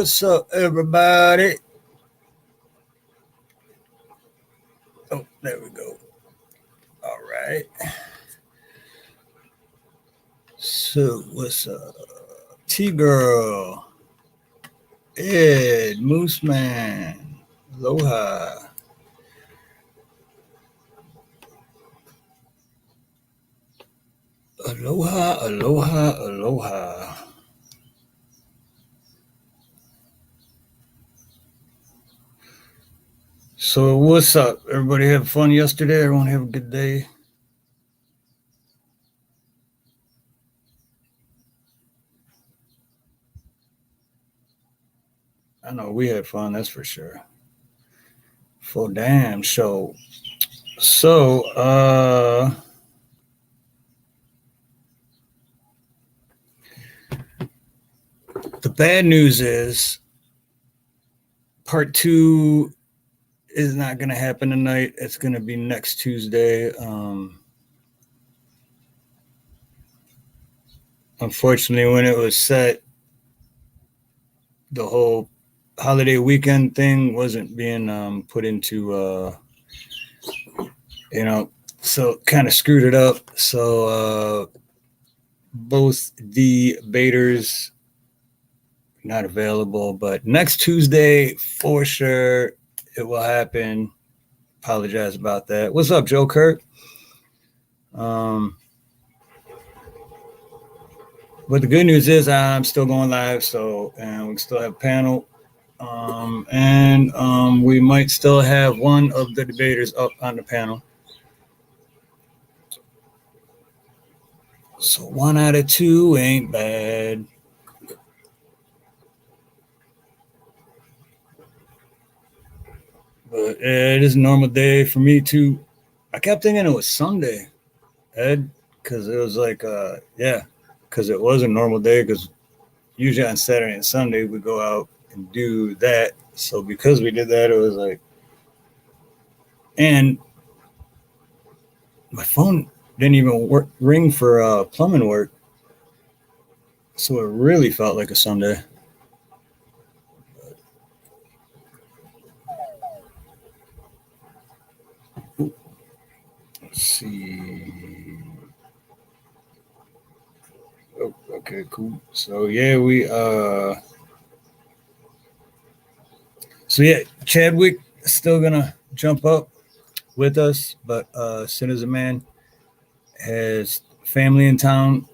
What's up, everybody? Oh, there we go. All right. So, what's up? T Girl, Ed, Moose Man, Aloha. Aloha, aloha, aloha. So, what's up? Everybody have fun yesterday? Everyone have a good day? I know we had fun, that's for sure. For damn show. So, the bad news is part two is not going to happen tonight. It's going to be next Tuesday. Unfortunately, when it was set, the whole holiday weekend thing wasn't being put into, so kind of screwed it up. So both the debaters not available, but next Tuesday for sure it will happen. Apologize about that. What's up, Joe Kurt? But the good news is I'm still going live, and we still have a panel. And we might still have one of the debaters up on the panel. So 1 out of 2 ain't bad. But it is a normal day for me too. I kept thinking it was Sunday, Ed, because it was like, because it was a normal day, because usually on Saturday and Sunday we go out and do that. So because we did that, it was like, and my phone didn't even ring for plumbing work. So it really felt like a Sunday. Let's see. Oh, okay, cool. So yeah, Chadwick is still gonna jump up with us, but Citizen Man has family in town,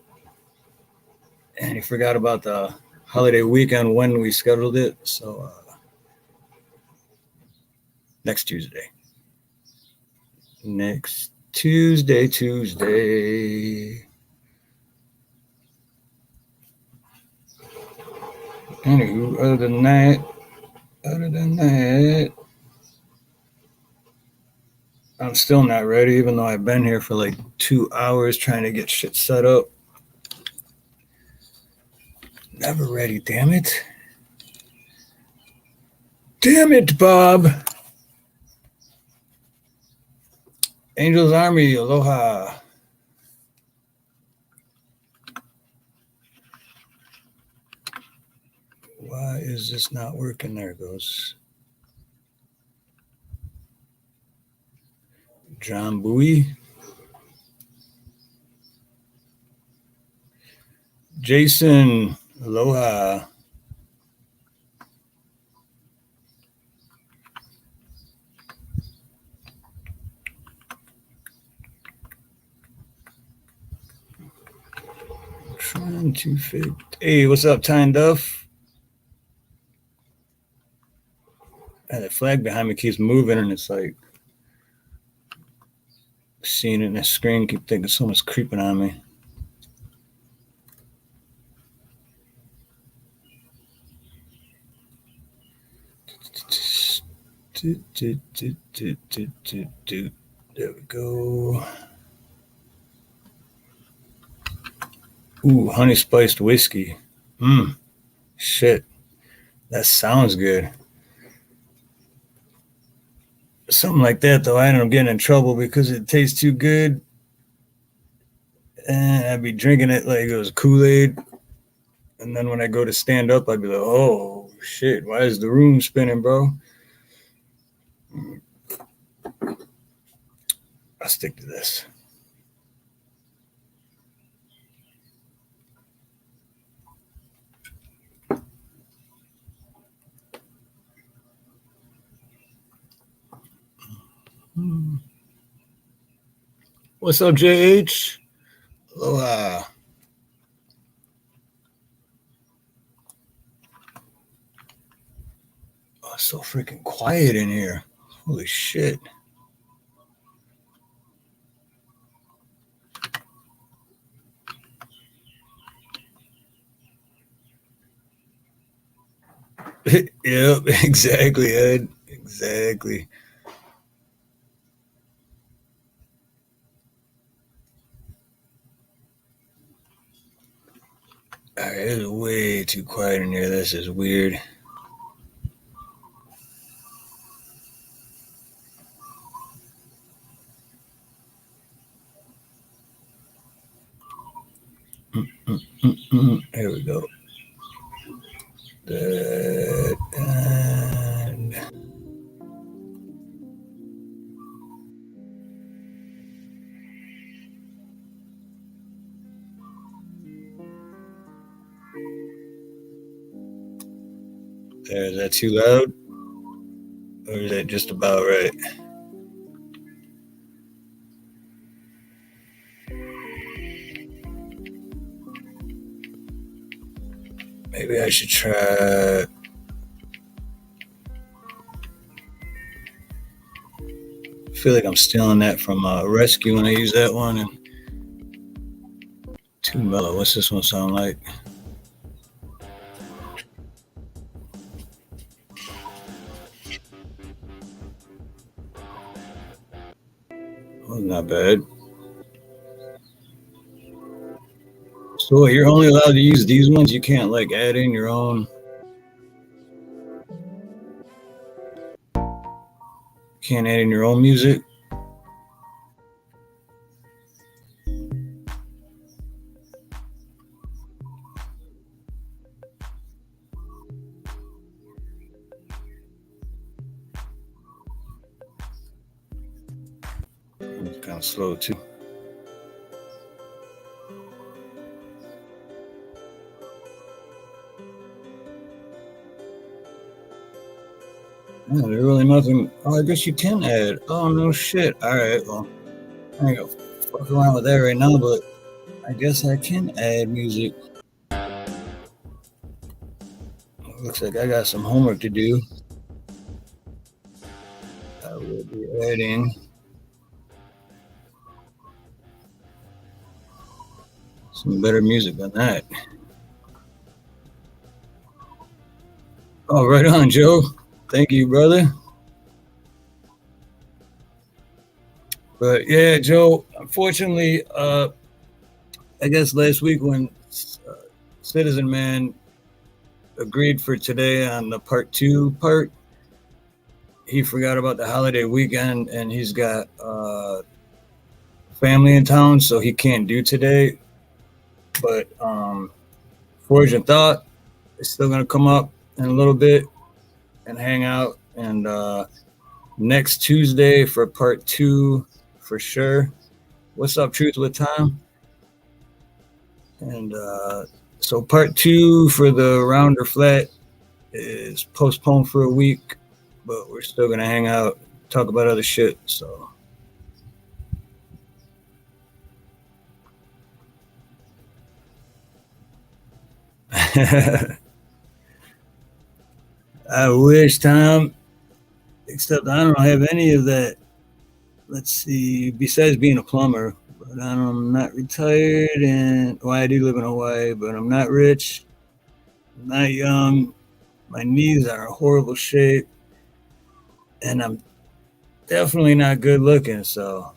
and he forgot about the holiday weekend when we scheduled it. So next Tuesday. Anywho, other than that, I'm still not ready, even though I've been here for like 2 hours trying to get shit set up. Never ready, damn it. Damn it, Bob. Angels Army, aloha. Why is this not working? There it goes. John Bowie. Jason, aloha. Trying to fit. Hey, what's up, Tyne Duff? And the flag behind me keeps moving, and it's like seeing it in the screen, keep thinking someone's creeping on me. There we go. Ooh, honey spiced whiskey. Shit. That sounds good. Something like that, though, I end up getting in trouble because it tastes too good. And I'd be drinking it like it was Kool-Aid. And then when I go to stand up, I'd be like, oh, Shit, why is the room spinning, bro? I'll stick to this. What's up, JH? Aloha. Oh, it's so freaking quiet in here. Holy shit. Yep, exactly, Ed. Exactly. All right, it's way too quiet in here. This is weird. Here we go. And there, is that too loud? Or is that just about right? Maybe I should try. I feel like I'm stealing that from Rescue when I use that one. And too mellow. What's this one sound like? Oh, not bad. So you're only allowed to use these ones. You can't like add in your own. Can't add in your own music. It's kind of slow too. Yeah, there's really nothing. Oh, I guess you can add. Oh no shit. All right. Well, I ain't gonna fuck around with that right now, but I guess I can add music. Looks like I got some homework to do. I will be adding some better music than that. Oh, right on, Joe. Thank you, brother. But yeah, Joe, unfortunately, I guess last week when uh, Citizen Man agreed for today on the part 2 part, he forgot about the holiday weekend and he's got family in town, so he can't do today. But Forge and Thought is still going to come up in a little bit and hang out. And next Tuesday for part 2 for sure. What's up, Truth with Time? And so part 2 for the Rounder Flat is postponed for a week, but we're still gonna hang out, talk about other shit. So I wish, Tom, except I don't have any of that. Let's see, besides being a plumber, but I'm not retired, and well, I do live in Hawaii, but I'm not rich, I'm not young. My knees are in horrible shape, and I'm definitely not good looking. So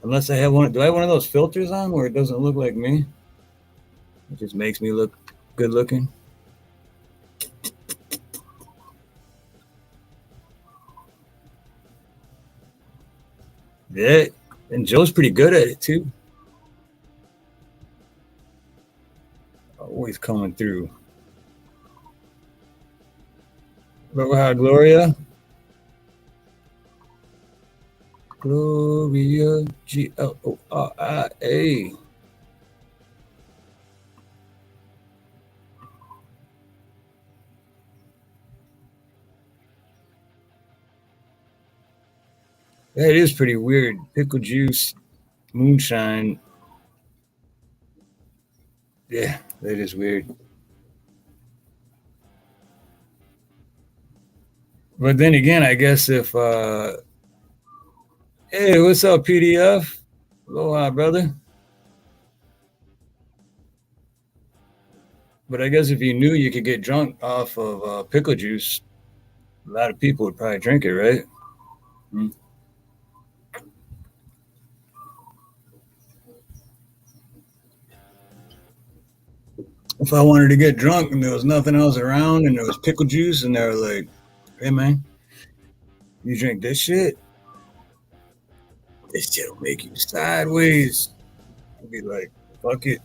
unless I have one, do I have one of those filters on where it doesn't look like me? It just makes me look good looking. Yeah, and Joe's pretty good at it too. Always coming through. Gloria. Gloria, Gloria. That is pretty weird. Pickle juice, moonshine. Yeah, that is weird. But then again, I guess if hey, what's up, PDF? Aloha, brother. But I guess if you knew you could get drunk off of pickle juice, a lot of people would probably drink it, right? Mm. If I wanted to get drunk and there was nothing else around and there was pickle juice and they were like, "Hey man, you drink this shit? This shit'll make you sideways." I'd be like, "Fuck it."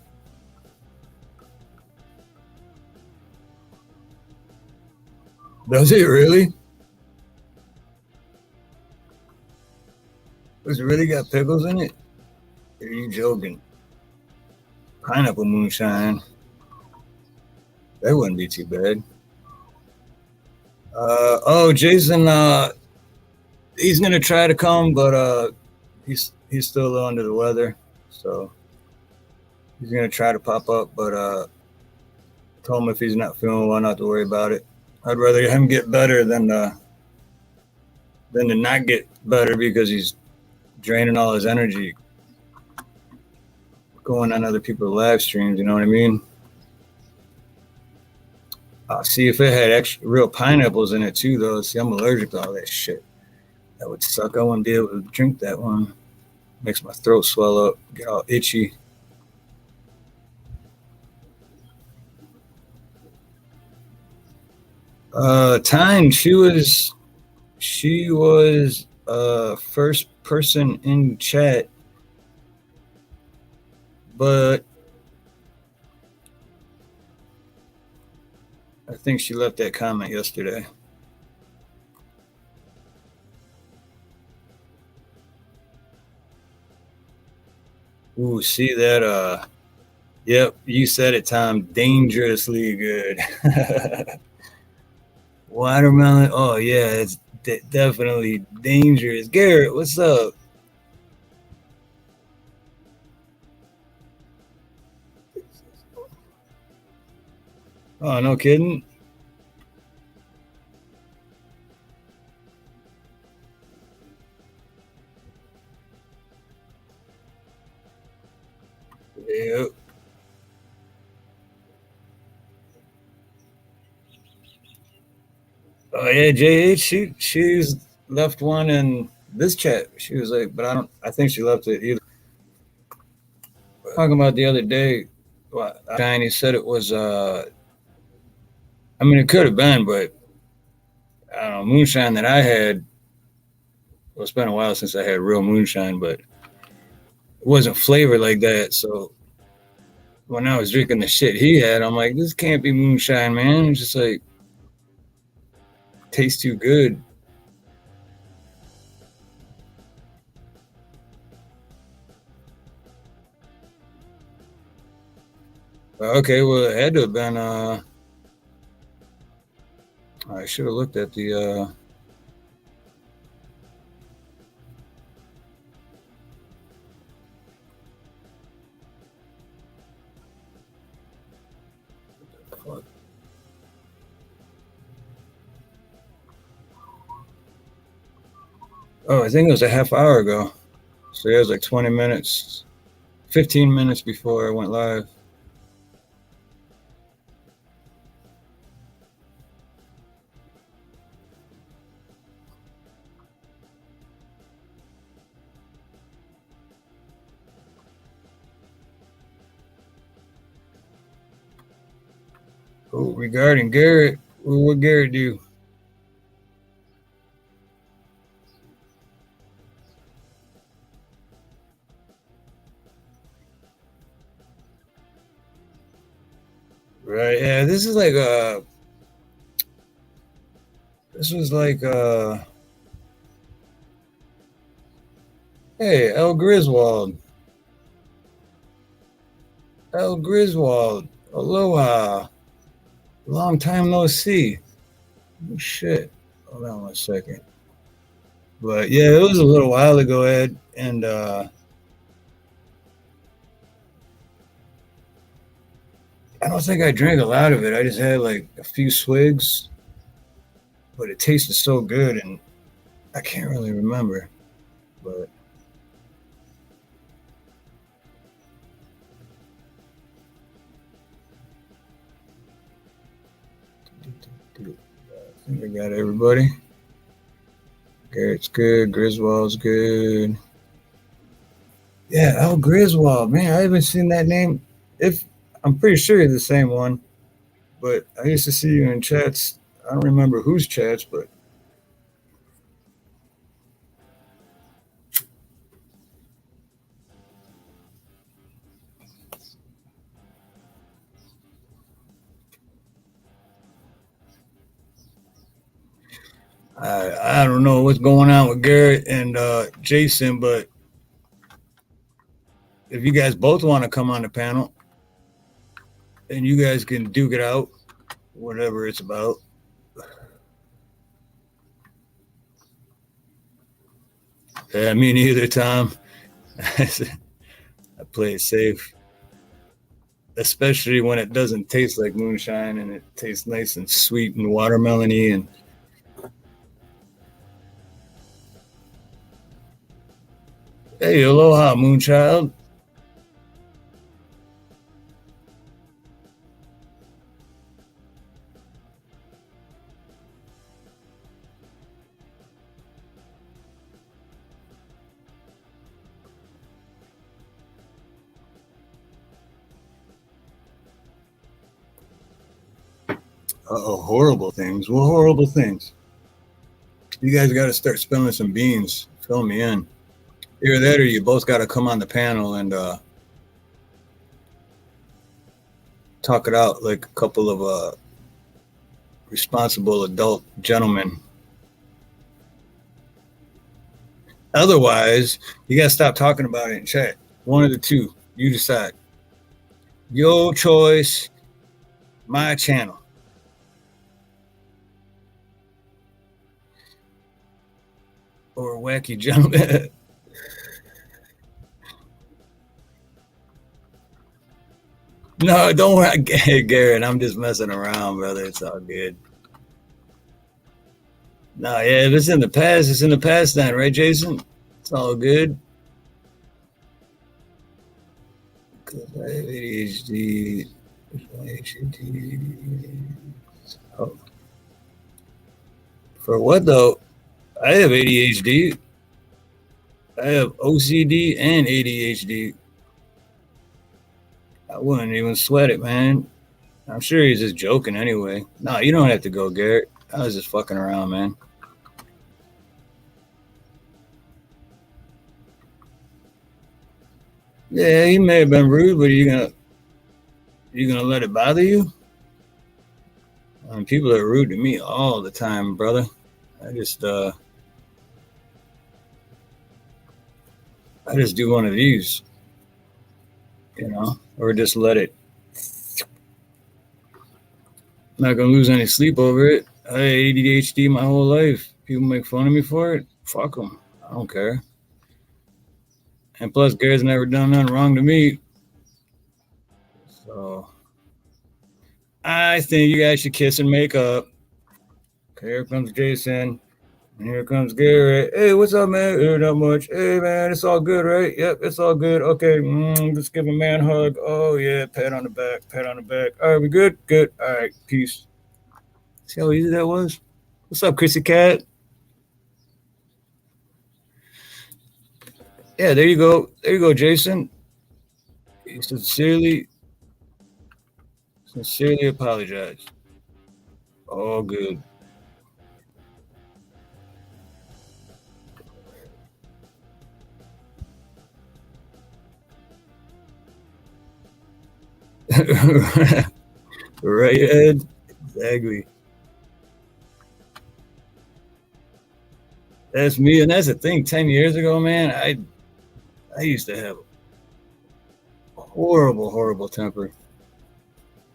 Does it really? Does it really got pickles in it? Are you joking? Pineapple moonshine. That wouldn't be too bad. Oh, Jason, he's gonna try to come, but he's still a little under the weather, so he's gonna try to pop up. But told him if he's not feeling well, not to worry about it. I'd rather him get better than to not get better because he's draining all his energy going on other people's live streams. You know what I mean? See if it had extra real pineapples in it too, though. See, I'm allergic to all that shit. That would suck. I wouldn't be able to drink that one. Makes my throat swell up, get all itchy. Tyne, she was first person in chat, but I think she left that comment yesterday. Ooh, see that? Yep, you said it, Tom. Dangerously good. Watermelon. Oh yeah, it's definitely dangerous. Garrett, what's up? Oh, no kidding. Yep. Oh yeah, JH. She's left one in this chat. She was like, but I don't. I think she left it either. Talking about the other day, what Shiny said it was. I mean, it could have been, but I don't know. Moonshine that I had. Well, it's been a while since I had real moonshine, but it wasn't flavored like that. So when I was drinking the shit he had, I'm like, this can't be moonshine, man. It's just like tastes too good. Okay, well, it had to have been. I should have looked at the. Oh, I think it was a half hour ago. So it was like 20 minutes, 15 minutes before I went live. Oh, regarding Garrett, what Garrett do? Right. Yeah, this is like This was like, hey, El Griswold. El Griswold. Aloha. Long time no see. Oh, shit. Hold on 1 second. But yeah, it was a little while ago, Ed. And I don't think I drank a lot of it. I just had like a few swigs, but it tasted so good and I can't really remember. But I think I got everybody. Garrett's good. Griswold's good. Yeah, El Griswold, man, I haven't seen that name. If I'm pretty sure you're the same one, but I used to see you in chats. I don't remember whose chats, but I don't know what's going on with Garrett and Jason, but if you guys both want to come on the panel and you guys can duke it out, whatever it's about. Yeah, me neither, Tom. I play it safe, especially when it doesn't taste like moonshine and it tastes nice and sweet and watermelony. And hey, aloha, moonchild. Oh, horrible things. Well, horrible things. You guys got to start spilling some beans. Fill me in. Either that or you both got to come on the panel and talk it out like a couple of responsible adult gentlemen. Otherwise, you got to stop talking about it in chat. One of the two. You decide. Your choice, my channel. Or wacky gentleman. No, don't worry, Garrett. I'm just messing around, brother. It's all good. No, yeah, if it's in the past, it's in the past then, right, Jason? It's all good. Because I have ADHD. Oh. For what, though? I have ADHD. I have OCD and ADHD. I wouldn't even sweat it, man. I'm sure he's just joking anyway. No, you don't have to go, Garrett. I was just fucking around, man. Yeah, he may have been rude, but you gonna let it bother you? I mean, people are rude to me all the time, brother. I just uh I just do one of these, or just let it. I'm not gonna lose any sleep over it. I had ADHD my whole life. People make fun of me for it. Fuck them. I don't care. And plus, Gary's never done nothing wrong to me. So I think you guys should kiss and make up. Okay, here comes Jason. And here comes Garrett. Hey, what's up, man? Not much. Hey, man, it's all good, right? Yep, it's all good. Okay, let's give a man a hug. Oh, yeah, pat on the back, pat on the back. All right, we good? Good. All right, peace. See how easy that was? What's up, Chrissy Cat? Yeah, there you go. There you go, Jason. He sincerely apologize. All good. Right, Ed? Exactly. That's me, and that's the thing. 10 years ago, man, I used to have horrible, horrible temper.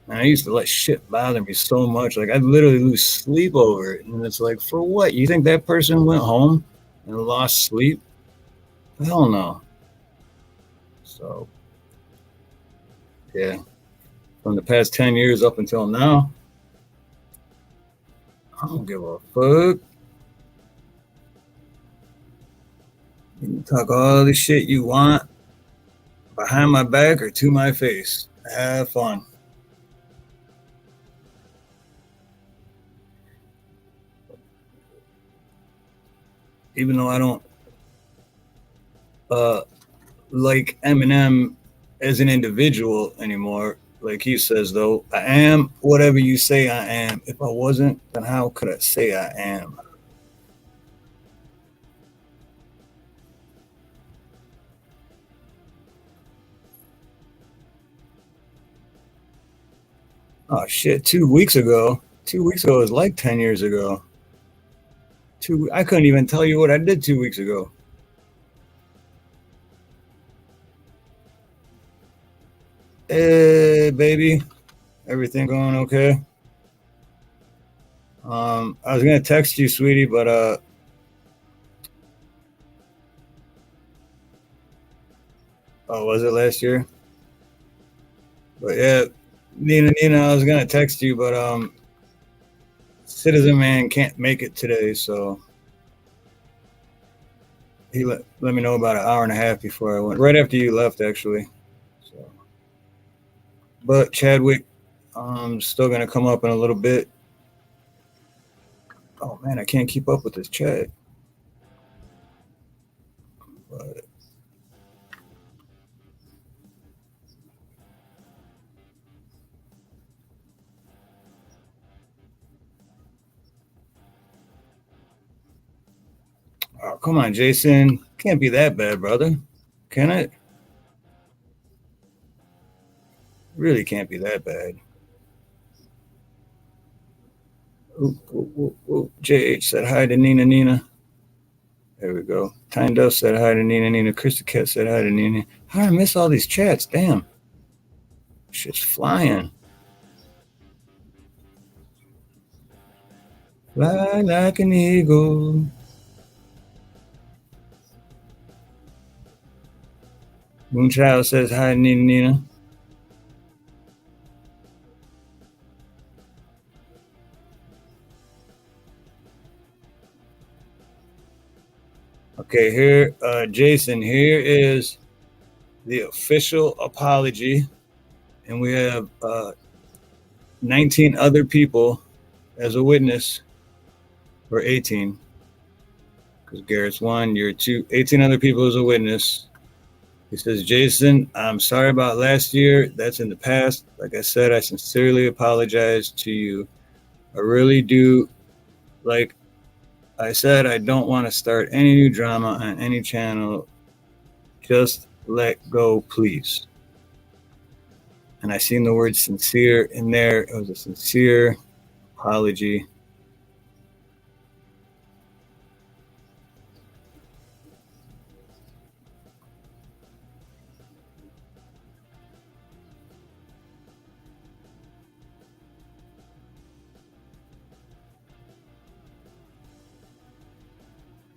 And I used to let shit bother me so much. Like I'd literally lose sleep over it. And it's like, for what? You think that person went home and lost sleep? Hell no. So yeah. From the past 10 years up until now, I don't give a fuck. You can talk all the shit you want behind my back or to my face. Have fun. Even though I don't uh like Eminem as an individual anymore. Like he says, though, I am whatever you say I am. If I wasn't, then how could I say I am? Oh shit! 2 weeks ago. 2 weeks ago is like 10 years ago. I couldn't even tell you what I did 2 weeks ago. Hey, baby, everything going okay? I was gonna text you, sweetie, but oh, was it last year? But yeah, Nina, I was gonna text you, but Citizen Man can't make it today, so he let me know about an hour and a half before I went. Right after you left, actually. So, but Chadwick, still gonna come up in a little bit. Oh man, I can't keep up with this chat. But, oh come on, Jason, can't be that bad, brother. Can it? Really can't be that bad. Ooh, ooh, ooh, ooh. JH said hi to Nina. There we go. Tyne Dust said hi to Nina. Krista Cat said hi to Nina. How did I miss all these chats? Damn. Shit's flying. Fly like an eagle. Moonchild says hi, Nina. Okay, here, Jason, here is the official apology. And we have 19 other people as a witness, or 18, because Garrett's one, you're two, 18 other people as a witness. He says, Jason, I'm sorry about last year. That's in the past. Like I said, I sincerely apologize to you. I really do. Like I said, I don't want to start any new drama on any channel. Just let go, please. And I seen the word sincere in there. It was a sincere apology.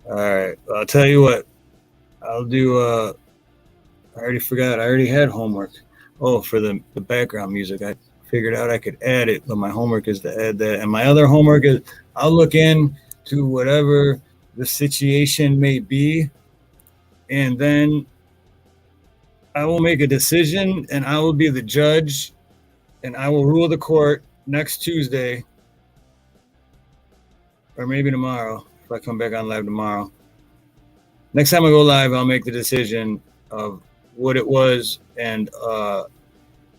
All right. I'll tell you what. I'll do I already forgot. I already had homework. Oh, for the background music. I figured out I could add it, but my homework is to add that. And my other homework is I'll look in to whatever the situation may be, and then I will make a decision and I will be the judge and I will rule the court next Tuesday or maybe tomorrow if I come back on live tomorrow. Next time I go live, I'll make the decision of what it was and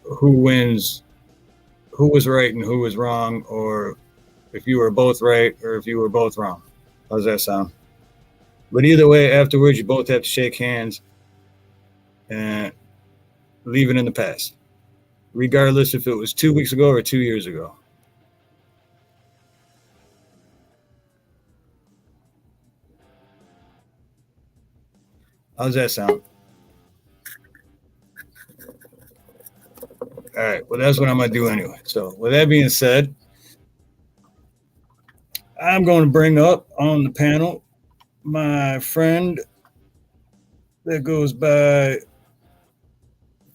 who wins, who was right and who was wrong, or if you were both right or if you were both wrong. How's that sound? But either way, afterwards, you both have to shake hands and leave it in the past, regardless if it was 2 weeks ago or 2 years ago. How's that sound? All right. Well, that's what I'm gonna do anyway. So, with that being said, I'm going to bring up on the panel my friend that goes by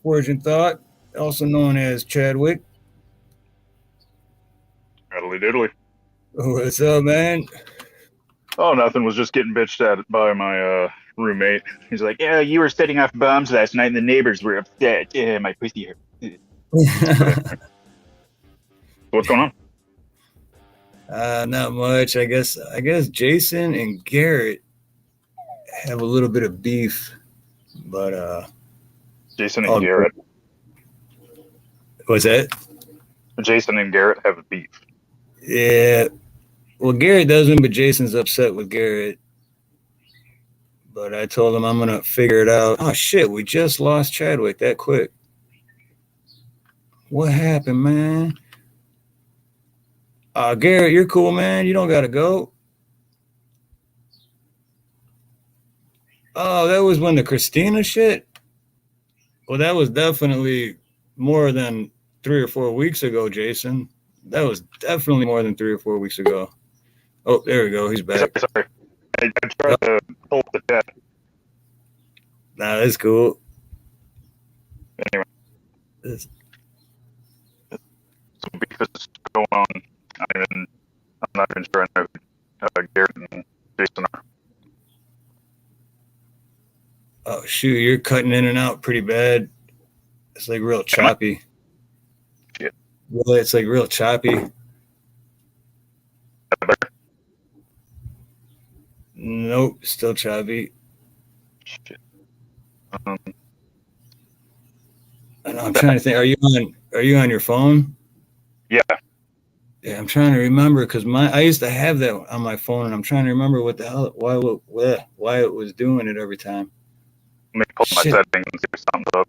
Forging Thought, also known as Chadwick. Diddly diddly. What's up, man? Oh, nothing. Was just getting bitched at by my roommate. He's like, "Yeah, you were setting off bombs last night, and the neighbors were upset. Yeah, my pussy hurt." But anyway, what's going on? Not much. I guess Jason and Garrett have a little bit of beef, but Jason and all good. Garrett. What's that? Jason and Garrett have a beef. Yeah. Well, Garrett doesn't, but Jason's upset with Garrett. But I told him I'm gonna figure it out. Oh shit, we just lost Chadwick that quick. What happened, man? Garrett, you're cool, man. You don't gotta go. Oh, that was when the Christina shit. Well, that was definitely more than 3 or 4 weeks ago, Jason. That was definitely more than 3 or 4 weeks ago. Oh, there we go. He's back. Sorry. I tried to pull up the chat. Nah, that's cool. Anyway, It's, some beef is going on. I'm not even sure I know who Garrett and Jason are. oh shoot, you're cutting in and out pretty bad. It's like real choppy. Shit. Well, it's like real choppy. Nope, still choppy. Shit. I'm trying to think. Are you on your phone? Yeah. Yeah, I'm trying to remember because I used to have that on my phone, and I'm trying to remember what the hell why it was doing it every time. Let me pull my Shit. settings and see if something's up.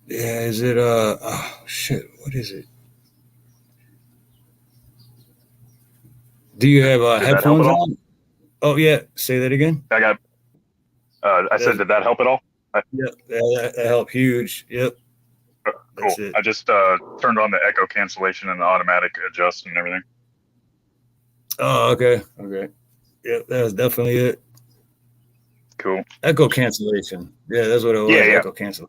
Yeah, is it shit? What is it? Do you have Did that help headphones at all? on? Oh yeah, say that again. I got. I said, did that help at all? Yep, that helped huge. Yep, Cool. that's it. I just turned on the echo cancellation and the automatic adjust and everything. Oh, okay. Yep, that was definitely it. Cool. Echo cancellation. Yeah, that's what it was. Yeah. Echo cancel.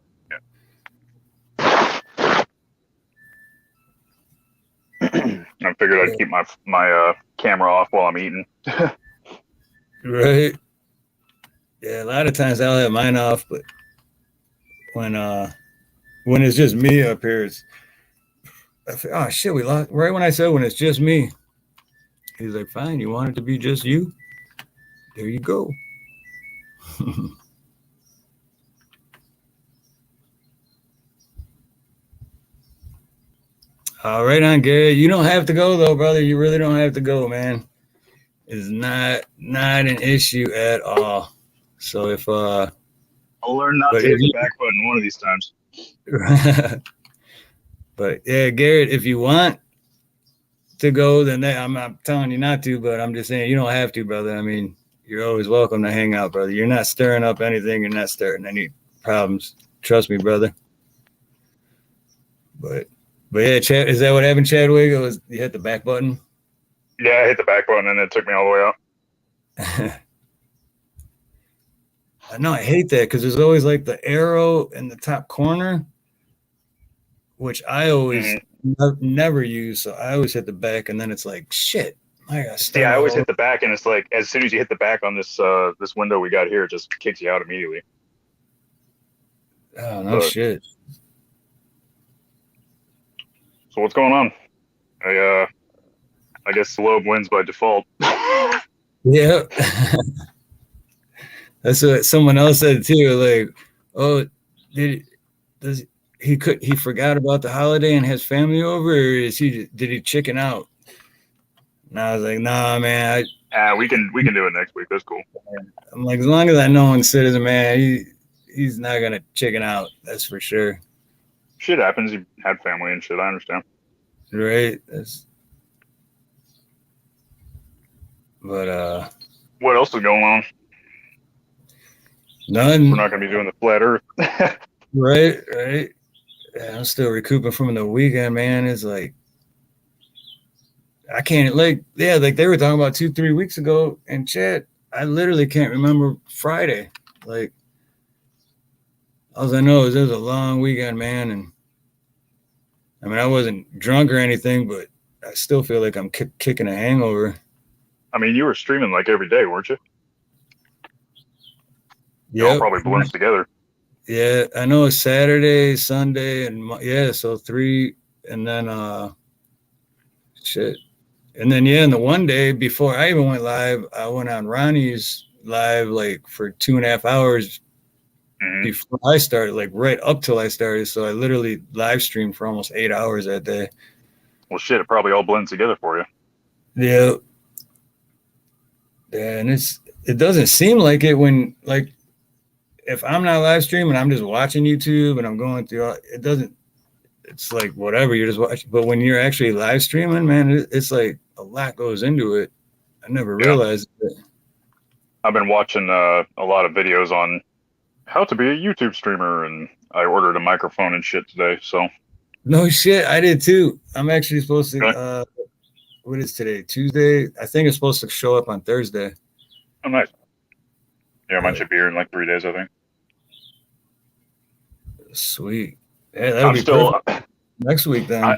I figured I'd keep my camera off while I'm eating. Right. Yeah, a lot of times I'll have mine off, but when it's just me up here, oh shit, we lost. Right when I said when it's just me, he's like, fine, you want it to be just you? There you go. All right, on Gary. You don't have to go though, brother. You really don't have to go, man. It's not an issue at all. So if I'll learn not to hit the back button one of these times. But yeah, Garrett, if you want to go, then I'm not telling you not to, but I'm just saying you don't have to, brother. I mean, you're always welcome to hang out, brother. You're not stirring up anything. You're not starting any problems. Trust me, brother. But yeah, Chad, is that what happened, Chadwick? It was you hit the back button? Yeah, I hit the back button and it took me all the way out. I know, I hate that because there's always like the arrow in the top corner, which I always never use. So I always hit the back, and then it's like, shit. I always hit the back, and it's like as soon as you hit the back on this this window we got here, it just kicks you out immediately. Oh no, shit. So what's going on? I guess Loeb wins by default. Yeah. That's what someone else said too. Like, oh, he forgot about the holiday and has family over, or did he chicken out? And I was like, nah, man. We can do it next week. That's cool. I'm like, as long as I know and Citizen, man, he's not gonna chicken out. That's for sure. Shit happens. He had family and shit. I understand. Right. What else is going on? None. We're not going to be doing the flat Earth. Right. Yeah, I'm still recouping from the weekend, man. It's like I can't like like they were talking about 2-3 weeks ago in chat. I literally can't remember Friday. Like all I know is it was a long weekend, man, and I mean I wasn't drunk or anything, but I still feel like I'm kicking a hangover. I mean, you were streaming like every day, weren't you? It all Yep. probably blends together. Yeah, I know it's Saturday, Sunday, and so 3, and then shit. And then and the one day before I even went live, I went on Ronnie's live like for 2.5 hours before I started, like right up till I started. So I literally live streamed for almost 8 hours that day. Well, shit, it probably all blends together for you. Yeah. Yeah, and it doesn't seem like it when like if I'm not live streaming, I'm just watching YouTube and I'm going through it doesn't it's like whatever you're just watching. But when you're actually live streaming, man, it's like a lot goes into it. I never realized it. I've been watching a lot of videos on how to be a YouTube streamer, and I ordered a microphone and shit today. So no shit, I did too. I'm actually supposed to. What is today? Tuesday. I think it's supposed to show up on Thursday. Oh, nice. Yeah, mine should be here in like 3 days, I think. Sweet. Yeah, that'll be still perfect. Next week then.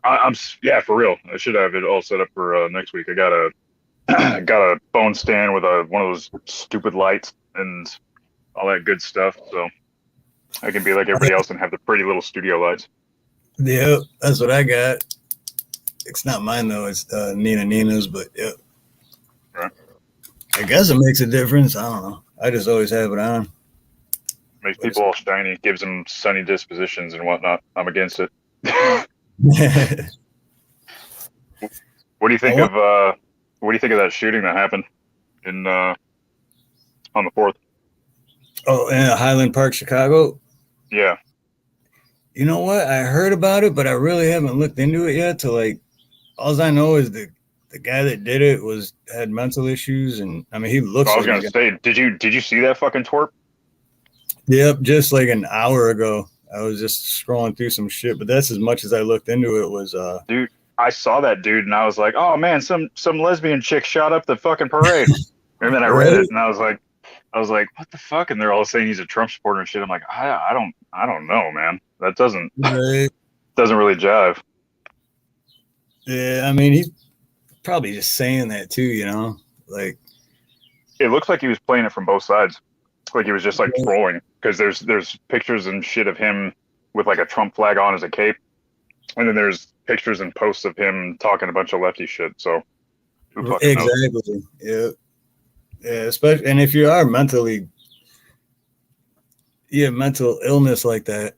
I'm for real. I should have it all set up for next week. I got a phone stand with one of those stupid lights and all that good stuff, so I can be like everybody else and have the pretty little studio lights. Yeah, that's what I got. It's not mine though. It's Nina's, but yeah. Right. I guess it makes a difference. I don't know. I just always have it on. Makes people all shiny, gives them sunny dispositions and whatnot. I'm against it. What do you think of that shooting that happened in on the 4th? Oh, in Highland Park, Chicago? Yeah. You know what? I heard about it, but I really haven't looked into it yet. All I know is the guy that did it had mental issues, and I mean he looks. I was gonna say, did you see that fucking twerp? Yep, just like an hour ago. I was just scrolling through some shit, but that's as much as I looked into it was dude, I saw that dude and I was like, oh man, some lesbian chick shot up the fucking parade. And then I read it and I was like, what the fuck? And they're all saying he's a Trump supporter and shit. I'm like, I don't know, man. That doesn't really jive. Yeah, I mean he's probably just saying that too, you know? Like it looks like he was playing it from both sides. Like he was just like trolling, because there's pictures and shit of him with like a Trump flag on as a cape, and then there's pictures and posts of him talking a bunch of lefty shit. So who fucking knows? Yeah, especially, and if you are mental illness like that,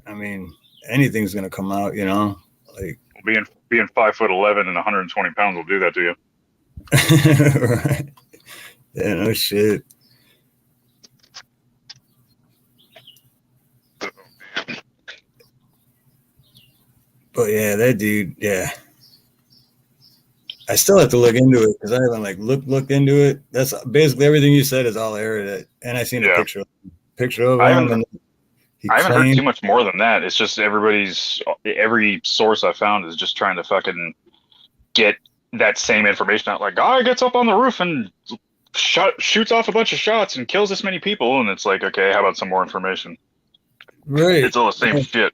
I mean anything's gonna come out, you know. Like being 5'11" and 120 pounds will do that to you. Right. Yeah, no shit. But yeah, that dude, yeah. I still have to look into it because I haven't like looked into it. That's basically everything you said is all air. And I seen a picture of him. I haven't heard too much more than that. It's just every source I found is just trying to fucking get that same information out. Like, guy gets up on the roof and shoots off a bunch of shots and kills this many people. And it's like, okay, how about some more information? Right. It's all the same shit.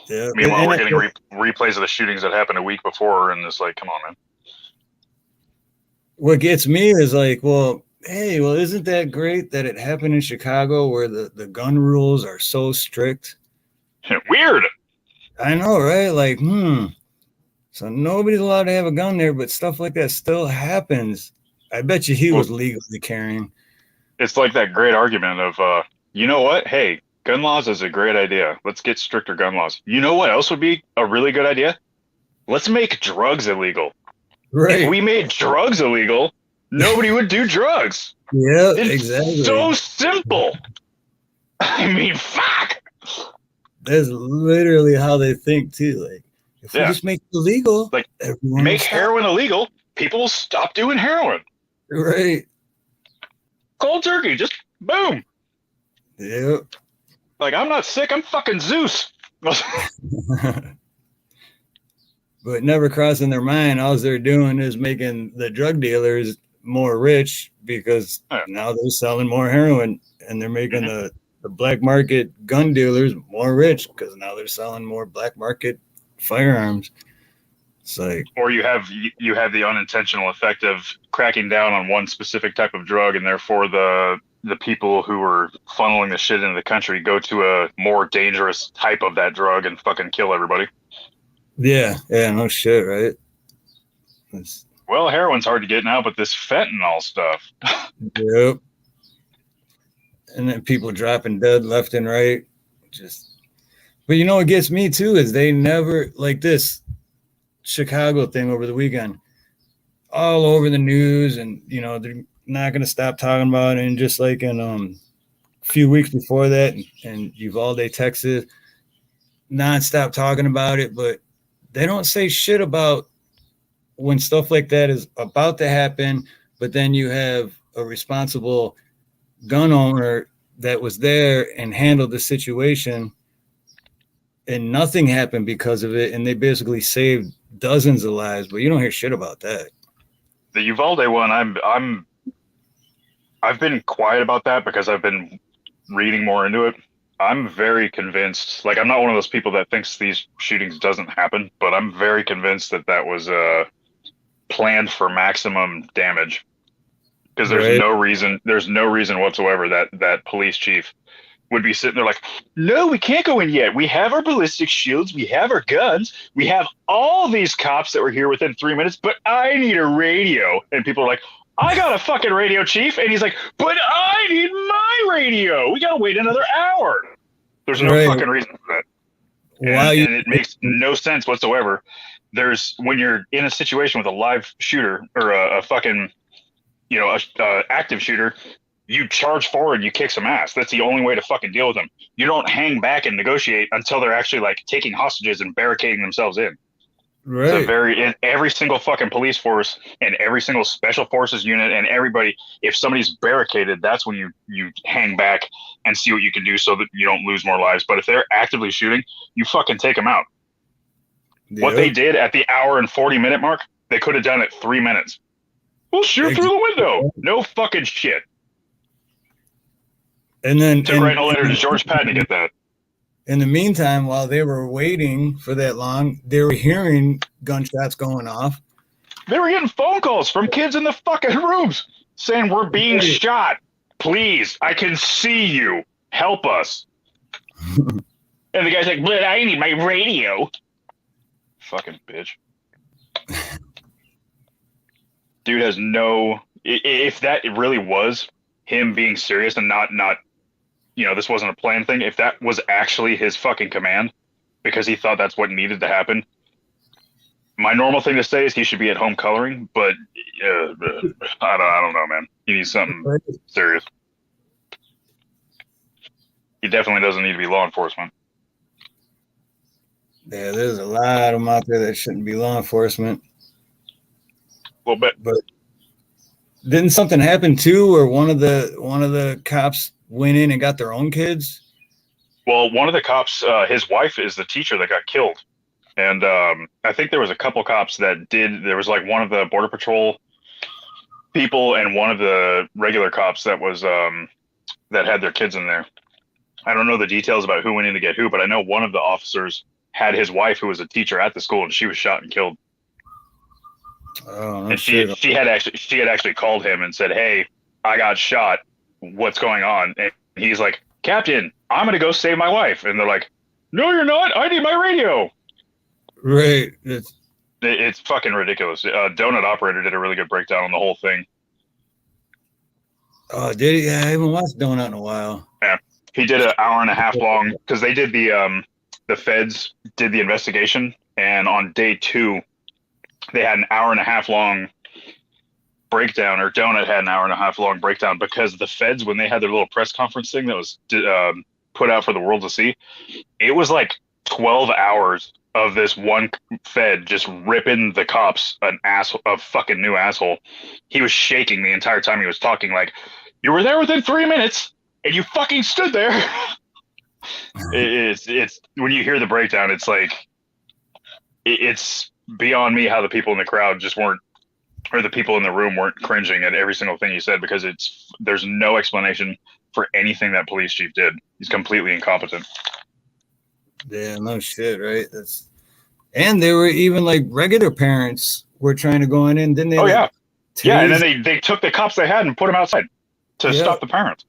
Yeah. Meanwhile, we're getting replays of the shootings that happened a week before, and it's like, come on, man. What gets me is like, isn't that great that it happened in Chicago where the gun rules are so strict? Weird. I know, right? Like, so nobody's allowed to have a gun there, but stuff like that still happens. I bet you he was legally carrying. It's like that great argument of, you know what? Hey, gun laws is a great idea. Let's get stricter gun laws. You know what else would be a really good idea? Let's make drugs illegal. Right. If we made drugs illegal, nobody would do drugs. Yeah, it's exactly. So simple. I mean, fuck. That's literally how they think too. Like, if we just make it illegal, like make heroin illegal, people stop doing heroin. Right. Cold turkey, just boom. Yep. Like, I'm not sick, I'm fucking Zeus. But never crossing their mind, all they're doing is making the drug dealers more rich because now they're selling more heroin, and they're making the black market gun dealers more rich because now they're selling more black market firearms. It's like, or you have the unintentional effect of cracking down on one specific type of drug, and therefore the people who are funneling the shit into the country go to a more dangerous type of that drug and fucking kill everybody. Yeah, no shit, right? Well, heroin's hard to get now, but this fentanyl stuff. Yep. And then people dropping dead left and right. But you know what gets me too is they never, like this Chicago thing over the weekend, all over the news, and you know they're not going to stop talking about it. And just like in a few weeks before that, in Uvalde, Texas, nonstop talking about it, but they don't say shit about when stuff like that is about to happen. But then you have a responsible gun owner that was there and handled the situation, and nothing happened because of it, and they basically saved dozens of lives. But you don't hear shit about that. The Uvalde one, I've been quiet about that because I've been reading more into it. I'm very convinced, like, I'm not one of those people that thinks these shootings doesn't happen, but I'm very convinced that was planned for maximum damage. Because there's no reason whatsoever that police chief would be sitting there like, no, we can't go in yet. We have our ballistic shields. We have our guns. We have all these cops that were here within 3 minutes, but I need a radio. And people are like, I got a fucking radio, chief. And he's like, but I need my radio. We got to wait another hour. There's no fucking reason for that. And it makes no sense whatsoever. When you're in a situation with a live shooter or a fucking, active shooter, you charge forward and you kick some ass. That's the only way to fucking deal with them. You don't hang back and negotiate until they're actually like taking hostages and barricading themselves in. Right. So in every single fucking police force and every single special forces unit and everybody, if somebody's barricaded, that's when you hang back and see what you can do so that you don't lose more lives. But if they're actively shooting, you fucking take them out. Yep. What they did at the hour and 40-minute mark, they could have done it 3 minutes. We'll shoot through the window. No fucking shit. And then took writing a letter to George Patton to get that. In the meantime, while they were waiting for that long, they were hearing gunshots going off. They were getting phone calls from kids in the fucking rooms saying, we're being shot. Please, I can see you. Help us. And the guy's like, but I need my radio. Fucking bitch. Dude has no... If that really was him being serious and not this wasn't a planned thing, if that was actually his fucking command because he thought that's what needed to happen, my normal thing to say is he should be at home coloring, but I don't know, man. He needs something serious. He definitely doesn't need to be law enforcement. Yeah, there's a lot of them out there that shouldn't be law enforcement. A little bit. But didn't something happen too, where one of the cops went in and got their own kids? Well, one of the cops, his wife is the teacher that got killed. And I think there was a couple cops that there was like one of the Border Patrol people and one of the regular cops that was, that had their kids in there. I don't know the details about who went in to get who, but I know one of the officers had his wife who was a teacher at the school and she was shot and killed. Oh, no, and she had actually called him and said, hey, I got shot. What's going on? And he's like, Captain, I'm going to go save my wife. And they're like, no, you're not. I need my radio. Right. It's fucking ridiculous. Donut Operator did a really good breakdown on the whole thing. Oh, did he? Yeah, I haven't watched Donut in a while. Yeah. He did an hour and a half long because they did the feds did the investigation. And on day 2, they had an hour and a half long breakdown, or Donut had an hour and a half long breakdown because the feds, when they had their little press conference thing that was put out for the world to see, it was like 12 hours of this one Fed just ripping the cops a fucking new asshole. He was shaking the entire time he was talking, like, you were there within 3 minutes and you fucking stood there. It's when you hear the breakdown, it's like, it's beyond me how the people in the crowd just weren't, or the people in the room weren't cringing at every single thing he said, because there's no explanation for anything that police chief did. He's completely incompetent. Yeah, no shit, right? And they were even like regular parents were trying to go in, didn't they? Oh, like, yeah, and then they took the cops they had and put them outside to stop the parents.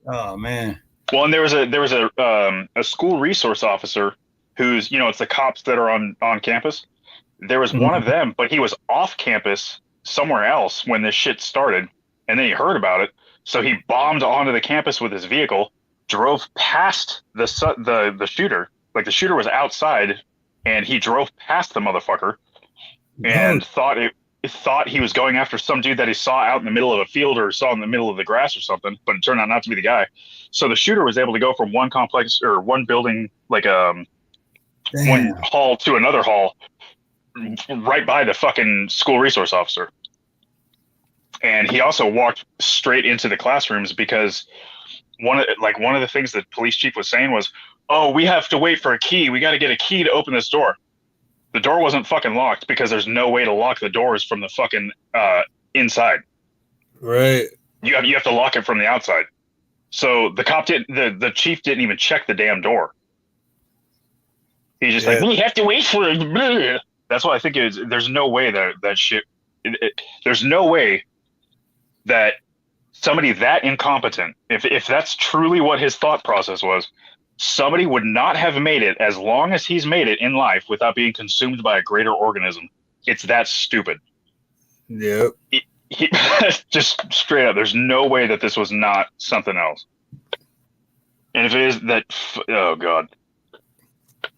Oh man. Well, and there was a school resource officer who's, it's the cops that are on campus. There was one of them, but he was off campus somewhere else when this shit started, and then he heard about it, so he bombed onto the campus with his vehicle, drove past the shooter. Like, the shooter was outside, and he drove past the motherfucker, and thought he was going after some dude that he saw out in the middle of a field or saw in the middle of the grass or something, but it turned out not to be the guy. So the shooter was able to go from one complex or one building, like one hall to another hall, right by the fucking school resource officer. And he also walked straight into the classrooms, because one of the things that police chief was saying was, oh, we have to wait for a key. We got to get a key to open this door. The door wasn't fucking locked, because there's no way to lock the doors from the fucking inside. Right. You have to lock it from the outside. So the chief didn't even check the damn door. He's just like, we have to wait for it. That's why I think there's no way that shit. There's no way that somebody that incompetent, if that's truly what his thought process was, somebody would not have made it as long as he's made it in life without being consumed by a greater organism. It's that stupid. Yep. Just straight up, there's no way that this was not something else. And if it is that, oh God,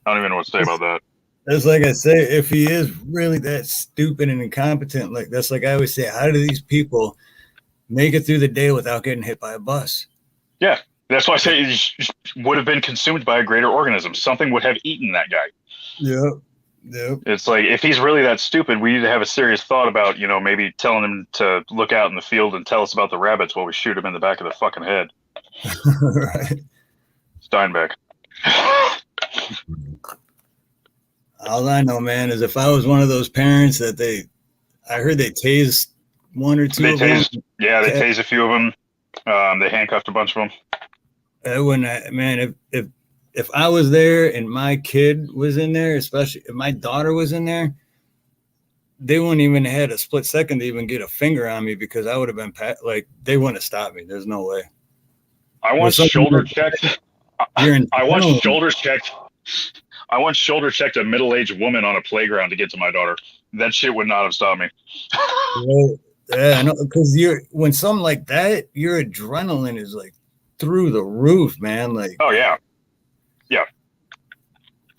I don't even know what to say about that. That's like I say, if he is really that stupid and incompetent, like that's like I always say, how do these people make it through the day without getting hit by a bus? Yeah, that's why I say it would have been consumed by a greater organism. Something would have eaten that guy. Yep. It's like, if he's really that stupid, we need to have a serious thought about, maybe telling him to look out in the field and tell us about the rabbits while we shoot him in the back of the fucking head. Right. Steinbeck. All I know, man, is if I was one of those parents that I heard they tased one or two of them. Yeah, they tased a few of them. They handcuffed a bunch of them. Man, if I was there and my kid was in there, especially if my daughter was in there, they wouldn't even have had a split second to even get a finger on me, because I would have been they wouldn't have stopped me. There's no way. I once shoulder checked. I once shoulder checked a middle-aged woman on a playground to get to my daughter. That shit would not have stopped me. Yeah, I know, because when something like that, your adrenaline is like through the roof, man. Like, oh yeah.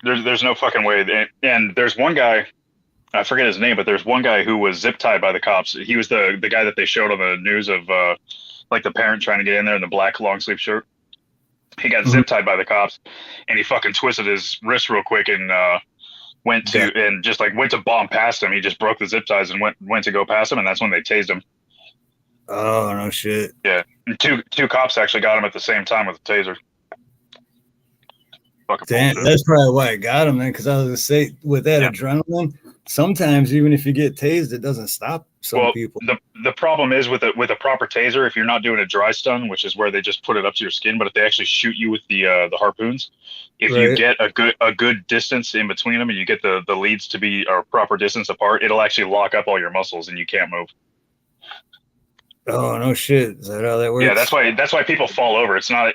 There's no fucking way. And there's one guy, I forget his name, but there's one guy who was zip tied by the cops. He was the guy that they showed on the news of like the parent trying to get in there in the black long sleeve shirt. He got zip tied by the cops, and he fucking twisted his wrist real quick and went to bomb past him. He just broke the zip ties and went to go past him, and that's when they tased him. Oh no shit. Yeah, and two cops actually got him at the same time with the taser. Damn, that's probably why I got him, man. Because I was gonna say, with that adrenaline, sometimes even if you get tased, it doesn't stop some people. The problem is with a proper taser, if you're not doing a dry stun, which is where they just put it up to your skin, but if they actually shoot you with the harpoons, if you get a good distance in between them and you get the leads to be a proper distance apart, it'll actually lock up all your muscles and you can't move. Oh no shit! Is that how that works? Yeah, that's why people fall over. It's not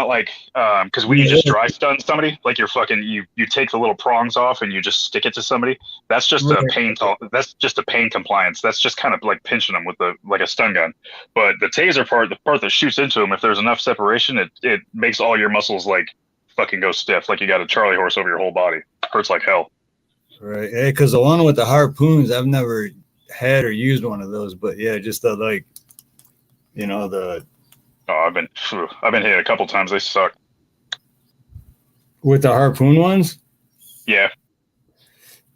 like because when you just dry stun somebody, like you're fucking you take the little prongs off and you just stick it to somebody. That's just a pain. That's just a pain compliance. That's just kind of like pinching them with like a stun gun. But the taser part, the part that shoots into them, if there's enough separation, it makes all your muscles like fucking go stiff, like you got a Charlie horse over your whole body. Hurts like hell. Right. Yeah, because the one with the harpoons, I've never had or used one of those, but yeah, just the like. I've been hit a couple times. They suck. With the harpoon ones? Yeah.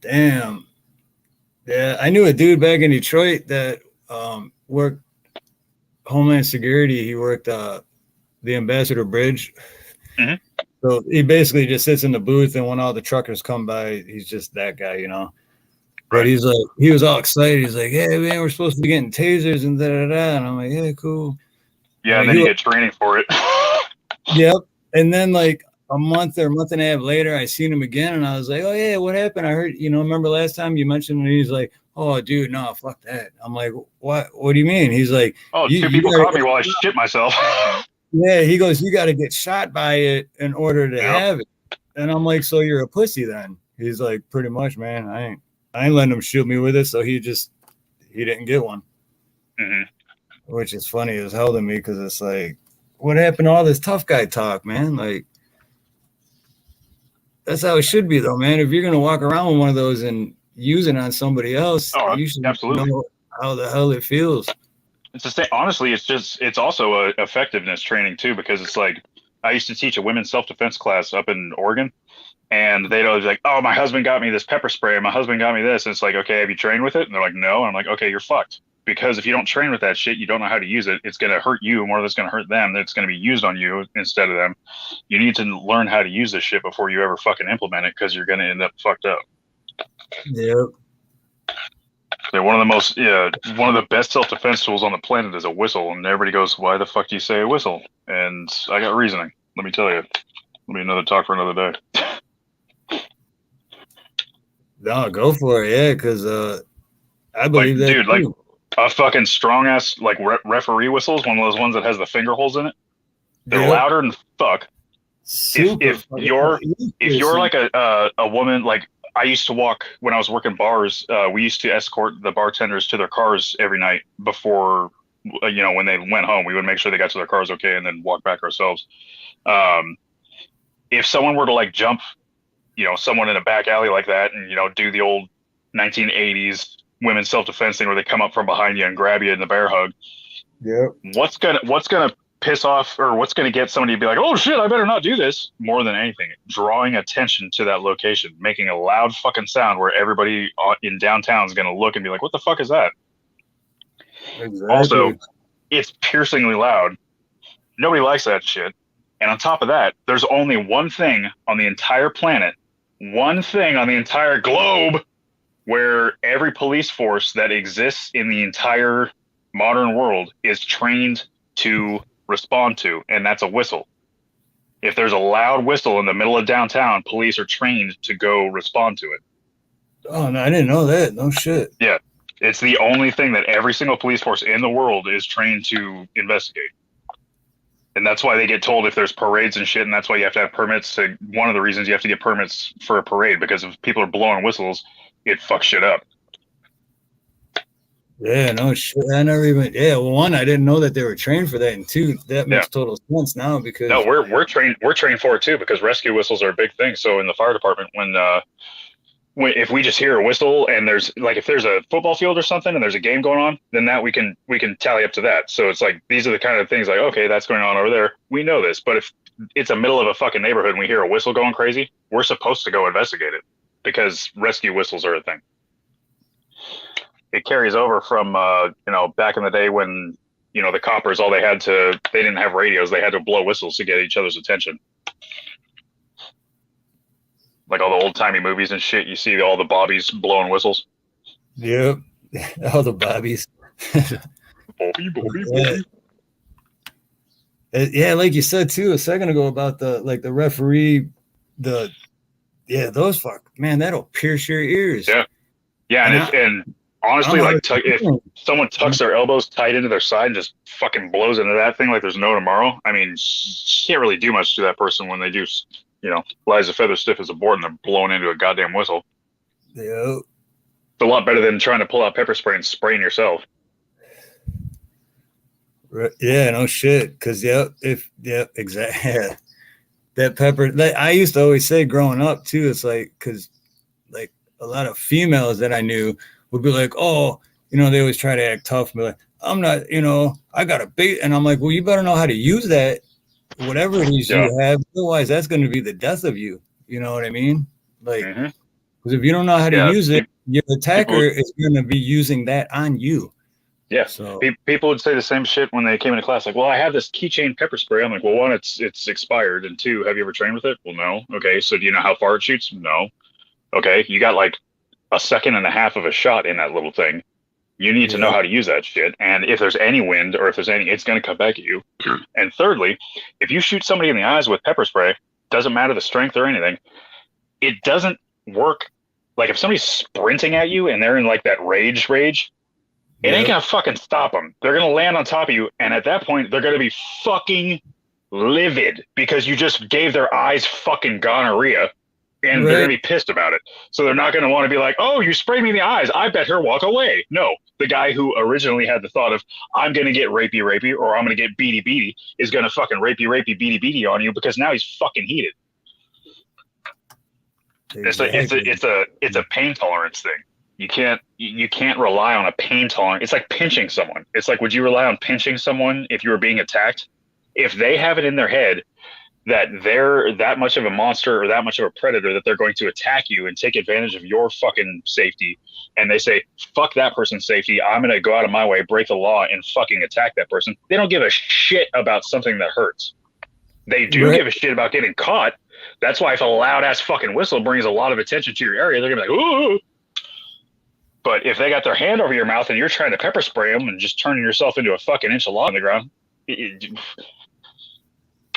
Damn. Yeah, I knew a dude back in Detroit that worked Homeland Security. He worked the Ambassador Bridge. Mm-hmm. So he basically just sits in the booth, and when all the truckers come by, he's just that guy, you know. But Right. he's like, he was all excited. He's like, "Hey man, we're supposed to be getting tasers and da da da." And I'm like, "Yeah, cool." Yeah, and He then you was, get training for it. yep. And then like a month and a half later, I seen him again, and I was like, "Oh yeah, what happened? I heard, remember last time you mentioned?" And he's like, "Oh, dude, no, fuck that." I'm like, "What? What do you mean?" He's like, Oh, "You, two you people gotta caught me while I shit myself. yeah." He goes, "You got to get shot by it in order to Yep. have it." And I'm like, "So you're a pussy then?" He's like, "Pretty much, man. I ain't letting him shoot me with it." So he didn't get one, Mm-hmm. which is funny as hell to me because it's like, what happened to all this tough guy talk, man? Like, that's how it should be, though, man. If you're gonna walk around with one of those and use it on somebody else, Oh, you should absolutely. know how the hell it feels. It's the same. Honestly, it's also a effectiveness training too, because it's like I used to teach a women's self defense class up in Oregon, and they'd always be like, "Oh, my husband got me this pepper spray. My husband got me this." And it's like, "Okay, have you trained with it?" And they're like, "No." And I'm like, "Okay, you're fucked." Because if you don't train with that shit, you don't know how to use it. It's going to hurt you more than it's going to hurt them. It's going to be used on you instead of them. You need to learn how to use this shit before you ever fucking implement it, because you're going to end up fucked up. Yep. Yeah, one of the best self defense tools on the planet is a whistle, and everybody goes, "Why the fuck do you say a whistle?" And I got reasoning. Let me tell you. Let me another talk for another day. No, go for it. Yeah, because I Like, believe that dude, like too. a fucking strong ass like referee whistles, one of those ones that has the finger holes in it. They're Yep. louder than fuck. If Super if fucking you're if you're piercing. like a woman, like I used to walk when I was working bars. We used to escort the bartenders to their cars every night before, when they went home. We would make sure they got to their cars okay, and then walk back ourselves. Um, if someone were to like jump, someone in a back alley like that, and do the old 1980s women's self defense thing where they come up from behind you and grab you in the bear hug, Yep. what's gonna piss off, or what's gonna get somebody to be like, "Oh shit, I better not do this," more than anything, drawing attention to that location, making a loud fucking sound where everybody in downtown is gonna look and be like, "What the fuck is that?" Also, Exactly. it's piercingly loud. Nobody likes that shit. And on top of that, there's only one thing on the entire planet, one thing on the entire globe, where every police force that exists in the entire modern world is trained to respond to, and that's a whistle. If there's a loud whistle in the middle of downtown, police are trained to go respond to it. Oh no, I didn't know that. No shit. Yeah. It's the only thing that every single police force in the world is trained to investigate. And that's why they get told if there's parades and shit, and that's why you have to have permits. One of the reasons you have to get permits for a parade, because if people are blowing whistles, it fucks shit up. Yeah, no shit. I never even. Yeah, well, one, I didn't know that they were trained for that, and two, that Yeah. makes total sense now No, because. we're trained. We're trained for it too, because rescue whistles are a big thing. So in the fire department, if we just hear a whistle and there's like, if there's a football field or something and there's a game going on, then that we can tally up to that. So it's like, these are the kind of things like, okay, that's going on over there. We know this, but if it's a middle of a fucking neighborhood and we hear a whistle going crazy, we're supposed to go investigate it, because rescue whistles are a thing. It carries over from, back in the day when, the coppers, they didn't have radios. They had to blow whistles to get each other's attention. Like all the old timey movies and shit, you see all the bobbies blowing whistles. Yep, all the bobbies. Bobby, Bobby, Yeah. Bobby. Yeah, like you said too a second ago about the referee, those fuck man, that'll pierce your ears. Yeah, yeah, And and I don't honestly, know how like it's if doing. someone tucks their elbows tight into their side and just fucking blows into that thing like there's no tomorrow, I mean, you can't really do much to that person when they do, light as a feather, stiff as a board, and they're blown into a goddamn whistle. Yeah, It's a lot better than trying to pull out pepper spray and spraying yourself. yeah, no shit. Cause exactly. That pepper. Like, I used to always say growing up too. It's like because like a lot of females that I knew would be like, oh, they always try to act tough and be like, I'm not, I got a bait, and I'm like, well, you better know how to use that, whatever it is Yeah, you have. Otherwise, that's going to be the death of you. You know what I mean? Like, Mm-hmm. because if you don't know how to Yeah, use it, your attacker people. is going to be using that on you. Yeah, So people would say the same shit when they came into class. Like, well, I have this keychain pepper spray. I'm like, well, one, it's expired, and two, have you ever trained with it? Well, no. Okay, so do you know how far it shoots? No. Okay, you got like a second and a half of a shot in that little thing. You need to know yeah, how to use that shit. And if there's any wind or if there's any, it's going to come back at you. And thirdly, if you shoot somebody in the eyes with pepper spray, doesn't matter the strength or anything, it doesn't work. Like if somebody's sprinting at you and they're in like that rage, it ain't yep, gonna fucking stop them. They're gonna land on top of you, and at that point, they're gonna be fucking livid because you just gave their eyes fucking gonorrhea, and they're gonna right, be pissed about it. So they're not gonna want to be like, "Oh, you sprayed me in the eyes. I bet her walk away." No, the guy who originally had the thought of "I'm gonna get rapey," or "I'm gonna get beady," is gonna fucking beady on you because now he's fucking heated. exactly. It's a pain tolerance thing. You can't rely on a pain tolerance. It's like pinching someone. It's like, would you rely on pinching someone if you were being attacked? If they have it in their head that they're that much of a monster or that much of a predator that they're going to attack you and take advantage of your fucking safety, and they say, fuck that person's safety, I'm gonna go out of my way, break the law, and fucking attack that person. They don't give a shit about something that hurts. They do Right, give a shit about getting caught. That's why if a loud ass fucking whistle brings a lot of attention to your area, they're gonna be like, ooh. But if they got their hand over your mouth and you're trying to pepper spray them and just turning yourself into a fucking enchilada on the ground,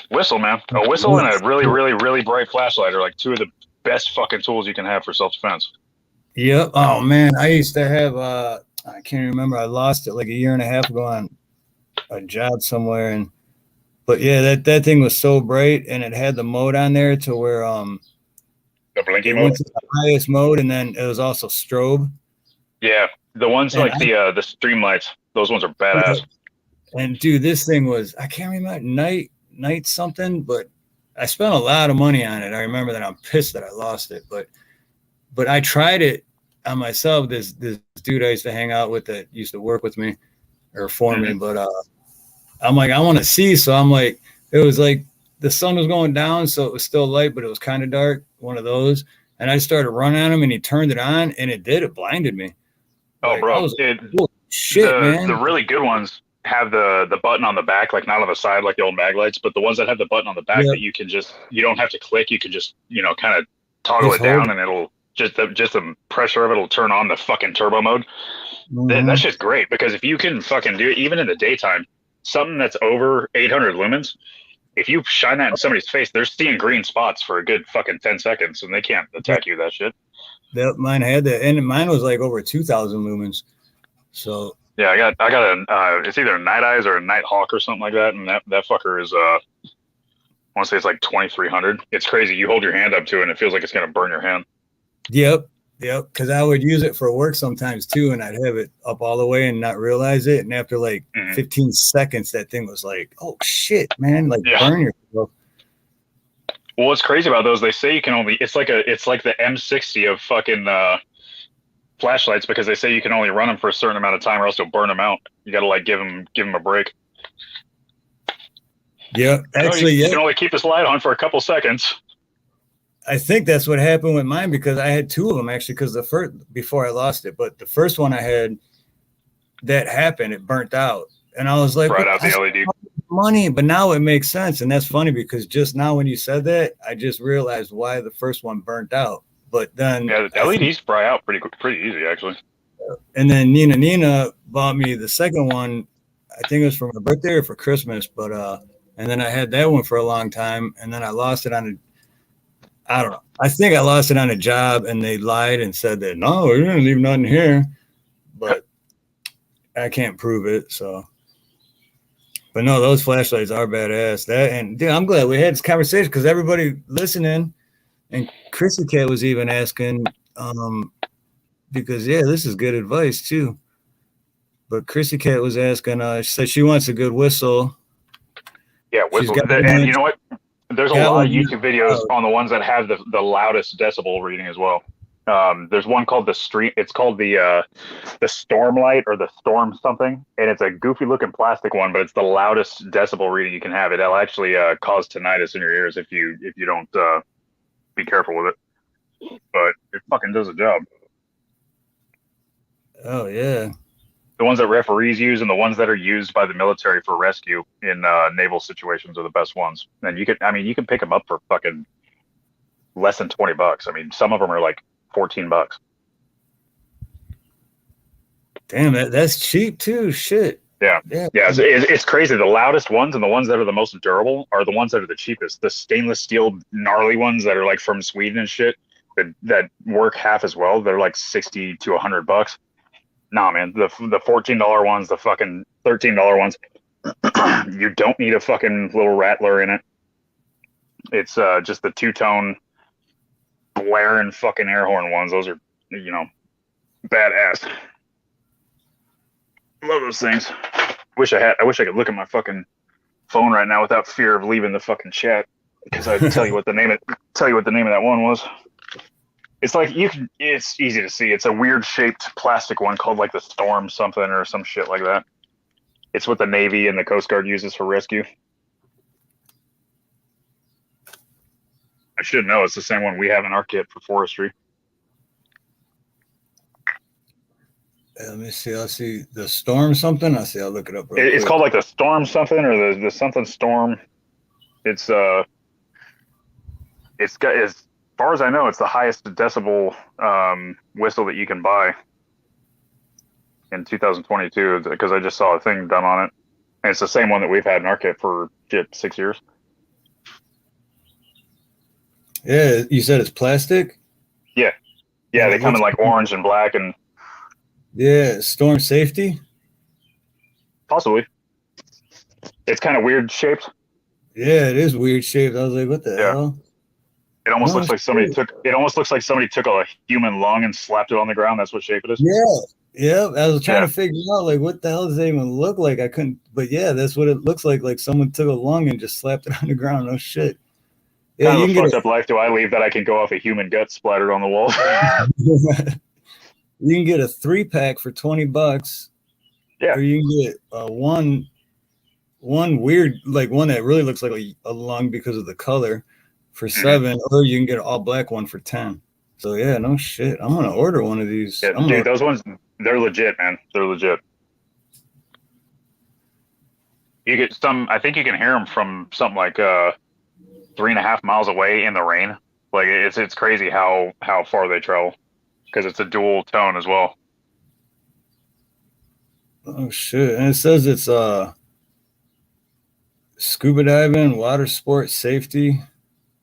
whistle, man. A whistle and a really, really, really bright flashlight are like two of the best fucking tools you can have for self defense. yep. Oh man, I used to have. I can't remember. I lost it like a year and a half ago on a job somewhere, and but yeah, that thing was so bright, and it had the mode on there to where The blinky it mode. went to the highest mode, and then it was also strobe. Yeah, the ones And like the stream lights. Those ones are yeah, badass. and dude, this thing was I can't remember night something, but I spent a lot of money on it. I remember that I'm pissed that I lost it, but I tried it on myself. This dude I used to hang out with that used to work with me or for me, Mm-hmm. but I'm like I want to see, so I'm like it was like the sun was going down, so it was still light, but it was kind of dark. One of those, and I started running on him, and he turned it on, and it blinded me. Oh, Like I bro, was like, holy shit, the man. really good ones have the button on the back, like not on the side like the old mag lights, but the ones that have the button on the back Yeah, that you don't have to click. You can just kind of toggle just it hold down, it. and it'll just the pressure of it will turn on the fucking turbo mode. That's Mm-hmm. just great because if you can fucking do it even in the daytime, something that's over 800 lumens, if you shine that in somebody's face, they're seeing green spots for a good fucking 10 seconds, and they can't attack you with that shit. That mine had that, and mine was like over 2,000 lumens. So Yeah, I got a it's either a night eyes or a night hawk or something like that, and that fucker is I want to say it's like 2300. It's crazy. You hold your hand up to it, and it feels like it's gonna burn your hand. yep, yep. Because I would use it for work sometimes too, and I'd have it up all the way and not realize it. And after like Mm-hmm. 15 seconds, that thing was like, "Oh shit, man!" Like Yeah. burn yourself. Well, what's crazy about those? They say you can only. It's like the M60 of fucking flashlights because they say you can only run them for a certain amount of time, or else you'll burn them out. You got to like give them a break. Yeah, Oh, actually, you yeah. can only keep this light on for a couple seconds. I think that's what happened with mine because I had two of them actually. Because the first before I lost it, but the first one I had that happened, it burnt out, and I was like, Right "What?" out I the LED. money, but now it makes sense, and that's funny because just now when you said that, I just realized why the first one burnt out. But then Yeah, the I think, LEDs fry out pretty easy actually. and then Nina bought me the second one. I think it was for my birthday or for Christmas, but and then I had that one for a long time, and then I lost it on a, I don't know. I think I lost it on a job, and they lied and said that no, we didn't leave nothing here, but I can't prove it. So, but no, those flashlights are badass. That and dude, I'm glad we had this conversation because everybody listening and Chrissy Cat was even asking, because yeah, this is good advice too. But Chrissy Cat was asking, she said she wants a good whistle. Yeah, She's whistle. got And one, you know what? There's a got lot one of YouTube videos out. on the ones that have the loudest decibel reading as well. There's one called the stream. It's called the Stormlight or the Storm something, and it's a goofy looking plastic one, but it's the loudest decibel reading you can have. It'll actually cause tinnitus in your ears if you don't be careful with it. but it fucking does the job. Oh yeah. The ones that referees use and the ones that are used by the military for rescue in naval situations are the best ones. And you can pick them up for fucking less than $20. I mean, some of them are like $14. Damn, that's cheap too. Shit. Yeah. Yeah. Yeah, it's crazy. The loudest ones and the ones that are the most durable are the ones that are the cheapest. The stainless steel gnarly ones that are like from Sweden and shit that work half as well. They're like 60 to $100. Nah, man, the $14 ones, the fucking $13 ones, you don't need a fucking little rattler in it. It's just the two-tone blaring fucking air horn ones. Those are, badass. Love those things. I wish I could look at my fucking phone right now without fear of leaving the fucking chat because I'd tell you what the name of that one was. It's like it's easy to see. It's a weird shaped plastic one called like the Storm something or some shit like that. It's what the Navy and the Coast Guard uses for rescue. I should know. It's the same one we have in our kit for forestry. Let me see. I'll see the Storm something. I'll look it up. It's called like the Storm something or the something Storm. It's got, as far as I know, it's the highest decibel whistle that you can buy in 2022 because I just saw a thing done on it. And it's the same one that we've had in our kit for 6 years. Yeah, you said it's plastic? Yeah. Yeah, they come in like orange and black and yeah, Storm Safety? Possibly. It's kind of weird shaped. Yeah, it is weird shaped. I was like, what the hell? It almost looks like somebody took a human lung and slapped it on the ground. That's what shape it is. Yeah. I was trying to figure out like what the hell does it even look like? I couldn't, but yeah, that's what it looks like. Like someone took a lung and just slapped it on the ground. No shit. Yeah, kind of a fucked up life do I leave that I can go off a human gut splattered on the wall. You can get a 3-pack for $20. Yeah. Or you can get one weird, like one that really looks like a lung because of the color for $7, or you can get an all black one for $10. So yeah, no shit. I'm gonna order one of these. Yeah, dude, those ones, they're legit, man. They're legit. You get some. I think you can hear them from something like 3.5 miles away in the rain. Like it's crazy how far they travel because it's a dual tone as well. Oh shit! And it says it's scuba diving, water sports, safety.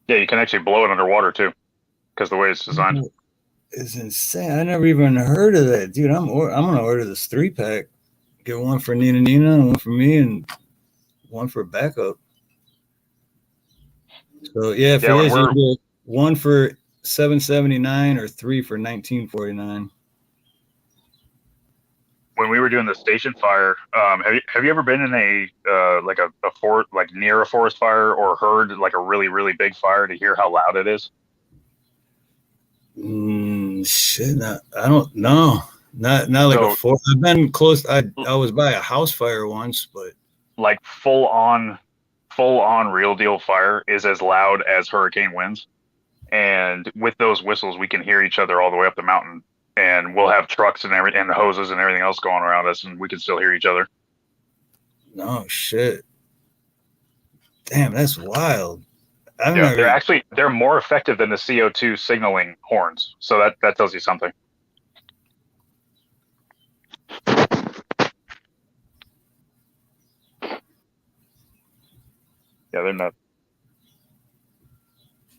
Yeah, you can actually blow it underwater too, because the way it's designed. It's insane. I never even heard of that, dude. I'm gonna order this 3-pack. Get one for Nina, one for me, and one for backup. So yeah, for this you get one for $7.79 or 3 for $19.49. When we were doing the station fire, have you ever been in a like a forest, like near a forest fire, or heard like a really really big fire to hear how loud it is? Shit, I don't know. Not like a forest. I've been close. I was by a house fire once, but like full on real deal fire is as loud as hurricane winds, and with those whistles, we can hear each other all the way up the mountain. And we'll have trucks and and hoses and everything else going around us, and we can still hear each other. No shit. Damn, that's wild. They're more effective than the CO2 signaling horns. So that tells you something. Yeah, they're nuts.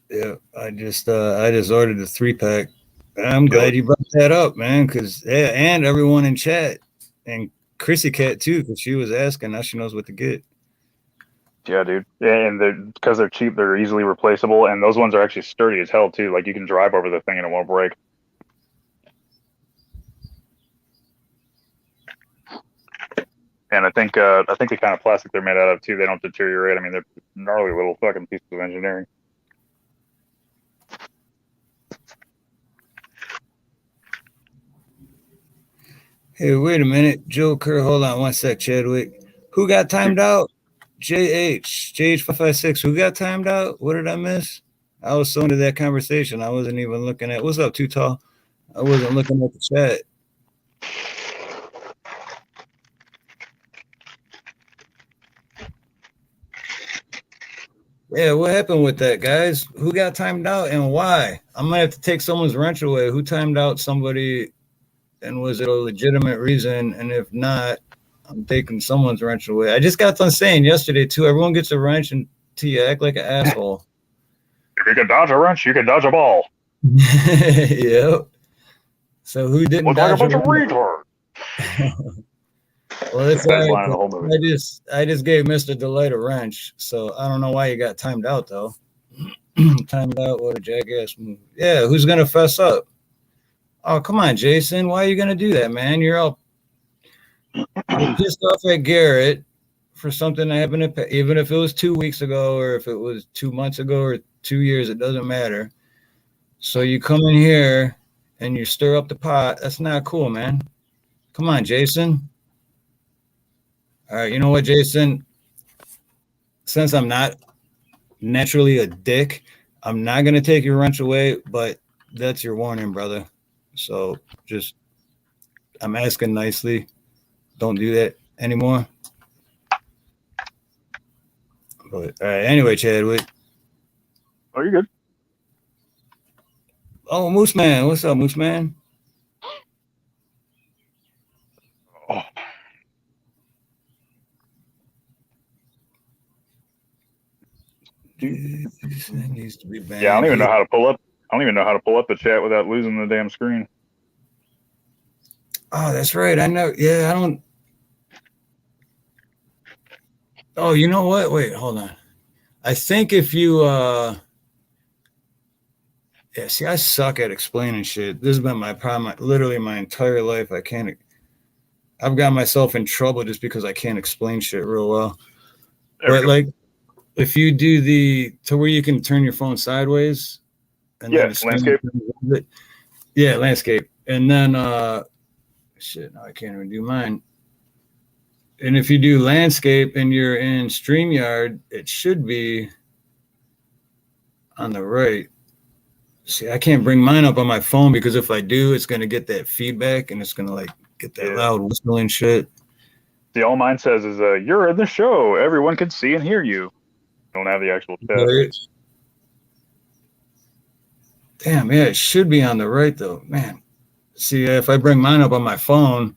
Yeah, I just ordered the 3-pack. I'm glad you brought that up, man, because and everyone in chat and Chrissy Cat too, because she was asking. Now she knows what to get. Yeah, dude. Yeah, and because they're cheap, they're easily replaceable, and those ones are actually sturdy as hell too. Like you can drive over the thing and it won't break. And I think the kind of plastic they're made out of too, they don't deteriorate. I mean, they're gnarly little fucking pieces of engineering. Hey, wait a minute. Joe Kerr, hold on one sec, Chadwick. Who got timed out? JH556. Who got timed out? What did I miss? I was so into that conversation, I wasn't even looking at what's up, Too Tall. I wasn't looking at the chat. Yeah, what happened with that, guys? Who got timed out and why? I'm gonna have to take someone's wrench away. Who timed out somebody, and was it a legitimate reason? And if not, I'm taking someone's wrench away. I just got done saying yesterday too. Everyone gets a wrench until you act like an asshole. If you can dodge a wrench, you can dodge a ball. Yep. So who didn't Look like a dodge bunch a of wrench? retards. Well, that's all Best right. line of the whole movie. I just gave Mr. Delight a wrench, so I don't know why you got timed out though. Timed out, what a jackass move. Yeah, who's gonna fess up? Oh, come on, Jason. Why are you gonna do that, man? You're pissed off at Garrett for something that happened, even if it was 2 weeks ago or if it was 2 months ago or 2 years, it doesn't matter. So you come in here and you stir up the pot. That's not cool, man. Come on, Jason. All right, you know what, Jason? Since I'm not naturally a dick, I'm not gonna take your wrench away, but that's your warning, brother. So just I'm asking nicely. Don't do that anymore. But all right, anyway, Chadwick. Oh, you're good. Oh, Moose Man, what's up, Moose Man? Oh. That needs to be Yeah, I don't banned. even know how to pull up. I don't even know how to pull up the chat without losing the damn screen. Oh, that's right. I know. Yeah, I don't. Oh, you know what? Wait, hold on. I think if you yeah, see, I suck at explaining shit. This has been my problem literally my entire life. I've got myself in trouble just because I can't explain shit real well. But like if you do the to where you can turn your phone sideways and then the screen, landscape. Yeah, landscape. And then shit, no, I can't even do mine. And if you do landscape and you're in StreamYard, it should be on the right. See, I can't bring mine up on my phone because if I do, it's gonna get that feedback and it's gonna like get that loud whistling shit. See, all mine says is you're in the show. Everyone can see and hear you. Don't have the actual chat. Damn, yeah, it should be on the right though. Man. See, if I bring mine up on my phone,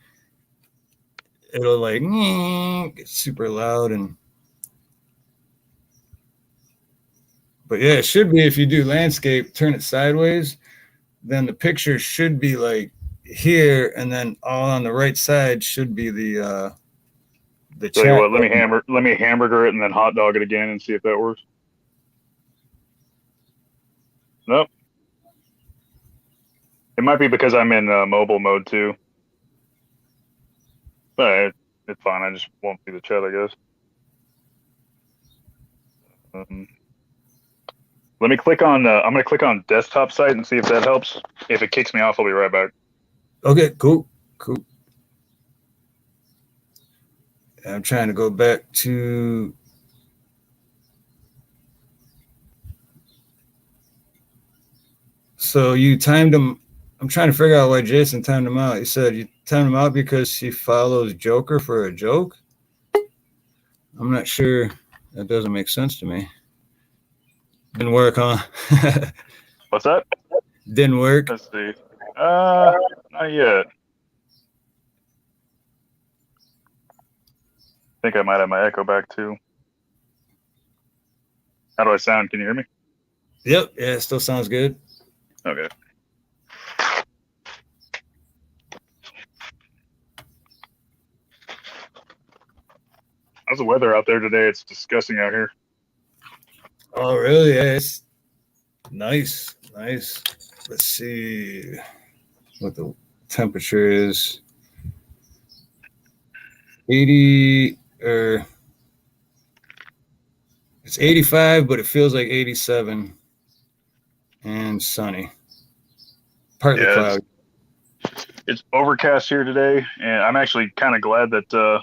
it'll like get super loud and but yeah, it should be if you do landscape, turn it sideways, then the picture should be like here, and then all on the right side should be the chat. Tell you what, let me hamburger it and then hot dog it again and see if that works. Nope. It might be because I'm in mobile mode too. But it's fine. I just won't see the chat, I guess. Let me click on. I'm gonna click on desktop site and see if that helps. If it kicks me off, I'll be right back. Okay, cool. I'm trying to go back to. So you timed him. I'm trying to figure out why Jason timed him out. He said you timed him out because he follows Joker for a joke. I'm not sure. That doesn't make sense to me. Didn't work, huh? What's that? Didn't work. Let's see. Not yet. I think I might have my echo back too. How do I sound? Can you hear me? Yep. Yeah, it still sounds good. Okay. How's the weather out there today? It's disgusting out here. Oh, really? Yeah, it's nice. Let's see what the temperature is. 80 or it's 85, but it feels like 87 and sunny. Partly cloudy. It's overcast here today, and I'm actually kind of glad that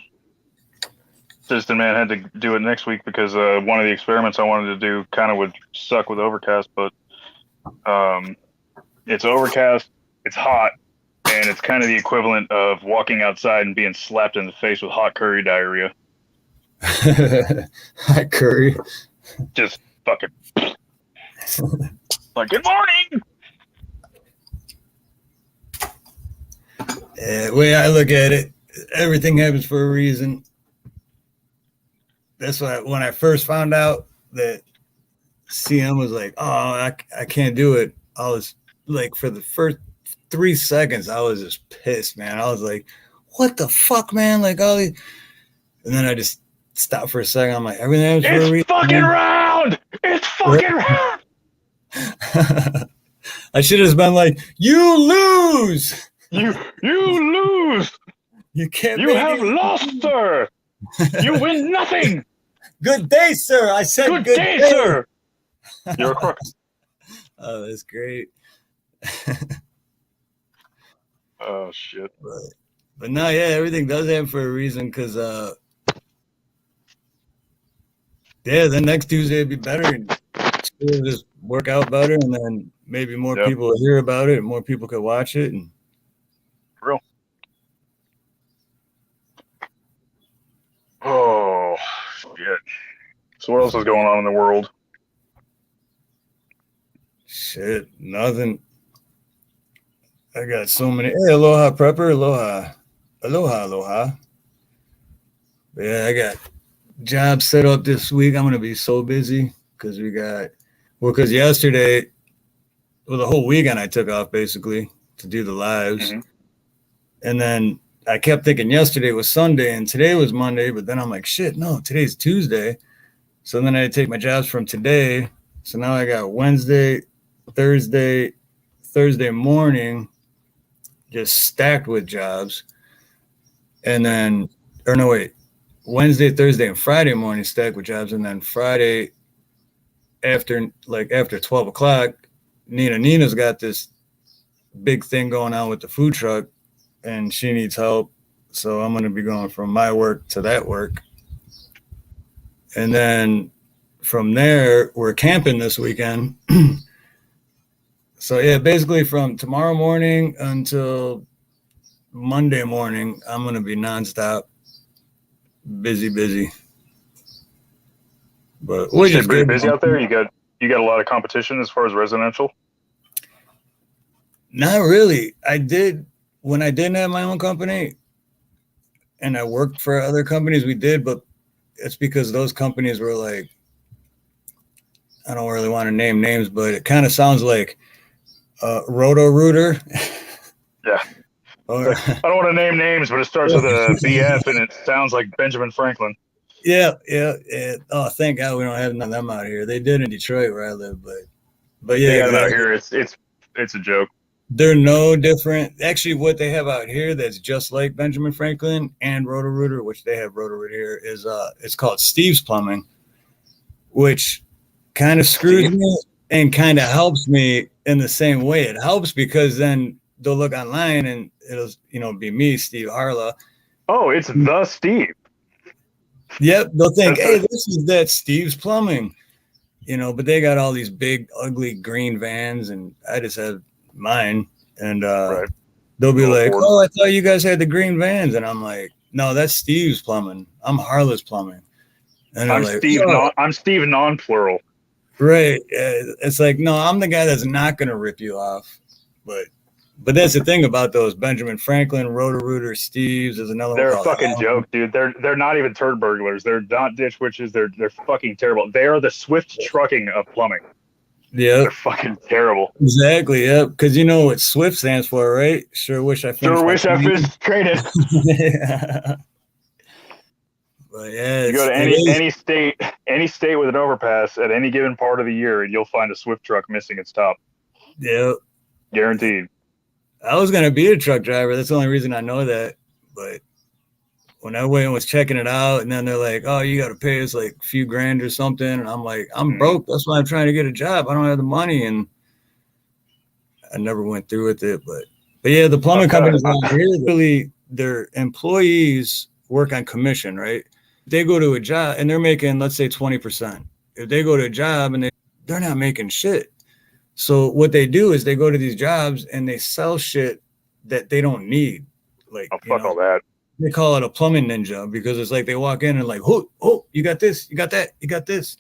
Assistant man had to do it next week because one of the experiments I wanted to do kind of would suck with overcast, but it's overcast, it's hot, and it's kind of the equivalent of walking outside and being slapped in the face with hot curry diarrhea. Hi, Curry. Just fucking like, good morning. The way I look at it, everything happens for a reason. That's why when I first found out that CM was like, oh, I can't do it, I was like, for the first 3 seconds, I was just pissed, man. I was like, what the fuck, man? Like, all these. And then I just stopped for a second. I'm like, everything happens for a reason. It's fucking round. It's fucking round. I should have been like, you lose. You lose. You can't. You have lost, sir. You win nothing. Good day, sir. I said good day, sir. You're a crook. Oh, that's great. Oh shit. But no, yeah, everything does happen for a reason, because yeah, the next Tuesday would be better, and school just work out better, and then maybe more people will hear about it, and more people could watch it. And real. Oh shit. So what else is going on in the world? Shit, nothing. I got so many. Hey, aloha, prepper. Aloha. Aloha. But yeah, I got jobs set up this week. I'm going to be so busy because because yesterday, the whole weekend I took off basically to do the lives. Mm-hmm. And then I kept thinking yesterday was Sunday and today was Monday, but then I'm like, shit, no, today's Tuesday. So then I had to take my jobs from today. So now I got Wednesday, Thursday morning just stacked with jobs. And then, Wednesday, Thursday, and Friday morning stacked with jobs. And then Friday after 12 o'clock, Nina's got this big thing going on with the food truck and she needs help. So I'm going to be going from my work to that work. And then from there, we're camping this weekend. So yeah, basically from tomorrow morning until Monday morning, I'm going to be nonstop busy. But we're just pretty busy out there. You got a lot of competition as far as residential? Not really. When I didn't have my own company and I worked for other companies, we did, but it's because those companies were like, I don't really want to name names, but it kind of sounds like Roto-Rooter. Yeah. I don't want to name names, but it starts with a BF and it sounds like Benjamin Franklin. Yeah. Oh, thank God we don't have none of them out here. They did in Detroit where I live, but yeah. They got out here. It's a joke. They're no different. Actually, what they have out here that's just like Benjamin Franklin and Roto-Rooter, which they have Roto-Rooter here, is it's called Steve's Plumbing, which kind of screws me and kind of helps me in the same way. It helps because then they'll look online and it'll be me, Steve Harla. Oh, it's the Steve. Yep, they'll think, hey, this is that Steve's Plumbing, but they got all these big, ugly green vans, and I just have mine, and they'll be like, oh, I thought you guys had the green vans, and I'm like, no, that's Steve's Plumbing. I'm Harla's Plumbing. And I'm like, Steve. I'm Steve non-plural. Right. It's like, no, I'm the guy that's not going to rip you off. But that's the thing about those Benjamin Franklin, Roto-Rooter, Steve's. There's another one. They're a fucking joke, dude. They're not even turd burglars. They're not ditch witches. They're fucking terrible. They are the Swift trucking of plumbing. Yeah. They're fucking terrible. Exactly. Yeah. Because you know what SWIFT stands for, right? Sure wish I finished training. Yeah. But yeah, you go to any state with an overpass at any given part of the year, and you'll find a Swift truck missing its top. Yeah. Guaranteed. I was going to be a truck driver. That's the only reason I know that. But when I went and was checking it out, and then they're like, oh, you got to pay us like a few grand or something. And I'm like, I'm broke. That's why I'm trying to get a job. I don't have the money. And I never went through with it. But yeah, the plumbing companies out here, really, their employees work on commission, right? they go to a job and they're making, let's say, 20%. If they go to a job and they're not making shit. So what they do is they go to these jobs and they sell shit that they don't need. Like, Oh, fuck all that. they call it a plumbing ninja because it's like they walk in and like, oh, you got this, you got that, you got this.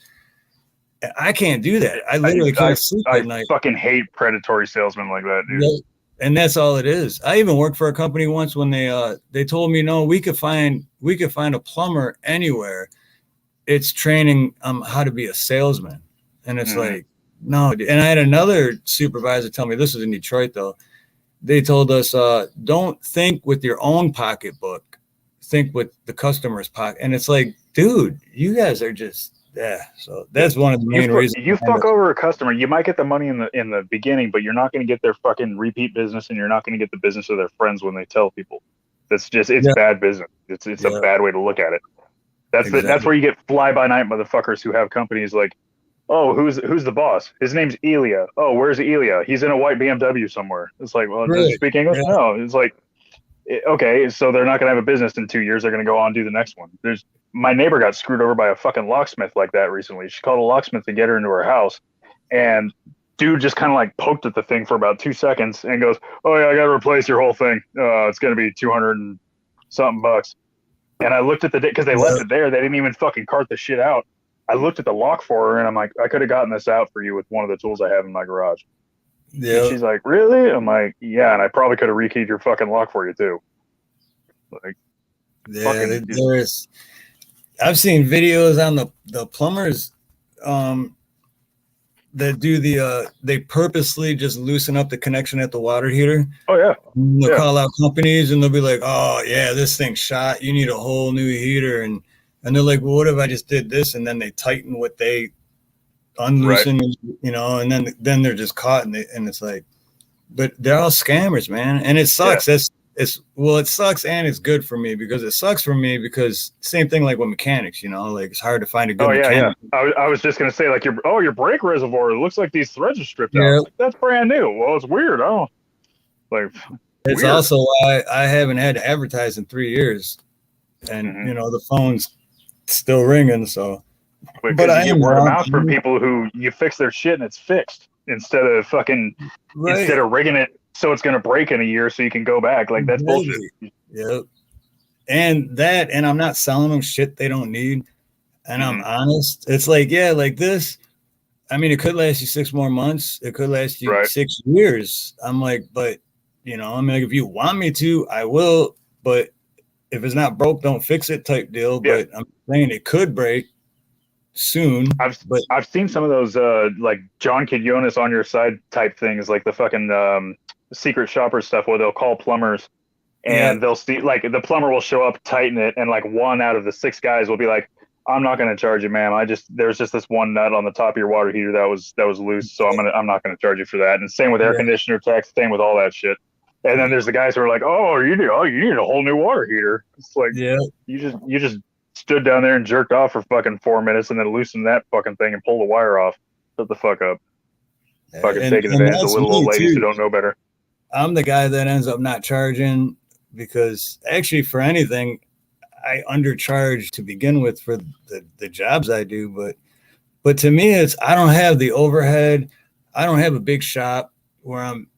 I can't do that. I literally can't sleep at night. I fucking hate predatory salesmen like that, dude. Yeah. And that's all it is. I even worked for a company once when they told me, no, we could find a plumber anywhere. It's training how to be a salesman. And it's like, no. And I had another supervisor tell me, this was in Detroit though. They told us, don't think with your own pocketbook, think with the customer's pocket. And it's like, dude, you guys are just, yeah. So that's one of the main reasons. You fuck over a customer, you might get the money in the beginning, but you're not going to get their fucking repeat business, and you're not going to get the business of their friends when they tell people. It's bad business. It's a bad way to look at it. That's where you get fly by night motherfuckers who have companies like, oh, who's the boss? His name's Elia. Oh, where's Elia? He's in a white BMW somewhere. It's like, well, does he speak English? Yeah. No. It's like, okay, so they're not going to have a business in 2 years. They're going to go on and do the next one. My neighbor got screwed over by a fucking locksmith like that recently. She called a locksmith to get her into her house, and dude just kind of like poked at the thing for about 2 seconds and goes, oh yeah, I got to replace your whole thing. It's going to be 200 and something bucks. And I looked at the because they left it there. They didn't even fucking cart the shit out. I looked at the lock for her and I'm like, I could have gotten this out for you with one of the tools I have in my garage. Yeah. And she's like, really? I'm like, yeah. And I probably could have rekeyed your fucking lock for you too. Like, yeah, there's. I've seen videos on the plumbers that do they purposely just loosen up the connection at the water heater. Oh yeah. They'll call out companies and they'll be like, oh yeah, this thing's shot. You need a whole new heater. And they're like, well, what if I just did this? And then they tighten what they unloosen, and then they're just caught and it's like, but they're all scammers, man. And it sucks. Yeah. It sucks and it's good for me because it sucks for me because same thing like with mechanics, like it's hard to find a good mechanic. Yeah. I was just going to say like your brake reservoir, it looks like these threads are stripped out. Like, that's brand new. Well, it's weird. It's also why I haven't had to advertise in 3 years and the phone's still ringing. So, but I get word of mouth from people who you fix their shit and it's fixed instead of rigging it so it's going to break in a year so you can go back. Like that's bullshit. Yep. And I'm not selling them shit they don't need. And I'm honest. It's like, yeah, like this. I mean, it could last you 6 more months. It could last you 6 years. I'm like, but I'm like, if you want me to, I will. But if it's not broke, don't fix it type deal. Yeah. But I'm saying it could break soon. I've seen some of those like John Quinones on your side type things, like the fucking secret shopper stuff where they'll call plumbers and they'll see like the plumber will show up, tighten it, and like 1 out of the 6 guys will be like, I'm not going to charge you, ma'am. There's just this one nut on the top of your water heater that was loose, so I'm not going to charge you for that. And same with air conditioner techs, same with all that shit. And then there's the guys who are like, you need a whole new water heater. It's like, you just stood down there and jerked off for fucking 4 minutes and then loosened that fucking thing and pulled the wire off. Shut the fuck up. Fucking taking advantage of little old ladies who don't know better. I'm the guy that ends up not charging because actually for anything, I undercharge to begin with for the jobs I do. But to me, I don't have the overhead. I don't have a big shop where I'm,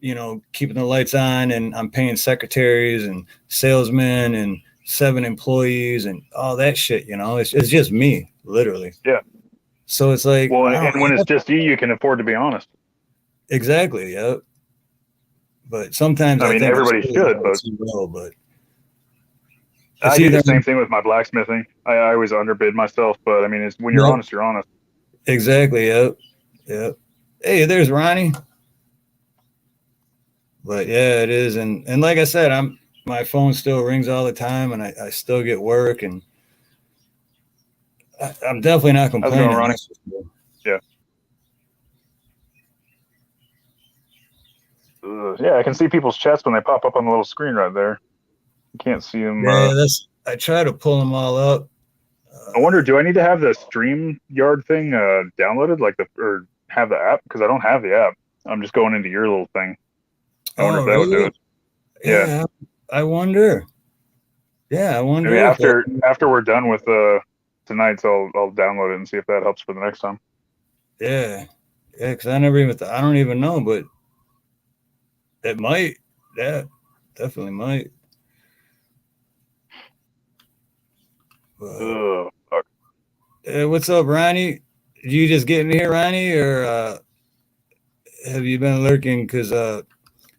keeping the lights on and I'm paying secretaries and salesmen and 7 employees and all that shit, it's just me, literally. Yeah. So it's like, well, and when it's just you can afford to be honest. Exactly. Yep. But sometimes I mean, everybody should, but I do the same thing with my blacksmithing. I always underbid myself, but I mean, it's when you're honest, you're honest. Exactly. Yep. Hey, there's Ronnie. But yeah, it is. And like I said, my phone still rings all the time and I still get work and I'm definitely not complaining. Ronnie? Yeah. Yeah, I can see people's chats when they pop up on the little screen right there. You can't see them. Yeah, I try to pull them all up. I wonder, do I need to have the StreamYard thing downloaded, or have the app? Because I don't have the app. I'm just going into your little thing. I wonder if that would do it. Yeah. I wonder. Yeah, I wonder. Maybe after we're done with tonight, so I'll download it and see if that helps for the next time. Yeah, yeah, because I never even I don't even know, but it might. Yeah, definitely might. But, Ugh, fuck. what's up, Ronnie? You just getting here, Ronnie, or have you been lurking? Because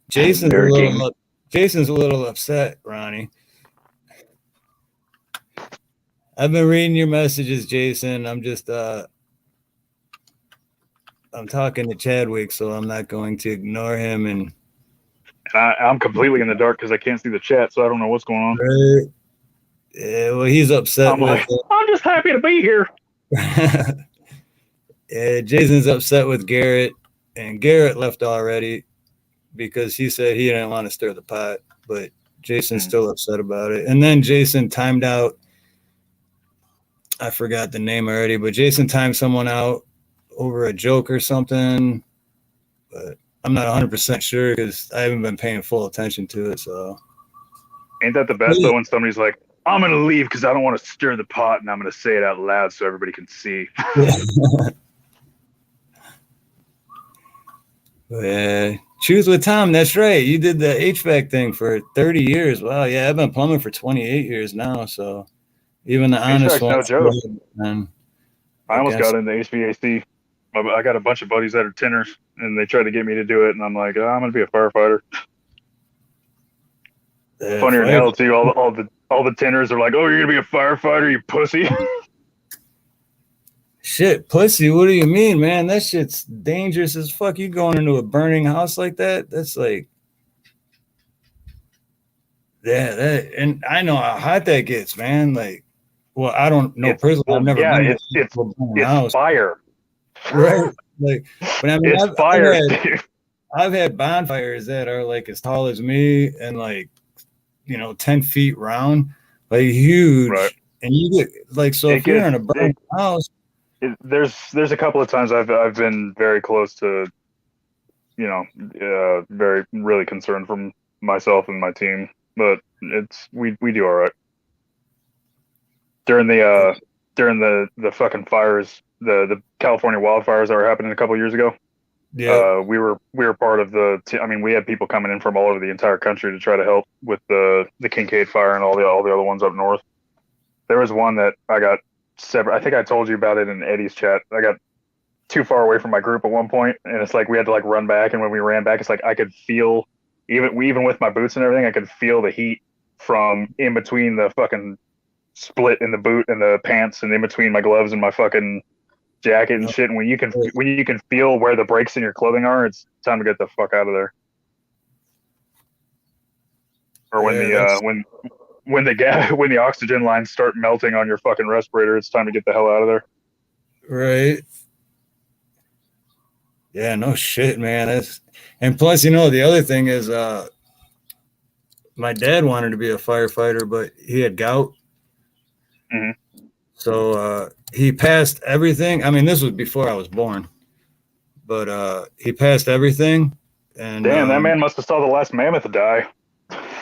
Jason's a Lurking. little Jason's a little upset, Ronnie. I've been reading your messages, Jason. I'm just I'm talking to Chadwick, so I'm not going to ignore him. And I'm completely in the dark because I can't see the chat, so I don't know what's going on. right, yeah, well, he's upset I'm like, I'm just happy to be here. Yeah, Jason's upset with Garrett, and Garrett left already because he said he didn't want to stir the pot, but Jason's still upset about it. And then Jason timed out. I forgot the name already, but Jason timed someone out over a joke or something. But I'm not 100% sure because I haven't been paying full attention to it. So, Ain't that the best though when somebody's like, I'm gonna leave because I don't want to stir the pot, and I'm gonna say it out loud so everybody can see. Yeah, choose with Tom. That's right. You did the HVAC thing for 30 years. Wow. Yeah, I've been plumbing for 28 years now. So even the honest HVAC's no ones. joke. And I almost got into HVAC. I got a bunch of buddies that are tinners, and they tried to get me to do it, and I'm like, I'm gonna be a firefighter. Funnier than hell too. All the tinners are like, oh, you're gonna be a firefighter, you pussy. Shit, pussy. What do you mean, man? That shit's dangerous as fuck. You going into a burning house like that? That's like, yeah. That, and I know how hot that gets, man. Like, well, I don't know personally. I've never been to a burning house. Fire, right? Like, but I mean, it's fire. I've had bonfires that are like as tall as me and like 10 feet round, like huge. Right. And you get like, so if you're in a burning house. There's a couple of times I've been very close to, very really concerned for myself and my team, but we do all right. During the fucking fires, the California wildfires that were happening a couple of years ago. Yeah, we were part of I mean, we had people coming in from all over the entire country to try to help with the Kincaid fire and all the other ones up north. There was one that I got separate. I think I told you about it in Eddie's chat. I got too far away from my group at one point, and it's like we had to like run back. And when we ran back, it's like I could feel even with my boots and everything, I could feel the heat from in between the fucking split in the boot and the pants, and in between my gloves and my fucking jacket and shit. And when you can feel where the breaks in your clothing are, it's time to get the fuck out of there. Or when the oxygen lines start melting on your fucking respirator, it's time to get the hell out of there. Right. Yeah, no shit, man. And plus, the other thing is my dad wanted to be a firefighter, but he had gout. Mm-hmm. So he passed everything. I mean, this was before I was born, but he passed everything. And damn, that man must have saw the last mammoth die.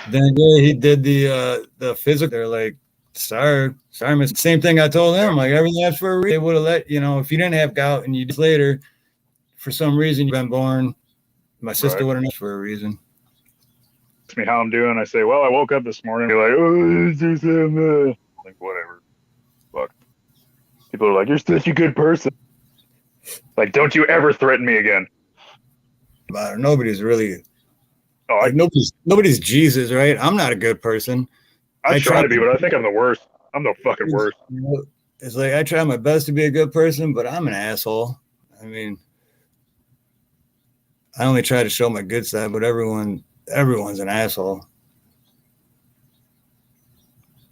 Then he did the physical. They're like, sorry, miss. Same thing I told him. Like, everything that's for a reason. They would have let if you didn't have gout and you just later, for some reason you've been born. My sister would have known for a reason. Ask me how I'm doing. I say, well, I woke up this morning. You're like, oh, it's just like whatever. Fuck. People are like, you're such a good person. Like, don't you ever threaten me again. Nobody's really. Like nobody's Jesus, right? I'm not a good person. I try to be, but I think I'm the worst. I'm the fucking worst. It's like I try my best to be a good person, but I'm an asshole. I mean, I only try to show my good side, but everyone's an asshole.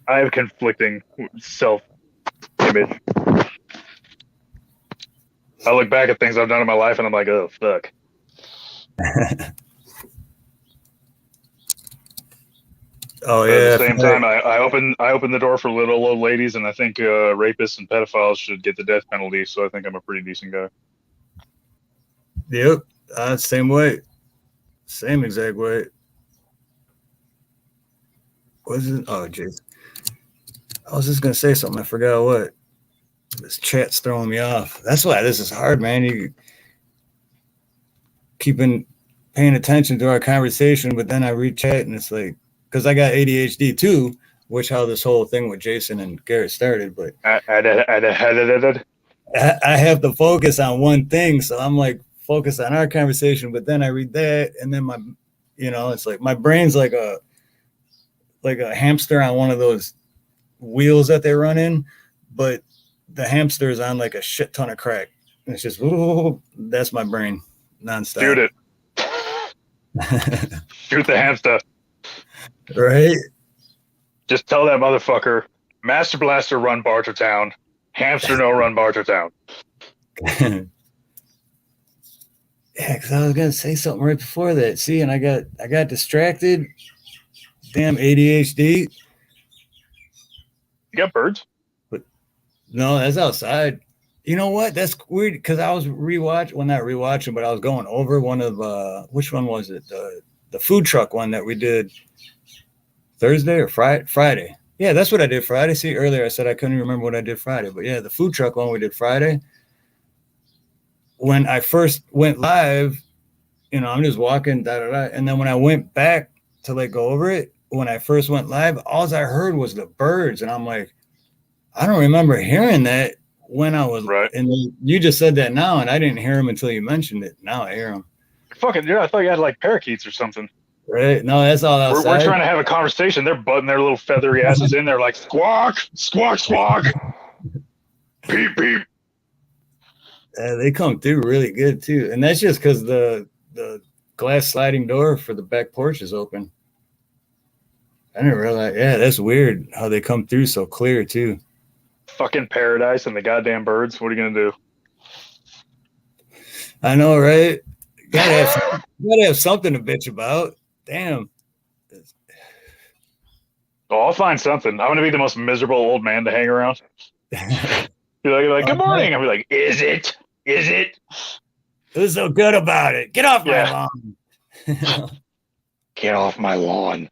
I have conflicting self-image. I look back at things I've done in my life, and I'm like, oh fuck. Oh but yeah. At the same time, I open the door for little old ladies, and I think rapists and pedophiles should get the death penalty. So I think I'm a pretty decent guy. Yep, same way, same exact way. What's it? Oh, jeez. I was just gonna say something. I forgot what. This chat's throwing me off. That's why this is hard, man. You keeping paying attention to our conversation, but then I read chat and it's like, because I got ADHD too, which how this whole thing with Jason and Garrett started. But I have to focus on one thing, so I'm like focus on our conversation, but then I read that, and then my, it's like my brain's like a hamster on one of those wheels that they run in, but the hamster is on like a shit ton of crack. And it's just, ooh, that's my brain nonstop. Shoot it. Shoot the hamster. Right? Just tell that motherfucker, Master Blaster run Bartertown, hamster no run Bartertown. Yeah, because I was gonna say something right before that. See, and I got distracted. Damn ADHD. You got birds? But no, that's outside. You know what? That's weird because I was not rewatching, but I was going over one of which one was it? The food truck one that we did Thursday or Friday. Yeah, that's what I did Friday. See, earlier I said I couldn't remember what I did Friday, but yeah, the food truck one we did Friday. When I first went live, I'm just walking, and then when I went back to like go over it, when I first went live, all I heard was the birds, and I'm like, I don't remember hearing that when I was right. And you just said that now, and I didn't hear them until you mentioned it. Now I hear them. Fucking yeah, I thought you had like parakeets or something. Right? No, that's all outside. We're trying to have a conversation. They're butting their little feathery asses in there, like squawk, squawk, squawk, peep, peep. They come through really good too, and that's just because the glass sliding door for the back porch is open. I didn't realize. Yeah, that's weird how they come through so clear too. Fucking paradise and the goddamn birds. What are you gonna do? I know, right? Gotta have something to bitch about. Damn. Oh, I'll find something. I'm gonna be the most miserable old man to hang around. You're like, good morning. I'll be like, is it? Is it? Who's so good about it? Get off my lawn. Get off my lawn.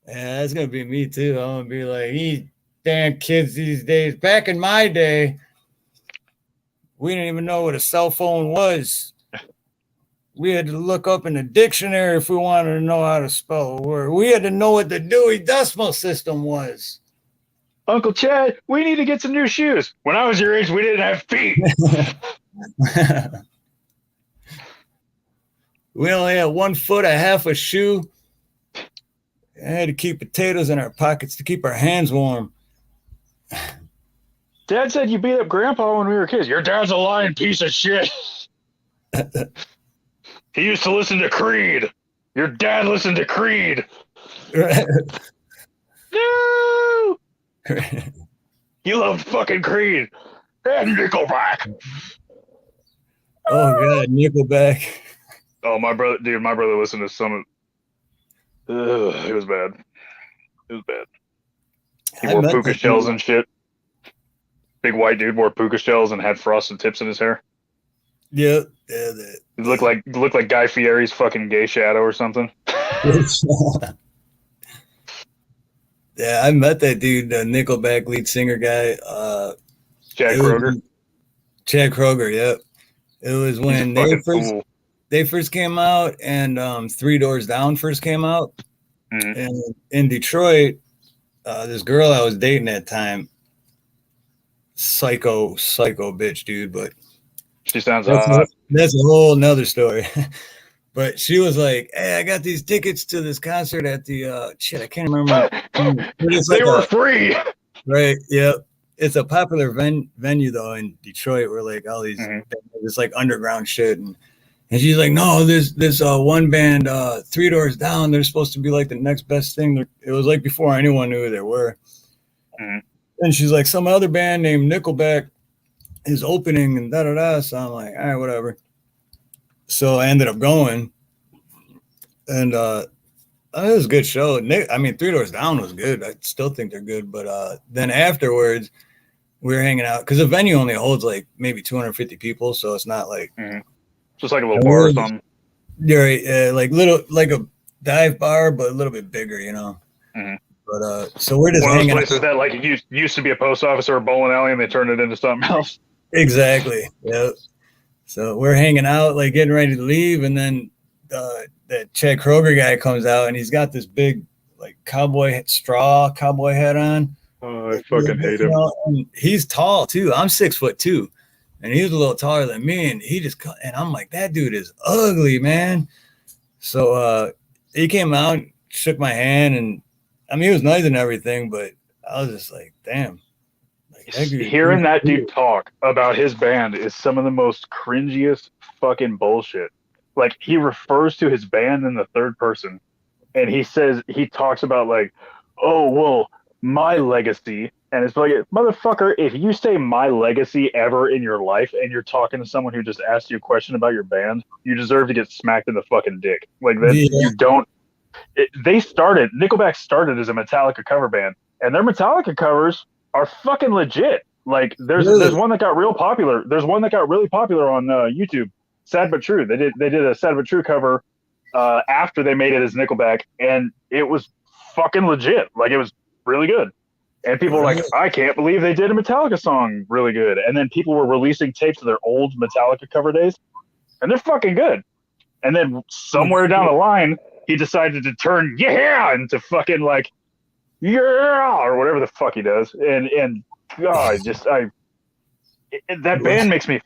Yeah, that's gonna be me too. I'm gonna be like, these damn kids these days. Back in my day, we didn't even know what a cell phone was. We had to look up in the dictionary if we wanted to know how to spell a word. We had to know what the Dewey Decimal System was. Uncle Chad, we need to get some new shoes. When I was your age, we didn't have feet. We only had 1 foot, a half a shoe. I had to keep potatoes in our pockets to keep our hands warm. Dad said you beat up Grandpa when we were kids. Your dad's a lying piece of shit. He used to listen to Creed. Your dad listened to Creed. No! You loved fucking Creed. And Nickelback. Oh, God, Nickelback. Oh, my brother listened to some of it was bad. It was bad. He wore puka shells and shit. Big white dude wore puka shells and had frosted tips in his hair. Yeah. It looked like Guy Fieri's fucking gay shadow or something. Yeah, I met that dude, the Nickelback lead singer guy. Chad Kroger. Chad Kroger, yep. It was when they first came out, and 3 Doors Down first came out. Mm-hmm. And in Detroit, this girl I was dating at the time, psycho bitch, dude, but she sounds hot. That's a whole nother story. But she was like, hey, I got these tickets to this concert at the shit, I can't remember. They were free. Right, yeah. It's a popular venue though in Detroit where like all these this like underground shit, and she's like, no, this one band, 3 Doors Down, they're supposed to be like the next best thing. It was like before anyone knew who they were. Mm-hmm. And she's like, some other band named Nickelback is opening and da-da-da. So I'm like, all right, whatever. So I ended up going. And it was a good show. 3 Doors Down was good. I still think they're good. But then afterwards, we were hanging out because the venue only holds like maybe 250 people. So it's not like... Mm-hmm. Just like a little bar or something. Yeah, like a dive bar, but a little bit bigger, you know. Mm-hmm. But so we're just One of those hanging places out. that like used to be a post office or a bowling alley, and they turned it into something else. Exactly. Yeah. So we're hanging out, like getting ready to leave, and then that Chad Kroger guy comes out, and he's got this big like cowboy hat on. Oh, I fucking hate him. And he's tall too. I'm 6'2", and he was a little taller than me. And and I'm like, that dude is ugly, man. So he came out, shook my hand, and I mean, he was nice and everything, but I was just like, damn. Like, Hearing that dude talk about his band is some of the most cringiest fucking bullshit. Like, he refers to his band in the third person, and he talks about like, oh well, my legacy, and it's like, motherfucker, if you say my legacy ever in your life and you're talking to someone who just asked you a question about your band, you deserve to get smacked in the fucking dick. Like that, you don't. Nickelback started as a Metallica cover band, and their Metallica covers are fucking legit. Like there's one that got real popular. There's one that got really popular on YouTube. Sad but True. They did a Sad but True cover after they made it as Nickelback, and it was fucking legit. Like, it was really good. And people were like, I can't believe they did a Metallica song really good. And then people were releasing tapes of their old Metallica cover days, and they're fucking good. And then somewhere down the line, he decided to turn into fucking like or whatever the fuck he does. And God, that band makes me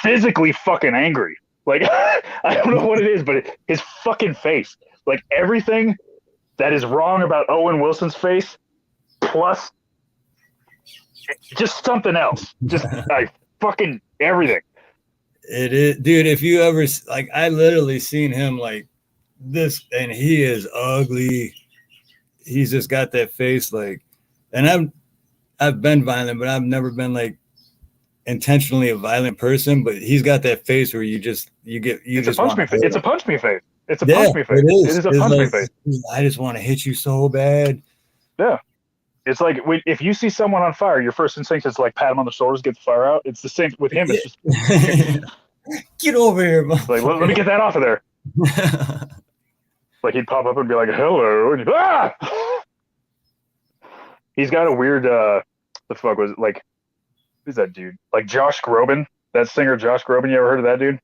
physically fucking angry. Like, I don't know what it is, but his fucking face, like everything that is wrong about Owen Wilson's face, plus just something else. Just fucking everything. It is, dude. If you ever like, I literally seen him like this, and he is ugly. He's just got that face, like, and I've been violent, but I've never been like intentionally a violent person. But he's got that face where it's a punch me face. It's a punch me face. It is a punch me face. I just want to hit you so bad. Yeah. It's like, if you see someone on fire, your first instinct is like pat him on the shoulders, get the fire out. It's the same with him. It's just get over here, like, let me get that off of there. Like, he'd pop up and be like, hello, and he's got a weird the fuck was it, like, who's that dude? Like Josh Groban, that singer Josh Groban. You ever heard of that dude?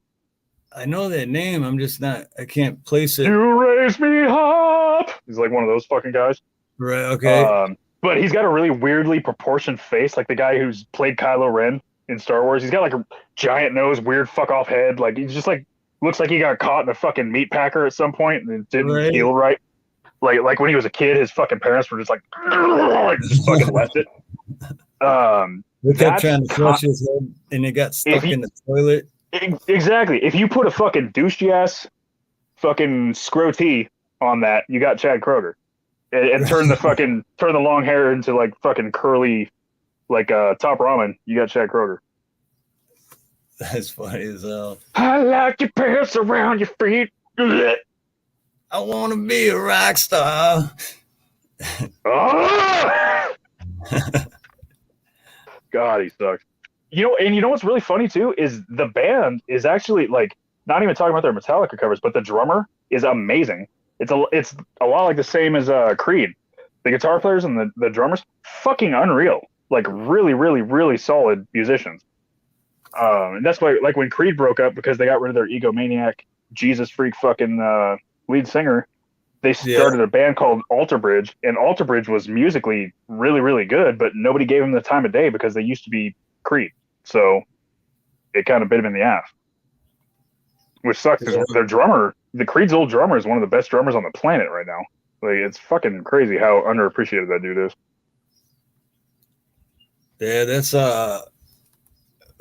I know that name. I'm just not. I can't place it. You raise me up. He's like one of those fucking guys. Right. Okay. But he's got a really weirdly proportioned face, like the guy who's played Kylo Ren in Star Wars. He's got like a giant nose, weird fuck off head. Like, he's just like, looks like he got caught in a fucking meat packer at some point and it didn't heal right. Like when he was a kid, his fucking parents were just like just fucking left it. They kept trying to flush his head, and it got stuck in the toilet. Exactly. If you put a fucking douchey ass fucking scrotee on that, you got Chad Kroger. And turn the long hair into like fucking curly, like Top Ramen. You got Chad Kroger. That's funny as hell. I like your pants around your feet. I want to be a rock star. Oh! God, he sucks. You know what's really funny too is the band is actually, like, not even talking about their Metallica covers, but the drummer is amazing. It's a lot like the same as Creed. The guitar players and the drummers, fucking unreal. Like, really, really, really solid musicians. And that's why, like, when Creed broke up because they got rid of their egomaniac, Jesus freak fucking lead singer, they started a band called Alter Bridge, and Alter Bridge was musically really, really good, but nobody gave them the time of day because they used to be Creed. So it kind of bit him in the ass. Which sucks because their drummer, the Creed's old drummer, is one of the best drummers on the planet right now. Like, it's fucking crazy how underappreciated that dude is. Yeah, that's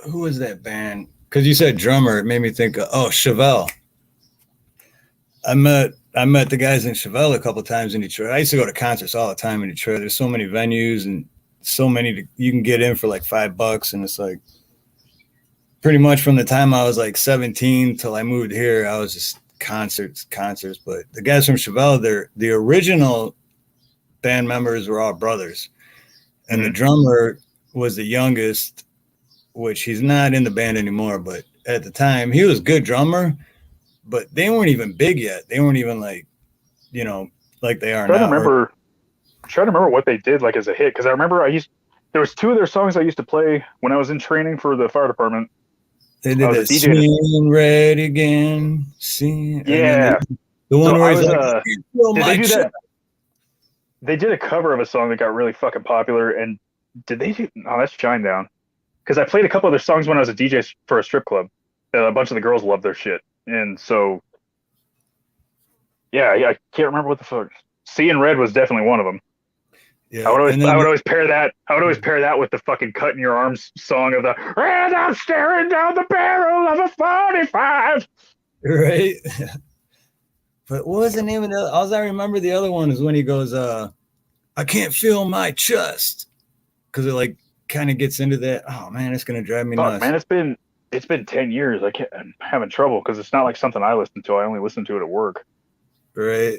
who is that band? Because you said drummer, it made me think of, Chevelle. I met the guys in Chevelle a couple of times in Detroit. I used to go to concerts all the time in Detroit. There's so many venues and so many you can get in for like $5, and it's like pretty much from the time I was like 17 till I moved here, I was just concerts. But the guys from Chevelle, the original band members were all brothers, and the drummer was the youngest, which he's not in the band anymore. But at the time, he was a good drummer, but they weren't even big yet. They weren't even like, like they are now. trying to remember what they did like as a hit, because I remember there was two of their songs I used to play when I was in training for the fire department. They I did was a that DJ. seeing red again, seeing, and then Yeah. the one So where I he's was like, "Feel did they my do chest." that? They did a cover of a song that got really fucking popular, and did they do? Oh, that's Shine Down. Because I played a couple of their songs when I was a DJ for a strip club. A bunch of the girls loved their shit, and so yeah, I can't remember what the fuck. Seeing Red was definitely one of them. Yeah, and I then would always pair that. I would always pair that with the fucking "Cut in Your Arms" song of the "And I'm staring down the barrel of a 45." right. But what was the name of the? All I remember the other one is when he goes, "I can't feel my chest," because it like kind of gets into that. Oh man, it's gonna drive me Fuck, nuts. man, it's been 10 years. I'm having trouble because it's not like something I listen to. I only listen to it at work. Right.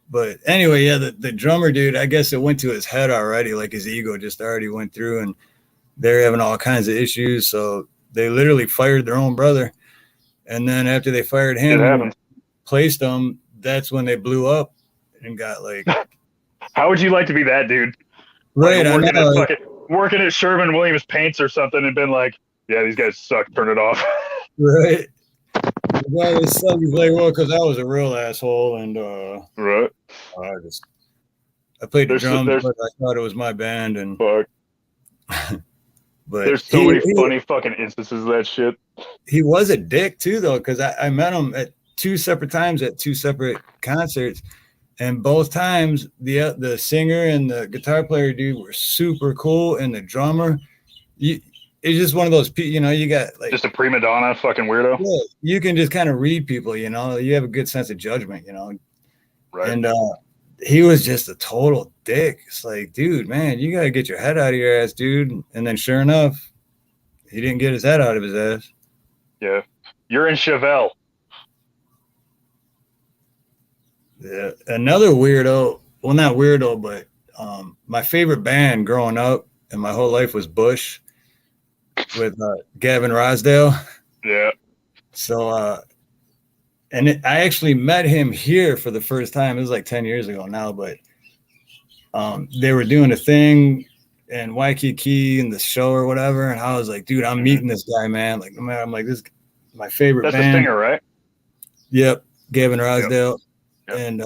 But anyway, yeah, the drummer dude, I guess it went to his head already. Like his ego just already went through, and they're having all kinds of issues. So they literally fired their own brother. And then after they fired It him and happens. placed him, that's when they blew up and got like, How would you like to be that dude? Like right. I know. working at Sherman Williams Paints or something, and been like, yeah, these guys suck. Turn it off. Right. Well, his son was like, well, because I was a real asshole, and Right. I just I played the drums, There's but I thought it was my band, and fuck. but There's so many funny fucking instances of that shit. he was a dick too, though, because I met him at two separate times at two separate concerts, and both times the singer and the guitar player dude were super cool, and the drummer, you, it's just one of those people, you got like Just a prima donna fucking weirdo. yeah, you can just kind of read people, you have a good sense of judgment, Right. and he was just a total dick. It's like, dude, man, you got to get your head out of your ass, dude. And then sure enough, he didn't get his head out of his ass. Yeah. You're in Chevelle. Yeah. Another weirdo, well, not weirdo, but my favorite band growing up and my whole life was Bush with Gavin Rosdale. Yeah. So, I actually met him here for the first time. It was like 10 years ago now, but they were doing a thing in Waikiki in the show or whatever. And I was like, dude, I'm meeting this guy, man. Like, man, I'm like, this is my favorite That's band. the singer, right? Yep. Gavin Rosdale. Yep. And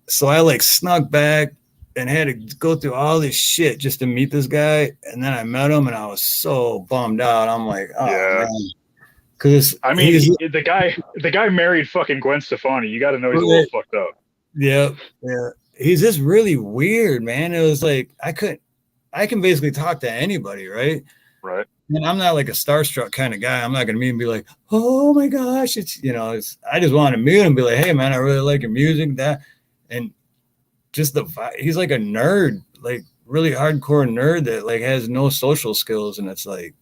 so I like snuck back and had to go through all this shit just to meet this guy. And then I met him and I was so bummed out. I'm like, oh, yeah. man. Because I mean, the guy married fucking Gwen Stefani. You got to know he's a little fucked up. Yeah. He's just really weird, man. It was like I can basically talk to anybody, right? Right. And I'm not like a starstruck kind of guy. I'm not gonna meet and be like, oh my gosh, I just want to meet him and be like, hey man, I really like your music, that, and just the vibe. He's like a nerd, like really hardcore nerd that like has no social skills, and it's like,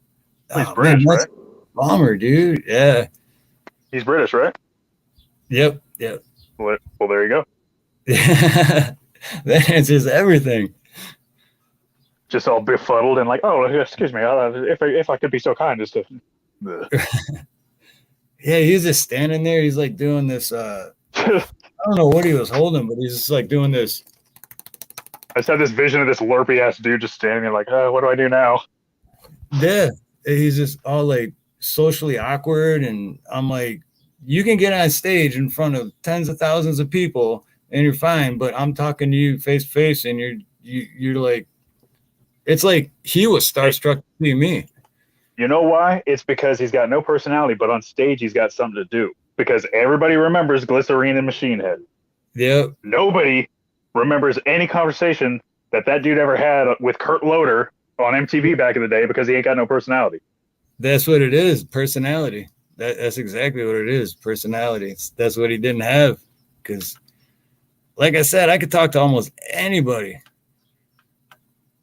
he's British, man, right? Bummer, dude. Yeah. He's British, right? Yep. Well, there you go. That answers everything. Just all befuddled and like, oh, excuse me, if I could be so kind as to. Yeah, he's just standing there. He's like doing this. I don't know what he was holding, but he's just like doing this. I just had this vision of this lurpy ass dude just standing there like, what do I do now? Yeah, he's just all like socially awkward, and I'm like, you can get on stage in front of tens of thousands of people and you're fine, but I'm talking to you face to face, and you're like, it's like he was starstruck to see me. You know why? It's because he's got no personality, but on stage he's got something to do. Because everybody remembers Glycerine and Machine Head. Yep. Nobody remembers any conversation that dude ever had with Kurt Loder on MTV back in the day because he ain't got no personality. That's what it is, personality. That's exactly what it is, personality. That's what he didn't have. Because, like I said, I could talk to almost anybody.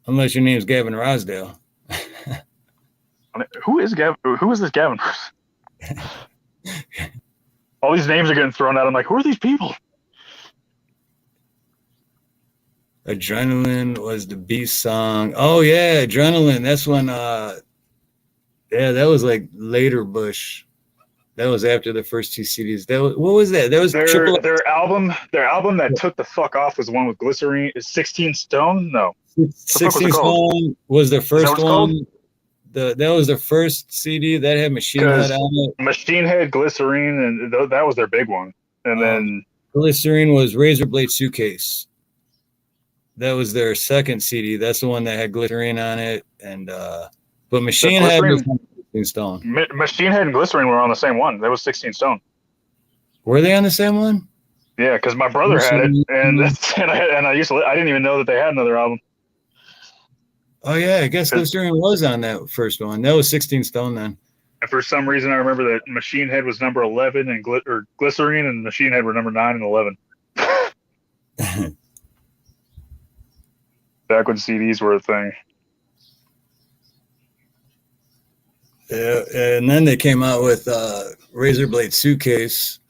Unless your name's Gavin Rosdale. Who is this Gavin person? All these names are getting thrown out. I'm like, who are these people? Adrenaline was the Beast song. Oh yeah, Adrenaline. That's when that was like later Bush. That was after the first two CDs. That was, what was that? That was Their Triple their album their album that took the fuck off was the one with Glycerine. Is 16 Stone? No. The fuck was it 16 called? Stone was the Is that what first it's called? one. That was the first CD that had Machine Head Because on it. Machine Head, Glycerine, and that was their big one. And then Glycerine was Razor Blade Suitcase. That was their second CD. That's the one that had Glycerine on it. And but Machine Head was 16 Stone. Machine Head and Glycerine were on the same one. That was 16 Stone. Were they on the same one? Yeah, because my brother had it, and I didn't even know that they had another album. Oh yeah, I guess Glycerine was on that first one. That was 16 Stone then. And for some reason, I remember that Machine Head was number 11, and Glycerine and Machine Head were number 9 and 11. Back when CDs were a thing. Yeah, and then they came out with Razor Blade Suitcase,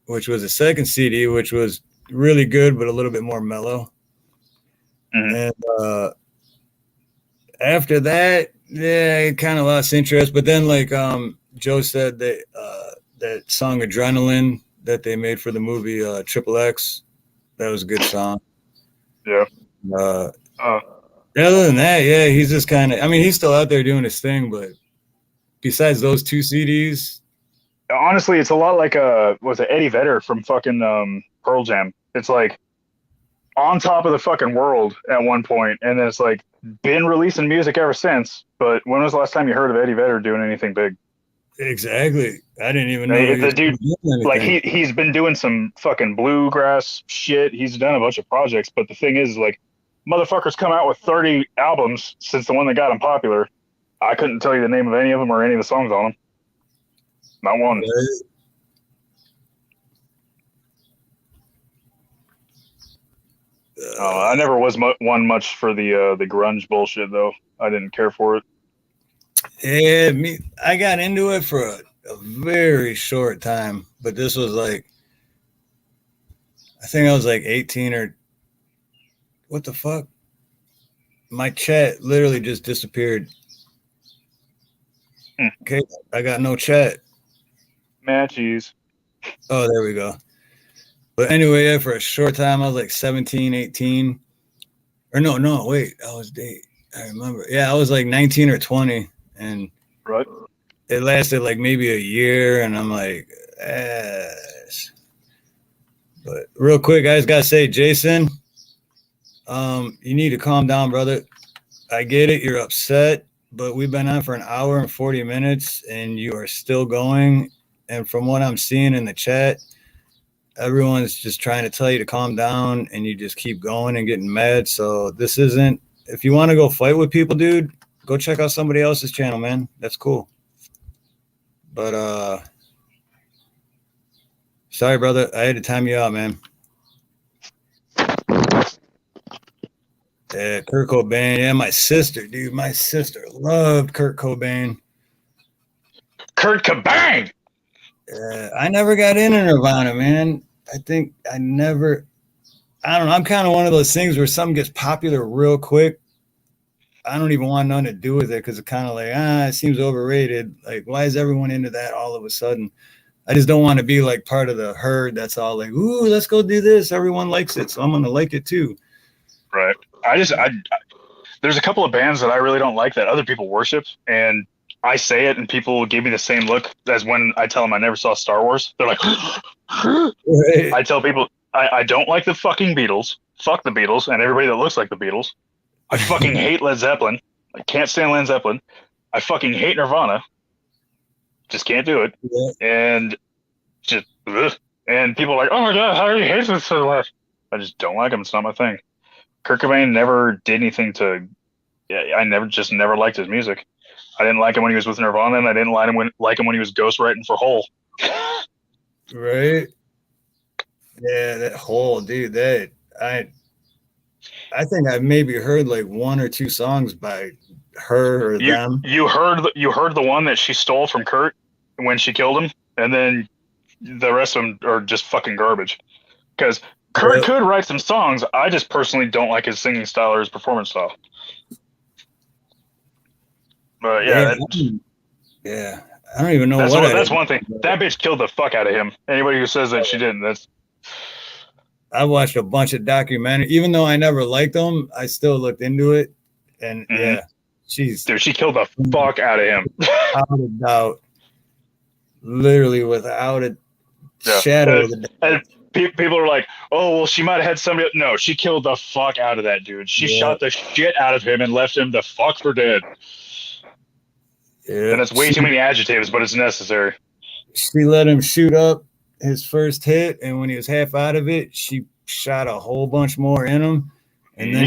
which was a second CD, which was really good, but a little bit more mellow. Mm-hmm. And after that, yeah, it kind of lost interest. But then, like Joe said, that song "Adrenaline" that they made for the movie Triple X, that was a good song. Yeah. Other than that, yeah, he's just kind of. I mean, he's still out there doing his thing, but besides those two CDs, honestly, it's a lot like was it Eddie Vedder from fucking Pearl Jam? It's like on top of the fucking world at one point, and then it's like been releasing music ever since. But when was the last time you heard of Eddie Vedder doing anything big? Exactly. I didn't even know the dude. Like he's been doing some fucking bluegrass shit. He's done a bunch of projects, but the thing is, like, motherfuckers come out with 30 albums since the one that got him popular. I couldn't tell you the name of any of them or any of the songs on them. Not one. I never was one much for the grunge bullshit, though. I didn't care for it. Yeah, I got into it for a very short time, but this was like, I think I was like 18 or what the fuck? My chat literally just disappeared. Okay, I got no chat. Matchies. Oh, there we go. But anyway, yeah, for a short time, I was like 17, 18. Or no, wait, I remember. Yeah, I was like 19 or 20. And right. It lasted like maybe a year. And I'm like, But real quick, I just got to say, Jason, you need to calm down, brother. I get it. You're upset. But we've been on for an hour and 40 minutes, and you are still going. And from what I'm seeing in the chat, everyone's just trying to tell you to calm down, and you just keep going and getting mad. So this isn't – if you want to go fight with people, dude, go check out somebody else's channel, man. That's cool. But sorry, brother. I had to time you out, man. Yeah, Kurt Cobain. Yeah, my sister, dude. My sister loved Kurt Cobain. Kurt Cobain! I never got into Nirvana, man. I think I don't know. I'm kind of one of those things where something gets popular real quick. I don't even want nothing to do with it because it's kind of like, it seems overrated. Like, why is everyone into that all of a sudden? I just don't want to be like part of the herd that's all like, ooh, let's go do this. Everyone likes it, so I'm going to like it too. Right. There's a couple of bands that I really don't like that other people worship, and I say it and people give me the same look as when I tell them I never saw Star Wars. They're like, right. I tell people I don't like the fucking Beatles. Fuck the Beatles and everybody that looks like the Beatles. I fucking hate Led Zeppelin. I can't stand Led Zeppelin. I fucking hate Nirvana. Just can't do it. Yeah. And just and people are like, oh my god, how do you hate this so much? I just don't like them. It's not my thing. Kurt Cobain never did anything to. Yeah, I never liked his music. I didn't like him when he was with Nirvana, and I didn't like him when he was ghostwriting for Hole. Right. Yeah, that Hole, dude. That I think I maybe heard like one or two songs by her or them. You heard the one that she stole from Kurt when she killed him, and then the rest of them are just fucking garbage. Because Kurt could write some songs. I just personally don't like his singing style or his performance style. But yeah, I don't even know That's one thing. That bitch killed the fuck out of him. Anybody who says that she didn't, that's. I watched a bunch of documentaries. Even though I never liked them, I still looked into it. And yeah, she's dude, she killed the fuck out of him. without a doubt, literally without a shadow of a doubt. And people are like, oh, well, she might have had somebody. No, she killed the fuck out of that dude. She shot the shit out of him and left him the fuck for dead. Yeah. And it's way too many adjectives, but it's necessary. She let him shoot up his first hit, and when he was half out of it, she shot a whole bunch more in him, and then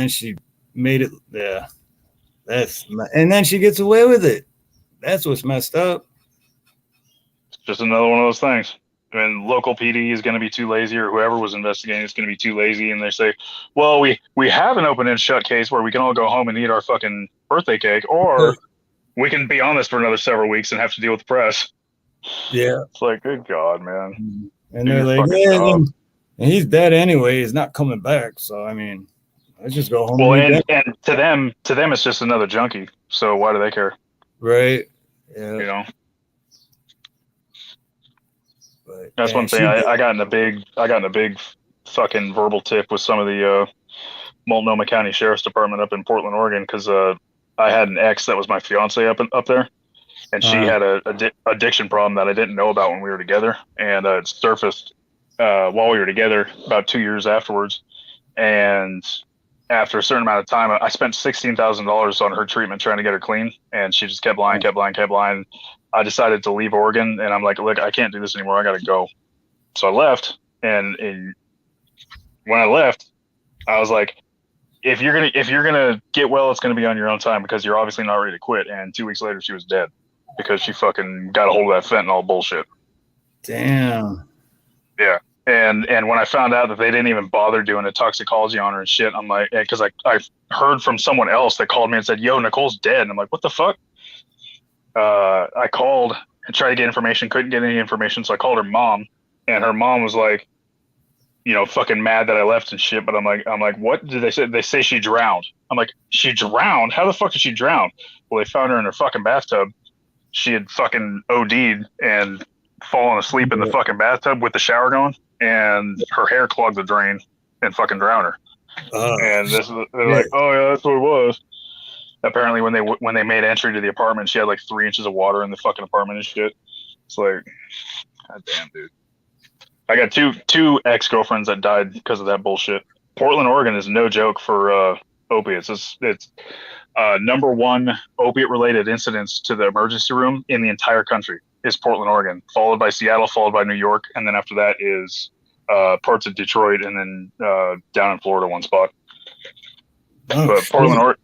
she made it. Yeah, and then she gets away with it. That's what's messed up. It's just another one of those things. And local PD is going to be too lazy, or whoever was investigating is going to be too lazy, and they say, well, we have an open and shut case where we can all go home and eat our fucking birthday cake, or we can be on this for another several weeks and have to deal with the press. Yeah. It's like, good God, man. And they're like, yeah, and he's dead anyway. He's not coming back. So, I mean, let's just go home. Well, and to them, it's just another junkie. So why do they care? Right. Yeah. You know? But, that's one thing. I got in a big fucking verbal tip with some of the Multnomah County Sheriff's Department up in Portland, Oregon, because I had an ex that was my fiance up there, and she had a addiction problem that I didn't know about when we were together, and it surfaced while we were together about 2 years afterwards. And after a certain amount of time, I spent $16,000 on her treatment trying to get her clean, and she just kept lying. I decided to leave Oregon, and I'm like, look, I can't do this anymore. I got to go. So I left, and when I left, I was like, if you're gonna get well, it's gonna be on your own time, because you're obviously not ready to quit. And 2 weeks later, she was dead because she fucking got a hold of that fentanyl bullshit. Damn. Yeah. And when I found out that they didn't even bother doing a toxicology on her and shit, I'm like, because I heard from someone else that called me and said, yo, Nicole's dead. And I'm like, what the fuck? I called and tried to get information, couldn't get any information. So I called her mom, and her mom was like, you know, fucking mad that I left and shit. But I'm like, what did they say? They say she drowned. I'm like, she drowned? How the fuck did she drown? Well, they found her in her fucking bathtub. She had fucking OD'd and fallen asleep in the fucking bathtub with the shower going, and her hair clogged the drain and fucking drowned her. And they're like, oh yeah, that's what it was. Apparently, when they made entry to the apartment, she had like 3 inches of water in the fucking apartment and shit. It's like, god damn, dude. I got two ex-girlfriends that died because of that bullshit. Portland, Oregon is no joke for opiates. It's number one opiate-related incidents to the emergency room in the entire country is Portland, Oregon, followed by Seattle, followed by New York, and then after that is parts of Detroit, and then down in Florida, one spot. But Portland,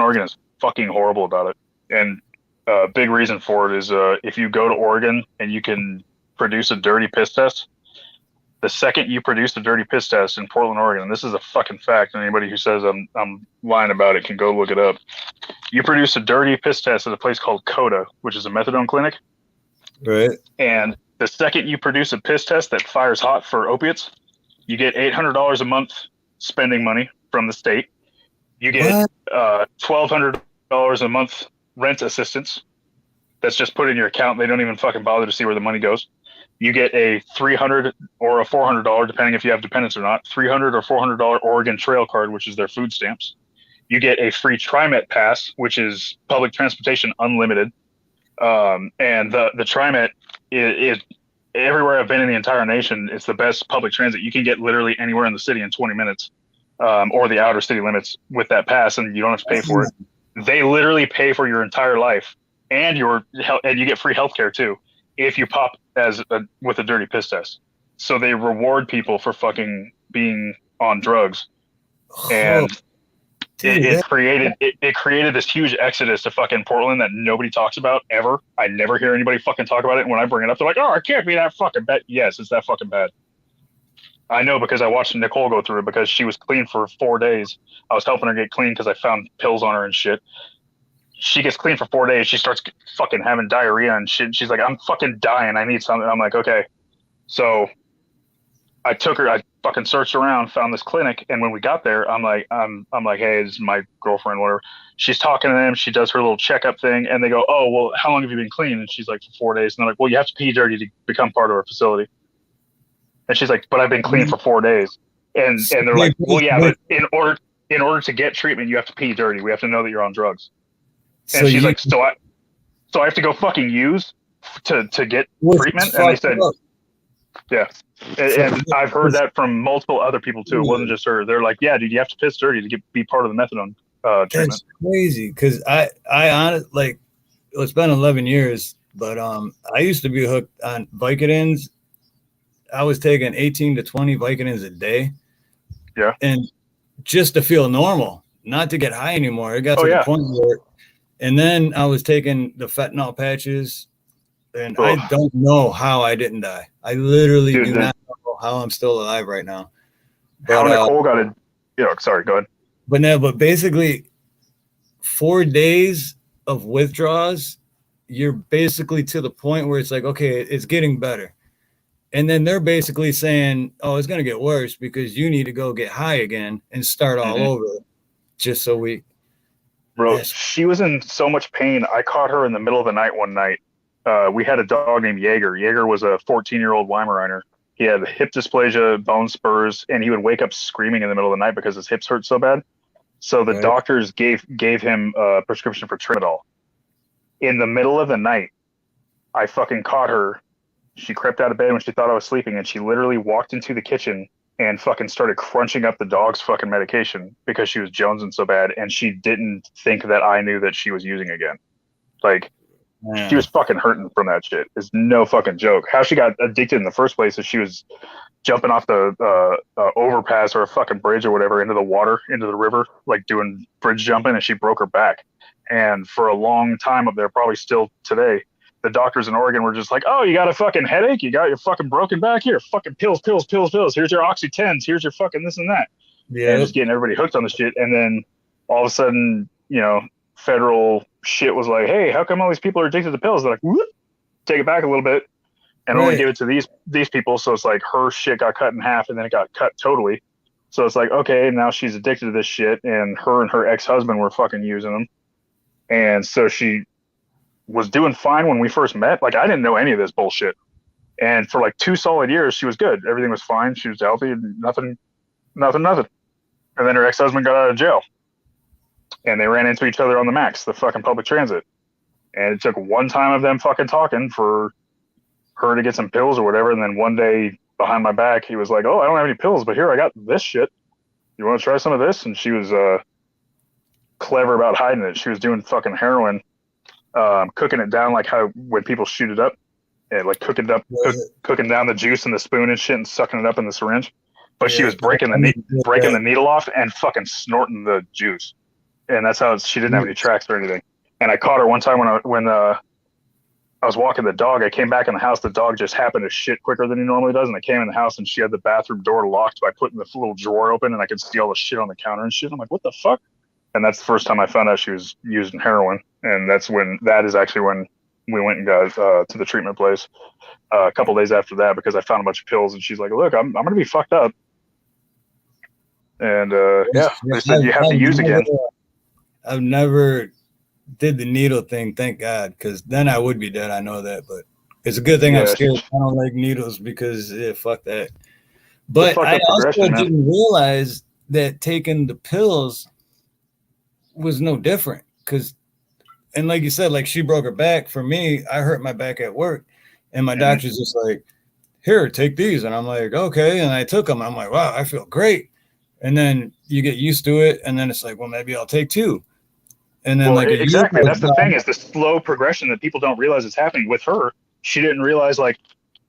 Oregon is fucking horrible about it. And a big reason for it is if you go to Oregon and you can produce a dirty piss test, the second you produce a dirty piss test in Portland, Oregon, and this is a fucking fact, and anybody who says I'm lying about it can go look it up. You produce a dirty piss test at a place called CODA, which is a methadone clinic. Right. And the second you produce a piss test that fires hot for opiates, you get $800 a month spending money from the state. You get $1,200 a month rent assistance. That's just put in your account. They don't even fucking bother to see where the money goes. You get a $300 or a $400, depending if you have dependents or not, $300 or $400 Oregon Trail card, which is their food stamps. You get a free TriMet pass, which is public transportation unlimited. And the TriMet is everywhere I've been in the entire nation. It's the best public transit. You can get literally anywhere in the city in 20 minutes, or the outer city limits with that pass, and you don't have to pay for it. They literally pay for your entire life, and you get free healthcare too if you pop with a dirty piss test. So they reward people for fucking being on drugs, and it created this huge exodus to fucking Portland that nobody talks about ever. I never hear anybody fucking talk about it. And when I bring it up, they're like, "Oh, it can't be that fucking bad." Yes, it's that fucking bad. I know because I watched Nicole go through it because she was clean for 4 days. I was helping her get clean because I found pills on her and shit. She gets clean for 4 days. She starts fucking having diarrhea and shit. She's like, I'm fucking dying. I need something. I'm like, okay. So I took fucking searched around, found this clinic, and when we got there, I'm like, hey, this is my girlfriend, whatever. She's talking to them. She does her little checkup thing, and they go, oh, well, how long have you been clean? And she's like, for 4 days. And they're like, well, you have to pee dirty to become part of our facility. And she's like, but I've been clean for 4 days. And they're like, well, yeah, but in order to get treatment, you have to pee dirty. We have to know that you're on drugs. And she's like, so I have to go fucking use to get treatment? And they said, yeah. And I've heard that from multiple other people too. It wasn't just her. They're like, yeah, dude, you have to piss dirty to be part of the methadone treatment. That's crazy. Cause I honestly, like, it's been 11 years, but I used to be hooked on Vicodins. I was taking 18 to 20 Vicodins a day. Yeah. And just to feel normal, not to get high anymore. It got to the point where, and then I was taking the fentanyl patches, and I don't know how I didn't die. I literally do not know how I'm still alive right now. But, how Nicole got it. Sorry, go ahead. But basically 4 days of withdrawals, you're basically to the point where it's like, okay, it's getting better. And then they're basically saying, oh, it's going to get worse because you need to go get high again and start all over just so we. Bro, she was in so much pain. I caught her in the middle of the night one night. We had a dog named Jaeger. Jaeger was a 14-year-old Weimaraner. He had hip dysplasia, bone spurs, and he would wake up screaming in the middle of the night because his hips hurt so bad. So the doctors gave him a prescription for Tramadol. In the middle of the night, I fucking caught her. She crept out of bed when she thought I was sleeping, and she literally walked into the kitchen and fucking started crunching up the dog's fucking medication because she was jonesing so bad, and she didn't think that I knew that she was using again. Like, she was fucking hurting from that shit. It's no fucking joke. How she got addicted in the first place is she was jumping off the overpass or a fucking bridge or whatever into the water, into the river, like doing bridge jumping, and she broke her back. And for a long time up there, probably still today, the doctors in Oregon were just like, oh, you got a fucking headache? You got your fucking broken back? Here, fucking pills. Here's your Oxy-10s. Here's your fucking this and that. Yeah. And just getting everybody hooked on the shit. And then all of a sudden, federal shit was like, hey, how come all these people are addicted to pills? They're like, whoop, take it back a little bit and only give it to these people. So it's like her shit got cut in half and then it got cut totally. So it's like, okay, now she's addicted to this shit, and her ex-husband were fucking using them. And so she was doing fine when we first met. Like, I didn't know any of this bullshit. And for like 2 solid years, she was good. Everything was fine. She was healthy. Nothing. And then her ex-husband got out of jail. And they ran into each other on the Max, the fucking public transit. And it took one time of them fucking talking for her to get some pills or whatever. And then one day behind my back, he was like, oh, I don't have any pills, but here, I got this shit. You want to try some of this? And she was clever about hiding it. She was doing fucking heroin, cooking it down like how when people shoot it up, and like cooking down the juice in the spoon and shit and sucking it up in the syringe. But she was breaking the needle off and fucking snorting the juice. And that's how she didn't have any tracks or anything. And I caught her one time when I was walking the dog. I came back in the house. The dog just happened to shit quicker than he normally does. And I came in the house and she had the bathroom door locked by putting the little drawer open, and I could see all the shit on the counter and shit. I'm like, what the fuck? And that's the first time I found out she was using heroin. And that is actually when we went and got to the treatment place a couple days after that, because I found a bunch of pills, and she's like, look, I'm going to be fucked up. And they said you have to use again. I've never did the needle thing, thank God, because then I would be dead. I know that, but it's a good thing I'm scared. I don't like needles because fuck that. But I also didn't realize that taking the pills was no different, and like you said, like she broke her back. For me, I hurt my back at work, and my doctor's just like, here, take these. And I'm like, okay. And I took them. I'm like, wow, I feel great. And then you get used to it. And then it's like, well, maybe I'll take 2. And then exactly. That's the thing, is the slow progression that people don't realize is happening with her. She didn't realize, like,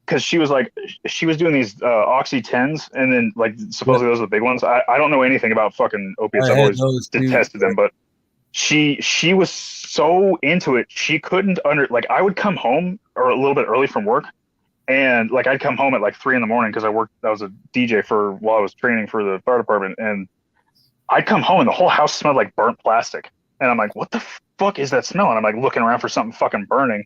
because she was doing these Oxy-10s, and then like supposedly those are the big ones. I don't know anything about fucking opiates. I've always detested them, but she was so into it. She couldn't like, I would come home or a little bit early from work, and like I'd come home at like 3 a.m. because I was a DJ while I was training for the fire department, and I'd come home and the whole house smelled like burnt plastic. And I'm like, what the fuck is that smell? And I'm like looking around for something fucking burning.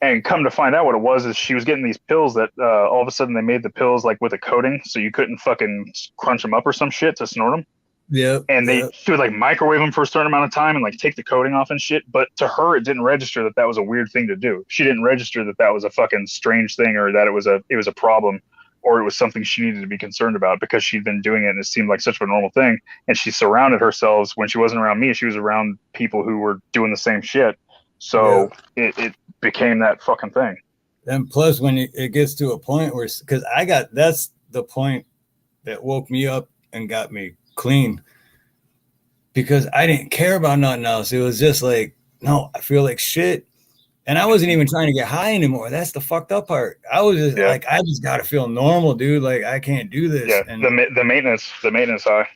And come to find out, what it was is she was getting these pills that all of a sudden they made the pills like with a coating, so you couldn't fucking crunch them up or some shit to snort them. Yep. And Yep. she would like microwave them for a certain amount of time and like take the coating off and shit. But to her, it didn't register that that was a weird thing to do. She didn't register that that was a fucking strange thing, or that it was a problem, or it was something she needed to be concerned about, because she'd been doing it and it seemed like such a normal thing. And she surrounded herself, when she wasn't around me, she was around people who were doing the same shit. So it became that fucking thing. And plus, when it gets to a point where, because that's the point that woke me up and got me clean, because I didn't care about nothing else. It was just like, no, I feel like shit. And I wasn't even trying to get high anymore. That's the fucked up part. I was just like, I just got to feel normal, dude. Like, I can't do this. Yeah, And the maintenance high.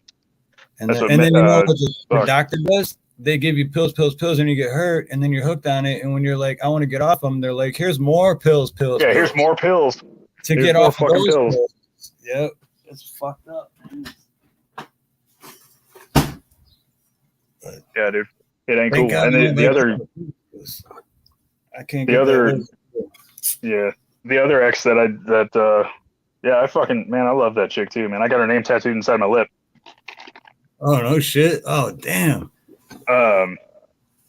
and then you know what the doctor does? They give you pills, and you get hurt, and then you're hooked on it. And when you're like, I want to get off them, they're like, here's more pills. Yeah, here's more pills to get off of those pills. Yep, it's fucked up. But yeah, dude, it ain't cool. And the other, I can't. The other, the other ex that I fucking, man, I love that chick too, man. I got her name tattooed inside my lip. Oh no shit! Oh damn! Fucking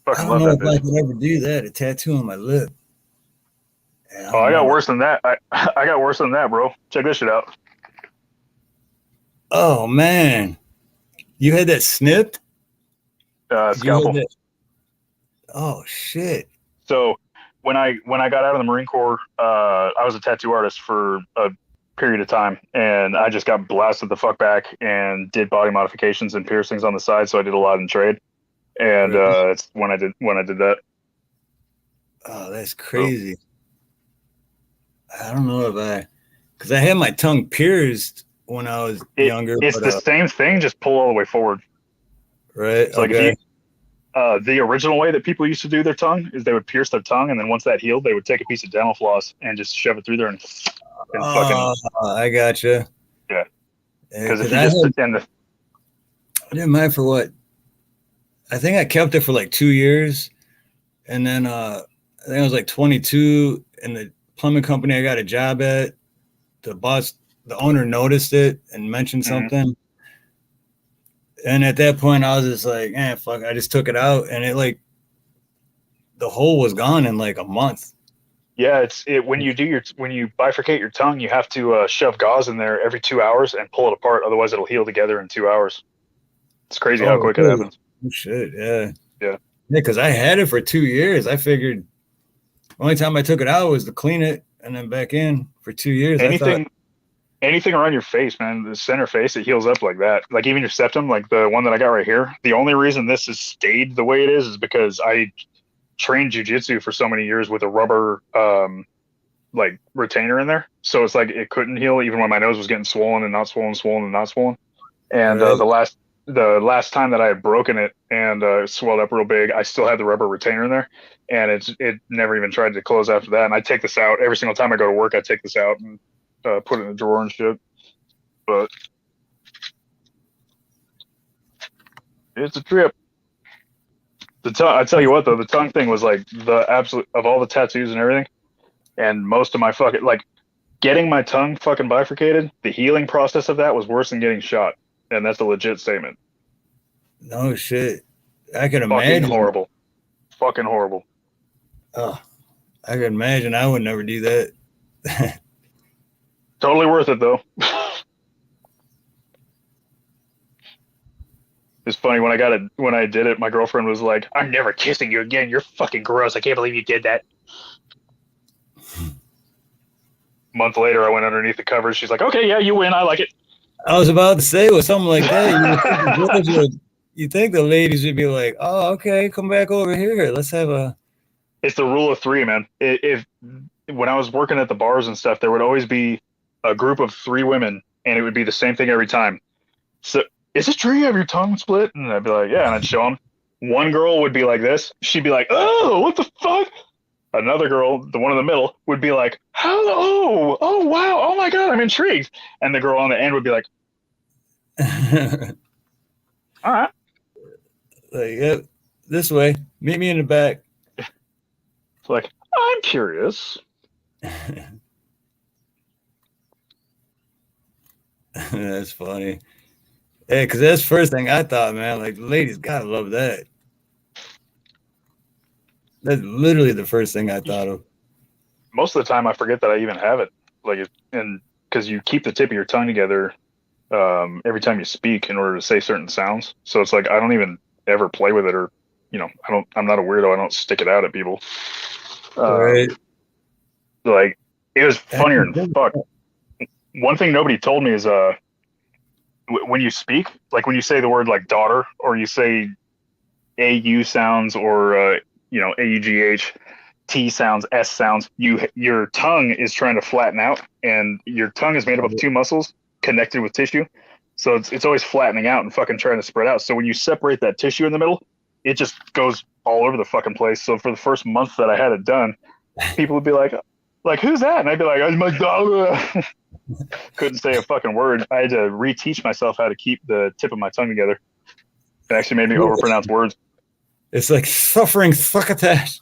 I don't know if I could ever do that. A tattoo on my lip. I got worse than that. I got worse than that, bro. Check this shit out. Oh man, you had that snipped? Scalpel. Oh shit! So when I got out of the Marine Corps, I was a tattoo artist for a period of time, and I just got blasted the fuck back and did body modifications and piercings on the side. So I did a lot in trade, and it's when I did that. Oh, that's crazy. I don't know if because I had my tongue pierced when I was younger. It's the same thing, just pull all the way forward. Right. So like if you, the original way that people used to do their tongue is they would pierce their tongue, and then once that healed, they would take a pice of dental floss and just shove it through there and fucking. I gotcha. Yeah. Because if you just I didn't mind for what? I think I kept it for like 2 years, and then I think I was like 22, and the plumbing company I got a job at, the owner noticed it and mentioned something. And at that point, I was just like, fuck. I just took it out, and it like the hole was gone in like a month. Yeah, when you bifurcate your tongue, you have to shove gauze in there every 2 hours and pull it apart. Otherwise, it'll heal together in 2 hours. It's crazy how quick it happens. Oh, shit, yeah. Yeah, because I had it for 2 years. I figured the only time I took it out was to clean it and then back in for 2 years. Anything around your face, man, the center face, it heals up like that. Like even your septum, like the one that I got right here. The only reason this has stayed the way it is because I trained jujitsu for so many years with a rubber like retainer in there. So it's like it couldn't heal even when my nose was getting swollen and not swollen, swollen and not swollen. And the last time that I had broken it and swelled up real big, I still had the rubber retainer in there, and it never even tried to close after that. And I take this out every single time I go to work. I take this out and put it in a drawer and shit. But it's a trip. I tell you what though, the tongue thing was like the absolute of all the tattoos and everything, and most of my fucking like getting my tongue fucking bifurcated. The healing process of that was worse than getting shot, and that's a legit statement. No shit, I can imagine. Fucking horrible. Oh, I can imagine. I would never do that. Totally worth it though. It's funny when I did it, my girlfriend was like, "I'm never kissing you again. You're fucking gross. I can't believe you did that." Month later, I went underneath the covers. She's like, "Okay, yeah, you win. I like it." I was about to say with something like that, you think the ladies would be like, "Oh, okay, come back over here. Let's have a." It's the rule of three, man. When I was working at the bars and stuff, there would always be a group of 3 women, and it would be the same thing every time. So, is it true you have your tongue split? And I'd be like, yeah, and I'd show them. One girl would be like this. She'd be like, oh, what the fuck? Another girl, the one in the middle, would be like, hello, oh, wow, oh my God, I'm intrigued. And the girl on the end would be like, all right. Like, yep, this way. Meet me in the back. It's like, I'm curious. That's funny. Yeah, because that's the first thing I thought, man. Like, ladies gotta love that. That's literally the first thing I thought of. Most of the time, I forget that I even have it. Like, and because you keep the tip of your tongue together every time you speak in order to say certain sounds. So it's like I don't even ever play with it, or I don't. I'm not a weirdo. I don't stick it out at people. Right. Like it was I funnier didn't than think fuck. of One thing nobody told me is when you speak, like when you say the word like daughter, or you say AU sounds, or AUGH, T sounds, S sounds, your tongue is trying to flatten out, and your tongue is made up of two muscles connected with tissue. So it's always flattening out and fucking trying to spread out. So when you separate that tissue in the middle, it just goes all over the fucking place. So for the first month that I had it done, people would be like who's that? And I'd be like, oh my god. Couldn't say a fucking word. I had to reteach myself how to keep the tip of my tongue together. It actually made me overpronounce words. It's like suffering succotash.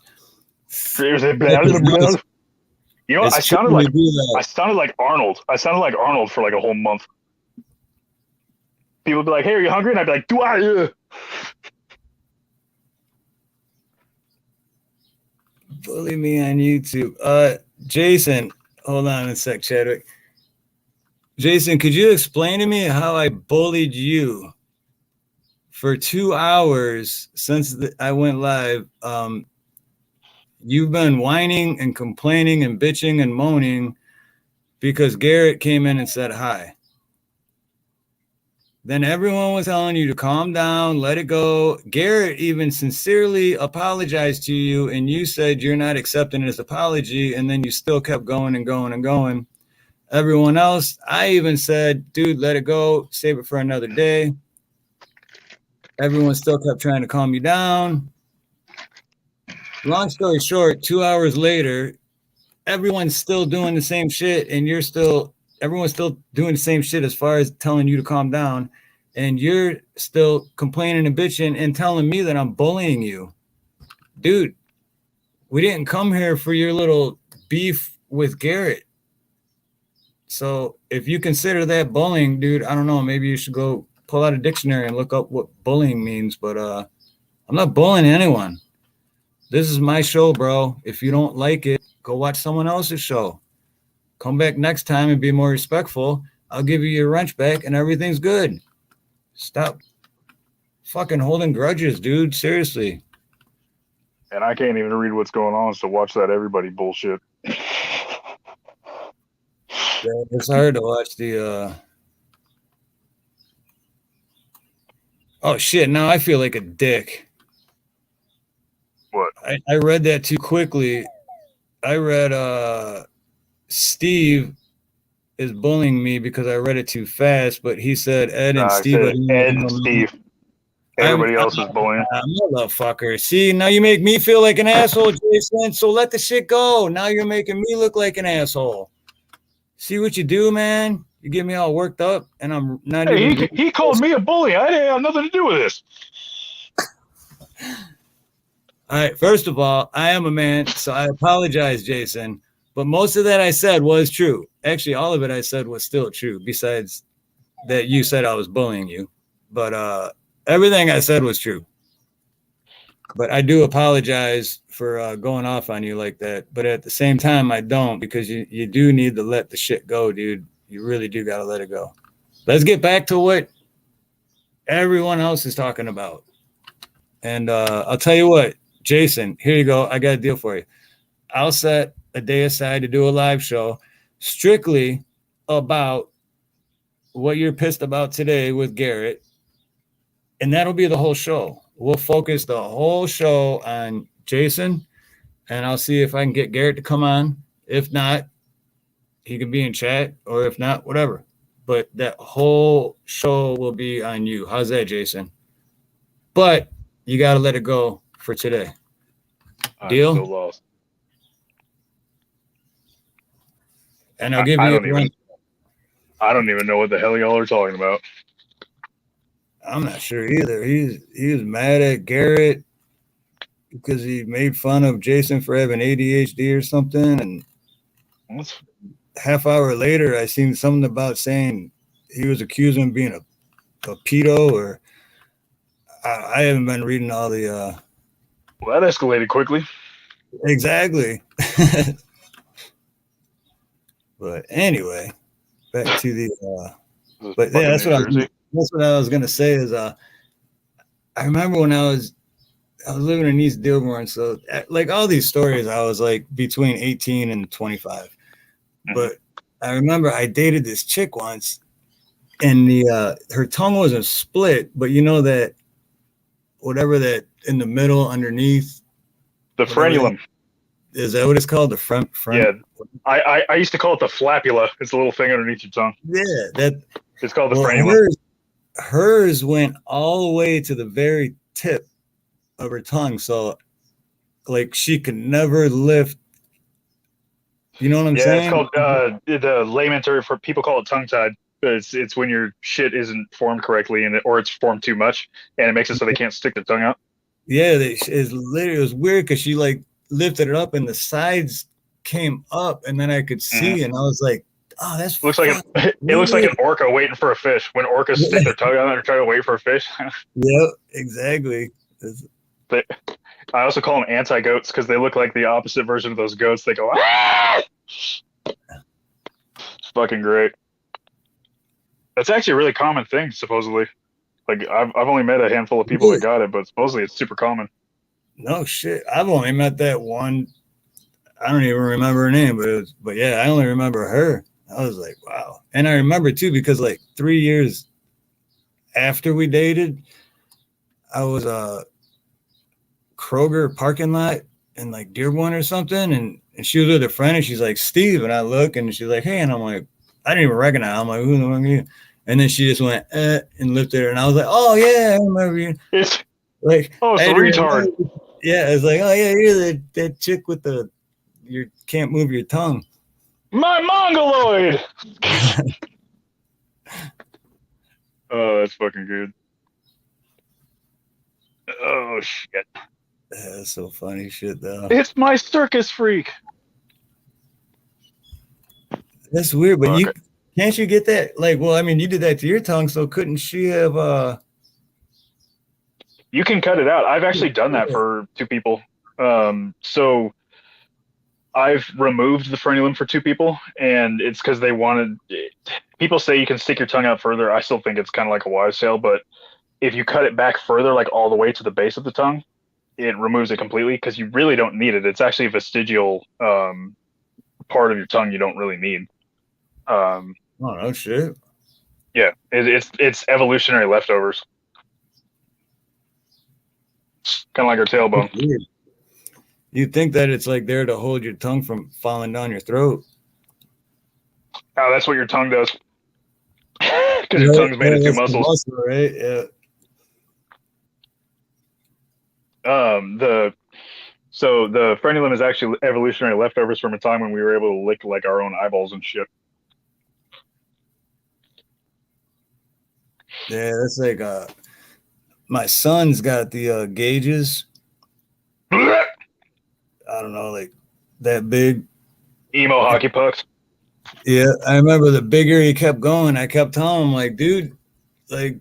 You know, It's I true sounded to like do that. I sounded like Arnold. I sounded like Arnold for like a whole month. People would be like, "Hey, are you hungry?" And I'd be like, "Do I?" Bully me on YouTube. Jason, hold on a sec, Chadwick. Jason, could you explain to me how I bullied you for 2 hours since I went live? You've been whining and complaining and bitching and moaning because Garrett came in and said hi. Then everyone was telling you to calm down, let it go. Garrett even sincerely apologized to you, and you said you're not accepting his apology, and then you still kept going and going and going. Everyone else, I even said, dude, let it go, save it for another day. Everyone still kept trying to calm you down. Long story short, 2 hours later, everyone's still doing the same shit, and everyone's still doing the same shit as far as telling you to calm down, and you're still complaining and bitching and telling me that I'm bullying you. Dude, we didn't come here for your little beef with Garrett. So if you consider that bullying, dude, I don't know, maybe you should go pull out a dictionary and look up what bullying means, but I'm not bullying anyone. This is my show, bro. If you don't like it, go watch someone else's show. Come back next time and be more respectful. I'll give you your wrench back and everything's good. Stop fucking holding grudges, dude. Seriously. And I can't even read what's going on, so watch that everybody bullshit. Yeah, it's hard to watch the oh shit, now I feel like a dick. What? I read that too quickly. I read Steve is bullying me because I read it too fast, but he said Ed and I Steve. said Ed and Steve. Everybody else is bullying. Motherfucker. See, now you make me feel like an asshole, Jason. So let the shit go. Now you're making me look like an asshole. See what you do, man? You get me all worked up, and I'm not Hey, even. he called me a bully. I didn't have nothing to do with this. All right. First of all, I am a man, so I apologize, Jason. But most of that I said was true. Actually, all of it I said was still true. Besides that, you said I was bullying you, but everything I said was true. But I do apologize for going off on you like that. But at the same time, I don't, because you do need to let the shit go, dude. You really do got to let it go. Let's get back to what everyone else is talking about. And I'll tell you what, Jason, here you go. I got a deal for you. I'll set a day aside to do a live show strictly about what you're pissed about today with Garrett. And that'll be the whole show. We'll focus the whole show on Jason, and I'll see if I can get Garrett to come on. If not, he can be in chat, or if not, whatever. But that whole show will be on you. How's that, Jason? But you got to let it go for today. Deal? I'm so lost. And I'll give you. I don't even know what the hell y'all are talking about. I'm not sure either. He was mad at Garrett. because he made fun of Jason for having ADHD or something. And half hour later, I seen something about saying he was accusing him of being a pedo, or I haven't been reading all the. Well, that escalated quickly. Exactly. But anyway, back to the. But yeah, that's what I was gonna say is I remember when I was living in East Dearborn, so like all these stories, I was like between 18 and 25. Mm-hmm. But I remember I dated this chick once, and the her tongue wasn't split, but you know that whatever that in the middle underneath, the frenulum. Is that what it's called? The front? Yeah, I used to call it the flapula. It's the little thing underneath your tongue. Yeah, that it's called the frenulum. Hers went all the way to the very tip of her tongue, so like she could never lift. You know what I'm saying? Yeah, it's called the layman term for people call it tongue tied. It's when your shit isn't formed correctly or it's formed too much, and it makes it so they can't stick their tongue out. Yeah, it was weird because she like lifted it up and the sides came up, and then I could see, and I was like, "Oh, that's it looks like an orca waiting for a fish. When orcas stick their tongue out and try to wait for a fish." Yep, exactly. I also call them anti-goats because they look like the opposite version of those goats. They go, ah! It's fucking great. That's actually a really common thing, supposedly. Like I've only met a handful of people that got it, but supposedly it's super common. No shit. I've only met that one. I don't even remember her name, but yeah, I only remember her. I was like, wow. And I remember too because like 3 years after we dated, I was Kroger parking lot in like Dearborn or something, and she was with a friend, and she's like, Steve, and I look, and she's like, hey, and I'm like, I didn't even recognize. I'm like, who the fuck are you? And then she just went and lifted her, and I was like, oh yeah, I remember you. It's like, it's a retard. Yeah, it's like, oh yeah, you're that chick with you can't move your tongue. My mongoloid. Oh, that's fucking good. Oh shit. That's so funny shit though. It's my circus freak. That's weird, but can't you get that? Like, well, I mean, you did that to your tongue, so couldn't she have You can cut it out. I've actually done that for 2 people. So I've removed the frenulum for 2 people, and it's because they wanted. People say you can stick your tongue out further. I still think it's kind of like a wives' tale, but if you cut it back further, like all the way to the base of the tongue, it removes it completely because you really don't need it. It's actually a vestigial part of your tongue you don't really need. Oh no shit. Yeah, it's evolutionary leftovers. Kind of like our tailbone. You'd think that it's like there to hold your tongue from falling down your throat. Oh, that's what your tongue does. Because your tongue's made of 2 muscles. Muscle, right? Yeah. So the frenulum is actually evolutionary leftovers from a time when we were able to lick like our own eyeballs and shit. Yeah, that's like my son's got the gauges. I don't know, like that big. Emo hockey pucks. Yeah, I remember the bigger he kept going, I kept telling him, like, dude, like,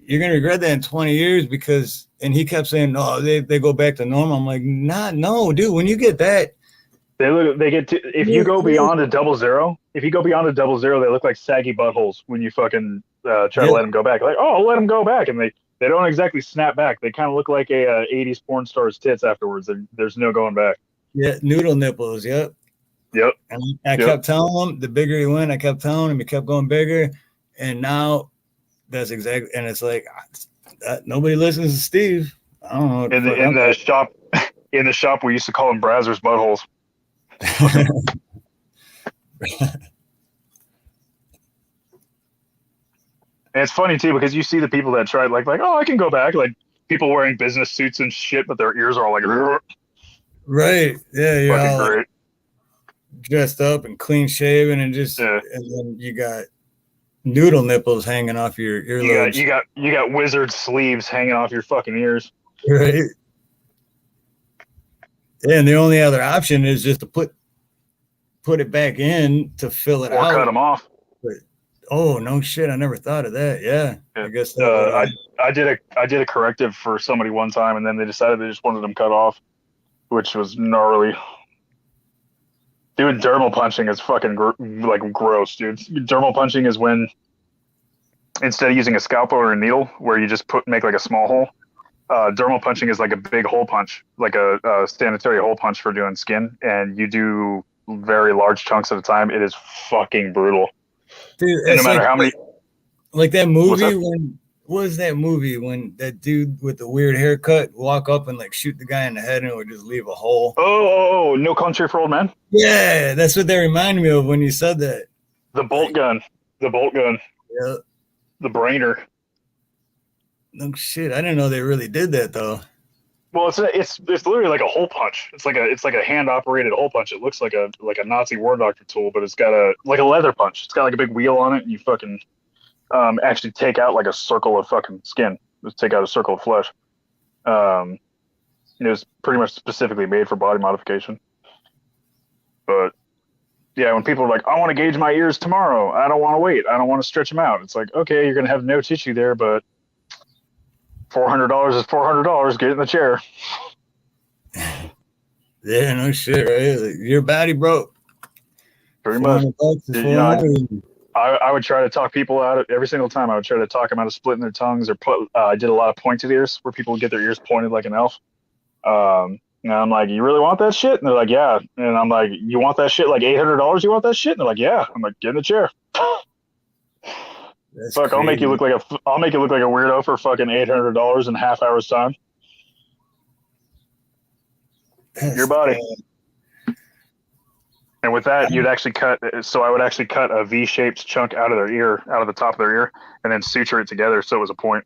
you're going to regret that in 20 years because, and he kept saying, no, they go back to normal. I'm like, no, dude, when you get that. They get to, if you go beyond a 00, they look like saggy buttholes when you fucking try to let them go back. Like, oh, let them go back. And they don't exactly snap back. They kind of look like a 80s porn star's tits afterwards. There's no going back. Yeah, noodle nipples, yep. Yep. And I kept telling him, the bigger he went, I kept telling him, he kept going bigger. And now that's exactly, and it's like, nobody listens to Steve. I don't know. In the shop, we used to call them Brazzers buttholes. And it's funny too because you see the people that tried like oh I can go back, like people wearing business suits and shit, but their ears are all like right, yeah, you're fucking all great. Like dressed up and clean shaven and just and then you got noodle nipples hanging off your earlobes. You got wizard sleeves hanging off your fucking ears. Right. Yeah, and the only other option is just to put it back in to fill it or out. cut them off. But, oh no shit! I never thought of that. Yeah, I guess that would. I did a corrective for somebody one time, and then they decided they just wanted them cut off, which was gnarly. Doing dermal punching is fucking like gross, dude. Dermal punching is when instead of using a scalpel or a needle, where you just make like a small hole, dermal punching is like a big hole punch, like a sanitary hole punch for doing skin, and you do very large chunks at a time. It is fucking brutal. Dude, And no it's matter how many, like that what's movie that? when what was that movie when that dude with the weird haircut walk up and like shoot the guy in the head and it would just leave a hole. Oh, No Country for Old Men. Yeah, that's what they reminded me of when you said that. The bolt gun, the bolt gun, Yeah. the brainer. No shit, I didn't know they really did that though. Well, it's literally like a hole punch. It's like a hand operated hole punch. It looks like a Nazi war doctor tool, but it's got a leather punch. It's got like a big wheel on it, and you fucking actually take out like a circle of fucking skin. Just take out a circle of flesh. It was pretty much specifically made for body modification. But yeah, when people are like, I want to gauge my ears tomorrow, I don't want to wait. I don't want to stretch them out. It's like, okay, you're gonna have no tissue there, but $400 is $400. Get in the chair. Yeah, no shit, right? Like, your body broke. Pretty much. $400. I would try to talk people out of every single time. I would try to talk them out of splitting their tongues, or I did a lot of pointed ears where people would get their ears pointed like an elf. And I'm like, you really want that shit? And they're like, yeah. And I'm like, you want that shit like $800? You want that shit? And they're like, yeah. I'm like, get in the chair. Fuck, I'll make you look like a weirdo for fucking $800 in half hour's time. Your body. And with that, you'd actually cut. So I would actually cut a V-shaped chunk out of their ear, out of the top of their ear, and then suture it together so it was a point.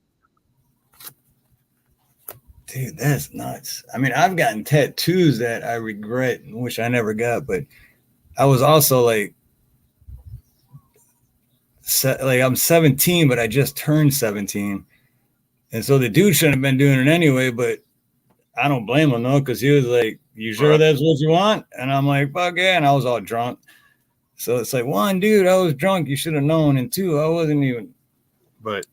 Dude, that's nuts. I mean, I've gotten tattoos that I regret and wish I never got, but I was also like I'm 17, but I just turned 17. And so the dude shouldn't have been doing it anyway, but I don't blame him, though, because he was like, you sure that's what you want? And I'm like, fuck yeah. And I was all drunk. So it's like, one, dude, I was drunk. You should have known. And two, I wasn't even. But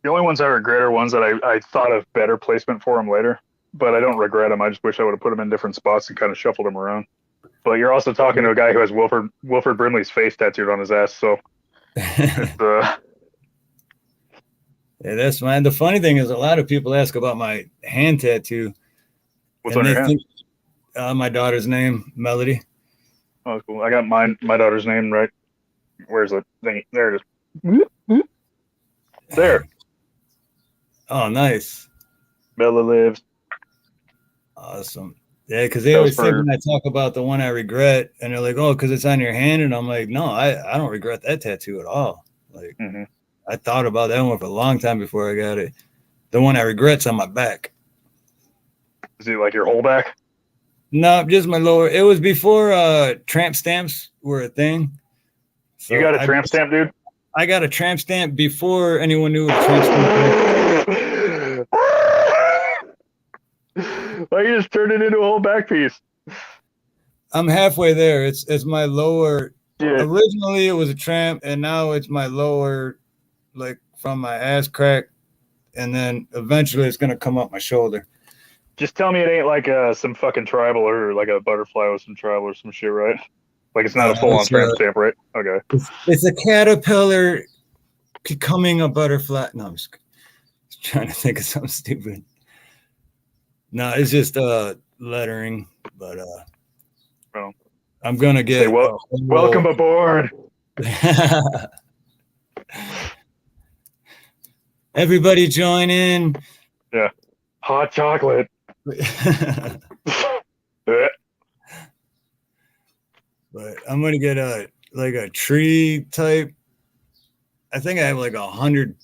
the only ones I regret are ones that I thought of better placement for them later, but I don't regret them. I just wish I would have put them in different spots and kind of shuffled them around. But you're also talking to a guy who has Wilford Brimley's face tattooed on his ass, so it's, yeah, that's fine. The funny thing is, a lot of people ask about my hand tattoo. What's on your hand? My daughter's name, Melody. Oh, cool. I got my daughter's name right. Where's the thing? There it is. There. Oh, nice. Bella lives. Awesome. Yeah, because they always think when I talk about the one I regret, and they're like, oh, because it's on your hand. And I'm like, no, I don't regret that tattoo at all. Like, I thought about that one for a long time before I got it. The one I regret's on my back. Is it like your whole back? No, just my lower. It was before tramp stamps were a thing. So you got a tramp stamp, dude? I got a tramp stamp before anyone knew what a tramp stamp was. Well, you just turned it into a whole back piece. I'm halfway there. It's my lower. Yeah. Originally, it was a tramp, and now it's my lower, like from my ass crack, and then eventually it's gonna come up my shoulder. Just tell me it ain't like some fucking tribal or like a butterfly with some tribal or some shit, right? Like it's not a full-on tramp stamp, right? Okay. It's a caterpillar becoming a butterfly. No, I'm just trying to think of something stupid. No, it's just lettering, but well, I'm gonna get welcome aboard. Everybody join in. Yeah. Hot chocolate. But I'm gonna get a tree type. I think I have like 100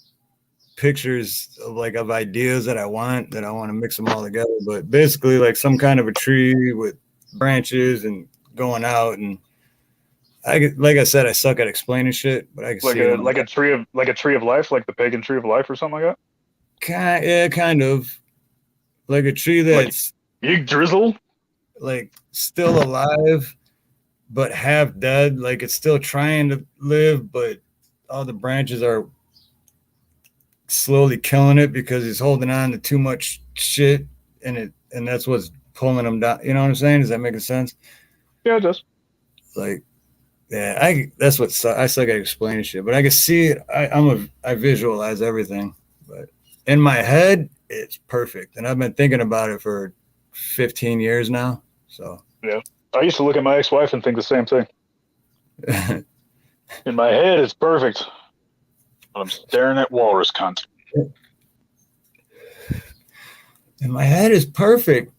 pictures of ideas that I want to mix them all together. But basically, like some kind of a tree with branches and going out, and like I said, I suck at explaining shit, but I can see like a tree of life, like the pagan tree of life or something like that. Kind of like a tree that's Big drizzle? like still alive, but half dead. Like it's still trying to live, but all the branches are slowly killing it because he's holding on to too much shit, and that's what's pulling him down. You know what I'm saying? Does that make sense? Yeah, it does. Like, yeah, that's what I suck at explaining shit, but I can see it. I visualize everything, but in my head, it's perfect, and I've been thinking about it for 15 years now. So, Yeah. I used to look at my ex-wife and think the same thing. In my head, it's perfect. But I'm staring at walrus cunt. in my head, is perfect,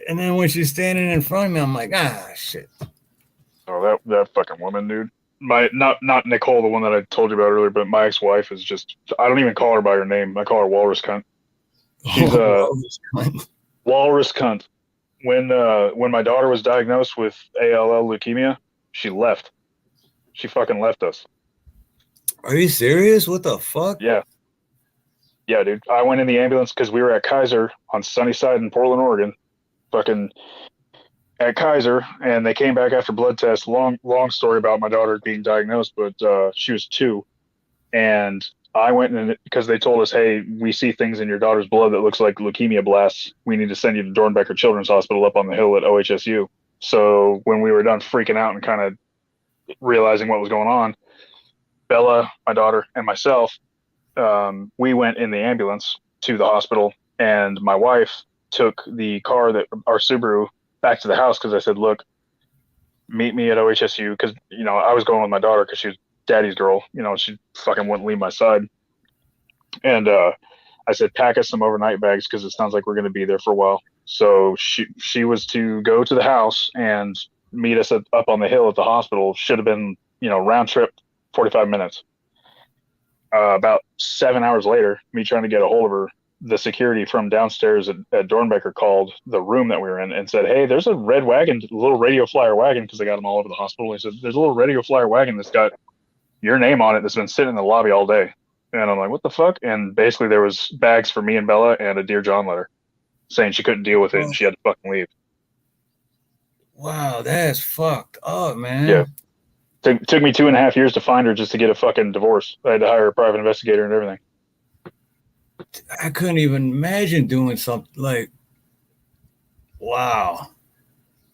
and then when she's standing in front of me, I'm like, shit. Oh, that fucking woman, dude. My not Nicole, the one that I told you about earlier, but my ex-wife is just. I don't even call her by her name. I call her walrus cunt. She's a walrus cunt. When my daughter was diagnosed with ALL leukemia, she left. She fucking left us. Are you serious? What the fuck? Yeah, yeah, dude. I went in the ambulance because we were at Kaiser on Sunnyside in Portland, Oregon. Fucking at Kaiser, and they came back after blood tests. Long story about my daughter being diagnosed, but she was 2, and I went in because they told us, hey, we see things in your daughter's blood that looks like leukemia blasts. We need to send you to Dornbecker Children's Hospital up on the hill at OHSU. So when we were done freaking out and kind of realizing what was going on, Bella, my daughter, and myself, we went in the ambulance to the hospital, and my wife took the car that our Subaru back to the house because I said, look, meet me at OHSU because, I was going with my daughter because she was daddy's girl. She fucking wouldn't leave my side. And I said, pack us some overnight bags because it sounds like we're going to be there for a while. So she was to go to the house and meet us up on the hill at the hospital. Should have been, round trip 45 minutes. About 7 hours later, me trying to get a hold of her, the security from downstairs at Dornbecker called the room that we were in and said, hey, there's a red wagon, a little radio flyer wagon, because they got them all over the hospital. He said, there's a little radio flyer wagon that's got your name on it that's been sitting in the lobby all day. And I'm like, what the fuck? And basically there was bags for me and Bella and a Dear John letter saying she couldn't deal with it and she had to fucking leave. Wow, that's fucked up, man. Yeah. Took me 2.5 years to find her just to get a fucking divorce. I had to hire a private investigator and everything. I couldn't even imagine doing something like, wow.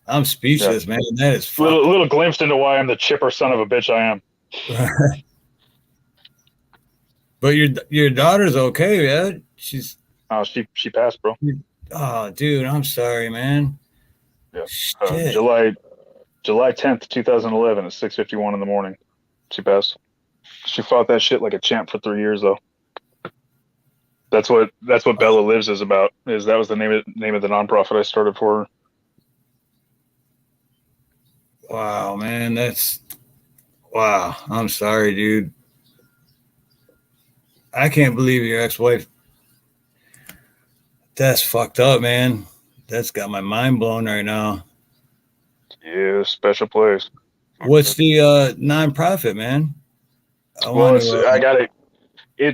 I'm speechless, man. That is fucked. Little glimpse into why I'm the chipper son of a bitch I am. But your daughter's okay, yeah? She's she passed, bro. Oh, dude, I'm sorry, man. Yeah. July 10th, 2011 at 6:51 in the morning. She passed. She fought that shit like a champ for 3 years though. That's what Bella Lives is about. That was the name of the nonprofit I started for her. Wow, man, wow. I'm sorry, dude. I can't believe your ex-wife. That's fucked up, man. That's got my mind blown right now. Yeah, special place. What's the nonprofit, man? I got it.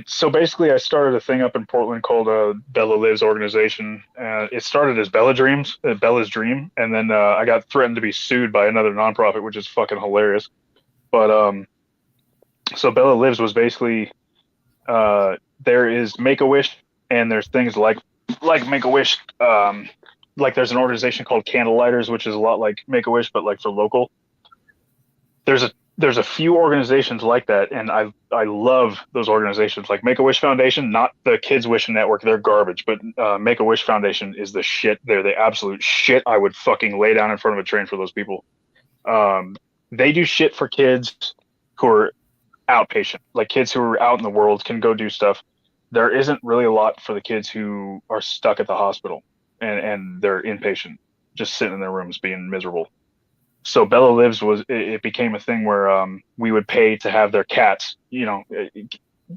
So basically, I started a thing up in Portland called Bella Lives organization. It started as Bella's Dream, and then I got threatened to be sued by another nonprofit, which is fucking hilarious. But so Bella Lives was basically there is Make-A-Wish, and there's things like Make-A-Wish. Like there's an organization called Candlelighters, which is a lot like Make-A-Wish, but like for local. There's a few organizations like that, and I love those organizations. Like Make-A-Wish Foundation, not the Kids Wishing Network, they're garbage, but Make-A-Wish Foundation is the shit. They're the absolute shit. I would fucking lay down in front of a train for those people. They do shit for kids who are outpatient, like kids who are out in the world can go do stuff. There isn't really a lot for the kids who are stuck at the hospital and they're inpatient, just sitting in their rooms being miserable. So Bella Lives it became a thing where we would pay to have their cats,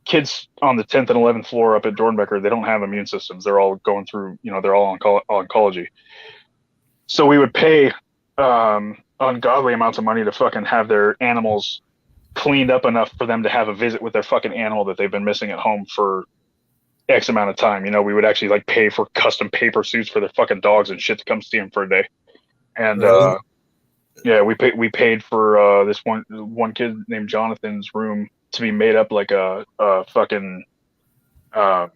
kids on the 10th and 11th floor up at Dornbecker, they don't have immune systems. They're all going through, they're all on oncology. So we would pay ungodly amounts of money to fucking have their animals cleaned up enough for them to have a visit with their fucking animal that they've been missing at home for X amount of time. You know, we would actually like pay for custom paper suits for their fucking dogs and shit to come see them for a day. And Really? yeah, we paid for this one kid named Jonathan's room to be made up like a fucking uh,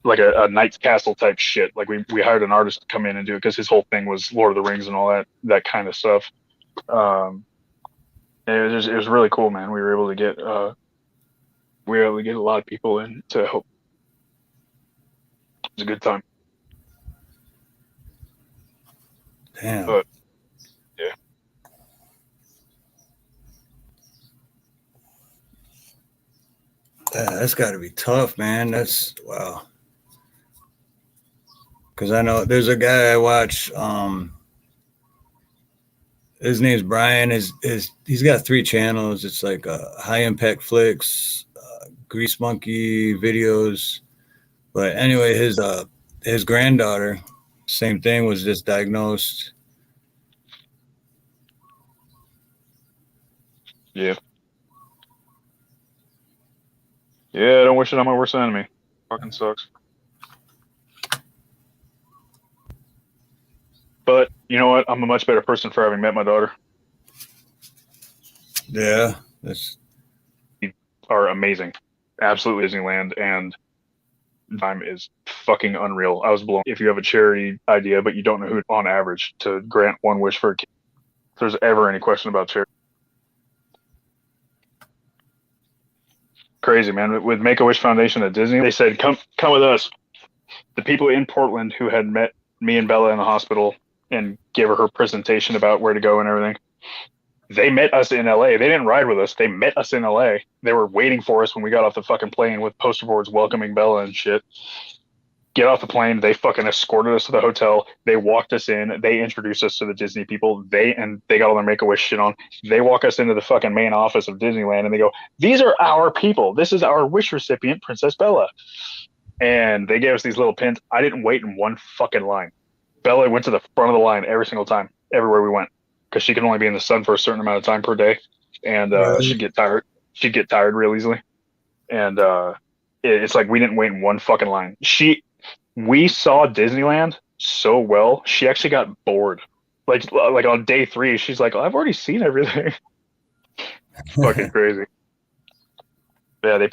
like a Knight's Castle type shit. Like we hired an artist to come in and do it because his whole thing was Lord of the Rings and all that kind of stuff. Um, it was really cool, man. We were able to get a lot of people in to help. It was a good time. Damn. But yeah, That's got to be tough, man. That's wow. Because I know there's a guy I watch. His name's Brian. Is he's got 3 channels. It's like High Impact Flicks, Grease Monkey videos. But anyway, his granddaughter, same thing, was just diagnosed. yeah, yeah. I don't wish it on my worst enemy. Fucking sucks. But you know what? I'm a much better person for having met my daughter. Yeah, that's You are amazing, absolutely Disneyland, and time is fucking unreal. I was blown. If you have a charity idea, but you don't know who on average to grant one wish for a kid, if there's ever any question about charity, crazy man. With Make a Wish Foundation at Disney, they said, come with us. The people in Portland who had met me and Bella in the hospital and gave her presentation about where to go and everything. They met us in LA. They didn't ride with us. They met us in LA. They were waiting for us when we got off the fucking plane with poster boards welcoming Bella and shit. Get off the plane. They fucking escorted us to the hotel. They walked us in. They introduced us to the Disney people. They got all their Make-A-Wish shit on. They walk us into the fucking main office of Disneyland and they go, "These are our people. This is our wish recipient, Princess Bella." And they gave us these little pins. I didn't wait in one fucking line. Bella went to the front of the line every single time, everywhere we went, because she can only be in the sun for a certain amount of time per day, and she'd really get tired. She'd get tired real easily, and it's like we didn't wait in one fucking line. We saw Disneyland so well, she actually got bored. Like on day 3, she's like, "I've already seen everything." It's fucking crazy. Yeah,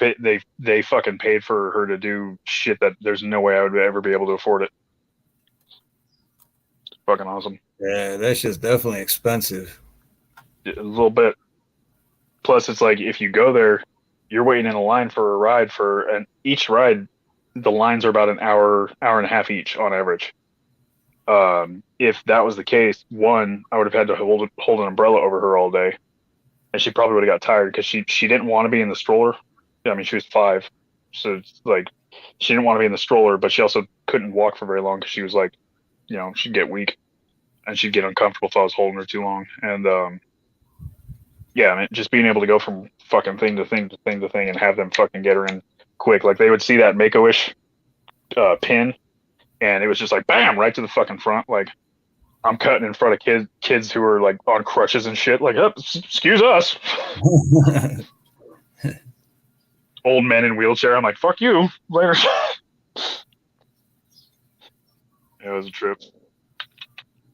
they fucking paid for her to do shit that there's no way I would ever be able to afford it. Fucking awesome. yeah, that's just definitely expensive. A little bit. Plus, it's like if you go there, you're waiting in a line for a ride and each ride, the lines are about an hour, hour and a half each on average. If that was the case, one, I would have had to hold an umbrella over her all day, and she probably would have got tired because she didn't want to be in the stroller. I mean, she was 5, so it's like she didn't want to be in the stroller, but she also couldn't walk for very long because she was like, she'd get weak and she'd get uncomfortable if I was holding her too long. And yeah, I mean, just being able to go from fucking thing to thing to thing to thing and have them fucking get her in quick. Like they would see that Make-A-Wish pin, and it was just like bam, right to the fucking front. Like I'm cutting in front of kids who are like on crutches and shit. Like, oh, excuse us. Old men in wheelchair. I'm like, fuck you. Later. It was a trip.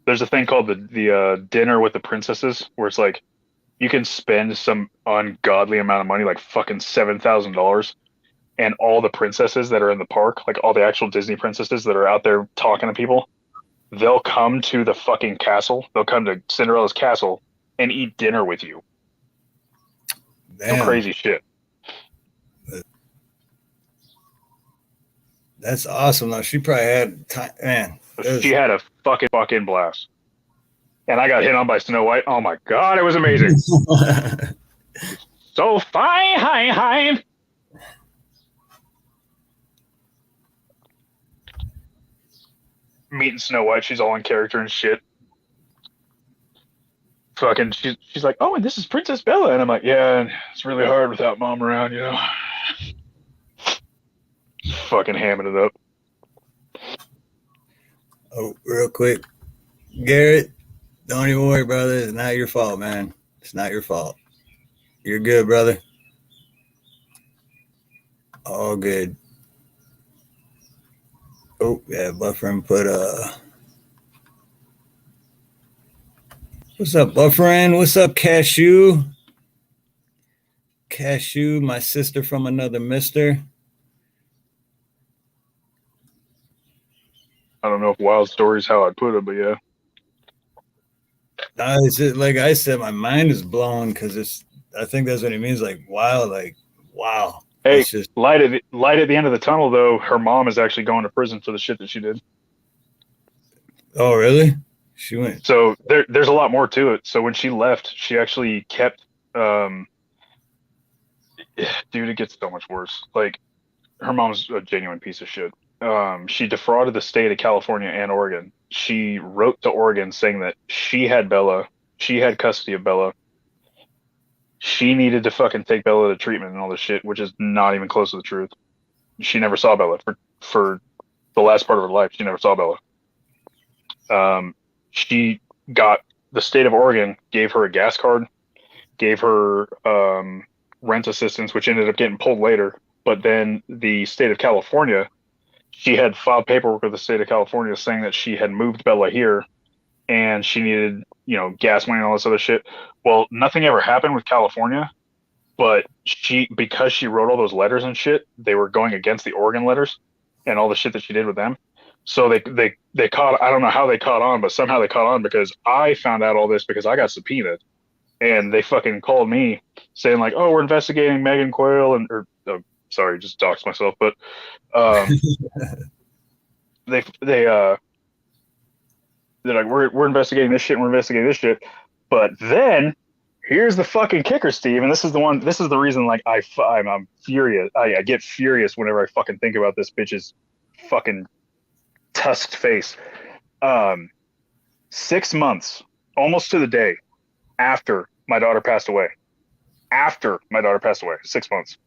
There's a thing called the dinner with the princesses, where it's like you can spend some ungodly amount of money, like fucking $7,000, and all the princesses that are in the park, like all the actual Disney princesses that are out there talking to people, they'll come to the fucking castle. They'll come to Cinderella's castle and eat dinner with you. Some Damn, crazy shit. that's awesome. Though she probably had time, man. She had a fucking blast. And I got hit on by Snow White. Oh my god, it was amazing. So fine, hi. Meeting Snow White, she's all in character and shit. Fucking, she's like, "Oh, and this is Princess Bella," and I'm like, "Yeah, it's really hard without mom around, you know." Fucking hamming it up. Oh, real quick, Garrett, don't even worry, brother. It's not your fault, man. It's not your fault. You're good, brother. All good. Oh yeah, Buffering put what's up, Buffering? What's up, Cashew? Cashew, my sister from another mister. I don't know if wild stories how I'd put it, but yeah. It's just, like I said, my mind is blown because it's. I think that's what it means. Like wow, like wow. Hey, It's just. light at the end of the tunnel though. Her mom is actually going to prison for the shit that she did. Oh really? She went. So there's a lot more to it. So when she left, she actually kept. Um, dude, it gets so much worse. Like her mom's a genuine piece of shit. She defrauded the state of California and Oregon. She wrote to Oregon saying that she had Bella, she had custody of Bella. She needed to fucking take Bella to treatment and all this shit, which is not even close to the truth. She never saw Bella for the last part of her life. She never saw Bella. She got the state of Oregon gave her a gas card, gave her rent assistance, which ended up getting pulled later. But then the state of California, she had filed paperwork with the state of California saying that she had moved Bella here and she needed, gas money and all this other shit. Well, nothing ever happened with California, but because she wrote all those letters and shit, they were going against the Oregon letters and all the shit that she did with them. So they caught, I don't know how they caught on, but somehow they caught on because I found out all this because I got subpoenaed and they fucking called me saying like, oh, we're investigating Megan Quayle sorry, just doxed myself, but they're like, we're investigating this shit and we're investigating this shit. But then here's the fucking kicker, Steve, and this is the reason like I'm furious. I get furious whenever I fucking think about this bitch's fucking tusked face. 6 months, almost to the day, after my daughter passed away. 6 months.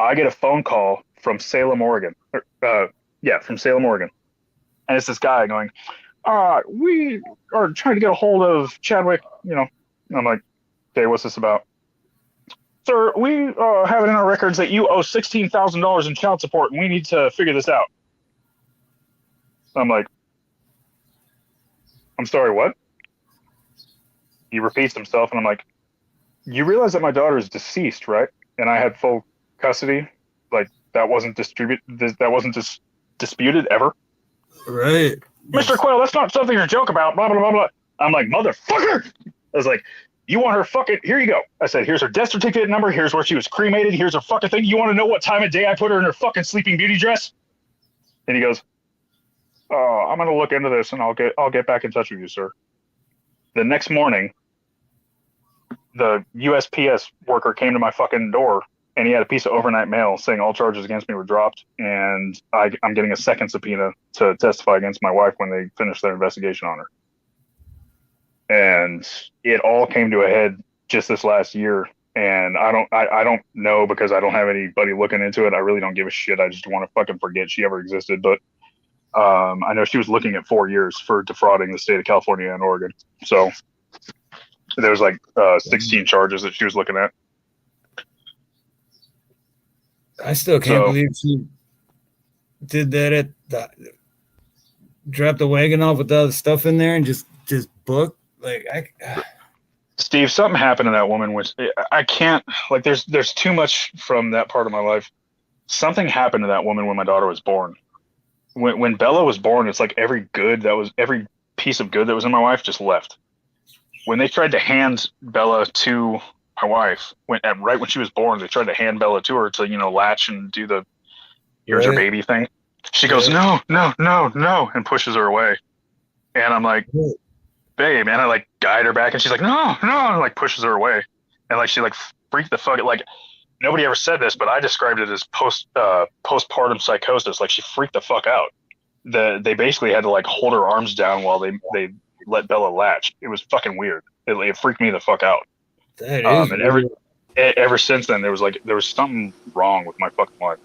I get a phone call from Salem, Oregon. From Salem, Oregon. And it's this guy going, we are trying to get a hold of Chadwick, And I'm like, okay, what's this about? Sir, we have it in our records that you owe $16,000 in child support, and we need to figure this out. I'm like, I'm sorry, what? He repeats himself, and I'm like, you realize that my daughter is deceased, right? And I had full custody. Like that wasn't disputed ever. Right. Mr. Quayle, that's not something to joke about, blah, blah, blah, blah. I'm like, motherfucker! I was like, you want her fucking, here you go. I said, here's her death certificate number, here's where she was cremated, here's her fucking thing. You want to know what time of day I put her in her fucking Sleeping Beauty dress? And he goes, oh, I'm going to look into this and I'll get back in touch with you, sir. The next morning, the USPS worker came to my fucking door and he had a piece of overnight mail saying all charges against me were dropped, and I'm getting a second subpoena to testify against my wife when they finish their investigation on her. And it all came to a head just this last year, and I don't know because I don't have anybody looking into it. I really don't give a shit. I just want to fucking forget she ever existed. But I know she was looking at 4 years for defrauding the state of California and Oregon. So there was like 16 charges that she was looking at. I still can't believe she did that dropped the wagon off with all the stuff in there and just booked. Like Steve, something happened to that woman, which I can't, like, there's too much from that part of my life. Something happened to that woman when my daughter was born. When Bella was born, it's like every piece of good that was in my wife just left. When they tried to hand Bella to my wife, right when she was born, they tried to hand Bella to her to, latch and do the here's her baby thing. She goes, no, and pushes her away. And I'm like, babe, and I like guide her back, and she's like, no, and like pushes her away. And like she like freaked the fuck, like nobody ever said this, but I described it as postpartum psychosis. Like she freaked the fuck out. They basically had to like hold her arms down while they let Bella latch. It was fucking weird. It freaked me the fuck out. That is and ever since then, there was something wrong with my fucking life.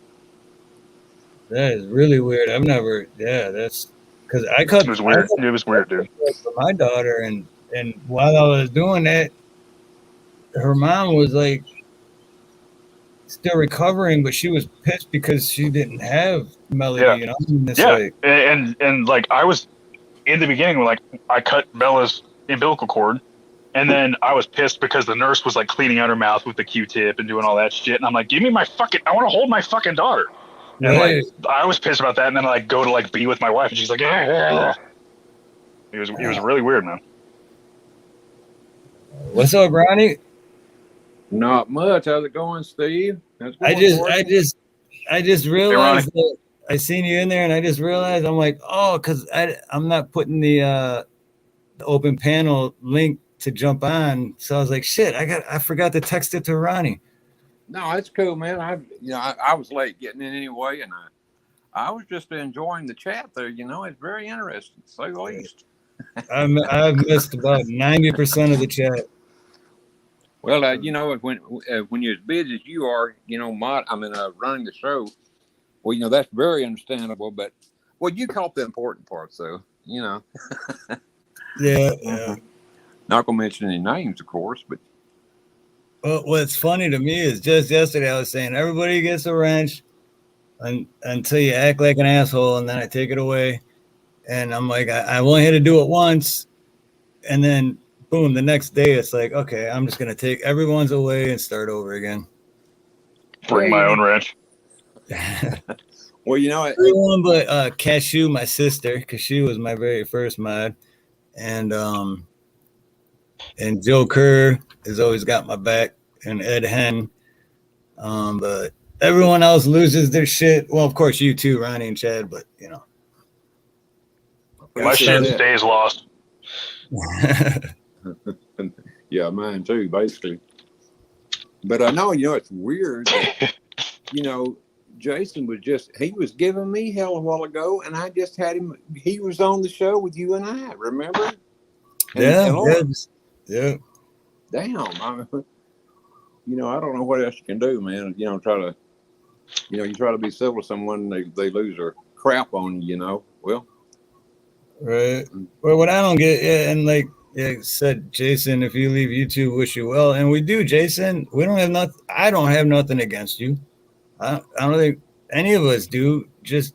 That is really weird. I've never, that's because It was weird. It was weird, dude. For my daughter, and while I was doing that, her mom was like, still recovering, but she was pissed because she didn't have Melody. Yeah. You know, and it's Yeah, like, and like I was in the beginning, like I cut Bella's umbilical cord, and then I was pissed because the nurse was like cleaning out her mouth with the Q-tip and doing all that shit, and I'm like, give me my fucking, I want to hold my fucking daughter, and like right. I was pissed about that, and then I like go to like be with my wife, and she's like, yeah. It was really weird, man. What's up, Ronnie? Not much. How's it going, Steve? How's it I going, just, Gordon? I just, I just Hey, Ronnie. realized that I seen you in there, and I just realized I'm like, oh, because I'm not putting the open panel link to jump on, so I was like, shit, I forgot to text it to Ronnie. No, it's cool, man. I was late getting in anyway, and I was just enjoying the chat there. It's very interesting, to say the least. I've missed about 90% of the chat. Well, when you're as busy as you are, running the show. Well, that's very understandable. But you caught the important parts, though. Yeah. Not gonna mention any names, of course, but Well, what's funny to me is just yesterday I was saying everybody gets a wrench until you act like an asshole, and then I take it away, and I'm like, I only had to do it once, and then boom, the next day it's like, okay, I'm just gonna take everyone's away and start over again. Bring my own wrench. well, Everyone but Cashew, my sister, because she was my very first mod, and Joe Kerr has always got my back, and Ed Hen. But everyone else loses their shit. Well, of course you too, Ronnie and Chad, but My shit stays lost. Yeah, mine too, basically. But I know, it's weird that, Jason he was giving me hell a while ago, and I just had him, he was on the show with you and I, remember? Yeah. Damn. I don't know what else you can do, man. You try to be civil to someone, they lose their crap on you, well. Right. Well, what I don't get, and like said, Jason, if you leave YouTube, wish you well. And we do, Jason. We don't have nothing. I don't have nothing against you. I don't think any of us do. Just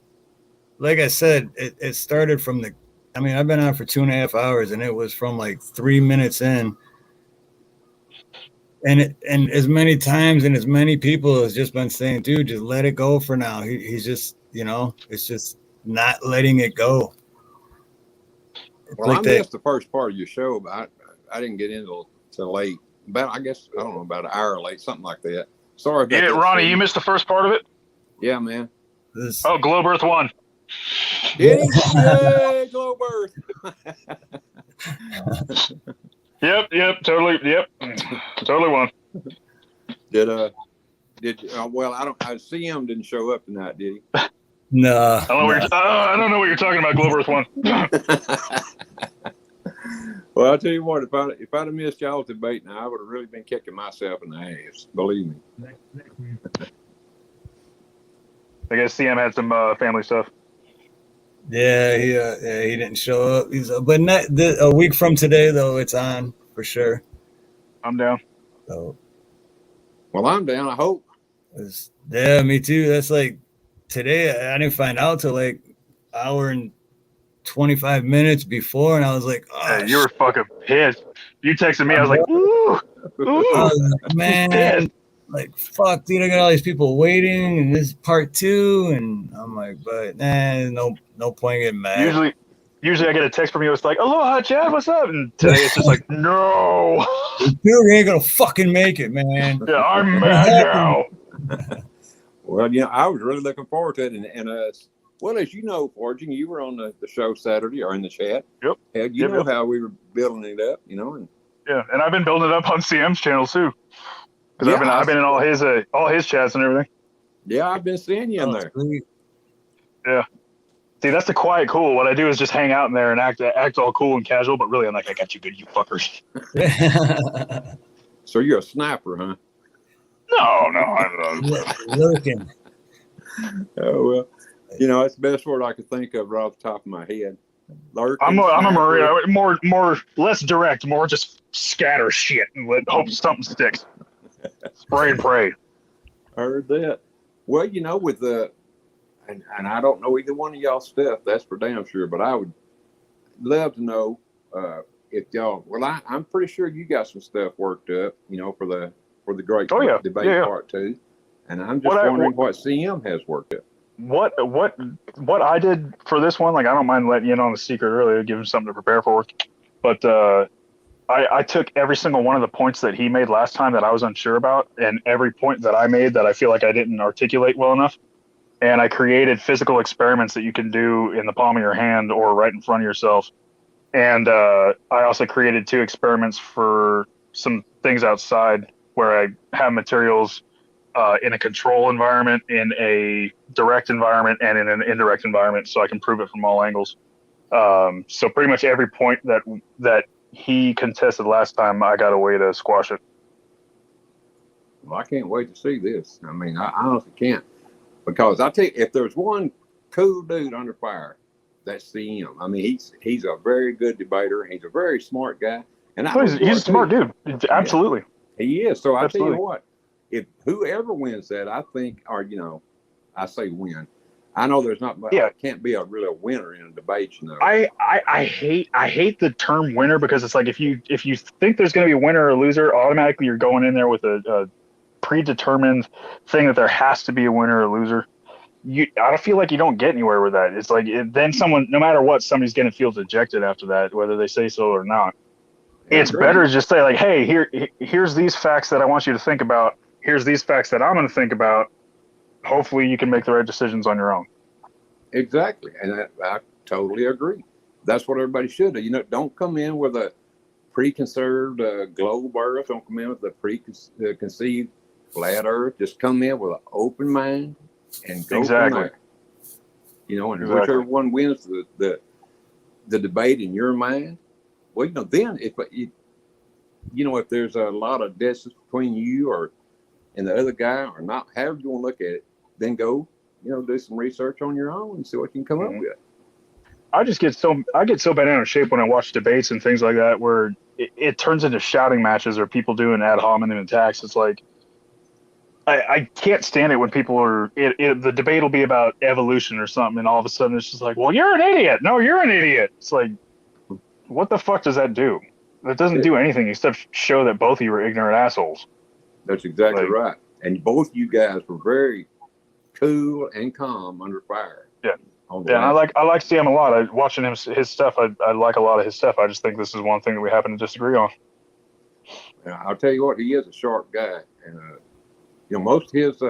like I said, it started from I've been on for 2.5 hours, and it was from like 3 minutes in. And as many times and as many people has just been saying, dude, just let it go for now. He's just, it's just not letting it go. Well, like I missed the first part of your show, but I didn't get into it till late. About, I guess, I don't know, about an hour late, something like that. Sorry about that. Yeah, Ronnie, you missed the first part of it? Yeah, man. Globe Earth won. Did he? Yay, Globe Earth. Totally won. CM didn't show up tonight, did he? No. I don't know what you're talking about. Globe Earth won. Well, I'll tell you what, if I'd have missed y'all's debate now, I would have really been kicking myself in the ass. Believe me. I guess CM had some family stuff. Yeah, he didn't show up. But not a week from today, though, it's on for sure. I'm down. So, well, I'm down. I hope. Yeah, me too. That's like today. I didn't find out till like hour and 25 minutes before, and I was like, "Oh, hey, you were fucking pissed." You texted me. I was like, "Ooh, man." Like, fuck, dude, I got all these people waiting, and this is part 2, and I'm like, but no point getting mad. Usually I get a text from you. It's like, "Aloha, Chad, what's up?" And today it's just like, "No, dude, you ain't gonna fucking make it, man." Yeah, I'm mad now. Well, I was really looking forward to it, and well, as you know, Forging, you were on the show Saturday or in the chat. Yep. You know how we were building it up, and and I've been building it up on CM's channel too. Because I've been in all his chats and everything. Yeah, I've been seeing you in there. Sweet. Yeah. See, that's the quiet cool. What I do is just hang out in there and act all cool and casual, but really I'm like, I got you good, you fuckers. So you're a sniper, huh? No, I'm lurking. Oh well, it's the best word I could think of right off the top of my head. Lurking, I'm a Marine. More less direct, more just scatter shit and hope something sticks. Spray and pray. I heard that. Well, with and I don't know either one of y'all stuff. That's for damn sure. But I would love to know if y'all. Well, I'm pretty sure you got some stuff worked up. For the great Oh yeah, debate yeah. part two. And I'm just wondering what CM has worked up. What I did for this one, like I don't mind letting you in on the secret earlier, give him something to prepare for. But I took every single one of the points that he made last time that I was unsure about, and every point that I made that I feel like I didn't articulate well enough. And I created physical experiments that you can do in the palm of your hand or right in front of yourself. And I also created 2 experiments for some things outside where I have materials in a control environment, in a direct environment, and in an indirect environment, so I can prove it from all angles. So pretty much every point that he contested last time, I got a way to squash it. Well, I can't wait to see this. I mean, I honestly can't, because I tell you, if there's one cool dude under fire, that's CM. I mean, he's a very good debater. He's a very smart guy, and He's a smart dude. Absolutely, yeah, he is. So I tell you Absolutely. what, if whoever wins that, I think, or I say win. I know there's not, can't be a winner in a debate. I hate the term winner, because it's like if you think there's going to be a winner or a loser, automatically you're going in there with a predetermined thing that there has to be a winner or a loser. I don't feel like you don't get anywhere with that. It's like then someone, no matter what, somebody's going to feel dejected after that, whether they say so or not. It's better to just say like, hey, here's these facts that I want you to think about. Here's these facts that I'm going to think about. Hopefully you can make the right decisions on your own. Exactly. And I totally agree. That's what everybody should do. Don't come in with a preconceived globe earth. Don't come in with a preconceived flat earth. Just come in with an open mind and go from there. And whichever one wins the debate in your mind, well, then if there's a lot of distance between you and the other guy, or not, however you want to look at it, then go, do some research on your own and see what you can come up with. I get so bent out of shape when I watch debates and things like that, where it turns into shouting matches or people doing ad hominem attacks. It's like, I can't stand it when people the debate will be about evolution or something, and all of a sudden it's just like, well, you're an idiot. No, you're an idiot. It's like, what the fuck does that do? That doesn't do anything except show that both of you are ignorant assholes. That's exactly right. And both you guys were very cool and calm under fire. Yeah. And I like CM a lot. Watching his stuff, I like a lot of his stuff. I just think this is one thing that we happen to disagree on. I'll tell you what, he is a sharp guy, and most of his.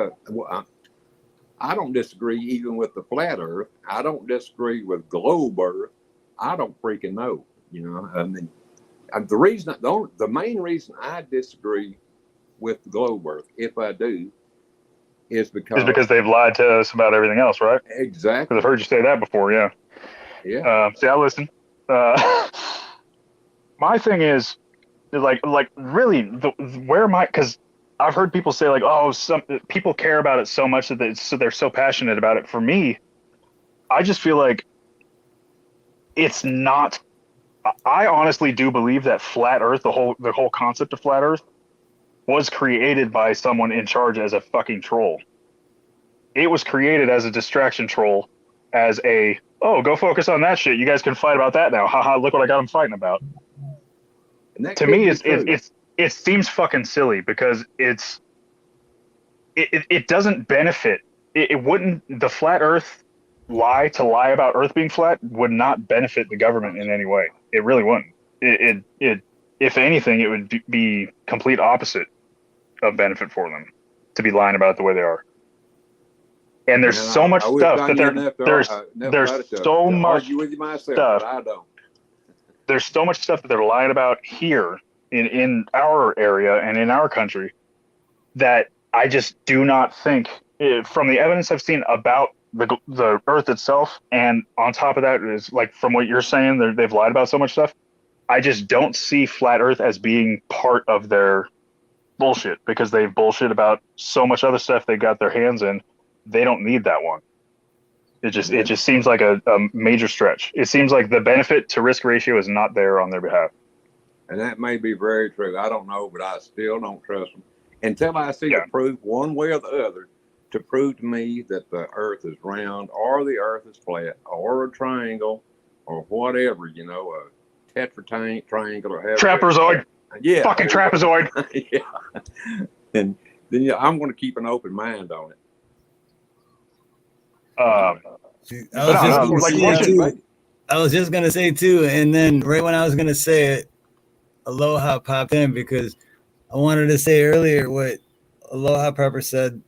I don't disagree even with the flat Earth. I don't disagree with globe Earth. I don't freaking know. I mean, the main reason I disagree with the globe Earth, if I do, is because they've lied to us about everything else, right? Exactly. Because I've heard you say that before, yeah. Yeah. See, I listen. My thing is, like really, because I've heard people say like, oh, some people care about it so much that they're so passionate about it. For me, I just feel like it's not. I honestly do believe that flat Earth, the whole concept of flat Earth, was created by someone in charge as a fucking troll. It was created as a distraction troll, as go focus on that shit. You guys can fight about that now. Haha, look what I got them fighting about. To me, it seems fucking silly, because it doesn't benefit. It wouldn't, the flat Earth lie about Earth being flat would not benefit the government in any way. It really wouldn't. It if anything, it would be complete opposite of benefit for them to be lying about it the way they are. And there's so much stuff that there's so much stuff. I don't. There's so much stuff that they're lying about here in our area and in our country that I just do not think, from the evidence I've seen about the Earth itself, and on top of that is like from what you're saying, they've lied about so much stuff. I just don't see flat Earth as being part of their bullshit, because they've bullshit about so much other stuff they got their hands in. They don't need that one. It just seems like a major stretch. It seems like the benefit to risk ratio is not there on their behalf. And that may be very true. I don't know, but I still don't trust them. until I see the proof one way or the other to prove to me that the earth is round or the earth is flat or a triangle or whatever, you know, a tetra triangle or trapezoid. Yeah. Fucking trapezoid. Yeah. And then I'm going to keep an open mind on it. I was just gonna say too, and then right when I was gonna say it, Aloha popped in because I wanted to say earlier what Aloha Pepper said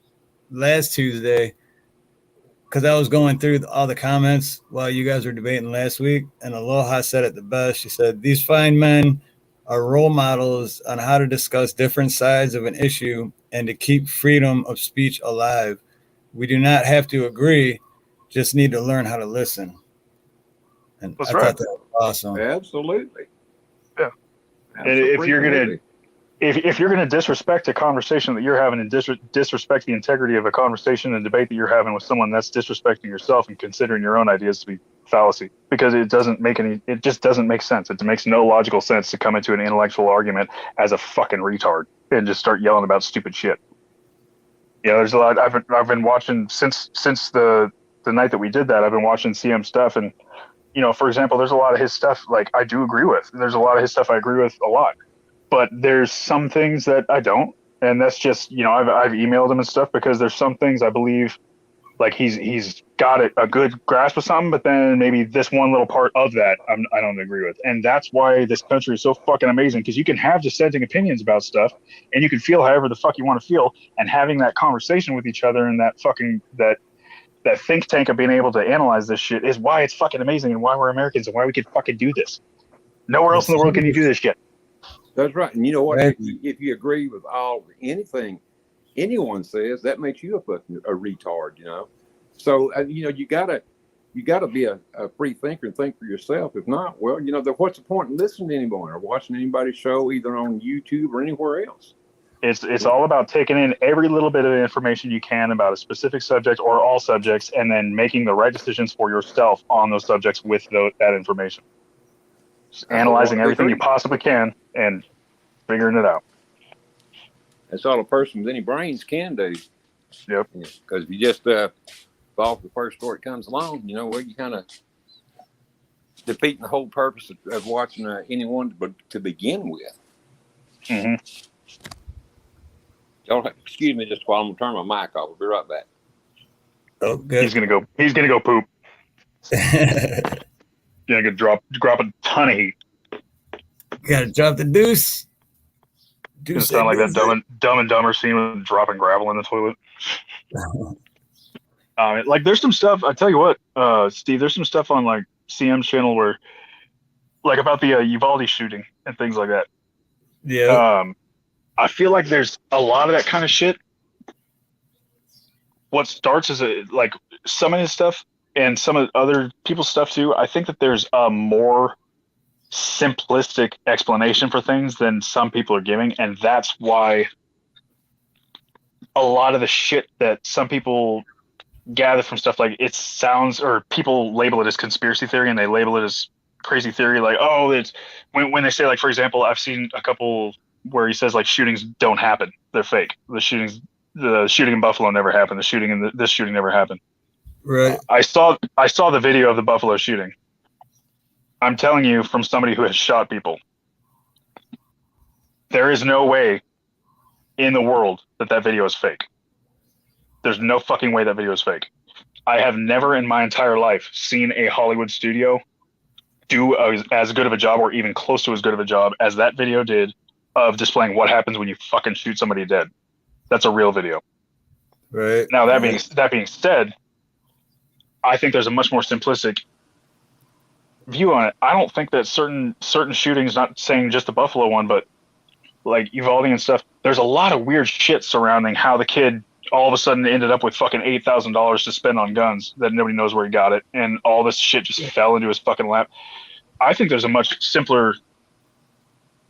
last Tuesday, because I was going through all the comments while you guys were debating last week, and Aloha said it the best. She said, "These fine men are role models on how to discuss different sides of an issue and to keep freedom of speech alive. We do not have to agree, just need to learn how to listen." And That's I right. thought that was awesome. Absolutely. Yeah. And if you're gonna disrespect a conversation that you're having and disrespect the integrity of a conversation and debate that you're having with someone, that's disrespecting yourself and considering your own ideas to be fallacy, because it just doesn't make sense. It makes no logical sense to come into an intellectual argument as a fucking retard and just start yelling about stupid shit. You know, there's a lot. I've been watching since the night that we did that. I've been watching CM stuff, and you know, for example, there's a lot of his stuff like I do agree with. There's a lot of his stuff I agree with a lot, but there's some things that I don't, and that's just, you know, I've emailed him and stuff because there's some things I believe like he's got a good grasp of something, but then maybe this one little part of that I don't agree with, and that's why this country is so fucking amazing, because you can have dissenting opinions about stuff, and you can feel however the fuck you want to feel, and having that conversation with each other and that fucking that think tank of being able to analyze this shit is why it's fucking amazing and why we're Americans and why we can fucking do this. Nowhere else in the world can you do this shit. That's right. And you know what? If you agree with anything anyone says, that makes you a retard, you know? So, you know, you gotta be a free thinker and think for yourself. If not, well, you know, what's the point in listening to anyone or watching anybody's show, either on YouTube or anywhere else? It's all about taking in every little bit of information you can about a specific subject or all subjects, and then making the right decisions for yourself on those subjects with that information. Just analyzing everything you possibly can and figuring it out. That's all a person with any brains can do. Yep. Because if you just fall for the first story that comes along, you know, where you kind of defeating the whole purpose of watching anyone to begin with. Mm-hmm. Y'all, excuse me just while I'm gonna turn my mic off. I'll be right back. Oh, good. He's gonna go poop. Gonna drop a ton of heat. Gotta drop the deuce. Gonna sound like that Dumb and Dumber scene with dropping gravel in the toilet. Like there's some stuff. I tell you what, Steve. There's some stuff on like CM's channel where, like about the Uvalde shooting and things like that. Yeah. I feel like there's a lot of that kind of shit. What starts as like some of his stuff and some of other people's stuff too. I think that there's a more simplistic explanation for things than some people are giving, and that's why a lot of the shit that some people gather from stuff like it sounds, or people label it as conspiracy theory and they label it as crazy theory, like, oh, it's when they say, like, for example, I've seen a couple where he says like shootings don't happen, they're fake. The shooting in Buffalo never happened. The shooting in this shooting never happened. Right. I saw the video of the Buffalo shooting. I'm telling you, from somebody who has shot people, there is no way in the world that video is fake. There's no fucking way that video is fake. I have never in my entire life seen a Hollywood studio do as good of a job, or even close to as good of a job as that video did, of displaying what happens when you fucking shoot somebody dead. That's a real video. Right. Now, that being said, I think there's a much more simplistic view on it. I don't think that certain shootings, not saying just the Buffalo one, but like Uvalde and stuff, there's a lot of weird shit surrounding how the kid all of a sudden ended up with fucking $8,000 to spend on guns that nobody knows where he got it, and all this shit just fell into his fucking lap. I think there's a much simpler,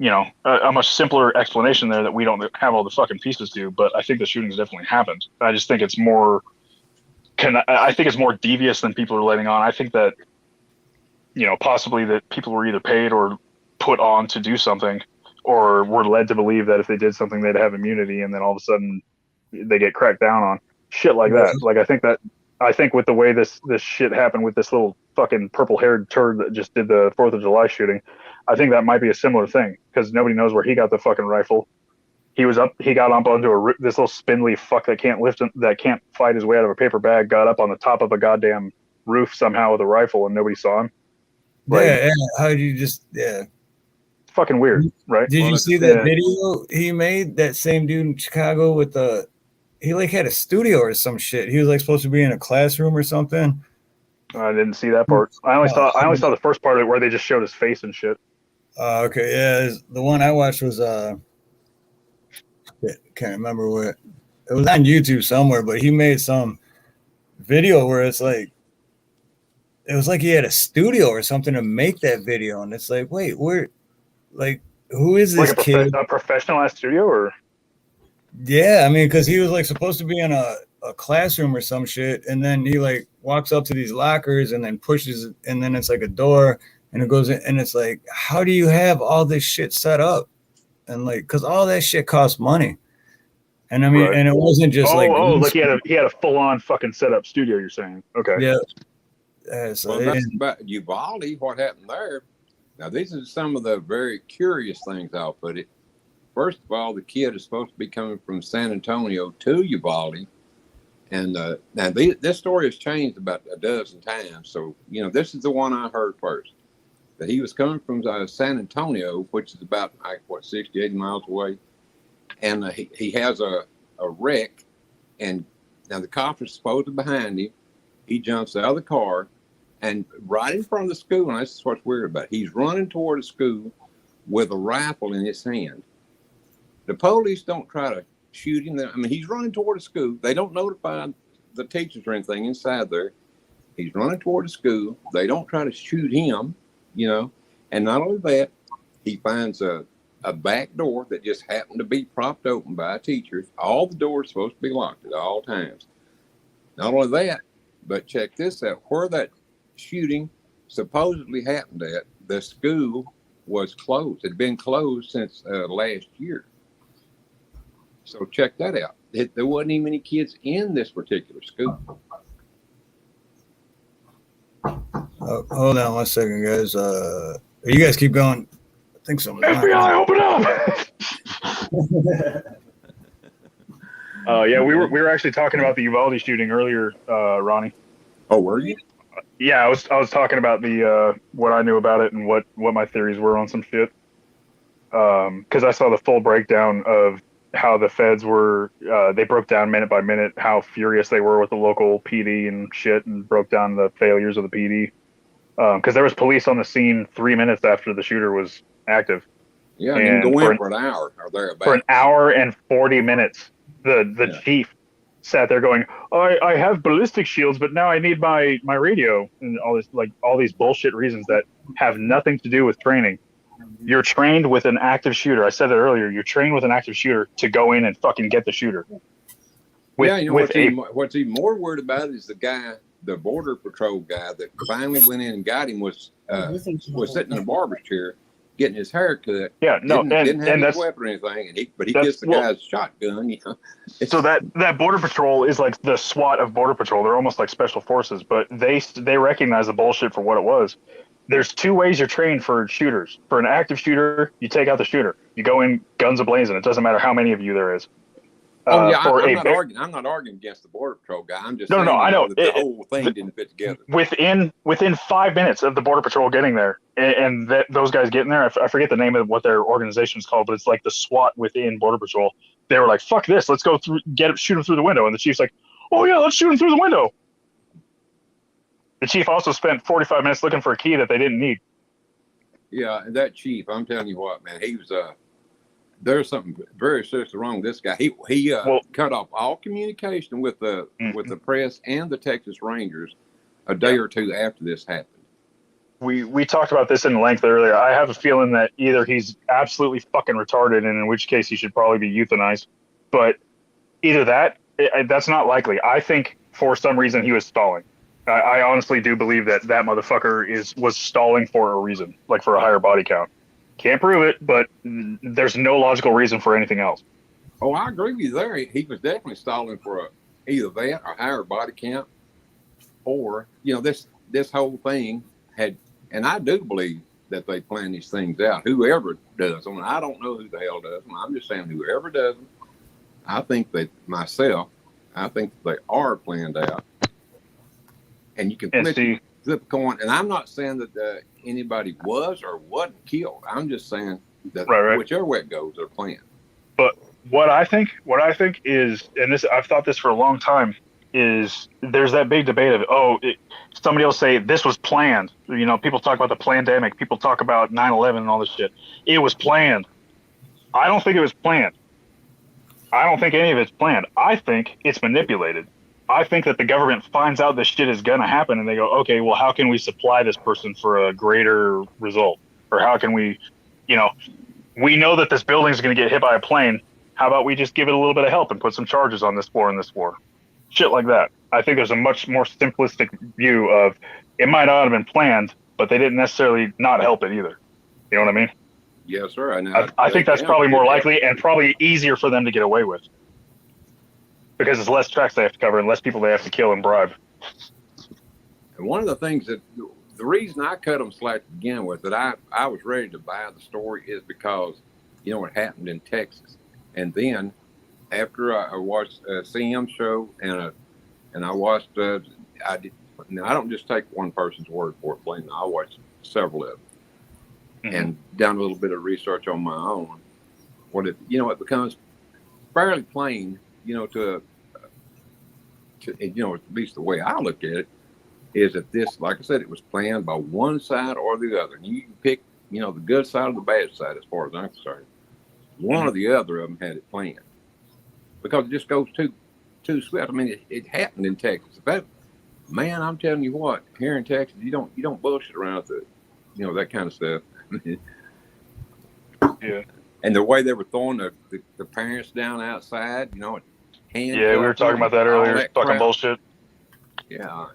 a much simpler explanation there that we don't have all the fucking pieces to, but I think the shootings definitely happened. I just think it's more devious than people are letting on. I think that, possibly that people were either paid or put on to do something, or were led to believe that if they did something they'd have immunity, and then all of a sudden they get cracked down on. Shit like that. Like I think with the way this shit happened with this little fucking purple-haired turd that just did the 4th of July shooting, I think that might be a similar thing, because nobody knows where he got the fucking rifle. He got up onto this little spindly fuck that can't fight his way out of a paper bag, got up on the top of a goddamn roof somehow with a rifle, and nobody saw him. Like, yeah. How did you just it's fucking weird, right? Did you see that video he made? That same dude in Chicago with he like had a studio or some shit. He was like supposed to be in a classroom or something. I didn't see that part. I only saw the first part of it where they just showed his face and shit. Okay, yeah. The one I watched was can't remember what it was, on YouTube somewhere, but he made some video where it was like he had a studio or something to make that video, and it's like, wait, where, like, who is this kid? A professional ass studio, or? Yeah, I mean, because he was like supposed to be in a classroom or some shit, and then he like walks up to these lockers and then pushes, and then it's like a door, and it goes in, and it's like, how do you have all this shit set up? And like, because all that shit costs money, and I mean, and it wasn't just like he had a full on fucking setup studio. You're saying, okay? Yeah. So that's about Uvalde. What happened there? Now, these are some of the very curious things I'll put it. First of all, the kid is supposed to be coming from San Antonio to Uvalde. And now this story has changed about a dozen times. So, this is the one I heard first. That he was coming from San Antonio, which is about, 60, 80 miles away. And he has a wreck. And now the cops are supposed to be behind him. He jumps out of the car. And right in front of the school, and this is what's weird about it, he's running toward the school with a rifle in his hand. The police don't try to shoot him. I mean, he's running toward the school. They don't notify the teachers or anything inside there. He's running toward the school. They don't try to shoot him, And not only that, he finds a back door that just happened to be propped open by teachers. All the doors are supposed to be locked at all times. Not only that, but check this out. Where that shooting supposedly happened at, the school was closed. It had been closed since last year. So check that out. There wasn't even any kids in this particular school. Hold on 1 second, guys. You guys keep going. I think so. FBI, open up! Yeah, we were actually talking about the Uvalde shooting earlier, Ronnie. Oh, were you? Yeah, I was talking about the what I knew about it and what my theories were on some shit. Because I saw the full breakdown of how the feds were. They broke down minute by minute how furious they were with the local PD and shit, and broke down the failures of the PD. Because there was police on the scene 3 minutes after the shooter was active. Yeah, and go in for an hour or thereabouts. For an hour and 40 minutes, the chief sat there going, I have ballistic shields, but now I need my radio, and all these bullshit reasons that have nothing to do with training. You're trained with an active shooter. I said that earlier. You're trained with an active shooter to go in and fucking get the shooter. What's even more weird about it is the guy, the Border Patrol guy that finally went in and got him was sitting in a barber's chair getting his hair cut. Yeah, no, didn't have his weapon or anything, but he gets the guy's shotgun. So that Border Patrol is like the SWAT of Border Patrol. They're almost like special forces, but they recognize the bullshit for what it was. There's two ways you're trained for shooters. For an active shooter, you take out the shooter. You go in guns a-blazing. It doesn't matter how many of you there is. I'm not arguing against the Border Patrol guy. I'm just saying I know. That the whole thing didn't fit together. Within 5 minutes of the Border Patrol getting there, and those guys getting there, I forget the name of what their organization is called, but it's like the SWAT within Border Patrol. They were like, "Fuck this, let's go through, shoot him through the window." And the chief's like, "Oh yeah, let's shoot him through the window." The chief also spent 45 minutes looking for a key that they didn't need. Yeah, and that chief, I'm telling you what, man, he was there's something very seriously wrong with this guy. He cut off all communication with the press and the Texas Rangers a day or two after this happened. We talked about this in length earlier. I have a feeling that either he's absolutely fucking retarded, and in which case he should probably be euthanized, but either that's not likely. I think for some reason he was stalling. I honestly do believe that motherfucker was stalling for a reason, like for a higher body count. Can't prove it, but there's no logical reason for anything else. Oh, I agree with you there. He was definitely stalling for either that or higher body count, or this whole thing had. And I do believe that they plan these things out. Whoever does them, I don't know who the hell does them. I'm just saying whoever does them. I think that they are planned out, and you can flip a coin. And I'm not saying that anybody was or wasn't killed. I'm just saying that whichever way it goes, they're planned. But what I think is, and this I've thought this for a long time, is there's that big debate of somebody will say this was planned. People talk about the plandemic. People talk about 9/11 and all this shit. It was planned. I don't think it was planned. I don't think any of it's planned. I think it's manipulated. I think that the government finds out this shit is going to happen and they go, okay, well, how can we supply this person for a greater result? Or how can we, we know that this building is going to get hit by a plane. How about we just give it a little bit of help and put some charges on this floor and this floor? Shit like that. I think there's a much more simplistic view of it might not have been planned, but they didn't necessarily not help it either. You know what I mean? Yes, sir. I think that's probably more likely and probably easier for them to get away with. Because it's less tracks they have to cover and less people they have to kill and bribe. And one of the things that the reason I cut them slack to begin with, that I was ready to buy the story, is because it happened in Texas. And then after I watched a CM show and I watched I don't just take one person's word for it plain. I watched several of them and done a little bit of research on my own. It becomes fairly plain, to at least the way I look at it, is that this, like I said, it was planned by one side or the other. And you can pick, the good side or the bad side as far as I'm concerned. One or the other of them had it planned. Because it just goes too swift. I mean, it happened in Texas. Man, I'm telling you what, here in Texas, you don't bullshit around with that kind of stuff. Yeah. And the way they were throwing the parents down outside, we were talking about that earlier. Fucking crap. Bullshit. Yeah,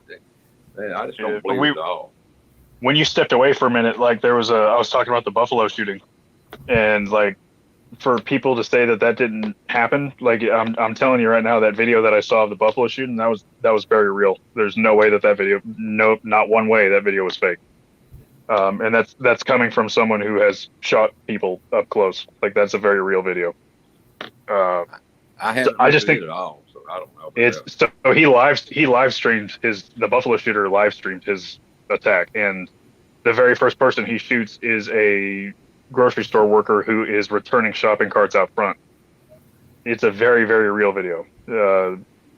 I just don't believe it at all. When you stepped away for a minute, I was talking about the Buffalo shooting, and for people to say that didn't happen, I'm telling you right now, that video that I saw of the Buffalo shooting, that was very real. There's no way that video, not one way that video was fake. And that's coming from someone who has shot people up close. That's a very real video. I just think it all, so I don't know. So he live streamed the Buffalo shooter live streamed his attack, and the very first person he shoots is a grocery store worker who is returning shopping carts out front. It's a very, very real video.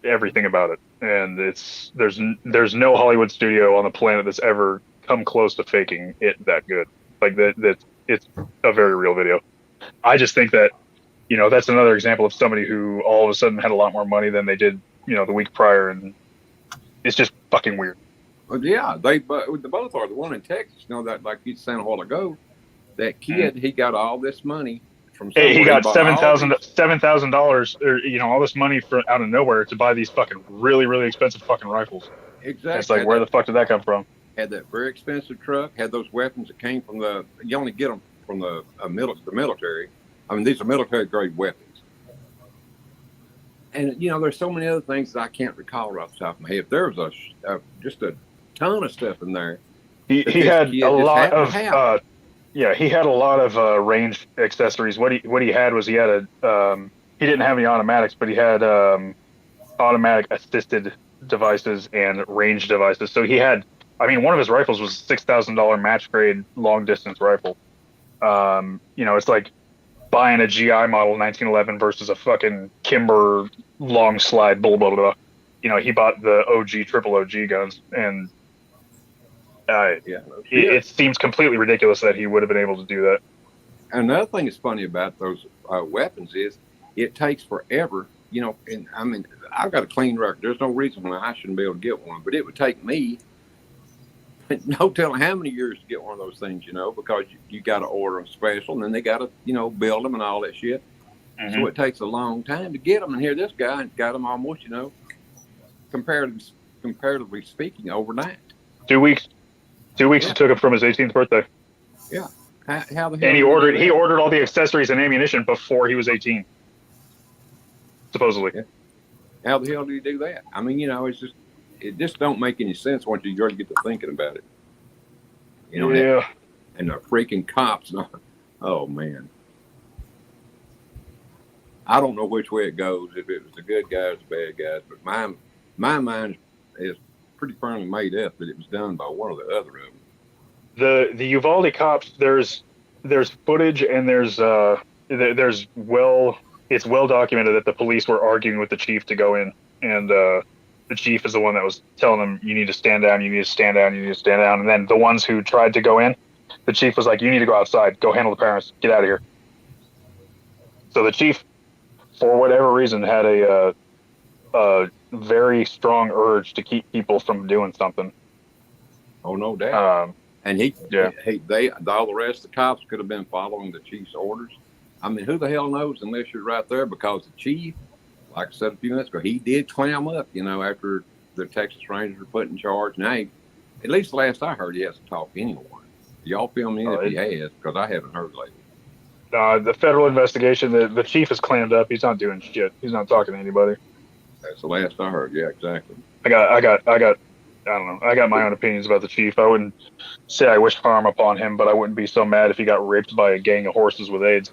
Everything about it, and there's no Hollywood studio on the planet that's ever come close to faking it that good. It's a very real video. I just think that that's another example of somebody who all of a sudden had a lot more money than they did the week prior, and it's just fucking weird. Well, yeah, they both are. The one in Texas, that, like you said a while ago, that kid, he got all this money from somewhere. He got $7,000 or all this money out of nowhere to buy these fucking really, really expensive fucking rifles. Exactly. It's where the fuck did that come from? Had that very expensive truck, had those weapons that came from you only get them from the military. I mean, these are military grade weapons. And there's so many other things that I can't recall off the top of my head. There was just a ton of stuff in there. He had a lot of he had a lot of range accessories. What he had was he had he didn't have any automatics, but he had automatic assisted devices and range devices. So he had, one of his rifles was a $6,000 match grade long distance rifle. It's like buying a GI model 1911 versus a fucking Kimber long slide, blah, blah, blah. He bought the triple OG guns, and it seems completely ridiculous that he would have been able to do that. Another thing that's funny about those weapons is it takes forever, and I've got a clean record. There's no reason why I shouldn't be able to get one, but it would take me no telling how many years to get one of those things, because you got to order them special, and then they got to, build them and all that shit. Mm-hmm. So it takes a long time to get them. And here, this guy got them almost, comparatively speaking, overnight. 2 weeks. 2 weeks it took him from his 18th birthday. Yeah. How the hell? And he ordered all the accessories and ammunition before he was 18, supposedly. Yeah. How the hell do you do that? I mean, it just don't make any sense once you start to get to thinking about it. Yeah. And the freaking cops. Oh man. I don't know which way it goes. If it was the good guys, the bad guys, but my mind is pretty firmly made up that it was done by one or the other of them. The Uvalde cops. There's footage and it's well documented that the police were arguing with the chief to go in, and the chief is the one that was telling them, you need to stand down, you need to stand down, you need to stand down. And then the ones who tried to go in, the chief was like, you need to go outside, go handle the parents, get out of here. So the chief, for whatever reason, had a very strong urge to keep people from doing something. Oh, no doubt. And all the rest of the cops could have been following the chief's orders. I mean, who the hell knows unless you're right there, because the chief, like I said a few minutes ago, he did clam up, after the Texas Rangers were put in charge. Now, at least last I heard, he hasn't talked to anyone. Y'all fill me in if he has, because I haven't heard lately. The federal investigation, the chief is clammed up. He's not doing shit. He's not talking to anybody. That's the last I heard. Yeah, exactly. I don't know. I got my own opinions about the chief. I wouldn't say I wish harm upon him, but I wouldn't be so mad if he got raped by a gang of horses with AIDS.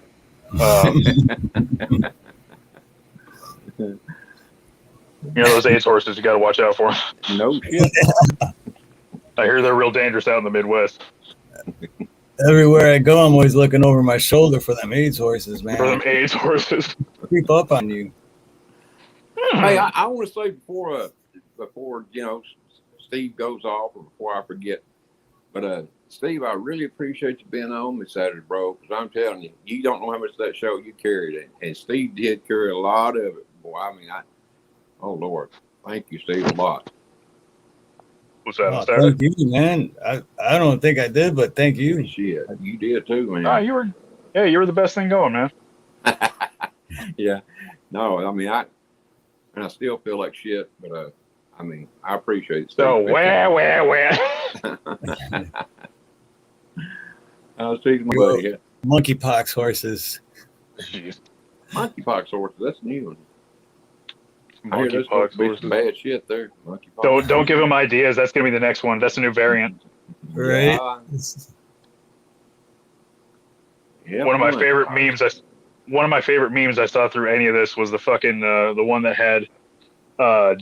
Those AIDS horses, you got to watch out for them. No shit. I hear they're real dangerous out in the Midwest. Everywhere I go, I'm always looking over my shoulder for them AIDS horses, man. For them AIDS horses. Creep up on you. Hey, I want to say before Steve goes off, or before I forget, but Steve, I really appreciate you being on this Saturday, bro, because I'm telling you, you don't know how much of that show you carried, and Steve did carry a lot of it, boy. I mean, oh Lord, thank you, Steve, a lot. What's that on Thank Saturday? you, man. I don't think I did, but thank you. Shit, you did too, man. Oh, you were the best thing going, man. Yeah, no, I mean, I still feel like shit, but I mean, I appreciate it. So where? Steve's my buddy. Monkeypox horses. Jeez. Monkeypox horses, that's a new one. I hear there's Monkeypox some horses. bad shit there. Monkeypox. Don't give him ideas. That's gonna be the next one. That's a new variant. Right. Yeah, One of my favorite memes I saw through any of this was the fucking the one that had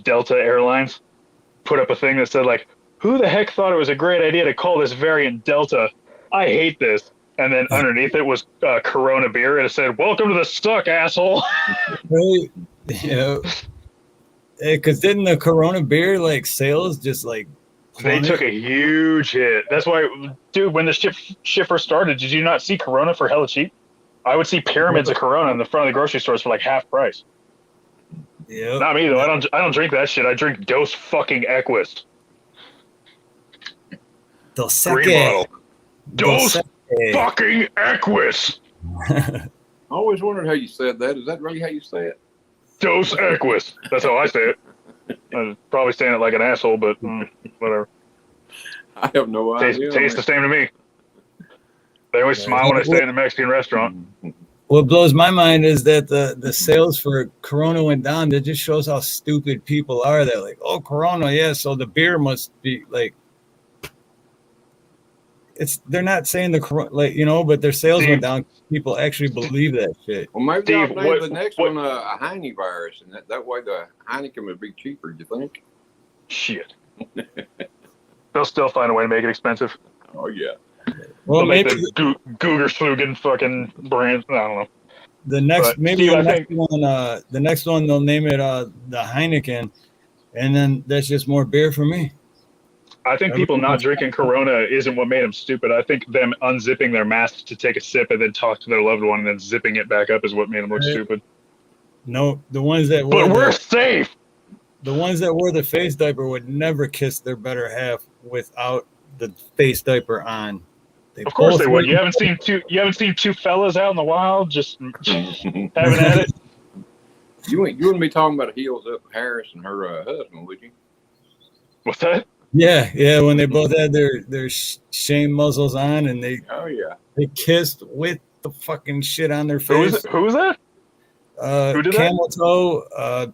Delta Airlines put up a thing that said, like, who the heck thought it was a great idea to call this variant Delta? I hate this. And then underneath it was Corona beer, and it said, welcome to the suck, asshole. Right. Yeah. Because didn't the Corona beer sales just They plummet? took a huge hit. That's why, dude, when the shit first started, did you not see Corona for hella cheap? I would see pyramids of Corona in the front of the grocery stores for like half price. Yeah. Not me though. I don't drink that shit. I drink Dos fucking Equus. Green bottle. Dos fucking Equus. I always wondered how you said that. Is that really how you say it? Dos Equus. That's how I say it. I'm probably saying it like an asshole, but whatever. I have no idea. Tastes the same to me. They always smile when I stay in a Mexican restaurant. What blows my mind is that the sales for Corona went down. That just shows how stupid people are. They're like, oh, Corona, yeah, so the beer must be like. They're not saying the Corona, but their sales went down. People actually believe that shit. Well, maybe Steve, they'll name the next one a Heine virus, and that way the Heineken would be cheaper. Do you think? Shit. They'll still find a way to make it expensive. Oh yeah. Well, They'll make maybe the Googerschlugen fucking brand. I don't know. the next But, maybe Steve, the next one they'll name it the Heineken, and then that's just more beer for me. I think people not drinking Corona isn't what made them stupid. I think them unzipping their masks to take a sip and then talk to their loved one and then zipping it back up is what made them look stupid. No, the ones that But we're safe. The ones that wore the face diaper would never kiss their better half without the face diaper on. Of course they would. You haven't seen two fellas out in the wild just having at it. You wouldn't be talking about heels up Harris and her husband, would you? What's that? Yeah. When they both had their shame muzzles on, and they. Oh yeah. They kissed with the fucking shit on their Who face. is that? Who did Camel Toe,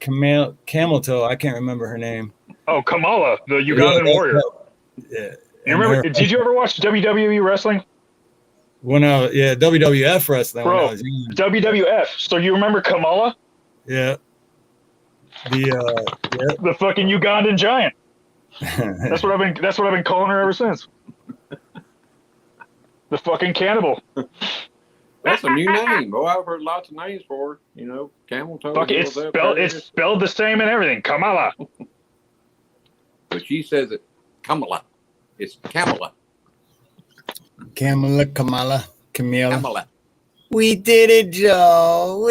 Camel Toe. I can't remember her name. Oh, Kamala, the Ugandan warrior. Yeah. You remember? Did you ever watch WWE wrestling? WWF wrestling. Bro, when I was young. WWF. So you remember Kamala? Yeah. The fucking Ugandan giant. That's what I've been calling her ever since. The fucking cannibal. That's a new name. Boy, I've heard lots of names for her. You know, camel toe. Fuck, it's spelled the same and everything. Kamala. But she says it Kamala. It's Kamala. Kamala. Kamala. We did it, Joe.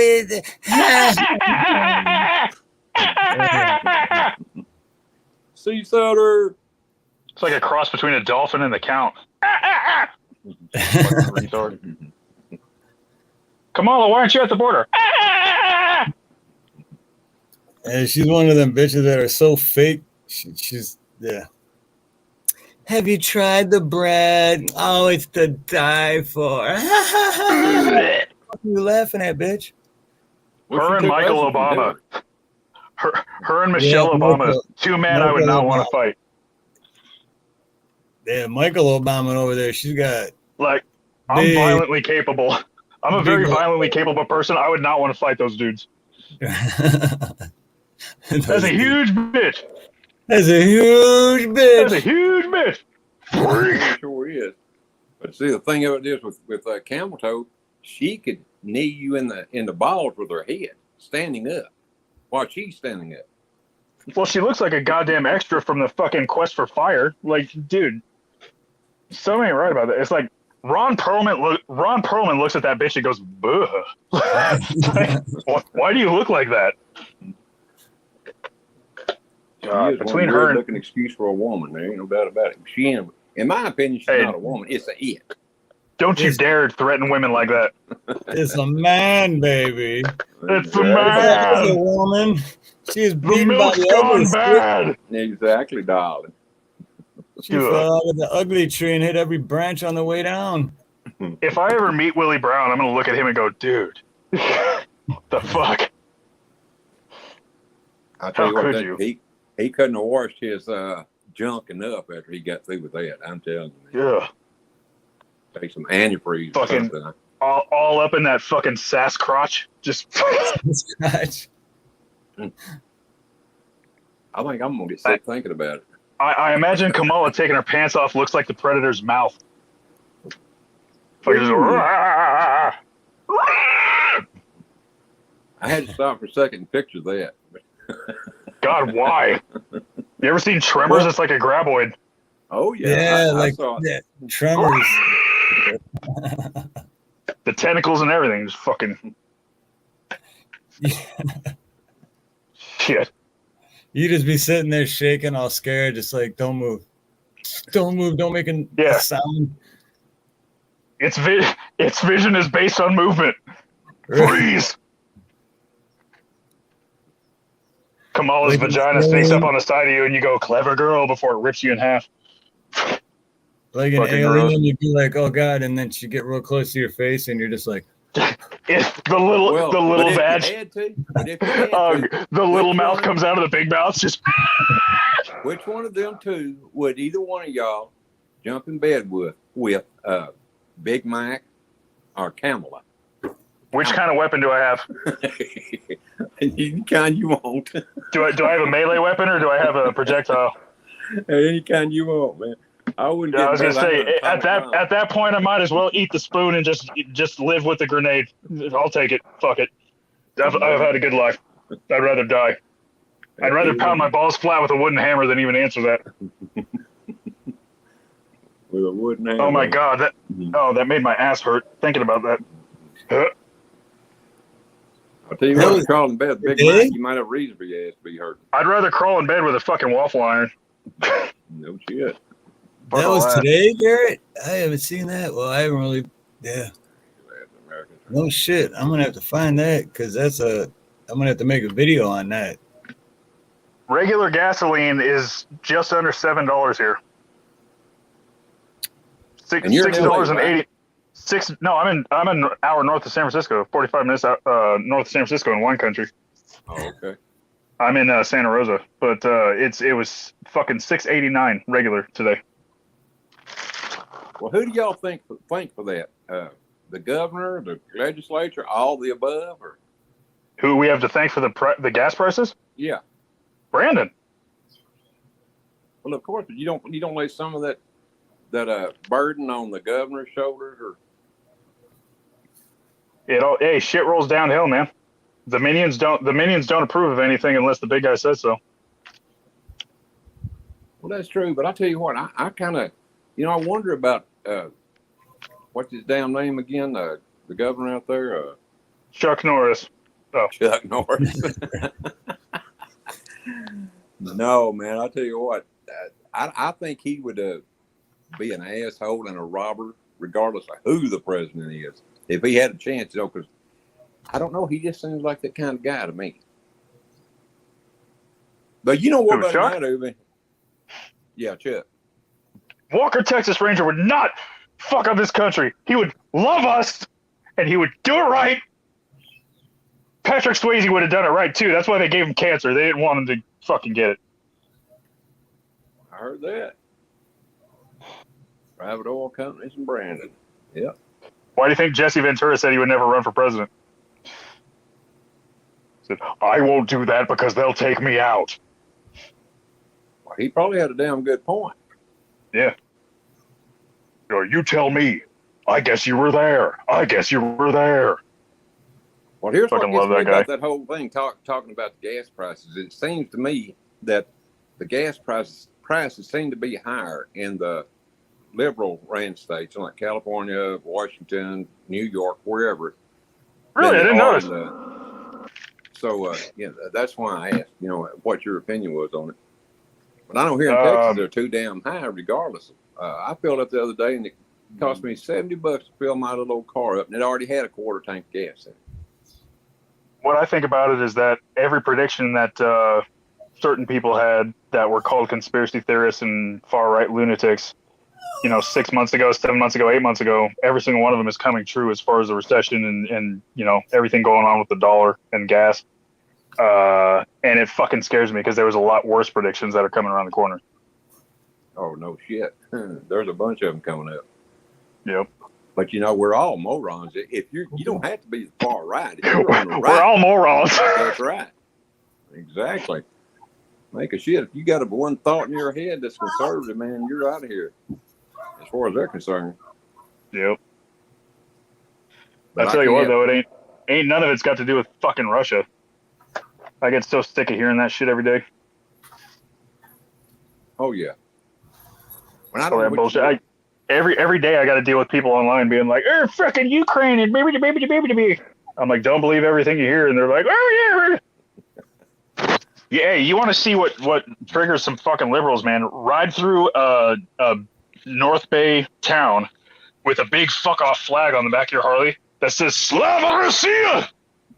Seasider. It's like a cross between a dolphin and the Count. Retard. Kamala, why aren't you at the border? And she's one of them bitches that are so fake. She's yeah. Have you tried the bread? Oh, it's to die for. What are you laughing at, bitch? Her and Michael Obama. Her and Michelle Obama. Michael, Two men I would not want to fight. Yeah, Michael Obama over there. She's got. Like, I'm violently capable. I'm a very violently capable person. I would not want to fight those dudes. That's a huge bitch. That's a huge bitch. That's a huge bitch. It sure is. But see, the thing of it is with camel toe, she could knee you in the balls with her head, standing up, while she's standing up. Well, she looks like a goddamn extra from the fucking Quest for Fire. Like, dude, something ain't right about that. It's like Ron Perlman looks at that bitch and goes, "Buh." Why do you look like that? Between her and looking excuse for a woman, there ain't no doubt about it. She ain't, in my opinion, she's not a woman. It's a it. Don't you dare threaten women like that. It's a man, baby. It's a man. It's a woman. She's The beaten by milk's the gone ugly bad. Exactly, darling. She fell out of the ugly tree and hit every branch on the way down. If I ever meet Willie Brown, I'm gonna look at him and go, dude, the fuck? I'll tell you what, he couldn't have washed his junk enough after he got through with that. I'm telling you. Yeah. Take some antifreeze. Fucking all up in that fucking sass crotch. Just. Scratch. I think I'm gonna get sick thinking about it. I imagine Kamala taking her pants off looks like the Predator's mouth. Fucking just, I had to stop for a second and picture that. God, why? You ever seen Tremors? It's like a graboid. Oh yeah, yeah, like that. Tremors. The tentacles and everything, just fucking shit. You just be sitting there shaking, all scared, just like, don't move, don't make a sound. Its vision is based on movement. Freeze. Kamala's vagina sneaks up on the side of you, and you go, "Clever girl," before it rips you in half. Like an alien, you'd be like, "Oh God!" and then she get real close to your face, and you're just like, the little vag. The little mouth comes out of the big mouth. Just. Which one of them two would either one of y'all jump in bed with Big Mac or Kamala? Which kind of weapon do I have? Any kind you want. Do I have a melee weapon or do I have a projectile? Any kind you want, man. I wouldn't. I was gonna say at that point I might as well eat the spoon and just live with the grenade. I'll take it. Fuck it. I've had a good life. I'd rather die. I'd rather pound my balls flat with a wooden hammer than even answer that. With a wooden hammer. Oh my God! That made my ass hurt thinking about that. I'll tell you what, crawl in bed, Big Mac, you might have reason for your ass to be hurting. I'd rather crawl in bed with a fucking waffle iron. No shit. That was today, Garrett? I haven't seen that. Well, I haven't really. Yeah. No shit. I'm gonna have to find that because I'm gonna have to make a video on that. Regular gasoline is just under $7 here. $6.80. I'm an hour north of San Francisco, 45 minutes out, north of San Francisco in wine country. Oh, okay. I'm in Santa Rosa, but it was fucking 689 regular today. Well, who do y'all think for that? The governor, the legislature, all the above, or Who we have to thank for the gas prices? yeah? Brandon. Well, of course, but you don't lay some of that burden on the governor's shoulders, or Hey, shit rolls downhill, man. The minions don't approve of anything unless the big guy says so. well, that's true. But I tell you what, I kind of, I wonder about what's his damn name again? The governor out there, Chuck Norris. Oh. Chuck Norris. No, man, I tell you what, I think he would be an asshole and a robber, regardless of who the president is. If he had a chance, because I don't know, he just seems like that kind of guy to me. But you know what about Chuck? that, Uwe? Yeah, Chuck. Walker, Texas Ranger would not fuck up this country. He would love us, and he would do it right. Patrick Swayze would have done it right, too. That's why they gave him cancer. They didn't want him to fucking get it. I heard that. Private oil companies and Brandon. Yep. Why do you think Jesse Ventura said he would never run for president? He said, I won't do that because they'll take me out. Well, he probably had a damn good point. Yeah. You tell me. I guess you were there. I guess you were there. Well, here's what Fucking gets love me that about guy. that whole thing, talking about the gas prices. It seems to me that the gas prices seem to be higher in the liberal ran states like California, Washington, New York, wherever. Really? I didn't notice. So, that's why I asked, what your opinion was on it. But I know here in Texas, they're too damn high regardless. I filled up the other day and it cost me $70 to fill my little old car up, and it already had a quarter tank of gas in it. What I think about it is that every prediction that certain people had that were called conspiracy theorists and far-right lunatics, 6 months ago, 7 months ago, 8 months ago, every single one of them is coming true as far as the recession and everything going on with the dollar and gas. And it fucking scares me because there was a lot worse predictions that are coming around the corner. Oh, no shit. There's a bunch of them coming up. Yep. But we're all morons. If you don't have to be the far right. If you're on the right, we're all morons. That's right. Exactly. Make a shit. If you got one thought in your head that's conservative, man, you're out of here. As far as they're concerned. Yep. But I tell you what, though, it ain't none of it's got to do with fucking Russia. I get so sick of hearing that shit every day. Oh yeah. When I don't know bullshit. Every day I got to deal with people online being like, frickin' Ukraine and baby. I'm like, don't believe everything you hear, and they're like, oh yeah. Yeah, you want to see what triggers some fucking liberals, man? Ride through a North Bay town with a big fuck off flag on the back of your Harley that says Slava Russia.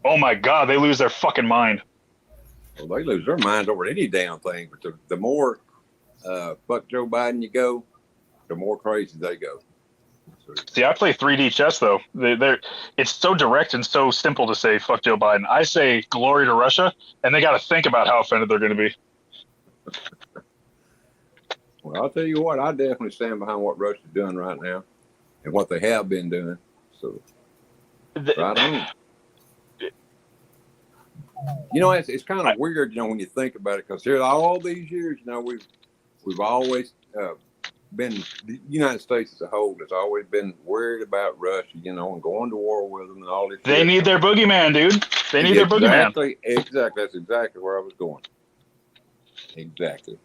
Oh my god, they lose their fucking mind. Well, they lose their minds over any damn thing. But the more fuck Joe Biden you go, the more crazy they go. So, see, I play 3D chess though. It's so direct and so simple to say fuck Joe Biden. I say glory to Russia, and they got to think about how offended they're going to be. Well, I'll tell you what, I definitely stand behind what Russia's doing right now and what they have been doing. So, right on. It's kind of weird, when you think about it, because here all these years, we've always been, the United States as a whole has always been worried about Russia, and going to war with them and all this. They need their boogeyman, dude. They need their boogeyman. Exactly. That's exactly where I was going. Exactly.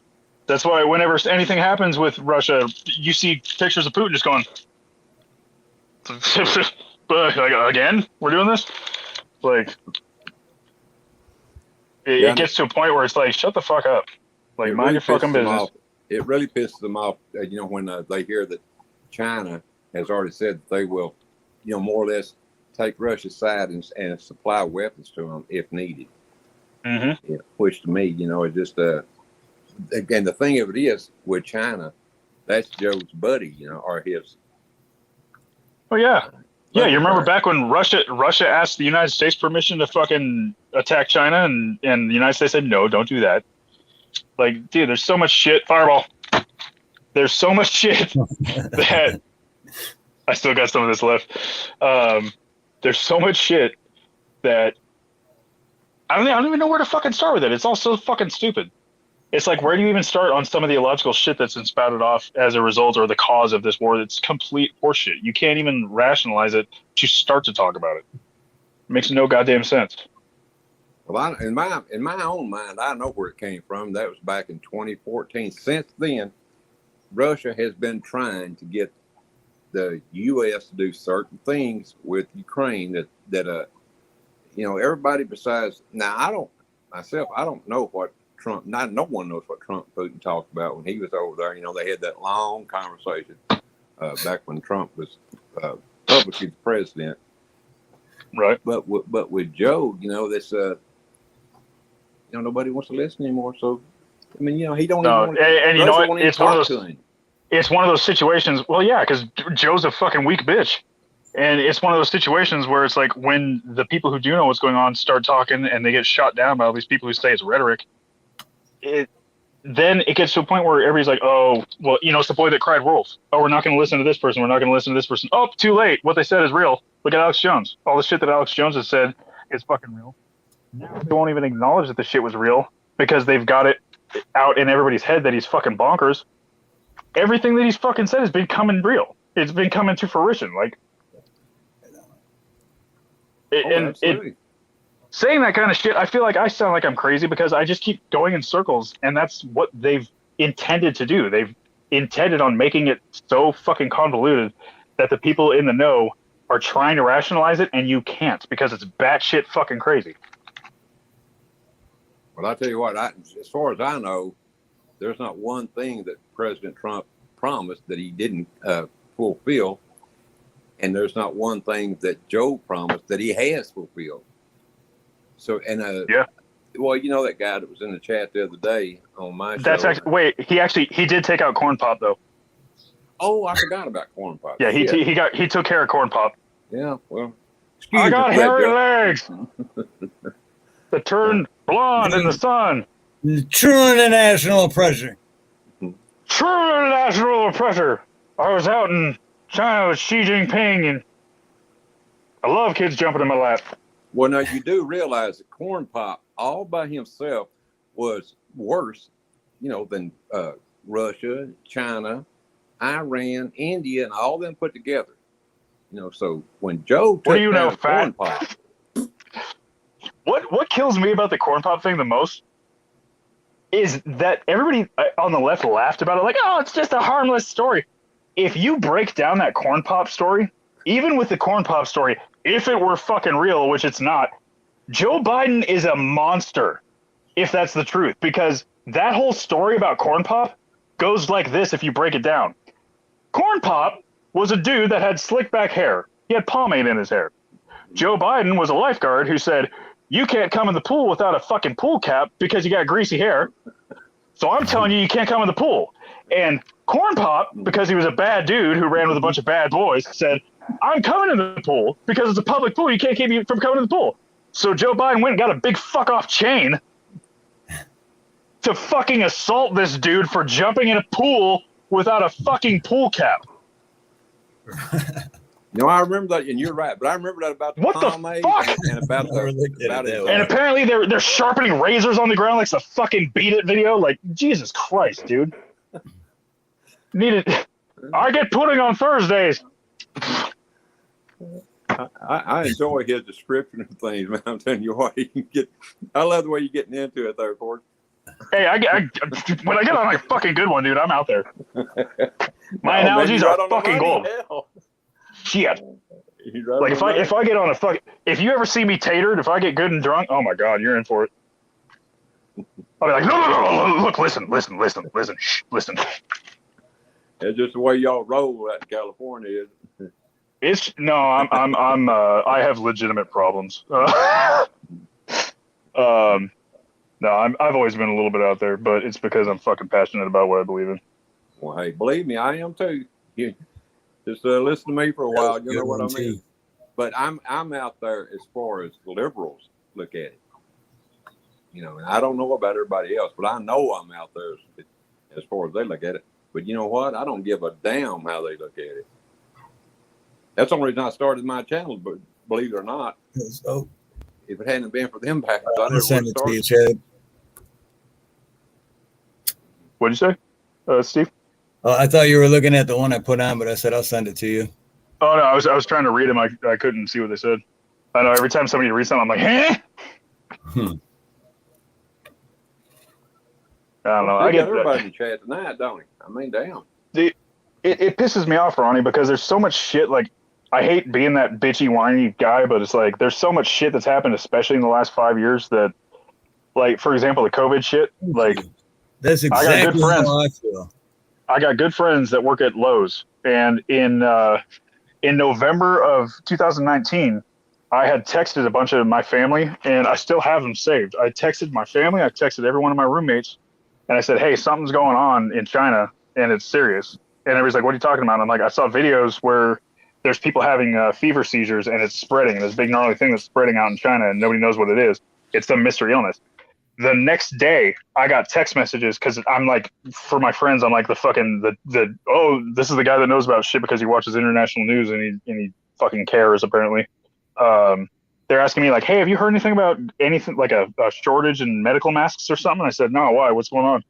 That's why whenever anything happens with Russia, you see pictures of Putin just going, again, we're doing this? Like, it gets to a point where it's like, shut the fuck up. Like, mind your fucking business. It really pisses them off, when they hear that China has already said that they will, more or less take Russia's side and supply weapons to them if needed. Mm-hmm. Which to me, it just, again, the thing of it is with China, that's Joe's buddy, or his Oh yeah. Yeah, Let you it remember burn. back when Russia asked the United States permission to fucking attack China, and the United States said no, don't do that. Like, dude, there's so much shit. Fireball. There's so much shit that I still got some of this left. There's so much shit that I don't even know where to fucking start with it. It's all so fucking stupid. It's like, where do you even start on some of the illogical shit that's been spouted off as a result or the cause of this war? It's complete horseshit. You can't even rationalize it to start to talk about it. It makes no goddamn sense. Well, in my own mind, I know where it came from. That was back in 2014. Since then, Russia has been trying to get the U.S. to do certain things with Ukraine that everybody besides now I don't know what Trump. No one knows what Trump Putin talked about when he was over there. They had that long conversation back when Trump was publicly the president. Right. But with Joe, this nobody wants to listen anymore. So I mean, he don't even want to. And you know what? It's one of those. It's one of those situations. Well, yeah, because Joe's a fucking weak bitch. And it's one of those situations where it's like when the people who do know what's going on start talking and they get shot down by all these people who say it's rhetoric, then it gets to a point where everybody's like, oh, well, it's the boy that cried wolf. Oh, we're not going to listen to this person. We're not going to listen to this person. Oh, too late. What they said is real. Look at Alex Jones. All the shit that Alex Jones has said is fucking real. Now they won't even acknowledge that the shit was real because they've got it out in everybody's head that he's fucking bonkers. Everything that he's fucking said has been coming real. It's been coming to fruition. Like, saying that kind of shit, I feel like I sound like I'm crazy because I just keep going in circles, and that's what they've intended to do. They've intended on making it so fucking convoluted that the people in the know are trying to rationalize it, and you can't because it's batshit fucking crazy. Well, I tell you what, as far as I know, there's not one thing that President Trump promised that he didn't fulfill. And there's not one thing that Joe promised that he has fulfilled. So, yeah. Well, that guy that was in the chat the other day on my That's show. He did take out Corn Pop though. Oh, I forgot about Corn Pop. Yeah, he took care of Corn Pop. Yeah, well, I got hairy legs that turned blonde in the sun. True international pressure. True international pressure. I was out in China with Xi Jinping, and I love kids jumping in my lap. Well, now you do realize that Corn Pop all by himself was worse, than Russia, China, Iran, India, and all them put together. So when Joe took down Corn Pop. What kills me about the Corn Pop thing the most is that everybody on the left laughed about it like, oh, it's just a harmless story. If you break down that Corn Pop story, even with the Corn Pop story, if it were fucking real, which it's not, Joe Biden is a monster, if that's the truth, because that whole story about Corn Pop goes like this if you break it down. Corn Pop was a dude that had slick back hair. He had pomade in his hair. Joe Biden was a lifeguard who said, you can't come in the pool without a fucking pool cap because you got greasy hair. So I'm telling you can't come in the pool. And Corn Pop, because he was a bad dude who ran with a bunch of bad boys, said, I'm coming in the pool because it's a public pool. You can't keep me from coming in the pool. So Joe Biden went and got a big fuck off chain to fucking assault this dude for jumping in a pool without a fucking pool cap. No, I remember that, and you're right. But I remember that about the pomade and about and apparently they're sharpening razors on the ground like it's a fucking Beat It video. Like, Jesus Christ, dude. I get pudding on Thursdays. I enjoy his description of things, man. I'm telling you what, I love the way you're getting into it there, Cord. Hey, when I get on a fucking good one, dude, I'm out there. My analogies are fucking gold. Shit. Like if I get on a fucking, if you ever see me tatered, if I get good and drunk, oh my God, you're in for it. I'll be like, no, look, listen, shh, listen. It's just the way y'all roll out in California, isn't it? I have legitimate problems. No, I've always been a little bit out there, but it's because I'm fucking passionate about what I believe in. Well, hey, believe me, I am too. Just listen to me for a while. You know what I Too. mean? But I'm out there as far as liberals look at it. You know, and I don't know about everybody else, but I know I'm out there as far as they look at it. But you know what? I don't give a damn how they look at it. That's the only reason I started my channel, but believe it or not, So, if it hadn't been for them bastards, I never I'll send would it have to you, started. Chad. What'd you say, Steve? Oh, I thought you were looking at the one I put on, but I said I'll send it to you. Oh no, I was trying to read them. I couldn't see what they said. I know every time somebody reads something, I'm like, huh? I don't know. I get everybody in the chat tonight, don't he? I mean, damn. It pisses me off, Ronnie, because there's so much shit. Like, I hate being that bitchy, whiny guy, but it's like there's so much shit that's happened, especially in the last 5 years. That, like, for example, the COVID shit. Like, that's exactly I got good friends. how I feel. I got good friends that work at Lowe's, and in November of 2019, I had texted a bunch of my family, and I still have them saved. I texted my family, I texted every one of my roommates, and I said, "Hey, something's going on in China, and it's serious." And everybody's like, "What are you talking about?" And I'm like, "I saw videos where there's people having fever seizures, and it's spreading. This big gnarly thing that's spreading out in China, and nobody knows what it is. It's some mystery illness." The next day, I got text messages because I'm like, for my friends, I'm like this is the guy that knows about shit because he watches international news and he fucking cares apparently. They're asking me like, "Hey, have you heard anything about anything like a shortage in medical masks or something?" I said, "No, why? What's going on?"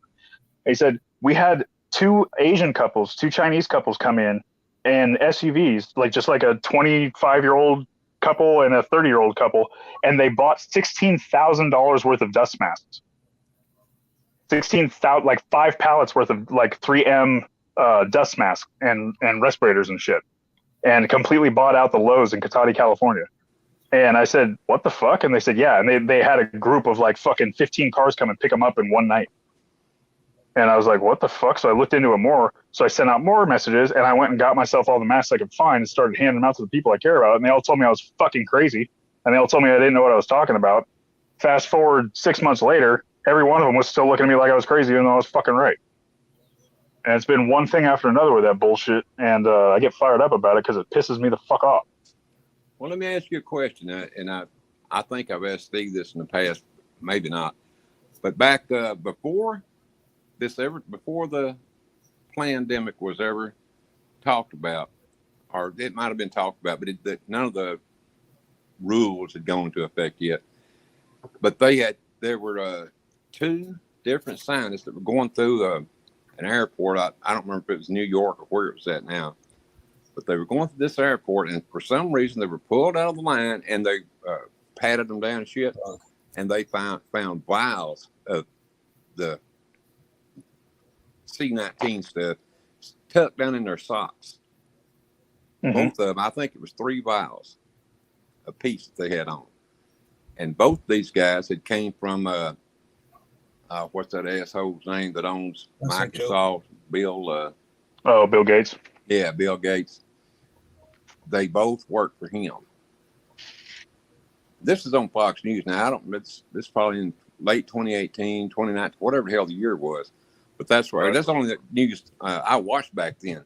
He said, "We had two Chinese couples come in SUVs, like just like a 25-year-old couple and a 30-year-old couple, and they bought $16,000 worth of dust masks. 16,000, like 5 pallets worth of like 3M dust masks and respirators and shit, and completely bought out the Lowe's in Cotati, California." And I said, "What the fuck?" And they said, "Yeah." And they had a group of like fucking 15 cars come and pick them up in one night. And I was like, "What the fuck?" So I looked into it more. So I sent out more messages, and I went and got myself all the masks I could find and started handing them out to the people I care about. And they all told me I was fucking crazy. And they all told me I didn't know what I was talking about. Fast forward 6 months later, every one of them was still looking at me like I was crazy, even though I was fucking right. And it's been one thing after another with that bullshit. And I get fired up about it because it pisses me the fuck off. Well, let me ask you a question. And I think I've asked Steve this in the past, maybe not. But back before the pandemic was ever talked about, or it might have been talked about, but none of the rules had gone into effect yet. But there were 2 different scientists that were going through an airport. I don't remember if it was New York or where it was at now, but they were going through this airport, and for some reason they were pulled out of the line, and they patted them down and shit, and they found vials of the C-19 stuff tucked down in their socks. Mm-hmm. Both of them, I think it was 3 vials a piece that they had on. And both these guys had came from, what's that asshole's name that owns Microsoft? Bill. Bill Gates. Yeah, Bill Gates. They both worked for him. This is on Fox News. Now, this probably in late 2018, 2019, whatever the hell the year was. But that's right. That's only the news I watched back then.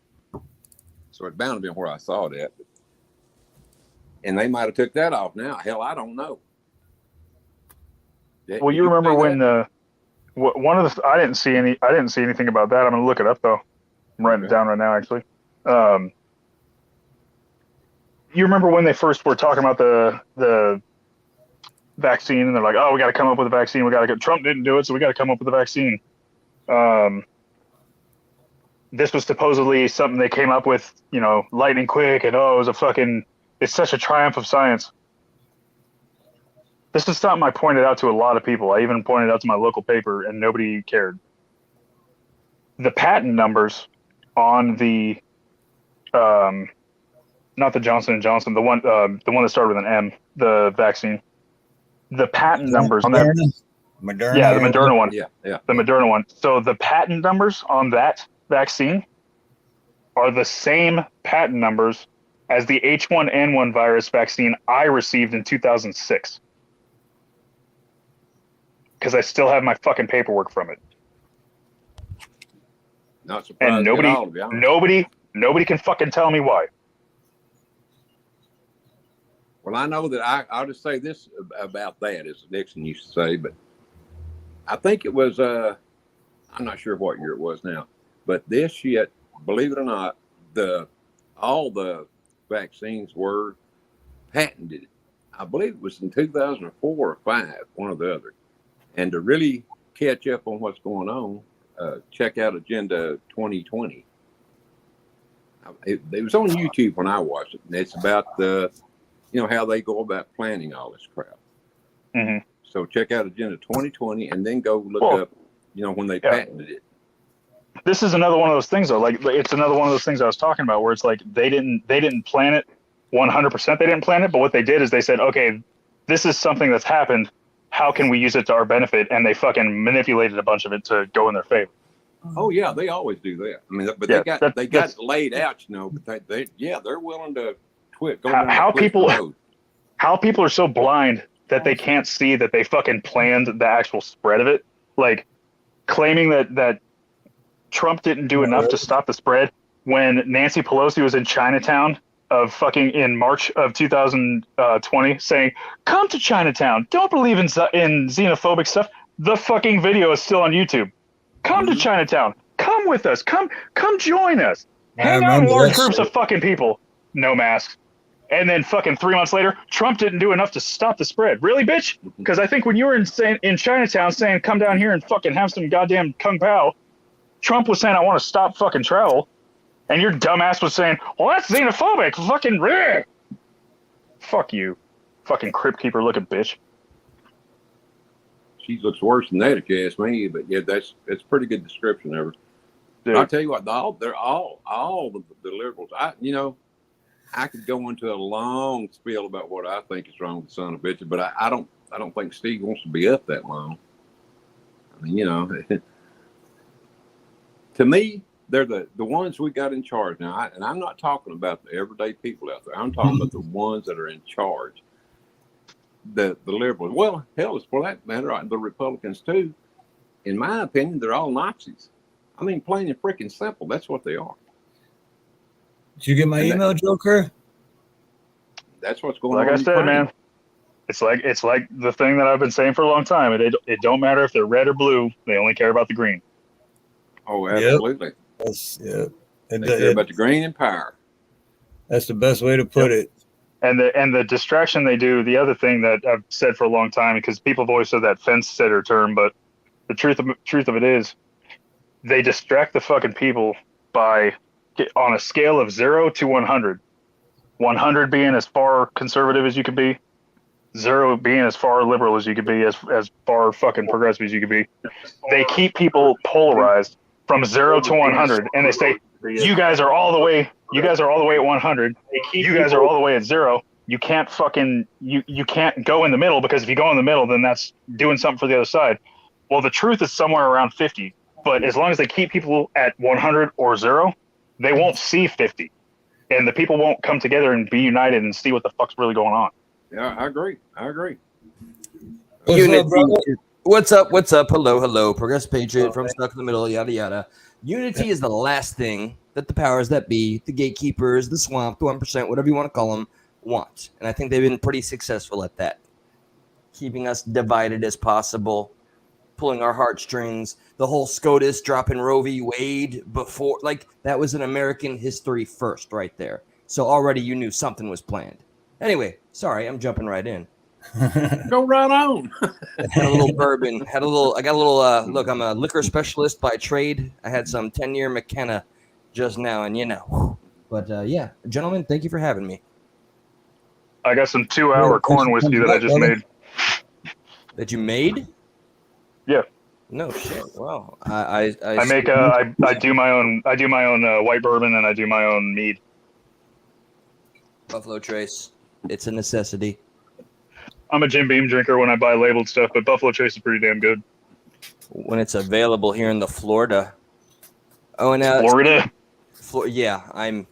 So it's bound to be where I saw that. And they might have took that off now. Hell, I don't know. Well, you remember when one of the I didn't see anything about that. I'm gonna look it up though. I'm writing it down right now, actually. You remember when they first were talking about the vaccine, and they're like, "Oh, we got to come up with a vaccine. Trump didn't do it, so we got to come up with a vaccine." This was supposedly something they came up with, lightning quick, and it's such a triumph of science. This is something I pointed out to a lot of people. I even pointed out to my local paper, and nobody cared. The patent numbers on the, not the Johnson & Johnson, the one that started with an M, the vaccine. The patent numbers on that. Moderna. Yeah, the Moderna one. Yeah. The Moderna one. So the patent numbers on that vaccine are the same patent numbers as the H1N1 virus vaccine I received in 2006. Because I still have my fucking paperwork from it. Not surprised. And Nobody can fucking tell me why. Well, I know that I'll just say this about that, as Nixon used to say, but I think it was, I'm not sure what year it was now, but this shit, believe it or not, all the vaccines were patented. I believe it was in 2004 or 5, one or the other. And to really catch up on what's going on, check out Agenda 2020. It was on YouTube when I watched it, and it's about how they go about planning all this crap. Mm-hmm. So check out Agenda 2020, and then go look up, when they patented it. This is another one of those things, though. Like, it's another one of those things I was talking about, where it's like they didn't plan it 100%. They didn't plan it, but what they did is they said, okay, this is something that's happened. How can we use it to our benefit? And they fucking manipulated a bunch of it to go in their favor. Oh yeah, they always do that. I mean, but they got it laid out, But they're willing to quit. How people are so blind that they can't see that they fucking planned the actual spread of it. Like, claiming that Trump didn't do enough to stop the spread when Nancy Pelosi was in Chinatown in March of 2020 saying, come to Chinatown. Don't believe in xenophobic stuff. The fucking video is still on YouTube. Come to Chinatown. Come with us. Come join us. Hang out in large groups of fucking people. No masks. And then fucking 3 months later, Trump didn't do enough to stop the spread. Really, bitch? Because I think when you were in Chinatown saying, come down here and fucking have some goddamn kung pao, Trump was saying, I want to stop fucking travel. And your dumbass was saying, well, that's xenophobic. Fucking rare. Fuck you. Fucking crypt keeper looking bitch. She looks worse than that, if you ask me. But yeah, that's a pretty good description of her. Dude. I'll tell you what, they're all the liberals. I could go into a long spiel about what I think is wrong with the son of bitches, but I don't think Steve wants to be up that long. I mean, to me, they're the ones we got in charge now. And I'm not talking about the everyday people out there. I'm talking about the ones that are in charge. The liberals, well, hell, for that matter, the Republicans too. In my opinion, they're all Nazis. I mean, plain and freaking simple. That's what they are. Did you get my email, Joker? That's what's going on. Like I said, man, it's like the thing that I've been saying for a long time. It don't matter if they're red or blue. They only care about the green. Oh, absolutely. Yep. They care about the green and power. That's the best way to put it. And the distraction they do, the other thing that I've said for a long time, because people have always said that fence sitter term, but the truth of it is, they distract the fucking people by, on a scale of 0 to 100, 100 being as far conservative as you could be, 0 being as far liberal as you could be, as far fucking progressive as you could be. They keep people polarized from 0 to 100, and they say, you guys are all the way at 100. You guys are all the way at 0. You can't fucking you can't go in the middle, because if you go in the middle, then that's doing something for the other side. Well, the truth is somewhere around 50. But as long as they keep people at 100 or 0, they won't see 50, and the people won't come together and be united and see what the fuck's really going on. Yeah, I agree. What's up? Hello. Progressive Patriot from Stuck in the Middle, yada, yada. Unity is the last thing that the powers that be, the gatekeepers, the swamp, the 1%, whatever you want to call them, want. And I think they've been pretty successful at that. Keeping us divided as possible, pulling our heartstrings. The whole SCOTUS dropping Roe v. Wade before, like, that was an American history first right there. So already you knew something was planned. Anyway, sorry, I'm jumping right in. Go right on. Had a little bourbon. I got a little, look, I'm a liquor specialist by trade. I had some 10-year McKenna just now, and But, yeah, gentlemen, thank you for having me. I got some 2-hour corn whiskey that I just made. That you made? Yeah. No shit. Wow. I do my own white bourbon, and I do my own mead. Buffalo Trace. It's a necessity. I'm a Jim Beam drinker when I buy labeled stuff, but Buffalo Trace is pretty damn good. When it's available here in the Florida. Oh, and Florida. Yeah, I'm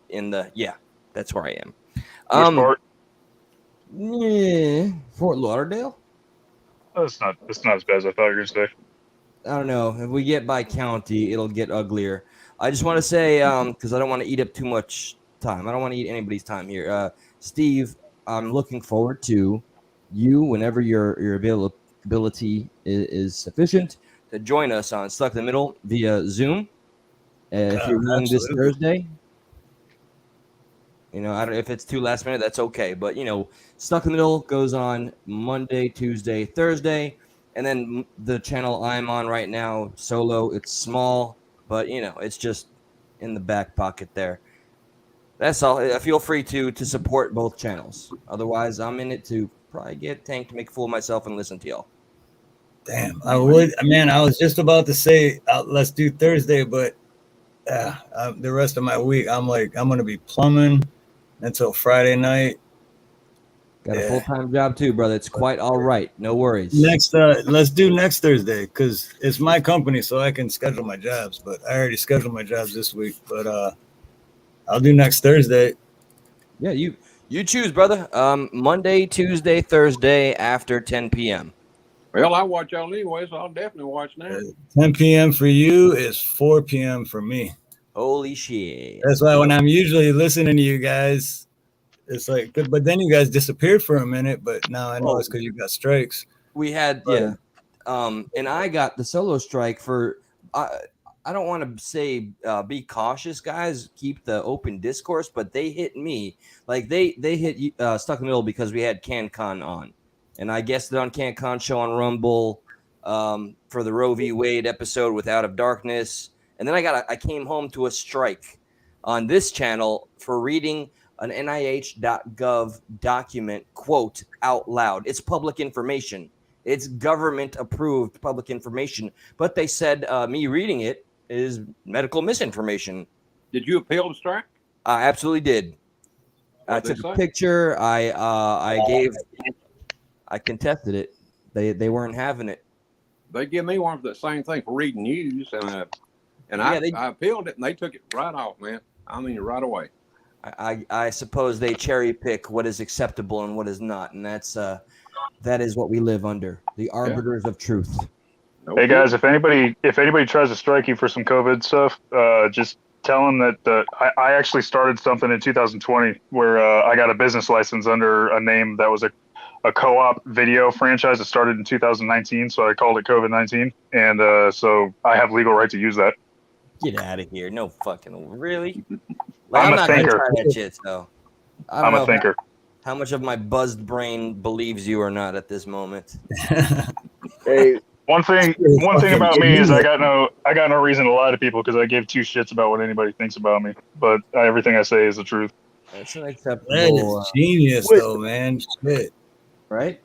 in the that's where I am. Which part? Yeah, Fort Lauderdale. It's not as bad as I thought you were going to say. I don't know. If we get by county, it'll get uglier. I just want to say, because I don't want to eat up too much time. I don't want to eat anybody's time here. Steve, I'm looking forward to you whenever your availability is sufficient to join us on Stuck in the Middle via Zoom. If you're willing this Absolutely. Thursday, I don't if it's too last minute, that's okay. But Stuck in the Middle goes on Monday, Tuesday, Thursday, and then the channel I'm on right now, solo. It's small, but it's just in the back pocket there. That's all. Feel free to support both channels. Otherwise, I'm in it to probably get tanked, make a fool of myself, and listen to y'all. Damn, I would, man. I was just about to say let's do Thursday, but the rest of my week, I'm gonna be plumbing until Friday night. Got a full-time job too, brother. It's quite all right. No worries. Let's do next Thursday because it's my company, so I can schedule my jobs. But I already scheduled my jobs this week. But I'll do next Thursday. Yeah, you choose, brother. Monday, Tuesday, Thursday after 10 p.m. Well, I watch y'all anyway, so I'll definitely watch now. 10 p.m. for you is 4 p.m. for me. Holy shit. That's why when I'm usually listening to you guys, it's like, but then you guys disappeared for a minute. But now I know it's because you got strikes. We had, and I got the solo strike for. I don't want to say be cautious, guys. Keep the open discourse, but they hit me like they hit Stuck in the Middle because we had CanCon on, and I guessed it on CanCon show on Rumble for the Roe v. Wade episode with Out of Darkness, and then I came home to a strike on this channel for reading an NIH.gov document quote out loud. It's public information. It's government approved public information, but they said me reading it is medical misinformation. Did you appeal the strike? I absolutely did. I took a picture. I contested it. They weren't having it. They give me one for the same thing for reading news, and I appealed it, and they took it right off, man. I mean, right away. I suppose they cherry pick what is acceptable and what is not, and that is what we live under, the arbiters of truth. Hey guys, if anybody tries to strike you for some COVID stuff, just tell them that I actually started something in 2020 where I got a business license under a name that was a co-op video franchise that started in 2019. So I called it COVID-19, and so I have legal right to use that. Get out of here! No fucking really. I'm not a thinker. gonna try that shit, so I'm a thinker. How much of my buzzed brain believes you or not at this moment? Hey, one thing about me is I got no reason to lie to people because I give two shits about what anybody thinks about me. But everything I say is the truth. That's an acceptable. That is genius, though, man. Shit. Right?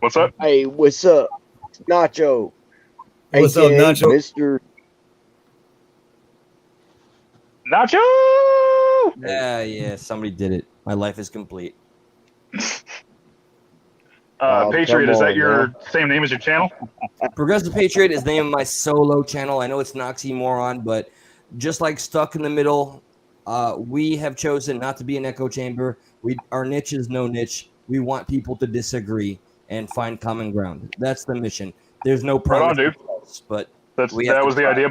What's up? Hey, what's up, Nacho? What's up, Nacho? Mr. Nacho! Yeah. Somebody did it. My life is complete. Patriot, is that your same name as your channel? Progressive Patriot is the name of my solo channel. I know it's an oxymoron, but just like Stuck in the Middle, we have chosen not to be an echo chamber. Our niche is no niche. We want people to disagree and find common ground. That's the mission. There's no promise, right on, dude. But that was the idea.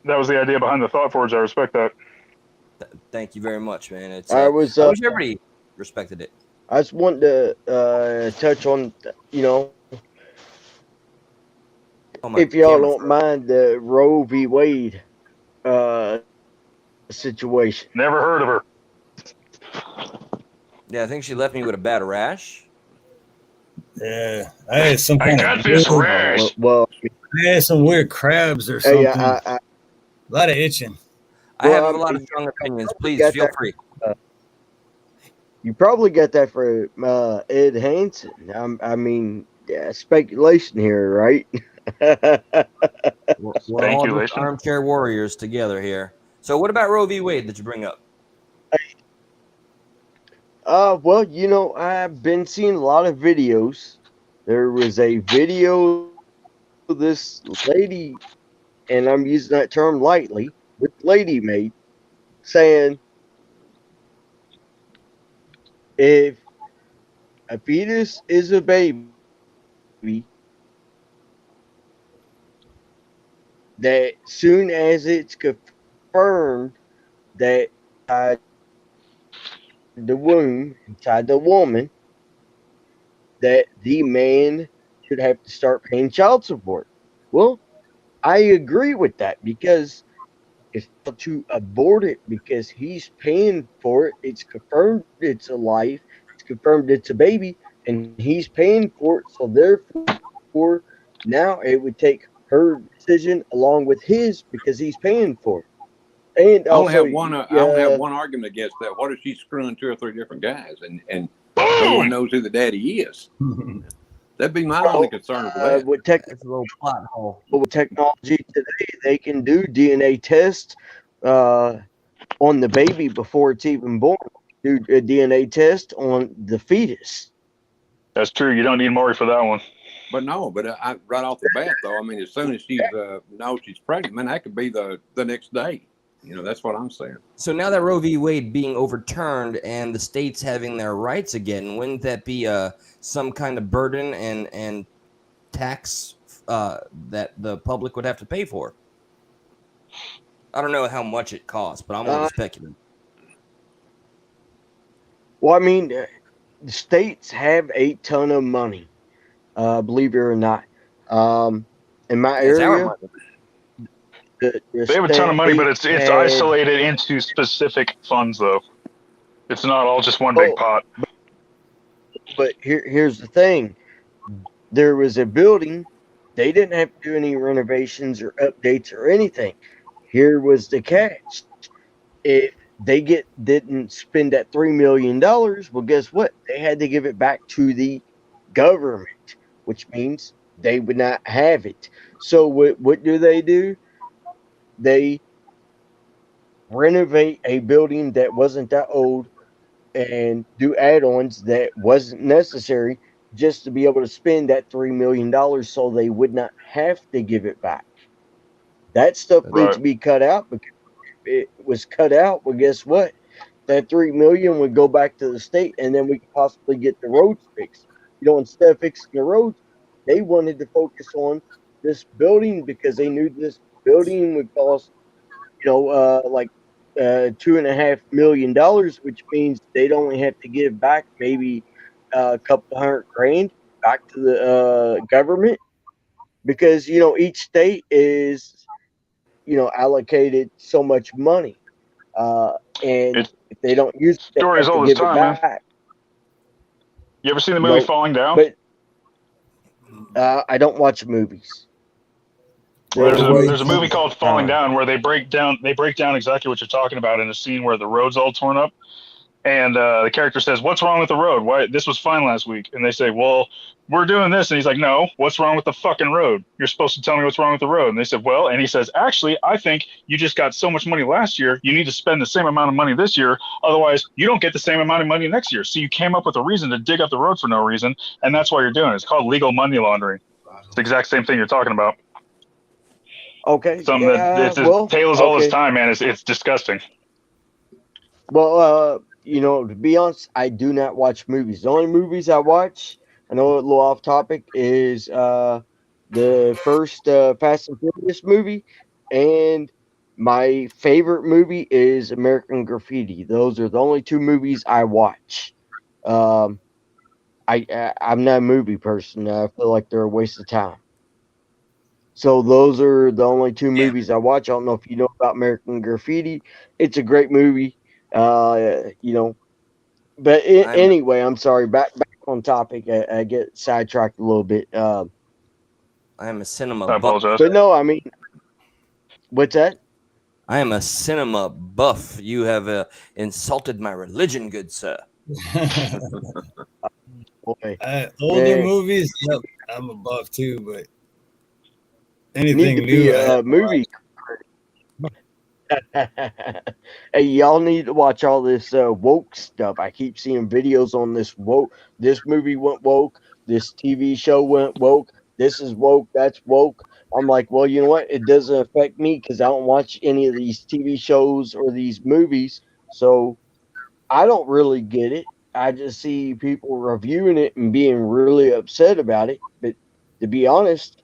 That was the idea behind the Thought Forge. I respect that. Thank you very much, man. I wish everybody respected it. I just want to touch on, if y'all don't mind the Roe v. Wade situation. Never heard of her. Yeah, I think she left me with a bad rash. Yeah, I had some I got this rash. Well, I had some weird crabs or something. A lot of itching. I have a lot of strong opinions. Please feel free. You probably got that for Ed Hansen. I mean, speculation here, right? We're all just armchair warriors together here. So what about Roe v. Wade that you bring up? Well, I've been seeing a lot of videos. There was a video of this lady, and I'm using that term lightly, with lady made, saying if a fetus is a baby, that soon as it's confirmed that the womb, inside the woman, that the man should have to start paying child support. Well, I agree with that because if to abort it because he's paying for it, it's confirmed it's a life, it's confirmed it's a baby, and he's paying for it. So therefore, now it would take her decision along with his because he's paying for it. And I only also, have one. I only have one argument against that. What if she's screwing 2 or 3 different guys, and no one Boom! knows who the daddy is? That'd be my only concern with that. with That's a little plot hole. technology today, they can do DNA tests uh, on the baby before it's even born. Do a DNA test on the fetus. That's true. You don't need Maury for that one. But no, but right off the bat, though, I mean, as soon as she's knows she's pregnant, man, that could be the next day. That's what I'm saying. So now that Roe v. Wade being overturned and the states having their rights again, wouldn't that be some kind of burden and tax that the public would have to pay for? I don't know how much it costs, but I'm only speculating. Well, I mean, the states have a ton of money, believe it or not. In my It's our area, money. They have a ton of money, but it's state isolated into specific funds, though. It's not all just one big pot. But here's the thing: there was a building. They didn't have to do any renovations or updates or anything. Here was the catch: if they didn't spend that $3 million, well, guess what? They had to give it back to the government, which means they would not have it. So what do? They renovate a building that wasn't that old and do add-ons that wasn't necessary just to be able to spend that $3 million so they would not have to give it back. That stuff needs to be cut out because if it was cut out, well, guess what? That $3 million would go back to the state, and then we could possibly get the roads fixed. Instead of fixing the roads, they wanted to focus on this building because they knew this building would cost, like $2.5 million, which means they'd only have to give back maybe a couple $100,000 back to the government because each state is allocated so much money, and if they don't use it, they Story have is to all this give it time, man. back. You ever seen the movie Falling Down? But I don't watch movies. There's a movie called Falling Down where they break down exactly what you're talking about in a scene where the road's all torn up. And the character says, "What's wrong with the road? Why this was fine last week?" And they say, "Well, we're doing this." And he's like, "No, what's wrong with the fucking road? You're supposed to tell me what's wrong with the road." And they said, "Well," and he says, "Actually, I think you just got so much money last year. You need to spend the same amount of money this year. Otherwise, you don't get the same amount of money next year. So you came up with a reason to dig up the road for no reason, and that's why you're doing it. It's called legal money laundering. It's the exact same thing you're talking about. Okay. Something that it's tale as all this time, man. It's disgusting." Well, to be honest, I do not watch movies. The only movies I watch, I know a little off topic, is the first Fast and Furious movie, and my favorite movie is American Graffiti. Those are the only two movies I watch. I'm not a movie person. I feel like they're a waste of time. So those are the only two movies I watch. I don't know if you know about American Graffiti. It's a great movie. But anyway, I'm sorry. Back on topic. I get sidetracked a little bit. I am a cinema I apologize. But no, I mean, what's that? I am a cinema buff. You have insulted my religion, good sir. Boy. Older movies, yep, I'm a buff too, but anything new, movie. Hey, y'all need to watch all this woke stuff. I keep seeing videos on this woke. This movie went woke. This TV show went woke. This is woke. That's woke. I'm like, well, you know what? It doesn't affect me because I don't watch any of these TV shows or these movies, so I don't really get it. I just see people reviewing it and being really upset about it. But to be honest,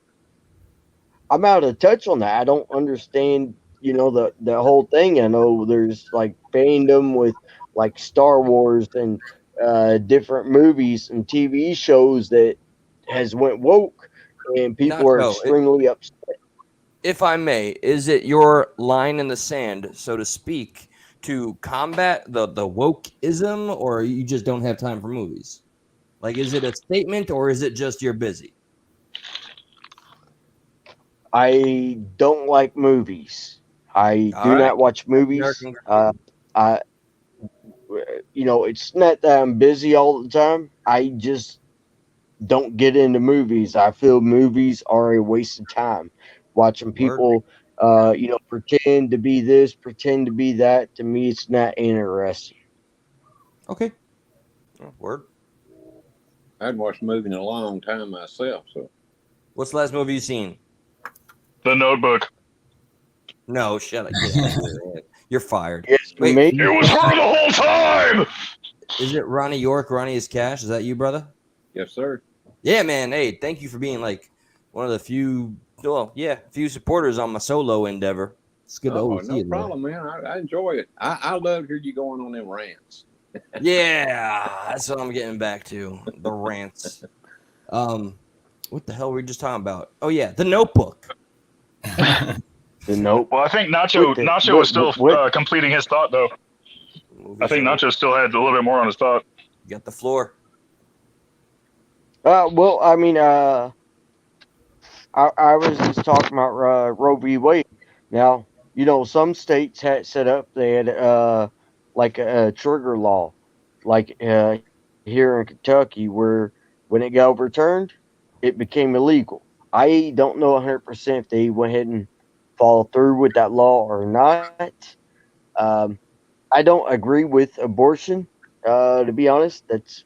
I'm out of touch on that. I don't understand the whole thing. I know there's like fandom with like Star Wars and different movies and TV shows that has went woke, and people are Nacho, extremely upset. if I may, is it your line in the sand, so to speak, to combat the wokeism, or you just don't have time for movies? Like, is it a statement, or is it just you're busy? I don't like movies. I All do right, not watch movies. American Dream. I it's not that I'm busy all the time. I just don't get into movies. I feel movies are a waste of time. Watching Word. people, pretend to be this, pretend to be that. To me, it's not interesting. Okay. Oh, word. I hadn't watched a movie in a long time myself, so What's the last movie you seen? The Notebook. No, shut up. Get out of here. You're fired. Yes, Wait, me. It was her the whole time. is it Ronnie York? Ronnie is Cash? Is that you, brother? yes, sir. Yeah, man. Hey, thank you for being like one of the few, few supporters on my solo endeavor. It's good to Oh, always see no you there. problem, man. I enjoy it. I love to hear you going on them rants. Yeah, that's what I'm getting back to. The rants. What the hell were we just talking about? Oh yeah, The Notebook. The Nope. Well, I think What the- Nacho what- was still what- completing his thought, though. I think Nacho still had a little bit more on his thought. You got the floor. Well, I mean, I was just talking about Roe v. Wade. Now, some states had set up, they had like a trigger law, like here in Kentucky, where when it got overturned, it became illegal. I don't know 100% if they went ahead and followed through with that law or not. Um, I don't agree with abortion, to be honest. That's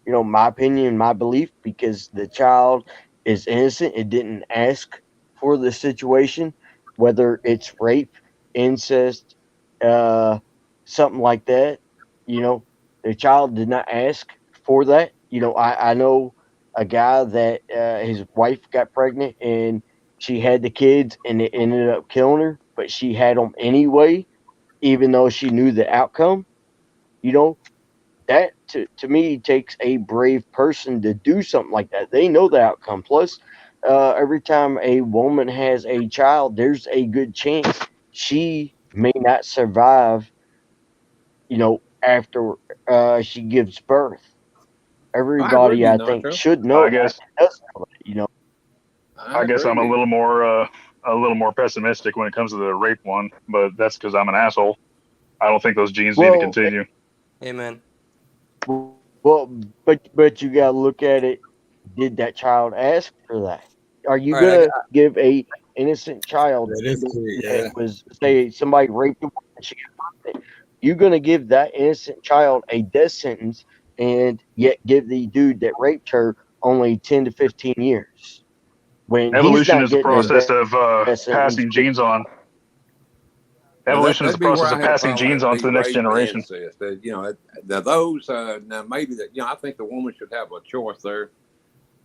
my opinion, my belief, because the child is innocent. It didn't ask for the situation, whether it's rape, incest, uh, something like that. The child did not ask for that. I know a guy that his wife got pregnant and she had the kids and it ended up killing her, but she had them anyway, even though she knew the outcome. You know, that to me takes a brave person to do something like that. They know the outcome. Plus, every time a woman has a child, there's a good chance she may not survive. After she gives birth. I agree with Everybody, you, I think, Nacho. should know I that. guess Does know that. I guess agree I'm a with little more pessimistic when it comes to the rape one, but that's because I'm an asshole. I don't think those genes need to Well, continue. Amen. well, but you gotta look at it. Did that child ask for that? Are you All right, gonna give a innocent child That is true, that yeah. was, say, somebody raped a woman and she got pregnant? You gonna give that innocent child a death sentence and yet give the dude that raped her only 10 to 15 years when he's Evolution not is the getting a process death of sentence? passing genes on. Now Evolution is the that'd be where process I of had a passing problem. genes That'd on be to the next rape and generation. incest. Those now maybe that I think the woman should have a choice there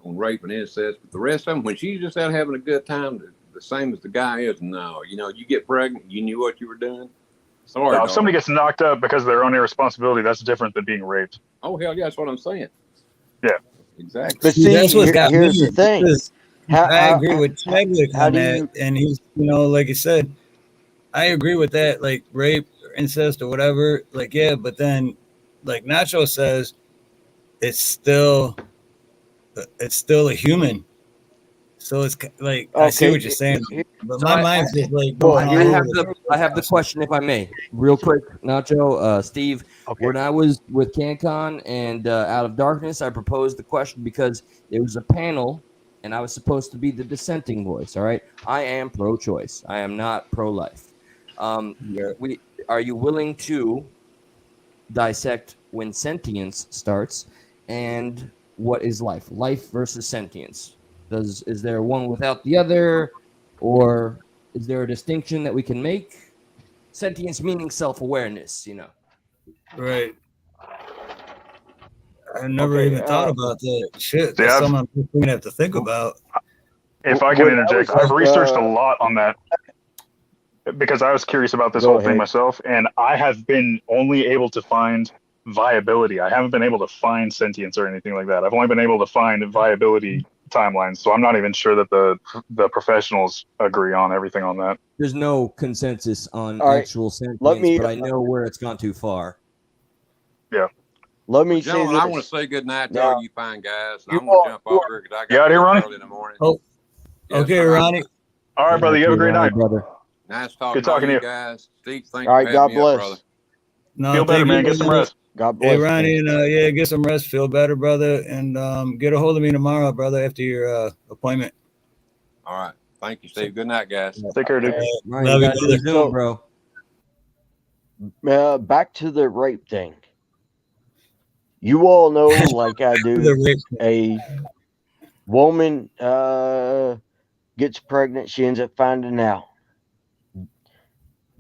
on rape and incest, but the rest of them, when she's just out having a good time, the same as the guy is. No, you get pregnant, you knew what you were doing. Sorry, Now, if somebody darling. gets knocked up because of their own irresponsibility, that's different than being raped. Oh hell yeah, that's what I'm saying. Yeah. Exactly. But See, that's see, what's got me. here's the thing. Because How, I agree with how, Chadwick how on do that, you? and he's, like you said, I agree with that, like rape or incest or whatever. Like, yeah, but then, like Nacho says, it's still, a human. So it's like I see what you're Okay, saying, but So my mind's just like well, going I all have over the I have the question, if I may, real quick, Nacho, Steve. okay. When I was with CanCon and Out of Darkness, I proposed the question because it was a panel, and I was supposed to be the dissenting voice. All right, I am pro-choice. I am not pro-life. Yeah. Are you willing to dissect when sentience starts and what is life? Life versus sentience. Is there one without the other, or is there a distinction that we can make? Sentience meaning self-awareness, Right. I never Okay. even thought about that. Shit, See, that's something I'm just gonna have to think about. if I can When I interject, was I've researched a lot on that. because I was curious about this Go whole thing ahead. myself, and I have been only able to find viability. I haven't been able to find sentience or anything like that. I've only been able to find viability timelines, so I'm not even sure that the professionals agree on everything on that. There's no consensus on All right, actual sentience, let me but I know where it's gone too far. let me Well, say gentlemen, I want to this. say good night to Now, all you fine guys. And you I'm going to all, jump you off all here because I You got out to here, work Ronnie? early in the morning. Oh, Yes, okay, sir. Ronnie. All right, brother. You have a great night. brother. Nice talking Good to all talking to you you. guys. Steve, thanks all for right, having God me up, brother. bless. No, Feel better, thank man. you. Get some rest. God Hey, bless. Ronnie, man. and yeah, get some rest. Feel better, brother, and get a hold of me tomorrow, brother, after your appointment. All right. Thank you, Steve. Good night, guys. Take care, dude. Right, Love you you, gotta do brother. the Zoom, bro. Back to the rape thing. You all know, like I do, The rape. a woman gets pregnant. She ends up finding out.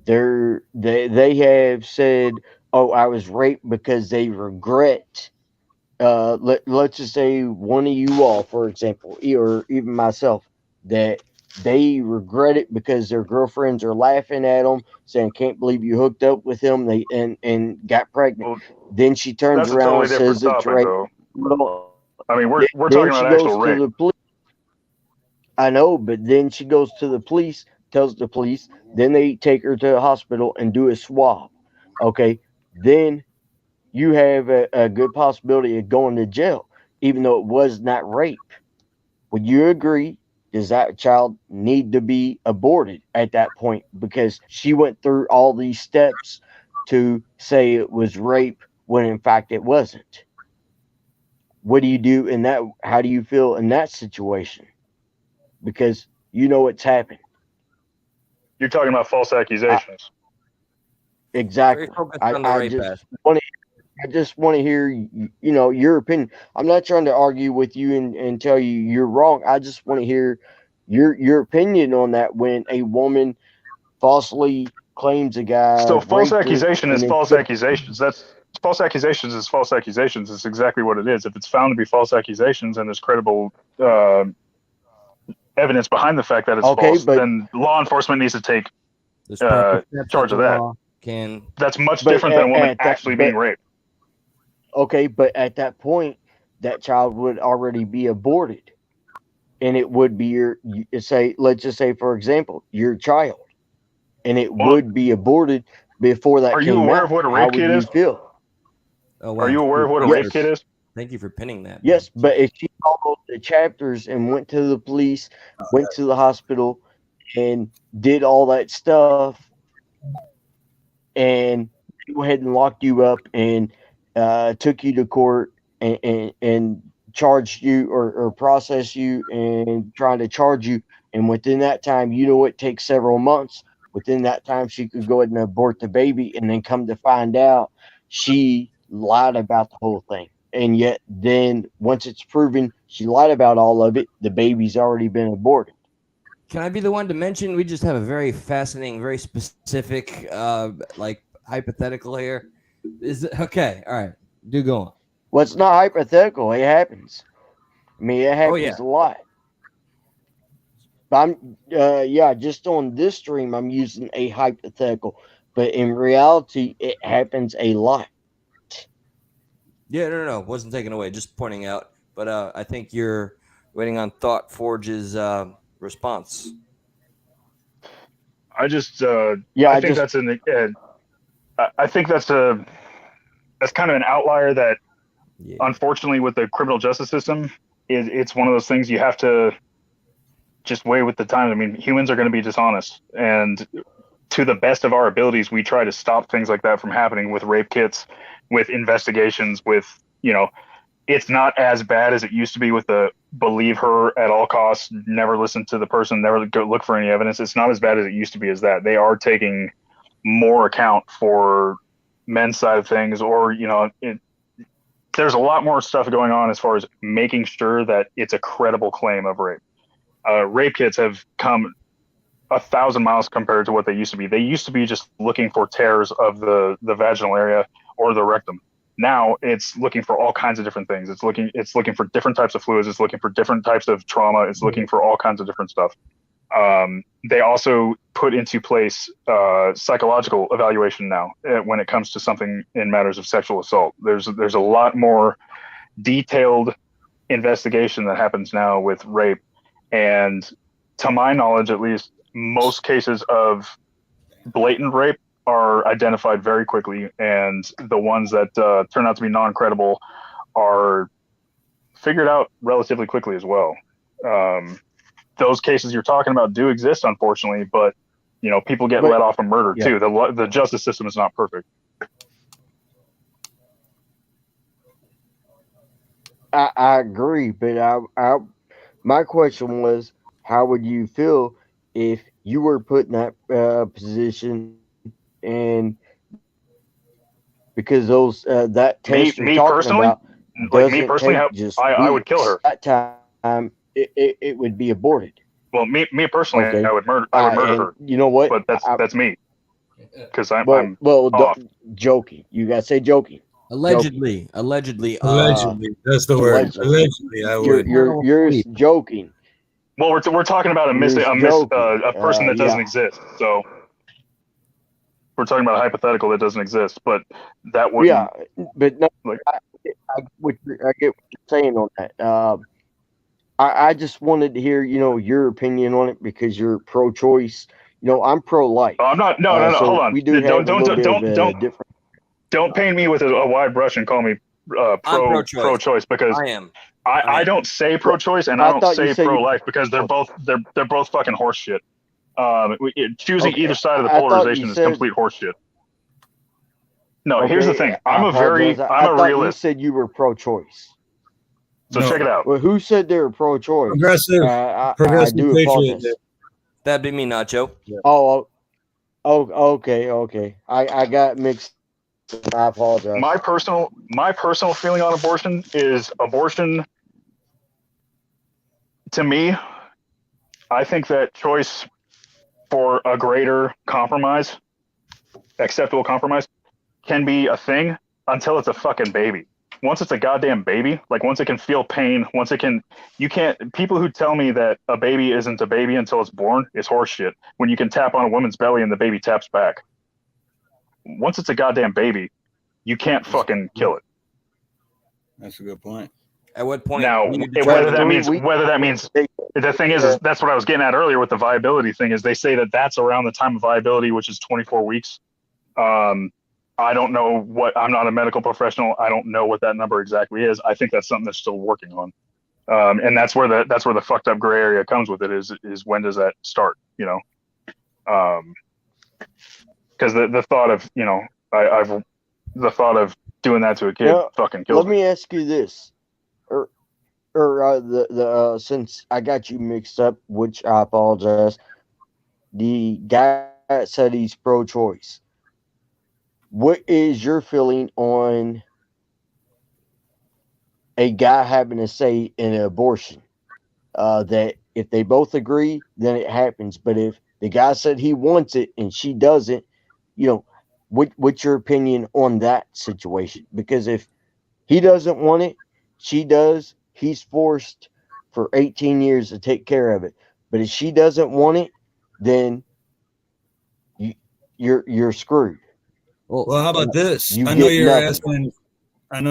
They have said, "Oh, I was raped," because they regret. Let's just say one of you all, for example, or even myself, that they regret it because their girlfriends are laughing at them, saying, "Can't believe you hooked up with him," They and got pregnant. Well, Then she turns that's a around totally and different says it's topic, rape. though. Well, I mean, we're then talking she about actual goes to rape. the police. I know, but then she goes to the police, tells the police, then they take her to the hospital and do a swab. Okay, then you have a good possibility of going to jail, even though it was not rape. Would you agree? Does that child need to be aborted at that point because she went through all these steps to say it was rape when in fact it wasn't? What do you do in that? How do you feel in that situation? Because you know it's happened. You're talking about false I, accusations. Very exactly. focused I, on the I rape just aspect. want to I just want to hear your opinion. I'm not trying to argue with you and tell you you're wrong. I just want to hear your opinion on that when a woman falsely claims a guy So false raped her accusation and is then false accusations. That's false accusations is false accusations. It's exactly what it is. If it's found to be false accusations and there's credible evidence behind the fact that it's okay, false, but then law enforcement needs to take There's proper steps that charge the of that. law can. That's much different than a woman at that actually being raped. okay, but at that point that child would already be aborted and it would be say, let's just say for example, your child, and it Well, would be aborted before that are you came aware of out. what a How rape would kit you is? feel? Oh Are wow! you aware of what a rape kit Yes. is? Thank you for pinning that. Man. Yes, but if she followed the chapters and went to the police, went to the hospital, and did all that stuff, and they went ahead and locked you up and took you to court and charged you or processed you and trying to charge you, and within that time, it takes several months. Within that time, she could go ahead and abort the baby, and then come to find out she lied about the whole thing. And yet, then once it's proven she lied about all of it, the baby's already been aborted. Can I be the one to mention? We just have a very fascinating, very specific, like hypothetical here. Is it okay? All right, do go on. Well, it's not hypothetical. It happens. I mean, it Oh yeah, happens a lot. But yeah, just on this stream, I'm using a hypothetical, but in reality, it happens a lot. yeah. No. Wasn't taken away. Just pointing out. But I think you're waiting on Thought Forge's response. I just Yeah, I I think just that's I think that's kind of an outlier that Yeah. unfortunately with the criminal justice system it's one of those things you have to just weigh with the times. I mean, humans are going to be dishonest, and to the best of our abilities, we try to stop things like that from happening with rape kits, with investigations, with it's not as bad as it used to be with the believe her at all costs, never listen to the person, never go look for any evidence. It's not as bad as it used to be as that. They are taking more account for men's side of things, or there's a lot more stuff going on as far as making sure that it's a credible claim of rape. Rape kits have come 1,000 miles compared to what they used to be. They used to be just looking for tears of the vaginal area or the rectum. Now it's looking for all kinds of different things. It's looking for different types of fluids. It's looking for different types of trauma. It's looking for all kinds of different stuff. They also put into place psychological evaluation now when it comes to something in matters of sexual assault. There's a lot more detailed investigation that happens now with rape, and to my knowledge, at least, most cases of blatant rape are identified very quickly, and the ones that turn out to be non-credible are figured out relatively quickly as well. Those cases you're talking about do exist, unfortunately, but people get let off of murder too. The justice system is not perfect. I agree, but my question was, how would you feel if you were put in that position, and because those that test you're Me talking personally, about like me doesn't personally, take just I would kill her. That time it would be aborted. Well, me personally, Okay. I would murder her. You know what? But that's me, because I'm well, off. Joking. You gotta say joking. Allegedly. Allegedly, that's the word. Allegedly, I would. You're joking. Well, we're talking about a person that doesn't exist. So we're talking about a hypothetical that doesn't exist, but that wouldn't. Yeah, but no, like, I get what you're saying on that. I just wanted to hear, your opinion on it because you're pro-choice. I'm pro-life. I'm not. No. So Hold on. We do have a little bit of different. Don't paint me with a wide brush and call me pro-choice because I am. I don't say pro-choice and I don't say pro-life because they're both fucking horseshit. Choosing either side of the polarization is complete horseshit. No, here's the thing. I'm a realist. You said you were pro-choice. So check it out. Well, who said they were pro-choice? Progressive. I do apologize. That'd be me, Nacho. Yeah. Oh, okay. I got mixed. I apologize. My personal feeling on abortion is abortion. To me, I think that choice for a greater compromise, acceptable compromise, can be a thing until it's a fucking baby. Once it's a goddamn baby, like once it can feel pain, people who tell me that a baby isn't a baby until it's born is horseshit. When you can tap on a woman's belly and the baby taps back. Once it's a goddamn baby, you can't fucking kill it. That's a good point. At what point? Now, whether that means the thing is that's what I was getting at earlier with the viability thing is they say that that's around the time of viability, which is 24 weeks. I don't know I'm not a medical professional. I don't know what that number exactly is. I think that's something they're still working on. And that's where the fucked up gray area comes with it is when does that start, because the thought of, the thought of doing that to a kid fucking kills me. Let me ask you this. Since I got you mixed up, which I apologize, the guy said he's pro-choice. What is your feeling on a guy having to say in an abortion? That if they both agree, then it happens. But if the guy said he wants it and she doesn't, what's your opinion on that situation? Because if he doesn't want it, she does, he's forced for 18 years to take care of it. But if she doesn't want it, then you're screwed. Well, how about this? I know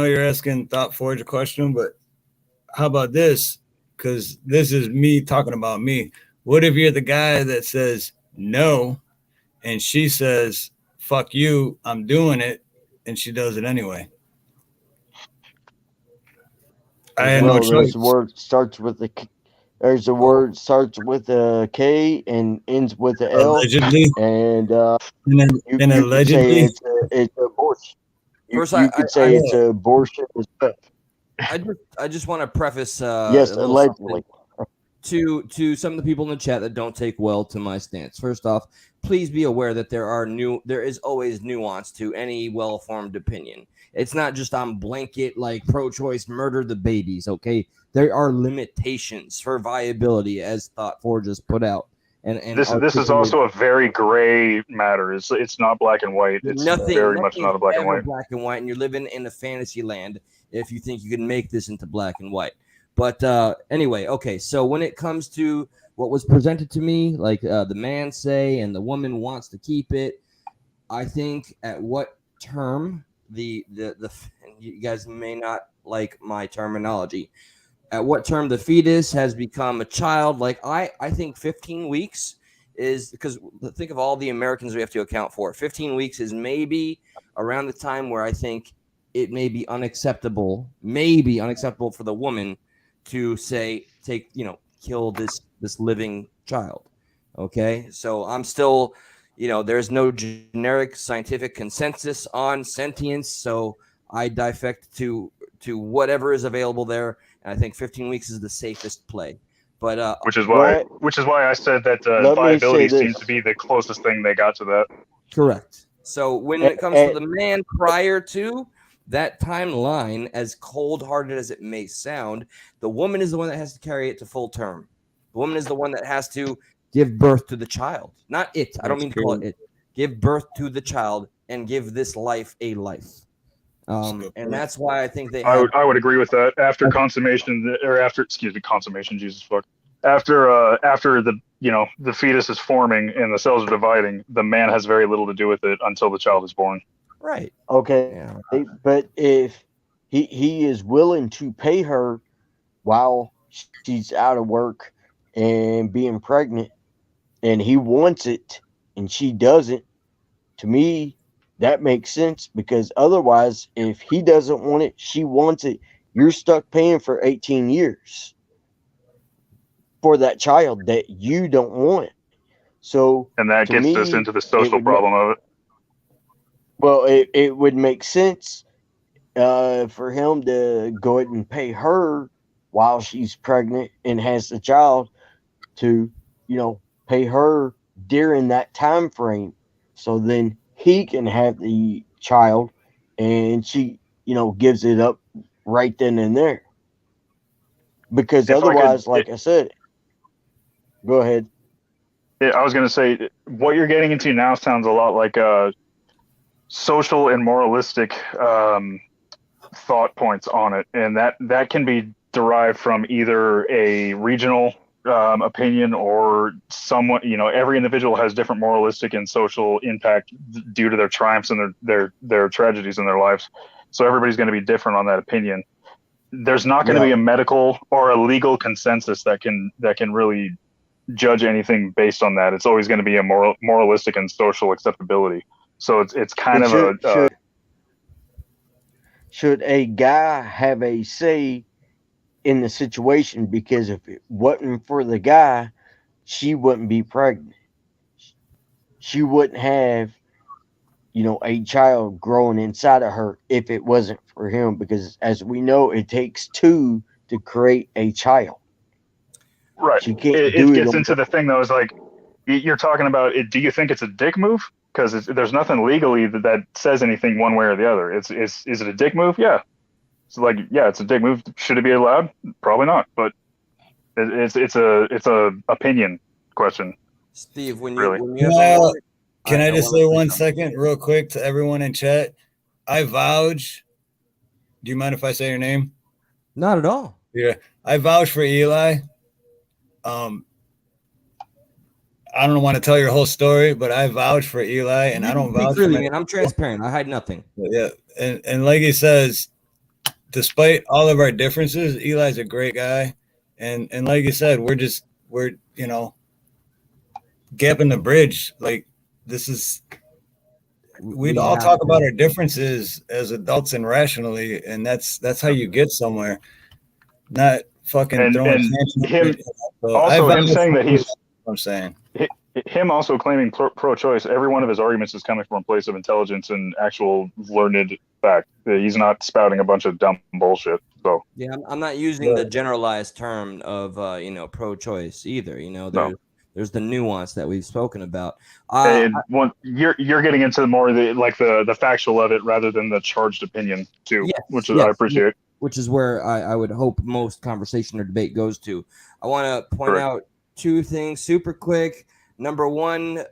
you're asking Thought Forge a question, but how about this? Because this is me talking about me. What if you're the guy that says no, and she says, fuck you, I'm doing it, and she does it anyway? I had no choice. There's a word starts with a K and ends with a L. Allegedly. And allegedly. Could say it's abortion. You could say it's abortion as well. I just want to preface yes, allegedly. To some of the people in the chat that don't take well to my stance. First off, please be aware that there is always nuance to any well-formed opinion. It's not just on blanket like pro-choice murder the babies, okay? There are limitations for viability, as Thought Forge has put out. And this is also a very gray matter. It's not black and white. It's very much not a black and white. Black and white, and you're living in a fantasy land if you think you can make this into black and white. But anyway, okay. So when it comes to what was presented to me, like the man say and the woman wants to keep it. I think at what term the you guys may not like my terminology. At what term the fetus has become a child, like I think 15 weeks is, because think of all the Americans we have to account for. 15 weeks is maybe around the time where I think it may be unacceptable for the woman to say, kill this living child. Okay, so I'm still, there's no generic scientific consensus on sentience, so I defect to whatever is available there, and I think 15 weeks is the safest play. But which is Well, why I said that let me say viability seemed this. to be the closest thing they got to that. correct. So when it comes to the man prior to that timeline, as cold-hearted as it may sound, the woman is the one that has to carry it to full term. The woman is the one that has to give birth to the child, not it. I don't That's mean to call it true. it. Give birth to the child and give this life a life. That's a good And point. that's why I think they I have. would agree with that. After consummation, or after, excuse me, consummation, Jesus fuck. After the fetus is forming and the cells are dividing, the man has very little to do with it until the child is born. Right. Okay, Yeah. but if he is willing to pay her while she's out of work and being pregnant, and he wants it and she doesn't, to me that makes sense, because otherwise, if he doesn't want it, she wants it, you're stuck paying for 18 years for that child that you don't want. So And that to gets us me, into the it social would make problem of it. well, it would make sense for him to go ahead and pay her while she's pregnant and has the child, to pay her during that time frame, so then he can have the child, and she gives it up right then and there, because If I could, otherwise, like I said, go ahead. I was going to say, what you're getting into now sounds a lot like social and moralistic thought points on it, and that can be derived from either a regional opinion or someone. Every individual has different moralistic and social impact due to their triumphs and their tragedies in their lives. So everybody's going to be different on that opinion. There's not going to Yeah, be a medical or a legal consensus that can really judge anything based on that. It's always going to be a moralistic and social acceptability. So it's kind but of should a guy have a say in the situation? Because if it wasn't for the guy, she wouldn't be pregnant. She wouldn't have a child growing inside of her if it wasn't for him, because as we know, it takes two to create a child. right. She can't It do it gets on into her. the thing though, is like you're talking about it. Do you think it's a dick move? Because there's nothing legally that says anything one way or the other. Is it a dick move? Yeah. So like, yeah, it's a dick move. Should it be allowed? Probably not. But it's a opinion question, Steve, when you really. when you Can have a I, moment, can I I just want to say say one something. second, real quick, to everyone in chat? I vouch. Do you mind if I say your name? Not at all. Yeah, I vouch for Eli. Um, I don't want to tell your whole story, but I vouch for Eli, and You I can don't speak vouch for freely, my. man. I'm transparent. I hide nothing. Yeah, and like he says, despite all of our differences, Eli's a great guy, and like you said, we're gapping the bridge. Like this is we'd We all have talk about to. our differences as adults and rationally, and that's how you get somewhere. Not fucking And throwing and tantrums. him So I also, him vouch saying for that you. I'm saying. him also claiming pro-choice. Every one of his arguments is coming from a place of intelligence and actual learned fact. He's not spouting a bunch of dumb bullshit. So Yeah, I'm not using the But generalized term of pro-choice either. no. There's the nuance that we've spoken about. And one, you're getting into more the factual of it rather than the charged opinion too, which I Yes, appreciate. which is where I would hope most conversation or debate goes to. I want to point Correct. out two things super quick. Number one,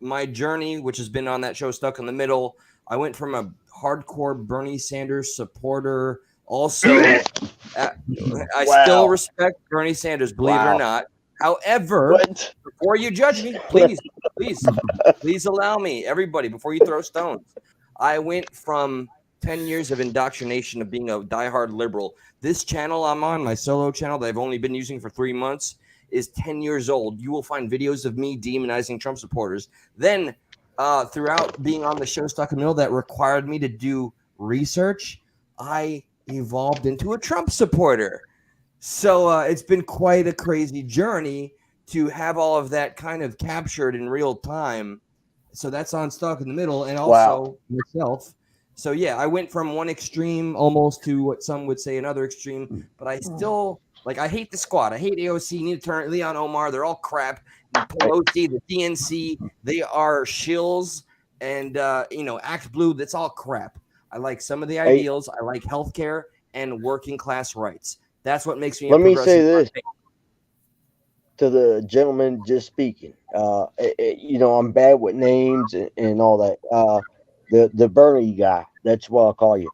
my journey, which has been on that show, Stuck in the Middle. I went from a hardcore Bernie Sanders supporter. Also, I still Wow. respect Bernie Sanders, believe it or Wow. not. However, What? before you judge me, please allow me, everybody, before you throw stones. I went from 10 years of indoctrination of being a diehard liberal. This channel I'm on, my solo channel that I've only been using for 3 months, is 10 years old. You will find videos of me demonizing Trump supporters. Then, throughout being on the show Stuck in the Middle that required me to do research, I evolved into a Trump supporter. So it's been quite a crazy journey to have all of that kind of captured in real time. So that's on Stuck in the Middle, and Wow. also myself. So yeah, I went from one extreme almost to what some would say another extreme, but I still like. I hate the squad. I hate AOC. Need to turn Leon Omar. They're all crap. Pelosi, the DNC, they are shills, and Act Blue. That's all crap. I like some of the Hey, ideals. I like healthcare and working class rights. That's what makes me a let me say progressive. this to the gentleman just speaking. I'm bad with names and all that. The Bernie guy. That's what I'll call you.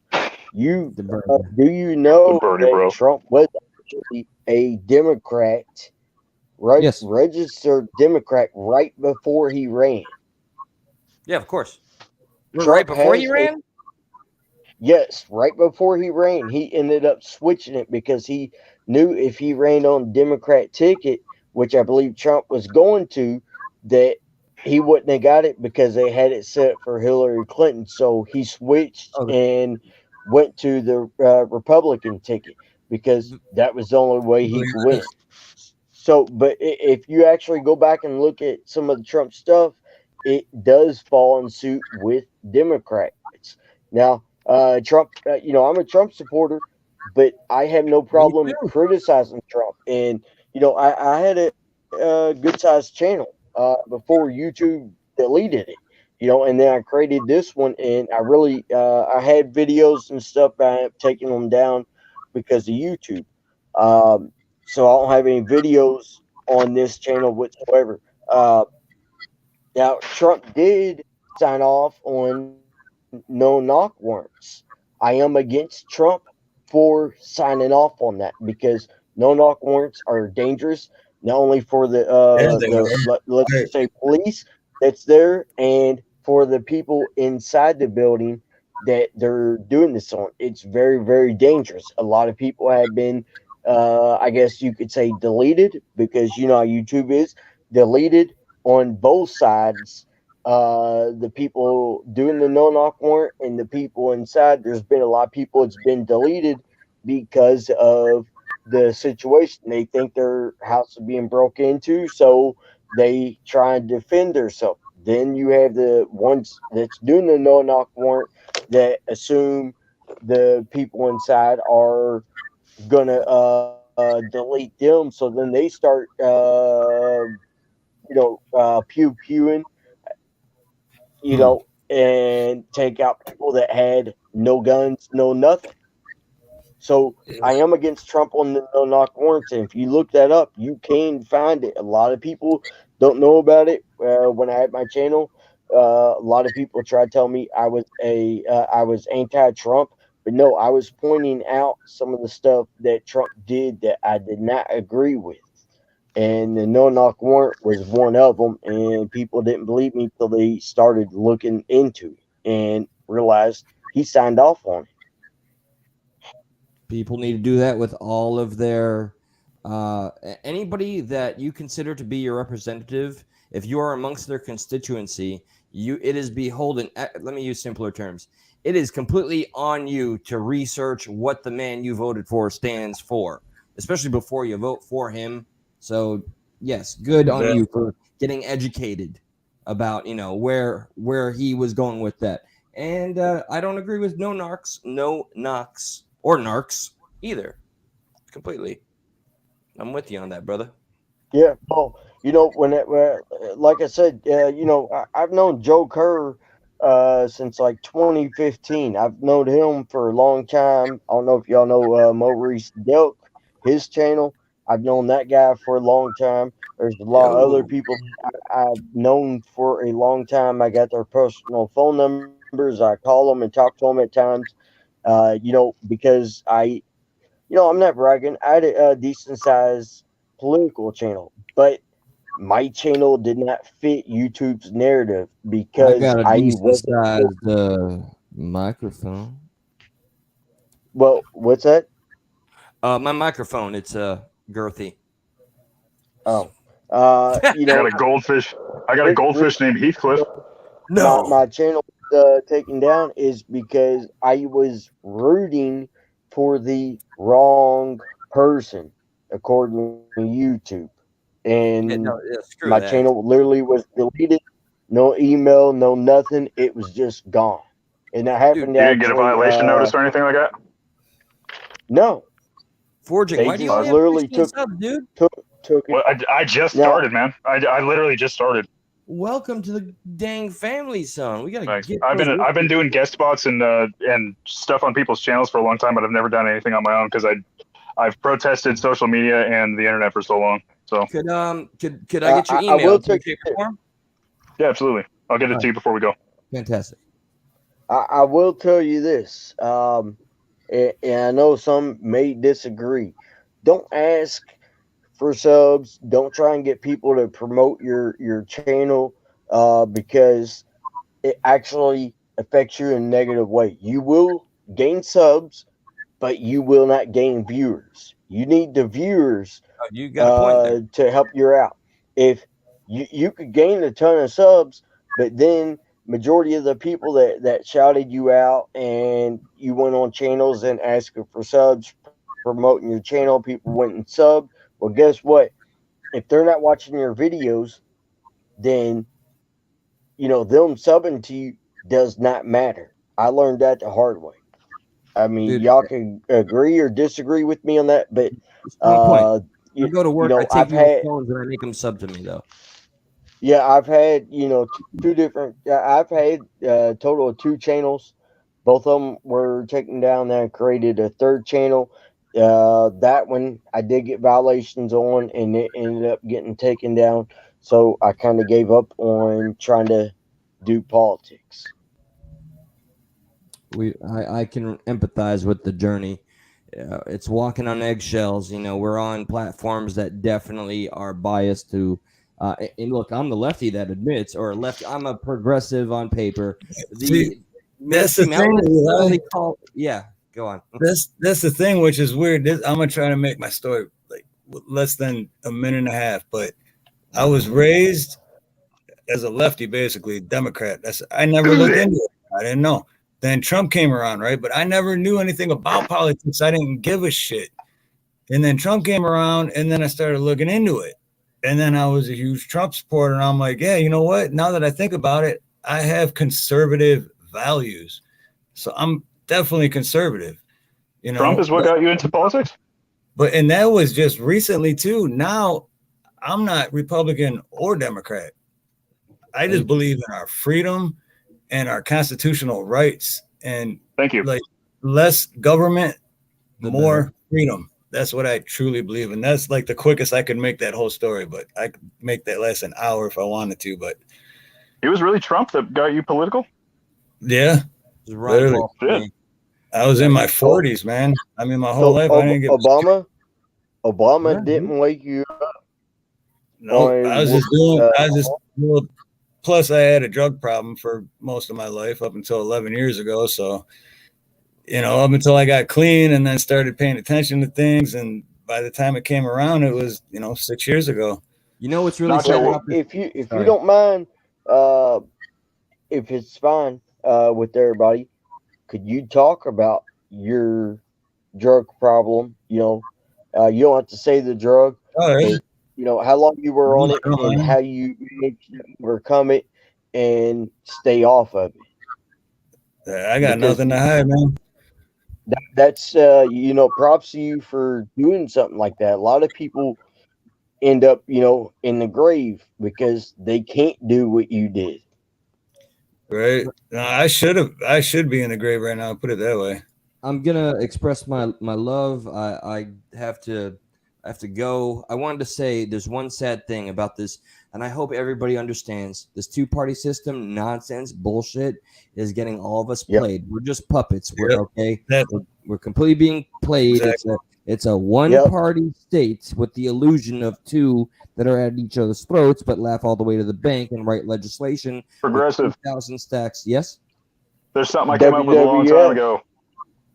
You The burn. do you The know Bernie that bro. Trump was actually a Democrat, right? Yes. Registered Democrat right before he ran. Yeah, of course. Right Trump before he has a ran? Yes, right before he ran, he ended up switching it because he knew if he ran on Democrat ticket, which I believe Trump was going to, that he wouldn't have got it because they had it set for Hillary Clinton. So he switched Oh, and went to the Republican ticket because that was the only way he could win. So, but if you actually go back and look at some of the Trump stuff, it does fall in suit with Democrats. Now, Trump, I'm a Trump supporter, but I have no me problem too. criticizing Trump. And, I had a good sized channel before YouTube deleted it, and then I created this one and I had videos and stuff, but I have taken them down because of YouTube. Um, so I don't have any videos on this channel whatsoever. Now Trump did sign off on no knock warrants. I am against Trump for signing off on that because no knock warrants are dangerous not only for Yeah, they let's are. just say police that's there and for the people inside the building that they're doing this on. It's very, very dangerous. A lot of people have been, I guess you could say, deleted because you know how YouTube is deleted on both sides. The people doing the no knock warrant and the people inside. There's been a lot of people. It's been deleted because of the situation. They think their house is being broke into, so they try and defend themselves. Then you have the ones that's doing the no knock warrant that assume the people inside are gonna delete them. So then they start pew pewing, Hmm. and take out people that had no guns, no nothing. So I am against Trump on the no knock warrants. And if you look that up, you can find it. A lot of people don't know about it. When I had my channel, a lot of people tried to tell me I was anti-Trump, but no, I was pointing out some of the stuff that Trump did that I did not agree with. And the no knock warrant was one of them. And people didn't believe me till they started looking into it and realized he signed off on it. People need to do that with all of their anybody that you consider to be your representative. If you are amongst their constituency, it is beholden. Let me use simpler terms. It is completely on you to research what the man you voted for stands for, especially before you vote for him. So yes, good on Yeah. you for getting educated about where he was going with that. And I don't agree with no knocks, or narcs either. Completely. I'm with you on that, brother. Yeah, well, like I said, I've known Joe Kerr since like 2015. I've known him for a long time. I don't know if y'all know Maurice Delk, his channel. I've known that guy for a long time. There's a lot of other Yo. people I've known for a long time. I got their personal phone numbers. I call them and talk to them at times. Because I'm not bragging. I had a decent size political channel, but my channel did not fit YouTube's narrative I because got a I decent wasn't. sized microphone. Well, what's that? My microphone, it's girthy. Oh, you I got know, a goldfish. I got a re- re- goldfish named Heathcliff. my channel taken down is because I was rooting for the wrong person, according to YouTube, Yeah, and no, yeah, screw my that. channel literally was deleted. No email, no nothing. It was just gone, and that Dude, happened You didn't get a actually. violation notice or anything like that? No, forging. they Why do you just only have literally 16 subs, dude? took it. Well, I just Now, started, man. I literally just started. Welcome to the dang family, son. We gotta Thanks. get I've those. been doing guest spots and stuff on people's channels for a long time, but I've never done anything on my own because I've protested social media and the internet for so long. So Could I get your I will email? take Shape, it. or form? yeah, absolutely. I'll get it All to right. you before we go. Fantastic. I will tell you this, and I know some may disagree. Don't ask for subs. Don't try and get people to promote your channel, because it actually affects you in a negative way. You will gain subs, but you will not gain viewers. You need the viewers Oh, you got a point there. to help you out. If you could gain a ton of subs, but then majority of the people that shouted you out and you went on channels and asking for subs, promoting your channel, people went and subbed. Well, guess what? If they're not watching your videos, then them subbing to you does not matter. I learned that the hard way. I mean, Dude, y'all can agree or disagree with me on that, but it's on point. uh, I go to work, I take I've people's had phones and I make them sub to me, though. yeah, I've had two different. I've had a total of two channels. Both of them were taken down. Then I created a third channel. That one I did get violations on, and it ended up getting taken down. So I kind of gave up on trying to do politics. I can empathize with the journey. It's walking on eggshells. We're on platforms that definitely are biased to. And look, I'm the lefty that admits, or lefty. I'm a progressive on paper. See, The that's the mainstream thing. outlets Eli. they call. Yeah, go on. That's the thing, which is weird. I'm gonna try to make my story like less than a minute and a half. But I was raised as a lefty, basically Democrat. I never looked into it. I didn't know. Then Trump came around, right? But I never knew anything about politics. I didn't give a shit. And then Trump came around, and then I started looking into it. And then I was a huge Trump supporter, and I'm like, yeah, you know what? Now that I think about it, I have conservative values, so I'm definitely conservative. Trump is what got you into politics? And that was just recently too. Now I'm not Republican or Democrat. I just believe in our freedom and our constitutional rights, and Thank you. like less government, The more better. freedom. That's what I truly believe in. That's like the quickest I could make that whole story, but I could make that last an hour if I wanted to. But It was really Trump that got you political? yeah, This is Ron literally. Paul for me. I was in my 40s, man. I mean, my whole So life I didn't get Obama Yeah, didn't wake you no. I was just doing. uh, I was just. Well, plus, I had a drug problem for most of my life up until 11 years ago. So, up until I got clean and then started paying attention to things, and by the time it came around, it was 6 years ago. You know what's really Not sad sure about this? if you Sorry. don't mind, if it's fine with everybody, could you talk about your drug problem? You don't have to say the drug, All right. but how long you were on it No, and how you managed to overcome it and stay off of it. I got Because nothing to hide, man. that's props to you for doing something like that. A lot of people end up in the grave because they can't do what you did. Right? No, I should be in the grave right now. Put it that way. I'm gonna express my love. I have to go. I wanted to say there's one sad thing about this, and I hope everybody understands this two-party system nonsense bullshit is getting all of us Yep. played. We're just puppets. We're Yep. okay. That- We're completely being played. Exactly. It's a one-party state with the illusion of two that are at each other's throats, but laugh all the way to the bank and write legislation. Progressive. 2,000 stacks. Yes? There's something I came up with a long time ago.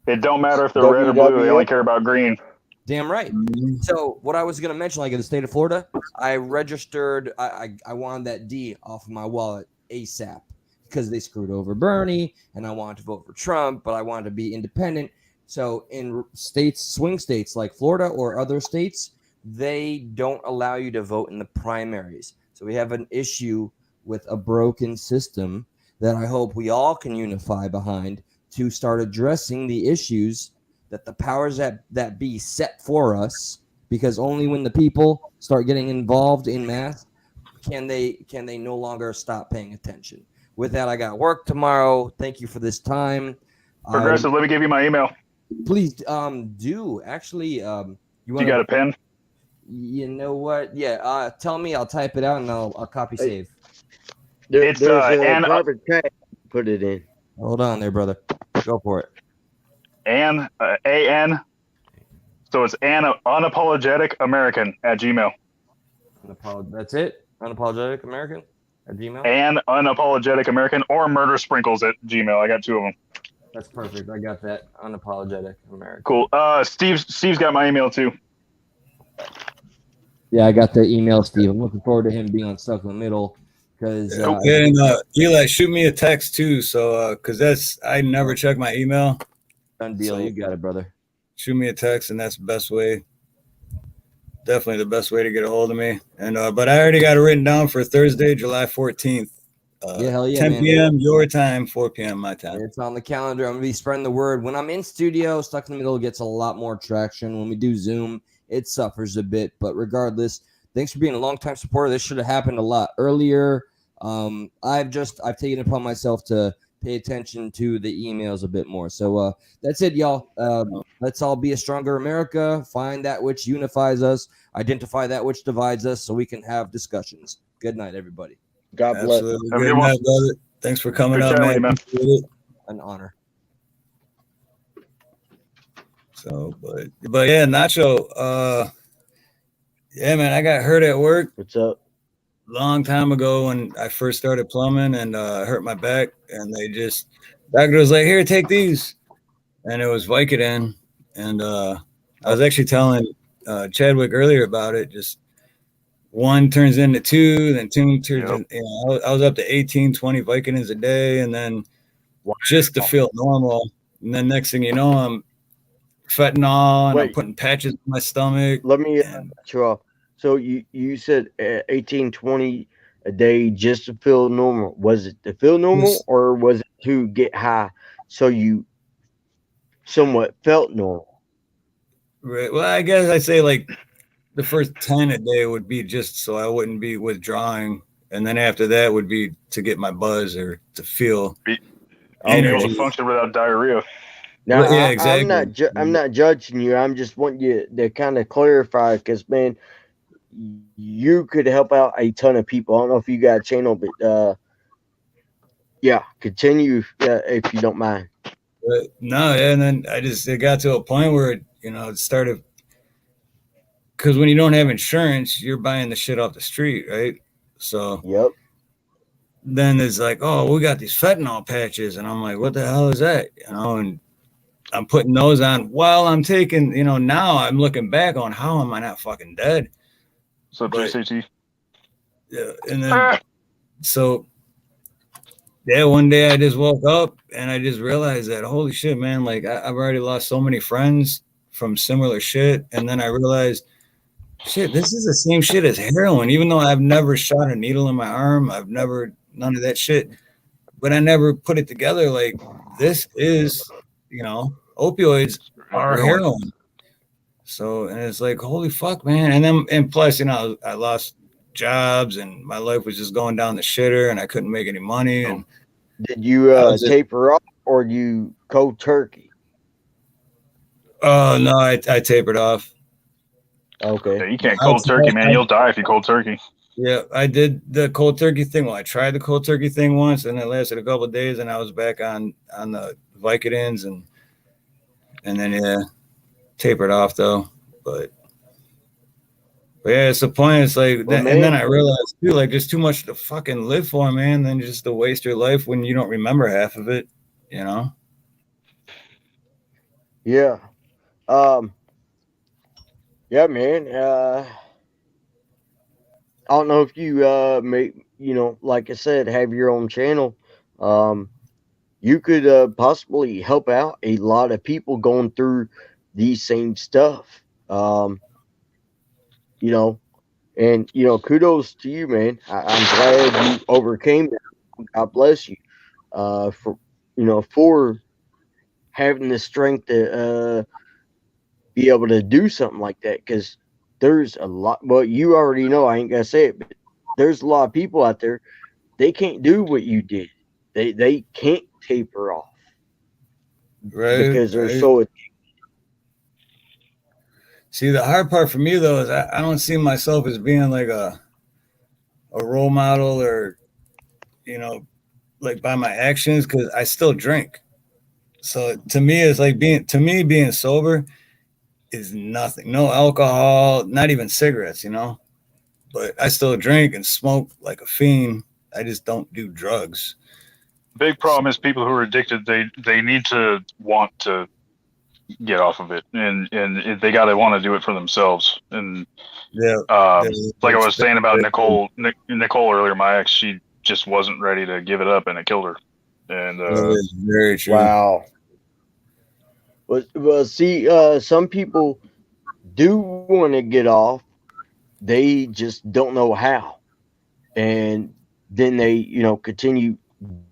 It don't matter if they're red or blue. They only care about green. Damn right. So what I was going to mention, like in the state of Florida, I registered, I wanted that D off of my wallet ASAP because they screwed over Bernie and I wanted to vote for Trump, but I wanted to be independent. So in states, swing states like Florida or other states, they don't allow you to vote in the primaries. So we have an issue with a broken system that I hope we all can unify behind to start addressing the issues that the powers that be set for us, because only when the people start getting involved in mass can they no longer stop paying attention. With that, I got work tomorrow. Thank you for this time. Progressive, let me give you my email. Please do. Actually, you got a pen? You know what? Yeah, tell me. I'll type it out and I'll copy save. There's a private chat. Put it in. Hold on there, brother. Go for it. A-N. So it's unapologetic American at Gmail. That's it? Unapologetic American at Gmail? And unapologetic American or murder sprinkles at Gmail. I got two of them. That's perfect. I got that. Unapologetic American. Cool. Steve's got my email too. Yeah, I got the email, Steve. I'm looking forward to him being on Stuck in the Middle. Because Eli, shoot me a text too. So because I never check my email. Done deal. So, you got it, brother. Shoot me a text, and that's the best way. Definitely the best way to get a hold of me. And but I already got it written down for Thursday, July 14th. Hell yeah, 10 man. p.m. your time, 4 p.m. my time. It's on the calendar. I'm gonna be spreading the word. When I'm in studio, Stuck in the Middle gets a lot more traction. When we do Zoom, it suffers a bit. But regardless, thanks for being a longtime supporter. This should have happened a lot earlier. I've taken it upon myself to pay attention to the emails a bit more. So that's it, y'all. Let's all be a stronger America. Find that which unifies us. Identify that which divides us so we can have discussions. Good night, everybody. God bless. Good night, brother. Thanks for coming up, man. An honor. So, but yeah, Nacho, yeah, man, I got hurt at work. What's up? Long time ago when I first started plumbing and hurt my back, and doctor was like, "Here, take these," and it was Vicodin, and I was actually telling Chadwick earlier about it. Just one turns into two, then two turns. I was up to 18, 20 Vicodins a day, and then just to feel normal, and then next thing you know, I'm fentanyl and I'm putting patches in my stomach. Let me So you said 18, 20 a day just to feel normal. Was it to feel normal or was it to get high so you somewhat felt normal? Right. Well, I guess I'd say like the first 10 a day would be just so I wouldn't be withdrawing. And then after that would be to get my buzz or to feel able to function without diarrhea. Now, yeah, exactly. I'm not judging you. I'm just wanting you to kind of clarify because, man, you could help out a ton of people. I don't know if you got a channel, but yeah, continue if you don't mind. No, yeah, and then it got to a point where it started because when you don't have insurance, you're buying the shit off the street, right? So yep. Then it's like, oh, we got these fentanyl patches, and I'm like, what the hell is that? And I'm putting those on while I'm taking, now I'm looking back on how am I not fucking dead? So JCT. Yeah, and then so yeah, one day I just woke up and I just realized that holy shit, man, like I've already lost so many friends from similar shit, and then I realized, shit, this is the same shit as heroin. Even though I've never shot a needle in my arm, I've never none of that shit, but I never put it together. Like this is, opioids are heroin. So, and it's like, holy fuck, man. And plus, I lost jobs and my life was just going down the shitter and I couldn't make any money. And did you taper off or you cold turkey? Oh no, I tapered off. Okay. Yeah, you can't cold turkey, man. You'll die if you cold turkey. Yeah, I did the cold turkey thing. Well, I tried the cold turkey thing once and it lasted a couple of days and I was back on the Vicodins and then tapered off though. But yeah, it's the point. It's like, Well, and man, then I realized too, like, there's too much to fucking live for, man. Then just to waste your life when you don't remember half of it, you know? yeah. Yeah, man. I don't know if you may, like I said, have your own channel. You could possibly help out a lot of people going through these same stuff. You know, and kudos to you, man. I'm glad you overcame that. God bless you. For for having the strength to be able to do something like that, because there's a lot. Well, you already know. I ain't gonna say it, but there's a lot of people out there. They can't do what you did. They can't taper off Right, because they're right. so. See, the hard part for me though is I don't see myself as being like a role model or, you know, like by my actions because I still drink. So to me, it's like being sober is nothing. No alcohol, not even cigarettes, you know. But I still drink and smoke like a fiend. I just don't do drugs. Big problem is people who are addicted. They need to want to get off of it, and they got to want to do it for themselves. And Yeah, like I was saying about very true. Nicole earlier, my ex, she just wasn't ready to give it up, and it killed her. And That is very true. Wow. Well, see, some people do want to get off. They just don't know how, and then they, continue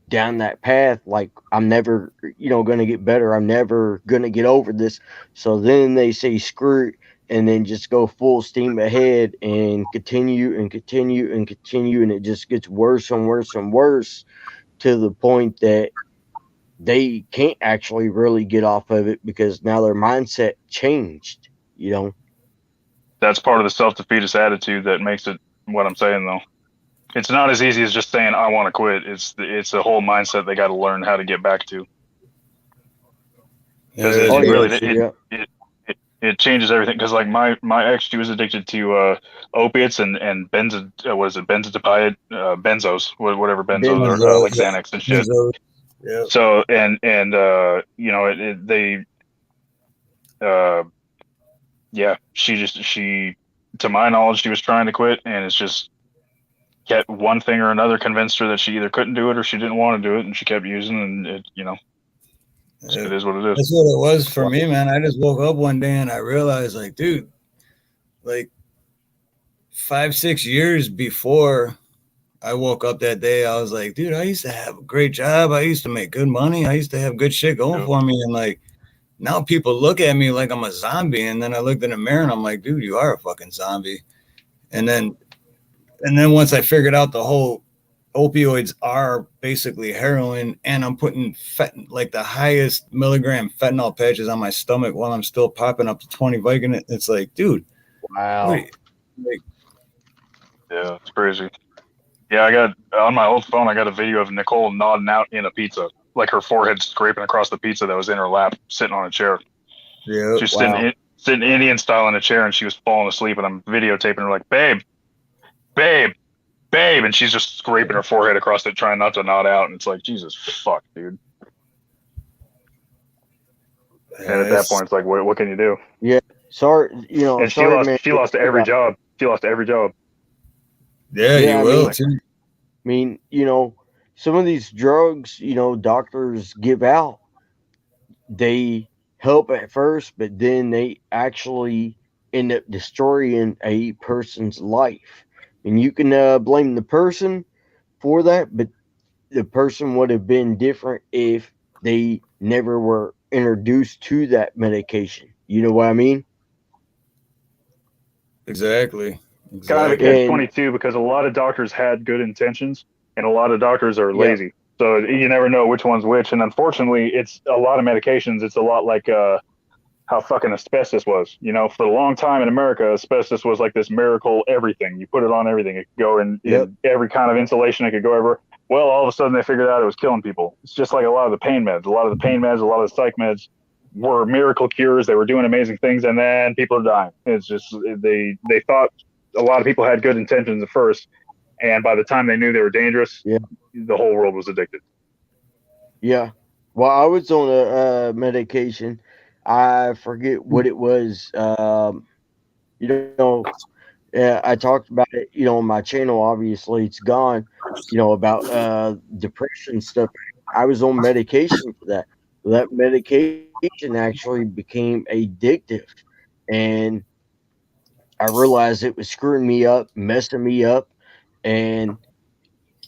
down that path. Like, I'm never, going to get better. I'm never going to get over this. So then they say screw it, and then just go full steam ahead and continue and continue and continue, and it just gets worse and worse and worse to the point that they can't actually really get off of it because now their mindset changed, that's part of the self-defeatist attitude that makes it what I'm saying, though. It's not as easy as just saying I want to quit. It's a whole mindset they got to learn how to get back to, because Yeah, Oh, yeah. it changes everything. Because like my ex, she was addicted to opiates and benzodiazepine, benzos, whatever benzos are, like Xanax and shit. yeah. So and they yeah, she to my knowledge she was trying to quit, and it's just kept one thing or another convinced her that she either couldn't do it or she didn't want to do it, and she kept using, and it is what it is. That's what it was for me, man. I just woke up one day and I realized, like, dude, like 5-6 years before I woke up that day, I was like, dude, I used to have a great job. I used to make good money. I used to have good shit going for me. And like now people look at me like I'm a zombie. And then I looked in the mirror and I'm like, dude, you are a fucking zombie. And then once I figured out the whole opioids are basically heroin, and I'm putting like the highest milligram fentanyl patches on my stomach while I'm still popping up to 20 Vicodin. It's like, dude, Wow. like, Yeah, it's crazy. Yeah, I got on my old phone. I got a video of Nicole nodding out in a pizza, like her forehead scraping across the pizza that was in her lap, sitting on a chair. yeah, She's Wow. sitting Indian style in a chair, and she was falling asleep. And I'm videotaping her like, babe, babe, babe, and she's just scraping her forehead across it, trying not to nod out. And it's like, Jesus fuck, dude. And at that point, it's like, what can you do? Yeah. Sorry, And sorry, man. she lost every job. She lost every job. yeah, Yeah, you I will mean, too. some of these drugs, doctors give out, they help at first, but then they actually end up destroying a person's life. And you can blame the person for that, but the person would have been different if they never were introduced to that medication. You know what I mean? Exactly. Kind of a Exactly. catch And 22 because a lot of doctors had good intentions and a lot of doctors are yeah, lazy. So you never know which one's which. And unfortunately, it's a lot of medications. It's a lot like how fucking asbestos was. For a long time in America, asbestos was like this miracle everything. You put it on everything. It could go yep, in every kind of insulation. It could go everywhere. Well, all of a sudden they figured out it was killing people. It's just like a lot of the pain meds. A lot of the pain meds, a lot of the psych meds, were miracle cures. They were doing amazing things, and then people are dying. It's just they thought a lot of people had good intentions at first, and by the time they knew they were dangerous, Yeah. the whole world was addicted. Yeah. Well, I was on a medication. I forget what it was. You know, I talked about it, on my channel. Obviously, it's gone. About depression stuff. I was on medication for that. That medication actually became addictive, and I realized it was screwing me up, messing me up, and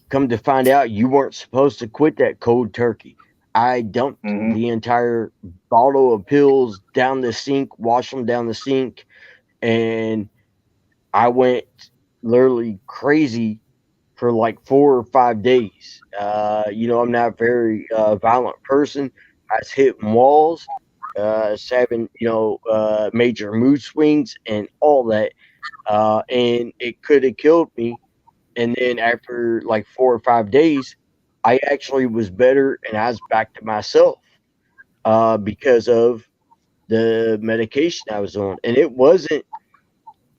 come to find out, you weren't supposed to quit that cold turkey. I dumped Mm-hmm. the entire bottle of pills down the sink, washed them down the sink, and I went literally crazy for like 4 or 5 days. I'm not a very violent person. I was hitting walls, I was having, major mood swings and all that. And it could have killed me. And then after like 4 or 5 days, I actually was better and I was back to myself because of the medication I was on. And it wasn't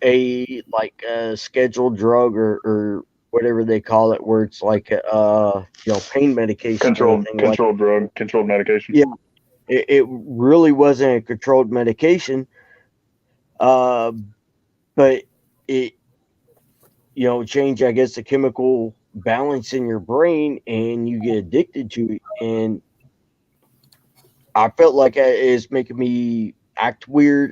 a like a scheduled drug or whatever they call it, where it's like pain medication or anything like. Controlled drug, controlled medication. Yeah, it really wasn't a controlled medication, uh, but it change, I guess, the chemical balance in your brain, and you get addicted to it. And I felt like it's making me act weird.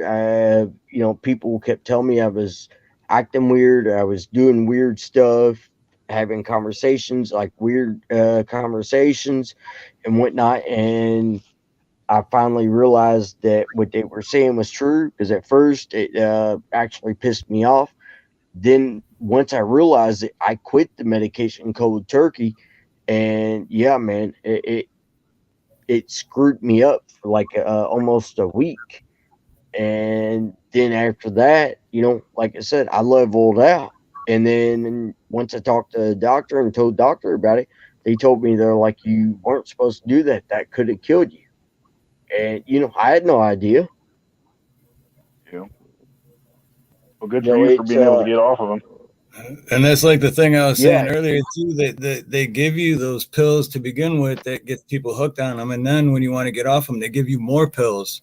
People kept telling me I was acting weird. I was doing weird stuff, having conversations, like weird conversations and whatnot. And I finally realized that what they were saying was true, because at first it actually pissed me off. Then once I realized it, I quit the medication cold turkey. And yeah, man, it screwed me up for like almost a week. And then after that, like I said, I leveled out. And then once I talked to the doctor and told doctor about it, they told me, they're like, you weren't supposed to do that. That could have killed you. And I had no idea. Yeah. Well, good for you for It's being able to get off of them. And that's like the thing I was saying yeah, earlier too. That they give you those pills to begin with that gets people hooked on them, and then when you want to get off them, they give you more pills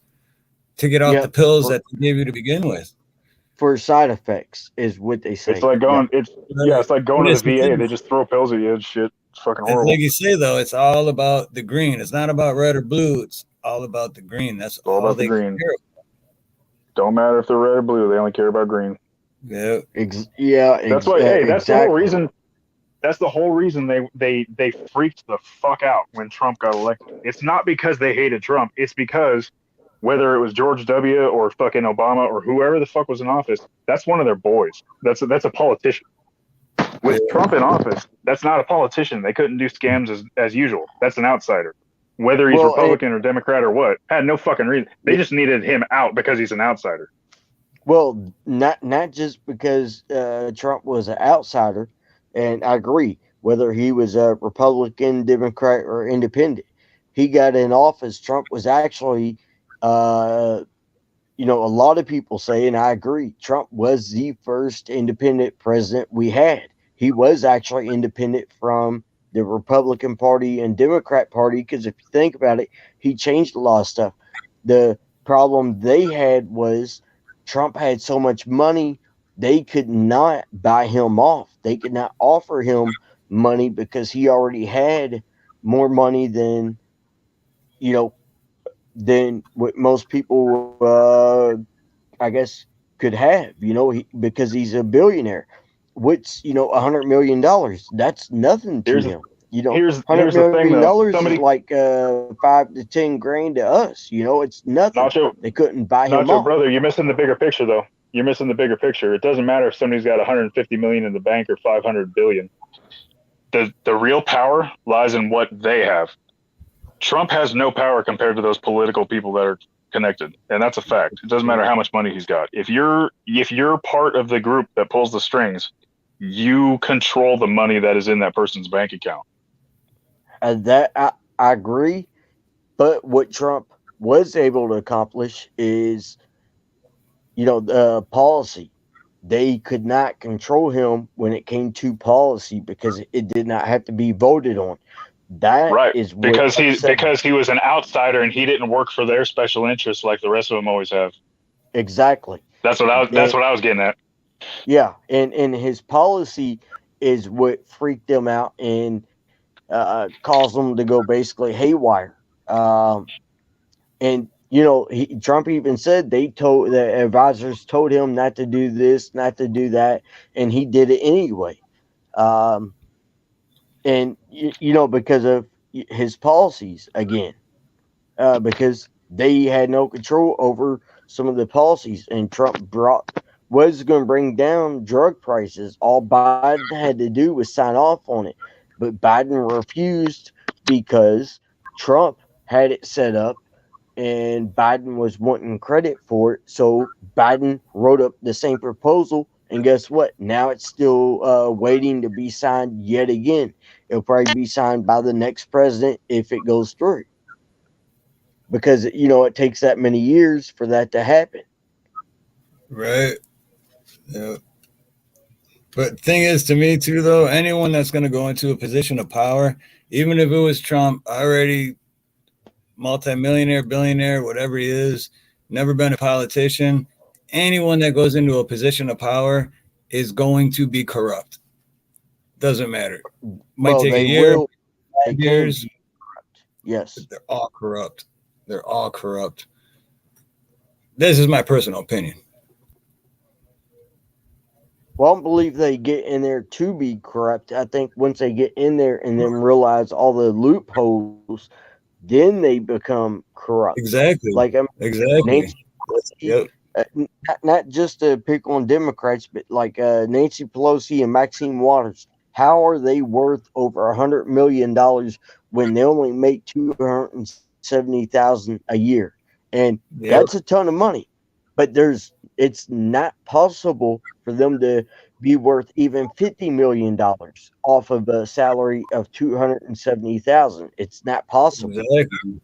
to get off yeah, the pills for that they gave you to begin with. side effects is what they It's say. like Yeah, going. It's like going But to the it's the VA. thing. They just throw pills at you and shit. It's fucking It's horrible. like you say though, it's all about the green. It's not about red or blue. It's all about the green. That's It's all all about the they care green. about. Don't matter if they're red or blue. They only care about green. Yeah. That's why. Hey, that's the whole exactly. reason. That's the whole reason they freaked the fuck out when Trump got elected. It's not because they hated Trump. It's because whether it was George W. or fucking Obama or whoever the fuck was in office, that's one of their boys. That's a politician. With Trump in office, that's not a politician. They couldn't do scams as usual. That's an outsider. Whether he's Well, and Republican or Democrat or what, had no fucking reason. They just needed him out because he's an outsider. well, not just because Trump was an outsider, and I agree. Whether he was a Republican, Democrat, or Independent, he got in office. Trump was actually, uh, a lot of people say, and I agree, Trump was the first independent president we had. He was actually independent from the Republican Party and Democrat Party, because if you think about it, he changed a lot of stuff. The problem they had was Trump had so much money, they could not buy him off. They could not offer him money because he already had more money than, you know, than what most people I guess could have, because he's a billionaire. What's $100 million? That's nothing to Here's him. hundred here's the thing million though. dollars is Somebody like 5 to 10 grand to us. It's nothing. Nacho They couldn't buy him Nacho off. brother, you're missing the bigger picture though. You're missing the bigger picture. It doesn't matter if somebody's got 150 million in the bank or 500 billion. The real power lies in what they have. Trump has no power compared to those political people that are connected, and that's a fact. It doesn't matter how much money he's got. If you're part of the group that pulls the strings, you control the money that is in that person's bank account. That I agree, but what Trump was able to accomplish is, the policy. They could not control him when it came to policy because it did not have to be voted on. That Right. is what Because he upset me. because he was an outsider and he didn't work for their special interests like the rest of them always have. Exactly. That's what I was getting at. Yeah, and his policy is what freaked them out and caused them to go basically haywire. And Trump even said the advisors told him not to do this, not to do that, and he did it anyway. Um, and because of his policies again, because they had no control over some of the policies, and Trump was going to bring down drug prices. All Biden had to do was sign off on it, but Biden refused because Trump had it set up, and Biden was wanting credit for it. So Biden wrote up the same proposal, and guess what? Now it's still waiting to be signed yet again. It'll probably be signed by the next president if it goes through, because it takes that many years for that to happen. Right. Yeah. But thing is, to me too, though, anyone that's going to go into a position of power, even if it was Trump, already multimillionaire, billionaire, whatever he is, never been a politician, anyone that goes into a position of power is going to be corrupt. Doesn't matter. Might Well, take a they year, will. They 5 can years, be corrupt. Yes. but they're all corrupt. They're all corrupt. This is my personal opinion. Well, I don't believe they get in there to be corrupt. I think once they get in there and then realize all the loopholes, then they become corrupt. Exactly. Like Exactly. Nancy Pelosi, Yep. not just to pick on Democrats, but like Nancy Pelosi and Maxine Waters. How are they worth over $100 million when they only make 270,000 a year? And that's Yep. a ton of money. But it's not possible for them to be worth even $50 million off of a salary of 270,000. It's not possible. Exactly.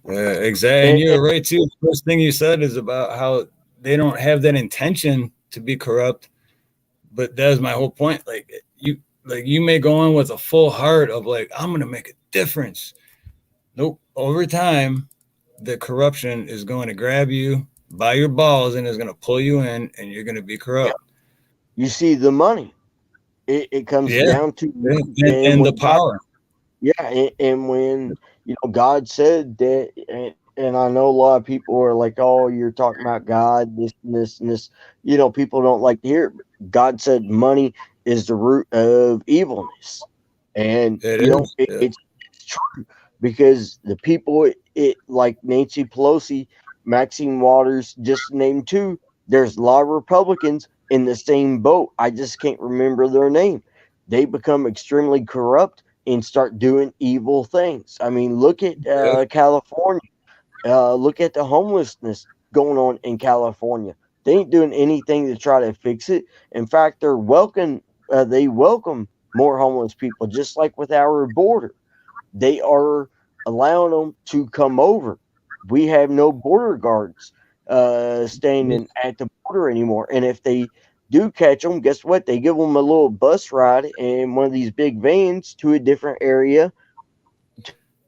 Yeah, exactly. And And you're right too. The first thing you said is about how they don't have that intention to be corrupt. But that's my whole point. Like you may go in with a full heart of like, I'm gonna make a difference. Nope. Over time, the corruption is going to grab you by your balls and is going to pull you in, and you're going to be yeah, corrupt. you see the money. It comes Yeah, down to yeah. money. And, And and the when God, power. yeah, and when God said that, and I know a lot of people are like, "Oh, you're talking about God, this and this and this." People don't like to hear it. But God said money is the root of evilness, and It is. Yeah. it's true because the people, like Nancy Pelosi, Maxine Waters, just to name two. There's a lot of Republicans in the same boat. I just can't remember their name. They become extremely corrupt and start doing evil things. I mean, look at Yep. California. Look at the homelessness going on in California. They ain't doing anything to try to fix it. In fact, they welcome more homeless people, just like with our border. They are allowing them to come over. We have no border guards standing at the border anymore. And if they do catch them, guess what? They give them a little bus ride in one of these big vans to a different area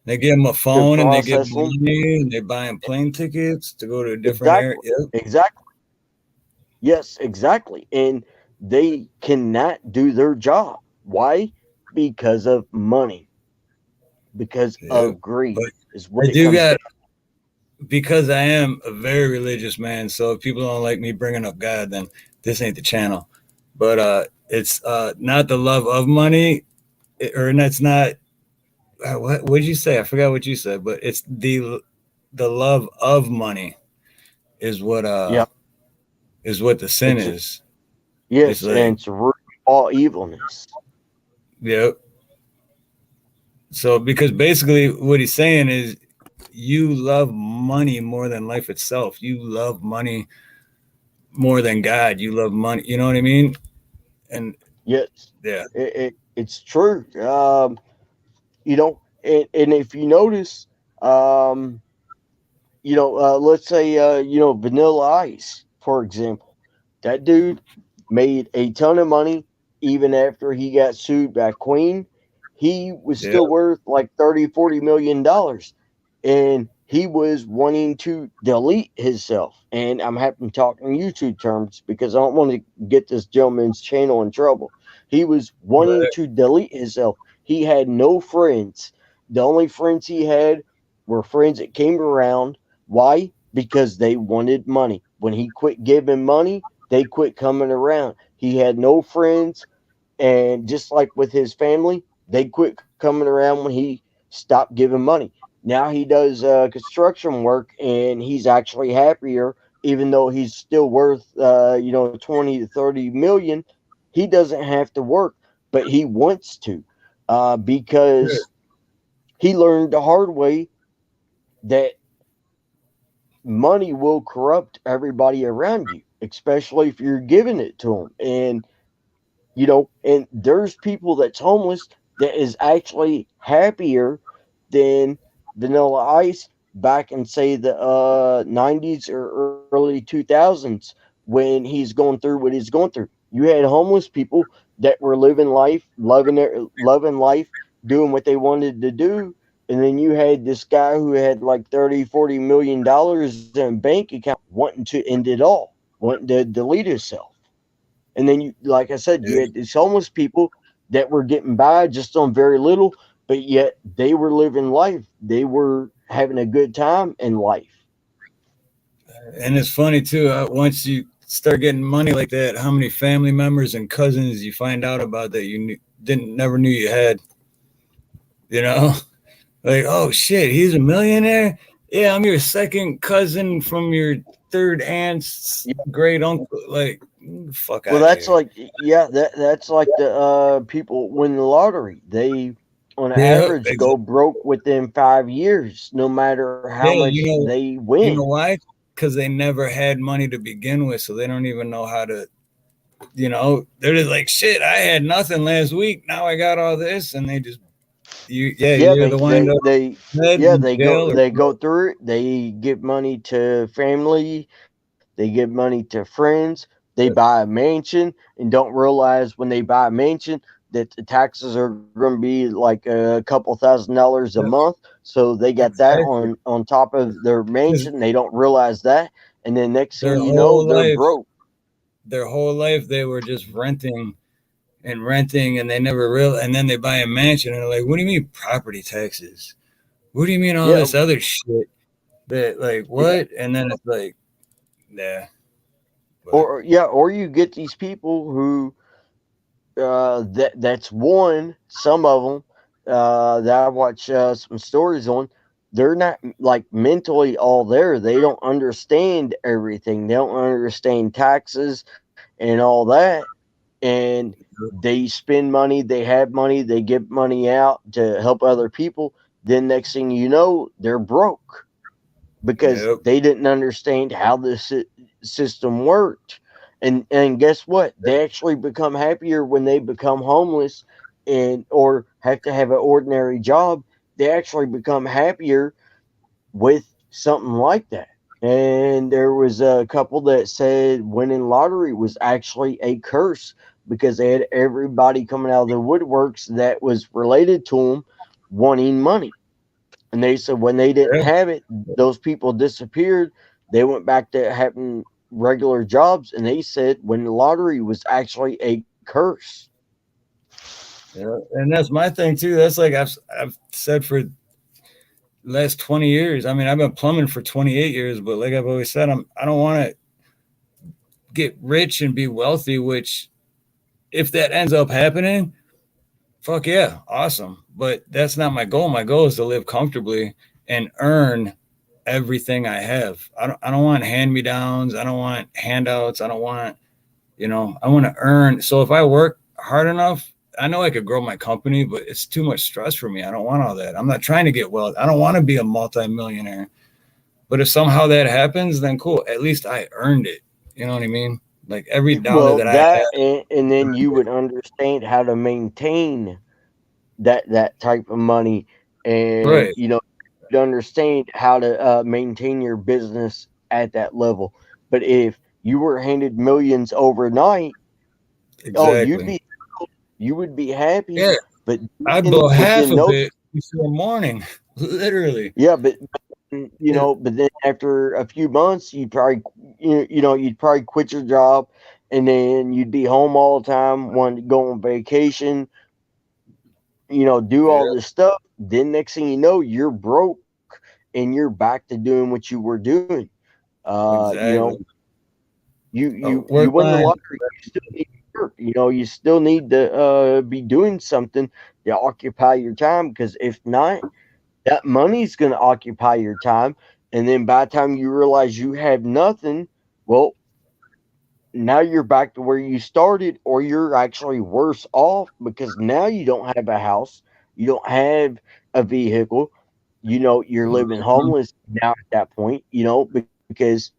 They give them a to phone and they give process them them. money and they're buying plane tickets to go to a different area. Exactly. Yep. Exactly. Yes, exactly. And they cannot do their job. Why? Because of money, because Yep. of greed But is I what it do comes down. got, because I am a very religious man. So if people don't like me bringing up God, then this ain't the channel. But it's not the love of money, or that's not what did you say? I forgot what you said, but it's the love of money is Yeah. what the sin It's is. It's yes, and like, it's the root of all evilness. yep. So because basically what he's saying is you love money more than life itself. You love money more than God. You love money. You know what I mean? And Yes, yeah, it's true. And if you notice, um, let's say, Vanilla Ice, for example. That dude made a ton of money even after he got sued by Queen. He was Yeah. still worth like 30, $40 million. And he was wanting to delete himself. And I'm having to talk in YouTube terms because I don't want to get this gentleman's channel in trouble. He was wanting Right. to delete himself. He had no friends. The only friends he had were friends that came around. Why? Because they wanted money. When he quit giving money, they quit coming around. He had no friends, and just like with his family, they quit coming around when he stopped giving money. Now he does construction work, and he's actually happier, even though he's still worth 20 to 30 million. He doesn't have to work, but he wants to, Sure. because he learned the hard way that money will corrupt everybody around you, especially if you're giving it to them. And there's people that's homeless that is actually happier than Vanilla Ice back in, say, the 90s or early 2000s, when he's going through what he's going through. You had homeless people that were living life, loving life, doing what they wanted to do. And then you had this guy who had like 30, $40 million in bank account wanting to end it all, wanting to delete himself. And then you, like I said, you Yeah. had these homeless people that were getting by just on very little, but yet they were living life. They were having a good time in life. And it's funny too. Once you start getting money like that, how many family members and cousins you find out about that you didn't never knew you had. You know, like, oh shit, he's a millionaire. Yeah, I'm your second cousin from your third aunt's Yeah. great uncle. Like, fuck Well, out of that's here. like, yeah, that's like the people win the lottery. They, on Yeah, average, go broke within 5 years, no matter how yeah. much they You win. know why? Because they never had money to begin with, so they don't even know how to. They're just like, shit. I had nothing last week. Now I got all this, and they just yeah, Yeah, you they either wind they up they dead yeah in they jail go or they go through it. They give money to family. They give money to friends. They buy a mansion and don't realize when they buy a mansion that the taxes are going to be like a couple $1,000s a yeah, month. So they got that exactly. on top of their 'Cause mansion. They don't realize that, and then next thing their you know, whole they're life, broke. they were just renting, and they never real. And then they buy a mansion, and they're like, "What do you mean property taxes? What do you mean all Yeah, this other shit? That like yeah. what?" And then it's like, yeah, but Or you get these people who that's one. Some of them that I watch some stories on. They're not like mentally all there. They don't understand everything. They don't understand taxes and all that. And they spend money. They have money. They give money out to help other people. Then next thing you know, they're broke because yep, they didn't understand how the system worked. And guess what? They actually become happier when they become homeless and or have to have an ordinary job. They actually become happier with something like that. And there was a couple that said winning lottery was actually a curse because they had everybody coming out of the woodworks that was related to them wanting money. And they said when they didn't yeah, have it, those people disappeared. They went back to having regular jobs, and they said when the lottery was actually a curse. yeah. And that's my thing too. That's like I've said for the last 20 years. I mean, I've been plumbing for 28 years, but like I've always said, I don't want to get rich and be wealthy. Which, if that ends up happening, fuck yeah, awesome. But that's not my goal. My goal is to live comfortably and earn everything I have. I don't want hand me downs. I don't want handouts. I don't want, I want to earn. So if I work hard enough, I know I could grow my company, but it's too much stress for me. I don't want all that. I'm not trying to get wealth. I don't want to be a multimillionaire. But if somehow that happens, then cool. At least I earned it. You know what I mean? Like every dollar Well, that I have. that and then you would understand how to maintain that type of money, and Right. would understand how to maintain your business at that level. But if you were handed millions overnight, oh, Exactly. you would be happy, Yeah, but I'd blow half within of no, it before morning. Literally. yeah, but then after a few months, you'd probably you'd probably quit your job, and then you'd be home all the time, wanting to go on vacation, do all Yeah, this stuff. Then next thing you know, you're broke and you're back to doing what you were doing. You know, exactly. you Work win the line. lottery. You still need to work. You still need to be doing something to occupy your time. Because if not, that money's going to occupy your time, and then by the time you realize you have nothing, well, now you're back to where you started, or you're actually worse off because now you don't have a house, you don't have a vehicle, you're living homeless now at that point, because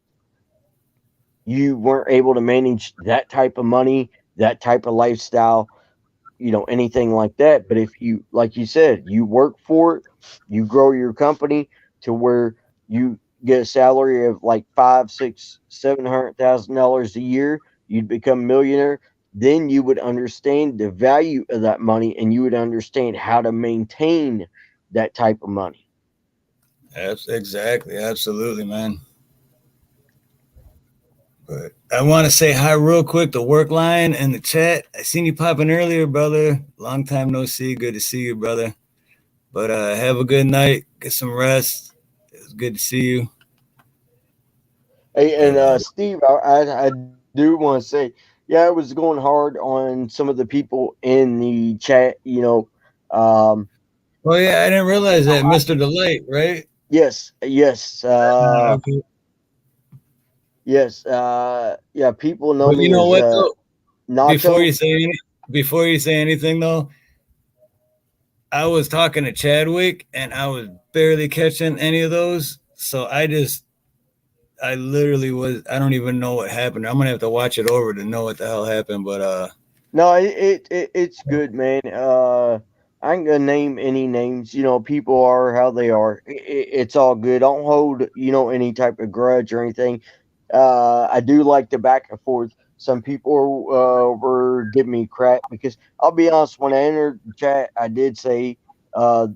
you weren't able to manage that type of money, that type of lifestyle, anything like that. But if you, like you said, you work for it, you grow your company to where you get a salary of like five, six, $700,000 a year, you'd become a millionaire. Then you would understand the value of that money, and you would understand how to maintain that type of money. Exactly. Absolutely, man. But I want to say hi real quick to work line and the chat. I seen you popping earlier, brother. Long time no see. Good to see you, brother. But have a good night. Get some rest. It's good to see you. Hey, And and Steve, I do want to say, yeah, I was going hard on some of the people in the chat. Um, oh yeah, I didn't realize that, Mr. Delight, right? yes, yes, Okay. yes, yeah. People know But you me know as what though? Before Nacho. you say any, before you say anything though, I was talking to Chadwick and I was barely catching any of those. So I literally was. I don't even know what happened. I'm gonna have to watch it over to know what the hell happened. But No, it's good, man. I ain't gonna name any names. People are how they are. It's all good. Don't hold any type of grudge or anything. I do like the back and forth. Some people were giving me crap because I'll be honest. When I entered the chat, I did say uh,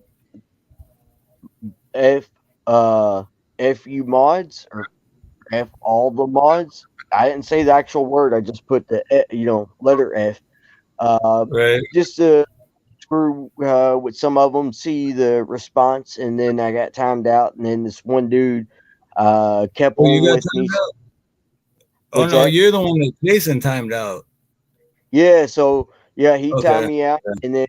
f f you mods, or f all the mods. I didn't say the actual word. I just put the letter f. Uh, right. just to screw with some of them, see the response, and then I got timed out, and then this one dude kept Oh, you on got with me. timed out. Oh What's no, that? you're the one that Jason timed out. Yeah, so yeah, he timed Okay. me out, and then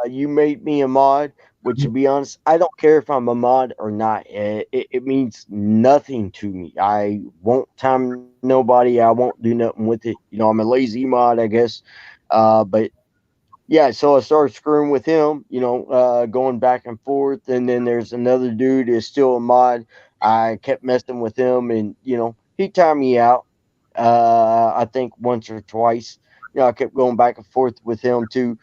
you made me a mod. Which, to be honest, I don't care if I'm a mod or not. It means nothing to me. I won't time nobody. I won't do nothing with it. I'm a lazy mod, I guess. But yeah, so I started screwing with him, going back and forth. And then there's another dude who's still a mod. I kept messing with him, and he timed me out. I think once or twice. I kept going back and forth with him too.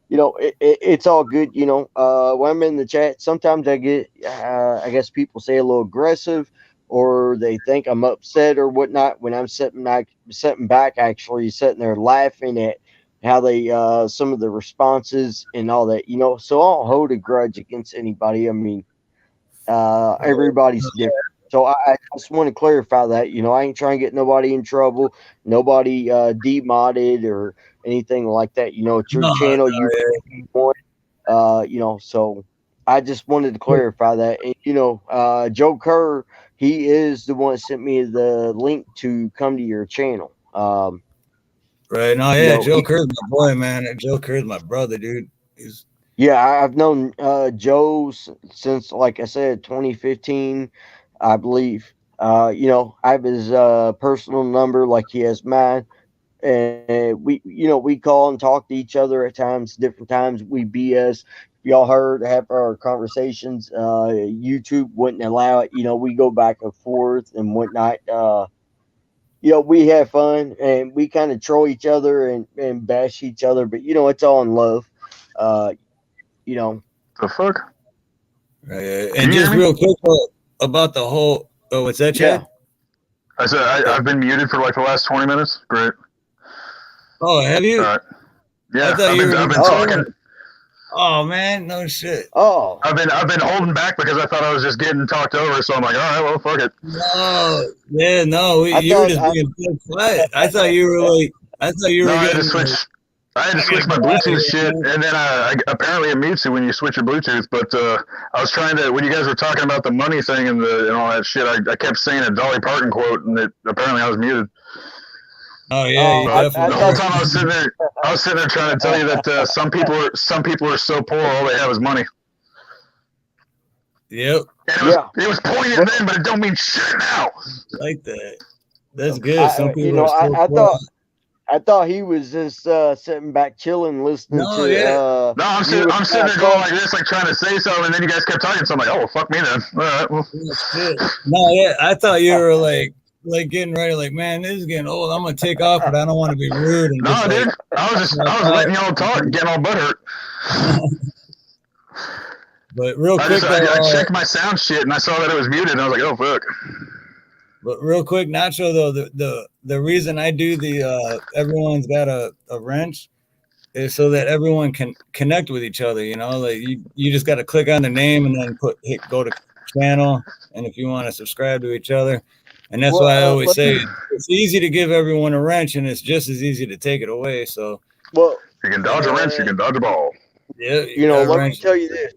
It's all good. When I'm in the chat, sometimes I get, I guess people say a little aggressive, or they think I'm upset or whatnot. When I'm sitting back, actually sitting there laughing at how they, some of the responses and all that. So I don't hold a grudge against anybody. I mean, everybody's different. So I just want to clarify that. I ain't trying to get nobody in trouble, nobody demodded or anything like that. It's your No, no, channel. You want, so I just wanted to yeah. clarify that. And, Joe Kerr, he is the one that sent me the link to come to your channel. Right. No, You yeah, know, Joe he, Kerr's my boy, man. Joe Kerr's my brother, dude. He's yeah, I've known Joe since, like I said, 2015, I believe. I have his personal number, like he has mine, and we call and talk to each other at times. Different times we BS. Y'all heard have our conversations. YouTube wouldn't allow it. We go back and forth and whatnot. We have fun, and we kind of troll each other and bash each other, but it's all in love. Uh, you know, The fuck? And Can you just hear me? real quick about the whole. Oh, what's that, Chad? Yeah. I said I've been muted for like the last 20 minutes. Great. Oh, have you? All right. Yeah, I thought you were I've been just talking. Oh man, no shit. Oh, I've been holding back because I thought I was just getting talked over. So I'm like, all right, well, fuck it. No, yeah, no. I You were thought just being so quiet. I thought you were like. I thought you No, were I had to getting. Like, switch. I had to I gotta switch my get out of Bluetooth here, shit, man. and then apparently it mutes you when you switch your Bluetooth. But I was trying to when you guys were talking about the money thing and all that shit. I kept saying a Dolly Parton quote, and apparently I was muted. Oh yeah, you I The definitely whole were. thought time I was sitting there trying to tell you that some people are so poor, all they have is money. Yep, And yeah. it was poignant then, but it don't mean shit now. like that. That's good. Some people are so I quiet. thought he was just sitting back chilling, listening No, to yeah. No, I'm you sitting and there going like this, like trying to say something, and then you guys kept talking, so I'm like, oh, well, fuck me then. All right, well. Yeah, shit. No, yeah. I thought you were like getting ready. Like, man, this is getting old. I'm gonna take off, but I don't want to be rude and No, just like. dude, I was letting y'all talk, getting all butthurt. But real quick though, I checked my sound shit and I saw that it was muted, and I was like, oh fuck. but real quick, Nacho though, the reason I do the everyone's got a wrench is so that everyone can connect with each other. You know, like you just got to click on the name and then hit go to channel, and if you want to subscribe to each other, and that's why I always say it's easy to give everyone a wrench, and it's just as easy to take it away. So, well, You can dodge a wrench, you can dodge a ball. yeah, you got a let me wrench. tell you this.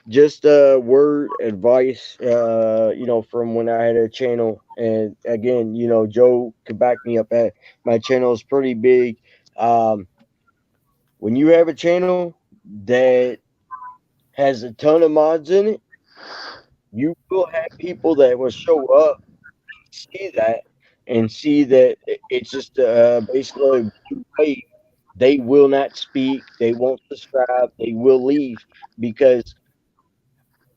Just word advice, from when I had a channel, and again, Joe could back me up. At my channel is pretty big. When you have a channel that has a ton of mods in it, you will have people that will show up, see that, and see that it's just basically a blue wave. They will not speak. They won't subscribe. They will leave because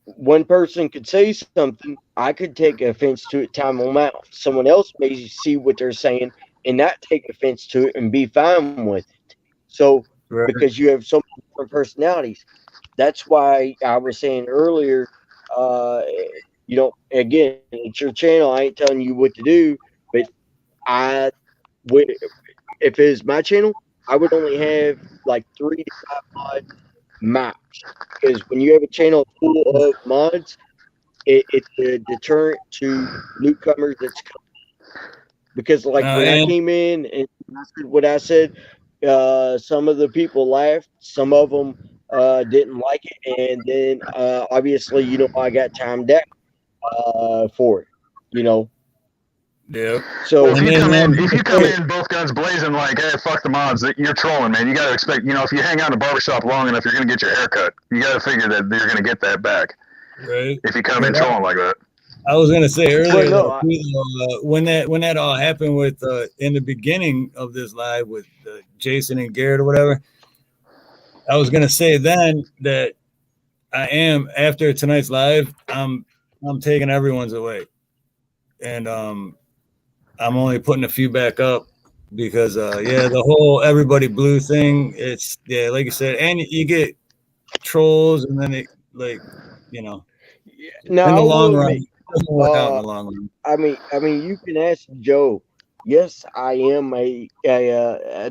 one person could say something. I could take offense to it, time them out. Someone else may see what they're saying and not take offense to it and be fine with it. So, Right. because you have so many different personalities, that's why I was saying earlier, again, it's your channel. I ain't telling you what to do, but I would, if it's my channel, I would only have like 3 to 5 mod maps. Because when you have a channel full of mods, it's a deterrent to newcomers that's coming. Because like when I And came in and I said what I said, some of the people laughed, some of them didn't like it, and then obviously I got timed out for it. yeah, Well, So if and you then come in both guns blazing like, hey, fuck the mods, you're trolling, man. You got to expect, if you hang out in a barbershop long enough, you're gonna get your hair cut. You got to figure that you're gonna get that back right. if you come in But trolling like that. I was gonna say well, earlier no, though, when that all happened with in the beginning of this live with Jason and Garrett or whatever, I was gonna say then that I am after tonight's live, I'm taking everyone's away, and I'm only putting a few back up because the whole everybody blue thing, it's like you said, and you get trolls, and then it like now in I the long will run, admit, it doesn't work out in uh, the long run. I mean, you can ask Joe. Yes, I am a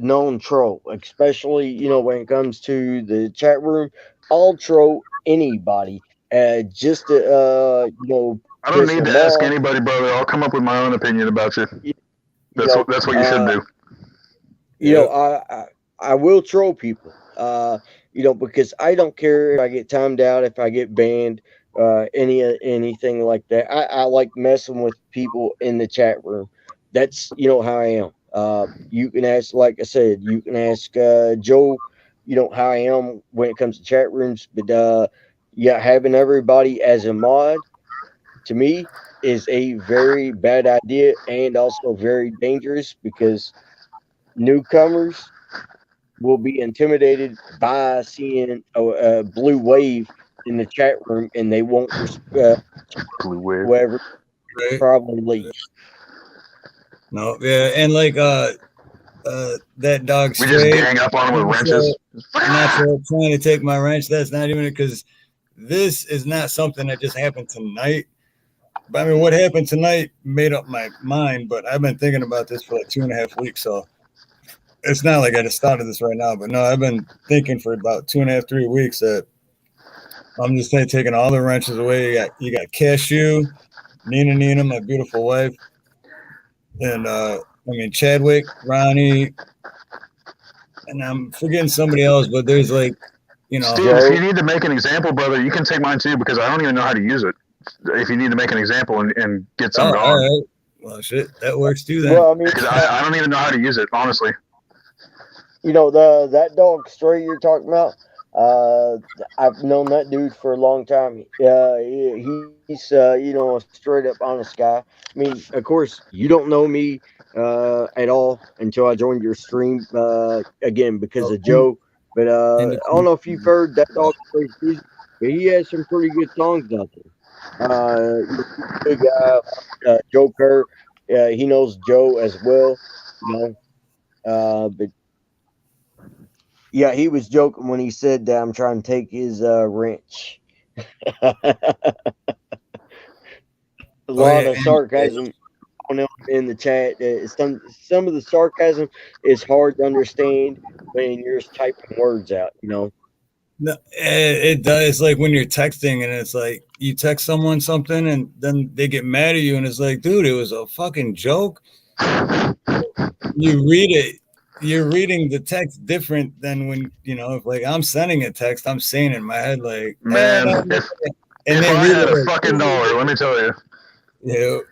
known troll, especially when it comes to the chat room. I'll troll anybody, just to I don't piss need them to ask off. anybody, brother. I'll come up with my own opinion about you. You, you know, That's what you should do. Yeah, I will troll people. Because I don't care if I get timed out, if I get banned, anything like that. I like messing with people in the chat room. That's how I am. You can ask, like I said, you can ask Joe. How I am when it comes to chat rooms, but yeah, having everybody as a mod to me is a very bad idea and also very dangerous because newcomers will be intimidated by seeing a blue wave in the chat room and they won't Blue wave. whoever right. probably leaves. No, yeah, and like that dog We just Stray, gang up on him with wrenches. not sure trying to take my wrench. That's not even because this is not something that just happened tonight. But I mean, what happened tonight made up my mind, but I've been thinking about this for like 2.5 weeks. So it's not like I just started this right now, but no, I've been thinking for about 2.5, 3 weeks that I'm just taking all the wrenches away. You got Cashew, Nina, my beautiful wife, and I mean Chadwick, Ronnie, and I'm forgetting somebody else, but there's like, Steve, Joe? if you need to make an example, brother, you can take mine too because I don't even know how to use it. If you need to make an example and get some oh, going, all right. Well, shit, that works too then. Well, I mean, because I don't even know how to use it, honestly. you know, that dog Stray you're talking about. I've known that dude for a long time. He's you know, a straight up honest guy. I mean, of course, you don't know me at all until I joined your stream again because Oh, of Joe. But I don't know if you've independent. heard that dog Stray's music, but he has some pretty good songs out there. You know, he's a good guy. Joe Kerr, he knows Joe as well. You know, but yeah, he was joking when he said that I'm trying to take his wrench. A Oh lot yeah, of and sarcasm on him in the chat. Some of the sarcasm is hard to understand when you're just typing words out. You know. no, it does. Like when you're texting and it's like you text someone something and then they get mad at you and it's like, dude, it was a fucking joke. You read it, you're reading the text different than when if like I'm sending a text, I'm saying in my head like, Man, no, and if they I read had a it fucking dollar, let me tell you, like,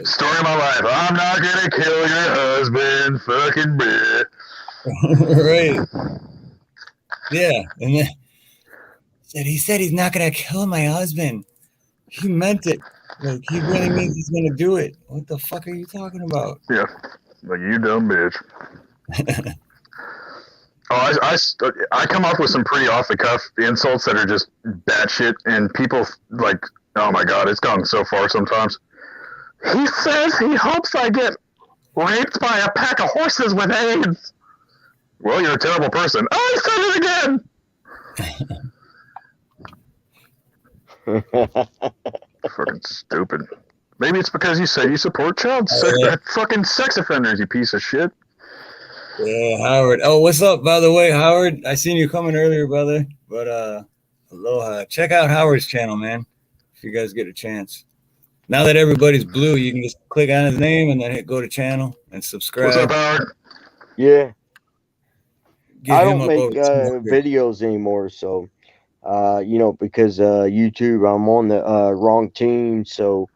story of my life. I'm not gonna kill your husband, fucking bitch. right, yeah, and then he said he's not gonna kill my husband. He meant it. Like he really means he's gonna do it. What the fuck are you talking about? Yeah, like you dumb bitch. Oh, I come up with some pretty off the cuff insults that are just batshit, and people like, oh my god, it's gone so far sometimes. He says he hopes I get raped by a pack of horses with AIDS. Well, you're a terrible person. Oh, I said it again. Fucking stupid. Maybe it's because you said you support fucking sex offenders, you piece of shit. Yeah, Howard. Oh, what's up, by the way, Howard? I seen you coming earlier, brother. But aloha. Check out Howard's channel, man. If you guys get a chance. Now that everybody's blue, you can just click on his name and then go to channel and subscribe. What's up, Howard? Yeah, Get I him don't up make over 200. videos anymore, so you know, because YouTube, I'm on the wrong team, so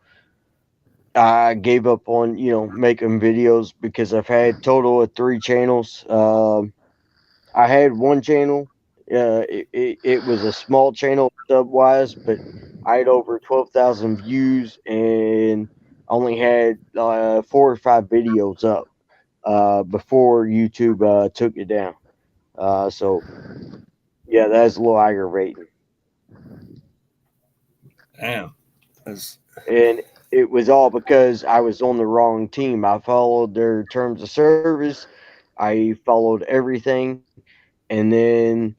I gave up on making videos because I've had total of 3 channels. I had one channel. It was a small channel sub wise, but I had over 12,000 views and only had 4 or 5 videos up before YouTube took it down. So yeah, that's a little aggravating. Damn. That's, And it was all because I was on the wrong team. I followed their terms of service. I followed everything. And then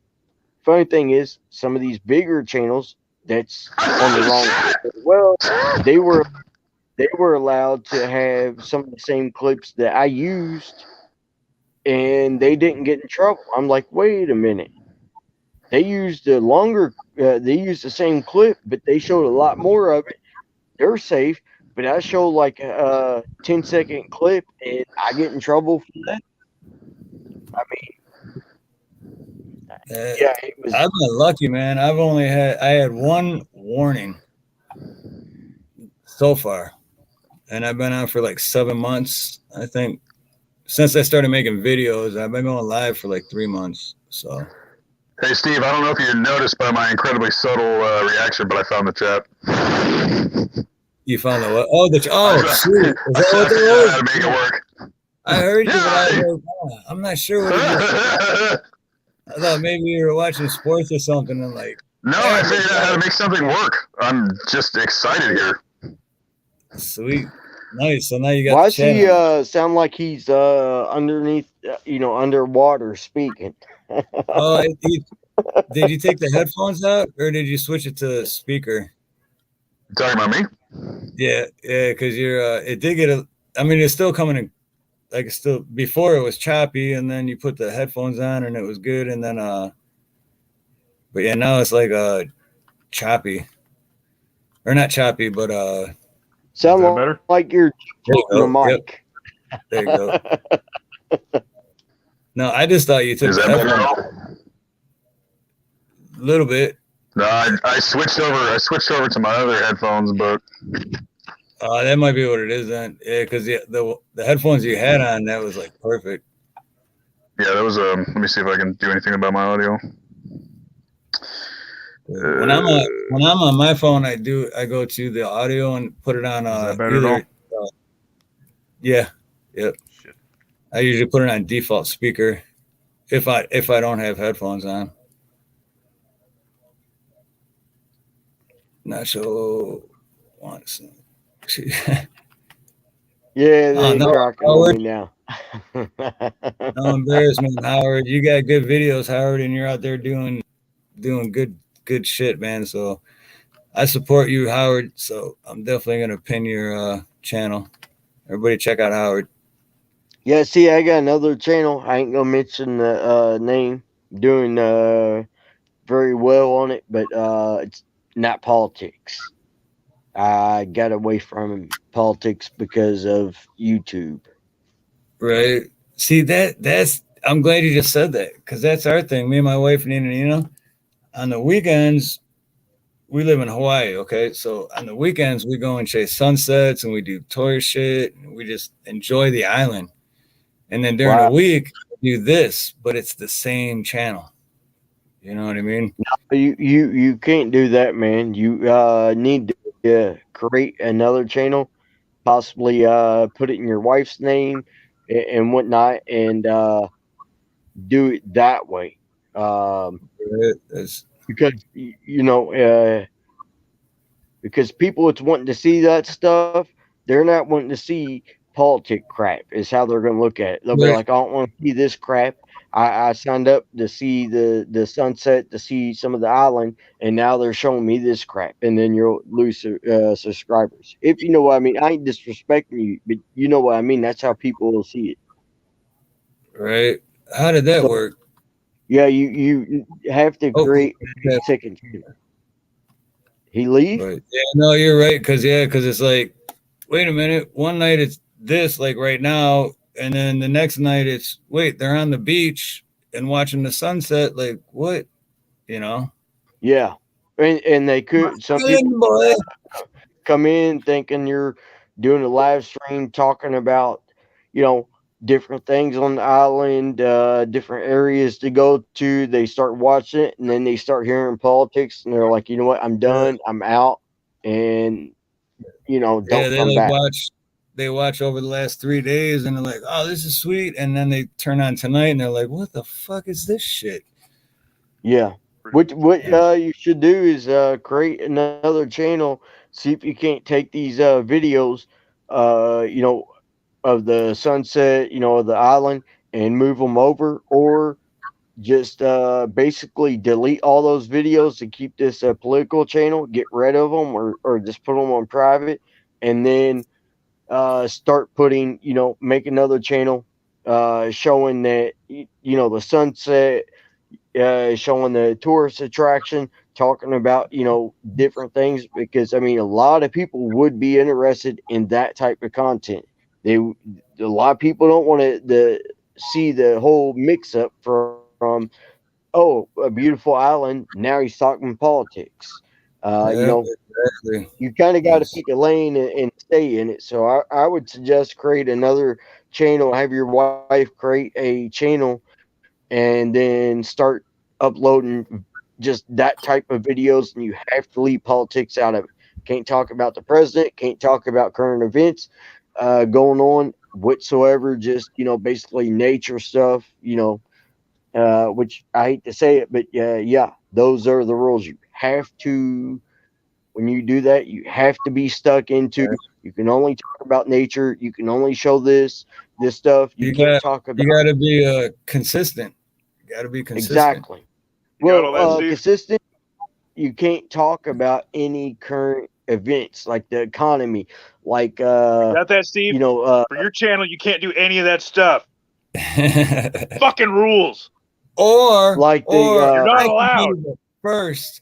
funny thing is, some of these bigger channels that's on the wrong team as well, they were allowed to have some of the same clips that I used and they didn't get in trouble. I'm like, wait a minute. They used a longer they used the same clip, but they showed a lot more of it. They're safe, but I show like a 10-second clip and I get in trouble for that. I mean, yeah, it was. I've been lucky, man. I had one warning so far, and I've been on for like 7 months. I think since I started making videos, I've been going live for like 3 months. So, hey, Steve, I don't know if you noticed by my incredibly subtle reaction, but I found the chat. you found the what? Oh, sweet. Is that what that I was? how to make it work. I heard you, but I was like, oh, I'm not sure what it is. I thought maybe you were watching sports or something. And like, no, I figured out how to make something work. I'm just excited here. Sweet, nice. So now you got. Why does he sound like he's underneath, underwater speaking? Oh, Did you take the headphones out or did you switch it to speaker? You talking about me? Yeah, because you're. It did get a. I mean, it's still coming in. Like it's still before it was choppy, and then you put the headphones on and it was good, and then but yeah, now it's like choppy or not choppy, but Sound that better? like you're there you tilting the go. Yep, mic. there you go. No, I just thought you took Is the that better at headphones all? a little bit. No, I switched over. I switched over to my other headphones, but That might be what it is then. Yeah, because the headphones you had on that was like perfect. yeah, that was Let me see if I can do anything about my audio. When I'm on my phone, I go to the audio and put it on Is that better at either. all? Yeah, yep. Shit. I usually put it on default speaker if I don't have headphones on. Not sure. Yeah, Oh, they no, cracking on Howard. me now. No embarrassment, Howard. You got good videos, Howard, and you're out there doing good shit, man. So I support you, Howard. So I'm definitely gonna pin your channel. Everybody, check out Howard. Yeah, see, I got another channel. I ain't gonna mention the name. Doing very well on it, but it's not politics. I got away from politics because of YouTube. Right. See that's. I'm glad you just said that because that's our thing. Me and my wife, Nina, on the weekends we live in Hawaii. Okay, so on the weekends we go and chase sunsets and we do tourist shit and we just enjoy the island. And then during the Wow. week we do this, but it's the same channel. You know what I mean? You can't do that, man. You need to create another channel, possibly put it in your wife's name and whatnot, and do it that way. Um, That's, because you know, because people that's wanting to see that stuff, they're not wanting to see politic crap. Is how they're going to look at it. They'll be right, like, I don't want to see this crap. I signed up to see the sunset, to see some of the island, and now they're showing me this crap, and then you'll lose subscribers. If you know what I mean, I ain't disrespecting you, but you know what I mean. That's how people will see it. right. How did that So work? yeah, you have to Oh, create a yeah, second channel. He leave? right. Yeah, no, you're right. Because it's like, wait a minute. One night it's this, like right now, and then the next night it's wait, they're on the beach and watching the sunset. Like what? You know? Yeah, and they could. Some people Island boy. come in thinking you're doing a live stream talking about, you know, different things on the island, different areas to go to. They start watching it, and then they start hearing politics, and they're like, you know what, I'm Yeah, done, I'm out, and yeah, don't they come like back. watch. They watch over the last 3 days and they're like, "Oh, this is sweet," and then they turn on tonight and they're like, "What the fuck is this shit?" Yeah. What you should do is create another channel. See if you can't take these videos, you know, of the sunset, you know, of the island, and move them over, or just basically delete all those videos and keep this political channel, get rid of them, or just put them on private, and then start putting, you know, make another channel showing that, you know, the sunset, showing the tourist attraction, talking about, you know, different things, because I mean a lot of people would be interested in that type of content. A lot of people don't want to see the whole mix up from, oh, a beautiful island, now he's talking politics. You Yeah, know, exactly. you kind of got to Yes. pick a lane and stay in it. So I would suggest create another channel, have your wife create a channel, and then start uploading just that type of videos. And you have to leave politics out of it. Can't talk about the president, can't talk about current events going on whatsoever. Just, you know, basically nature stuff, you know, which I hate to say it, but yeah, those are the rules. You have to, when you do that, you have to be stuck into. You can only talk about nature. You can only show this stuff. You You can't got talk about you got to be consistent. You got to be consistent. exactly. You got all that, Well, Steve? consistent. You can't talk about any current events like the economy, like Got that, Steve? you know, For your channel, you can't do any of that stuff. Fucking rules. like the You're not I could allowed. be the first.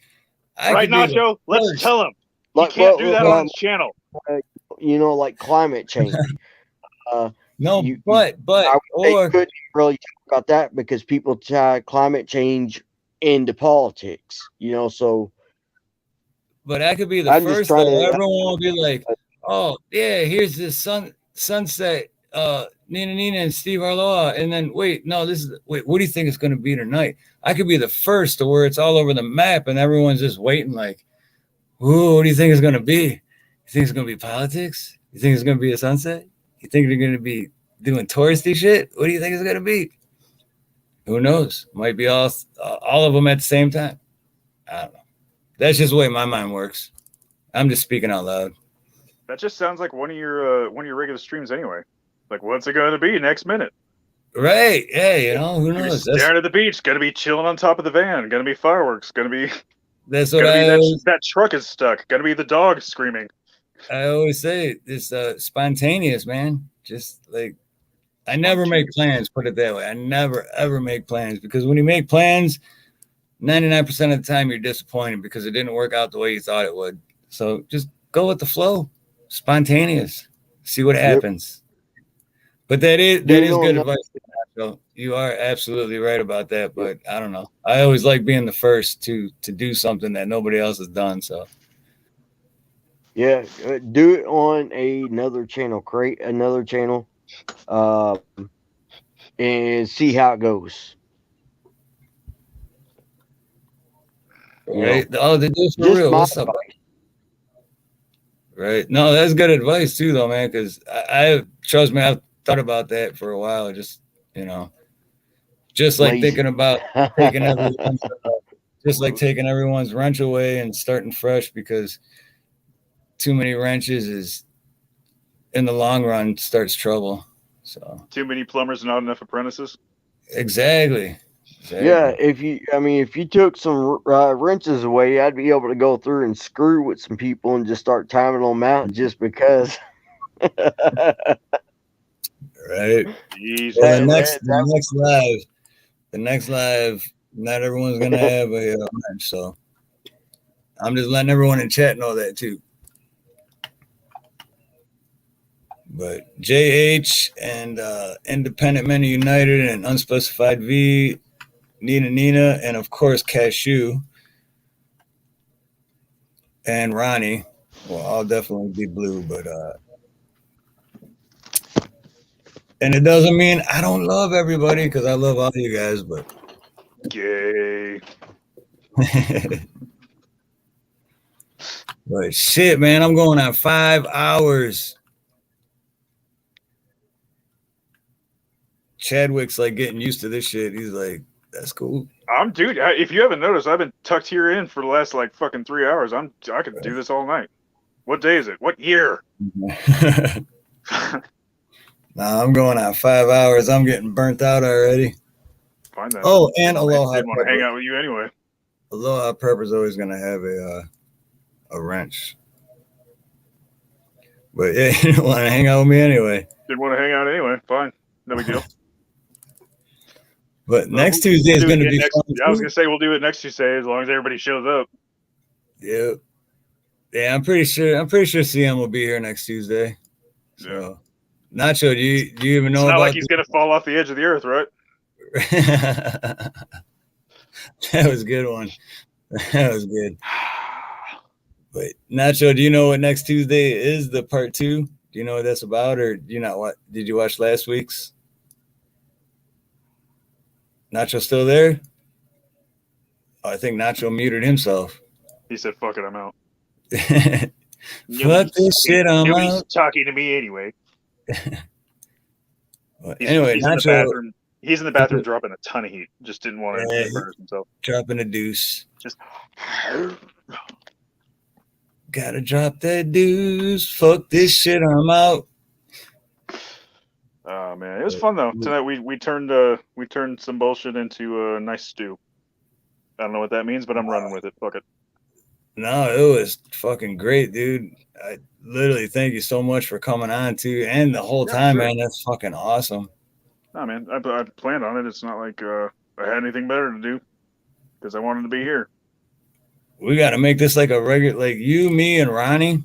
I Right, could be the Nacho? Let's first. tell him. He like can't do that on his channel. you know, like climate change. No, you, but I would say you or couldn't really talk about that because people tie climate change into politics. You know, so but I could be the I'm just first trying though. to. Everyone will be like, "Oh yeah, here's this sunset." Nina and Steve Arloa, and then wait, no, what do you think it's going to be tonight? I could be the first to where it's all over the map, and everyone's just waiting, like, "Ooh, what do you think it's going to be? You think it's going to be politics? You think it's going to be a sunset? You think they're going to be doing touristy shit? What do you think it's going to be? Who knows? Might be all of them at the same time. I don't know. That's just the way my mind works. I'm just speaking out loud. That just sounds like one of your regular streams anyway. Like, what's it going to be next minute? Right? Yeah, you know, who Gonna be knows? staring at the beach. Gonna be chilling on top of the van. Gonna be fireworks. That's what Gonna be I always, that truck is stuck. Gonna be the dog screaming. I always say. It's spontaneous, man. Just like I never make plans. Put it that way. I never ever make plans because when you make plans, 99% of the time you're disappointed because it didn't work out the way you thought it would. So just go with the flow, spontaneous. See what happens. But that is good advice. So you are absolutely right about that. But I don't know. I always like being the first to do something that nobody else has done. So Yeah, do it on another channel. Create another channel, and see how it goes. right. Oh, they do for Just real. my What's up? Right. No, that's good advice too, though, man. Because I trust me, I've thought about that for a while. Just just like lazy. thinking about taking everyone's, just like taking everyone's wrench away and starting fresh because too many wrenches is in the long run starts trouble. So Too many plumbers, not enough apprentices. exactly. Yeah, if you took some wrenches away, I'd be able to go through and screw with some people and just start timing them out just because. Right. Jeez, Well, the next live, not everyone's gonna have a wrench, so I'm just letting everyone in chat know that too. But JH and Independent Men United and Unspecified V, Nina, and of course Cashew and Ronnie. Well, I'll definitely be blue, but and it doesn't mean I don't love everybody because I love all of you guys, but gay. But shit, man, I'm going on 5 hours. Chadwick's like getting used to this shit. He's like, that's cool. Dude. If you haven't noticed, I've been tucked here in for the last like fucking 3 hours. I could do this all night. What day is it? What year? Nah, I'm going on 5 hours. I'm getting burnt out already. Find that. Oh, and Aloha. I didn't want to hang out with you anyway. Aloha Pepper's always gonna have a wrench. But yeah, you don't want to hang out with me anyway. Didn't want to hang out anyway. Fine. No big deal. But next Tuesday is going to be fun. I was going to say we'll do it next Tuesday as long as everybody shows up. Yep. Yeah, I'm pretty sure CM will be here next Tuesday. So, yeah. Nacho, do you even know it's not about like he's going to fall off the edge of the earth, right? That was a good one. That was good. But Nacho, do you know what next Tuesday is? The part 2? Do you know what that's about, or do you not? What did you watch last week's? Nacho still there? Oh, I think Nacho muted himself. He said, "Fuck it, I'm out." Fuck this shit, I'm nobody's out. Talking to me anyway. Well, anyway, Nacho. He's in the bathroom dropping a ton of heat. Just didn't want to embarrass himself. Dropping a deuce. Just gotta drop that deuce. Fuck this shit, I'm out. Oh man, it was fun though. Tonight we turned some bullshit into a nice stew. I don't know what that means, but I'm running with it. Fuck it. No, it was fucking great, dude. I literally thank you so much for coming on too, and the whole Yeah, time, sure. man. That's fucking awesome. Nah, man, I planned on it. It's not like I had anything better to do because I wanted to be here. We got to make this like a regular, like you, me, and Ronnie,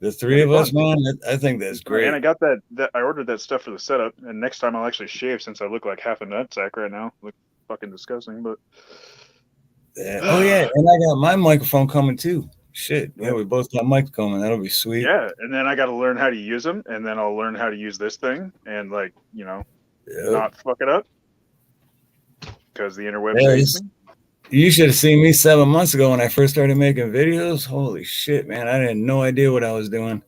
the three That'd of be us, fun. man. I think that's great. And I got that. I ordered that stuff for the setup, and next time I'll actually shave since I look like half a nutsack right now. Look fucking disgusting, but. Yeah. Oh yeah, and I got my microphone coming too. Shit, yeah, Yeah. we both got mics coming. That'll be sweet. Yeah, and then I got to learn how to use them, and then I'll learn how to use this thing, and like Yep. not fuck it up because the interweb Yeah, saves me. you should have seen me 7 months ago when I first started making videos. Holy shit, man! I had no idea what I was doing.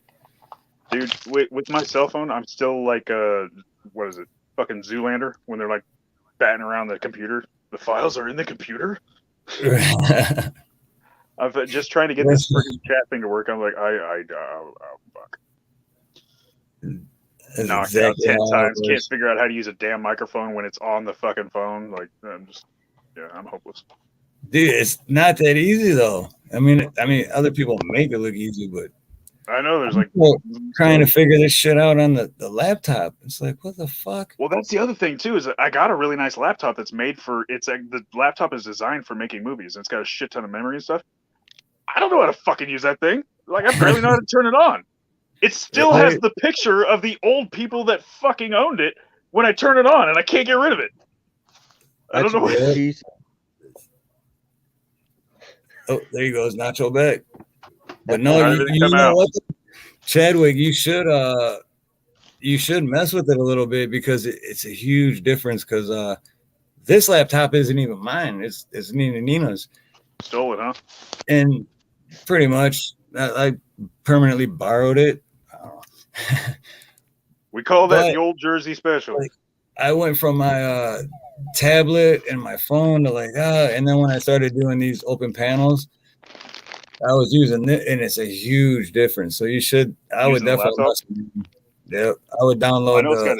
Dude, with my cell phone, I'm still like what is it? Fucking Zoolander when they're like batting around the computer. The files are in the computer. I'm just trying to get this freaking chat thing to work. I'm like, oh, fuck. That's Knocked out exactly 10 how it times. Can't works. figure out how to use a damn microphone when it's on the fucking phone. Like, I'm hopeless. Dude, it's not that easy though. I mean, other people make it look easy, but I know there's like trying to figure this shit out on the laptop. It's like, what the fuck? Well, that's the other thing too. Is that I got a really nice laptop that's made for. It's like the laptop is designed for making movies, and it's got a shit ton of memory and stuff. I don't know how to fucking use that thing. Like, I barely know how to turn it on. It still has the picture of the old people that fucking owned it when I turn it on, and I can't get rid of it. I don't know what. Oh, there he goes, Nacho back. But no, Everything you come know out. what, Chadwick, you should mess with it a little bit because it's a huge difference. Because this laptop isn't even mine; it's Nina's. Stole it, huh? And pretty much, I permanently borrowed it. We call that the old Jersey special. Like, I went from my tablet and my phone to like, and then when I started doing these open panels, I was using it, and it's a huge difference. So you should, I would definitely, I would download. I know it's got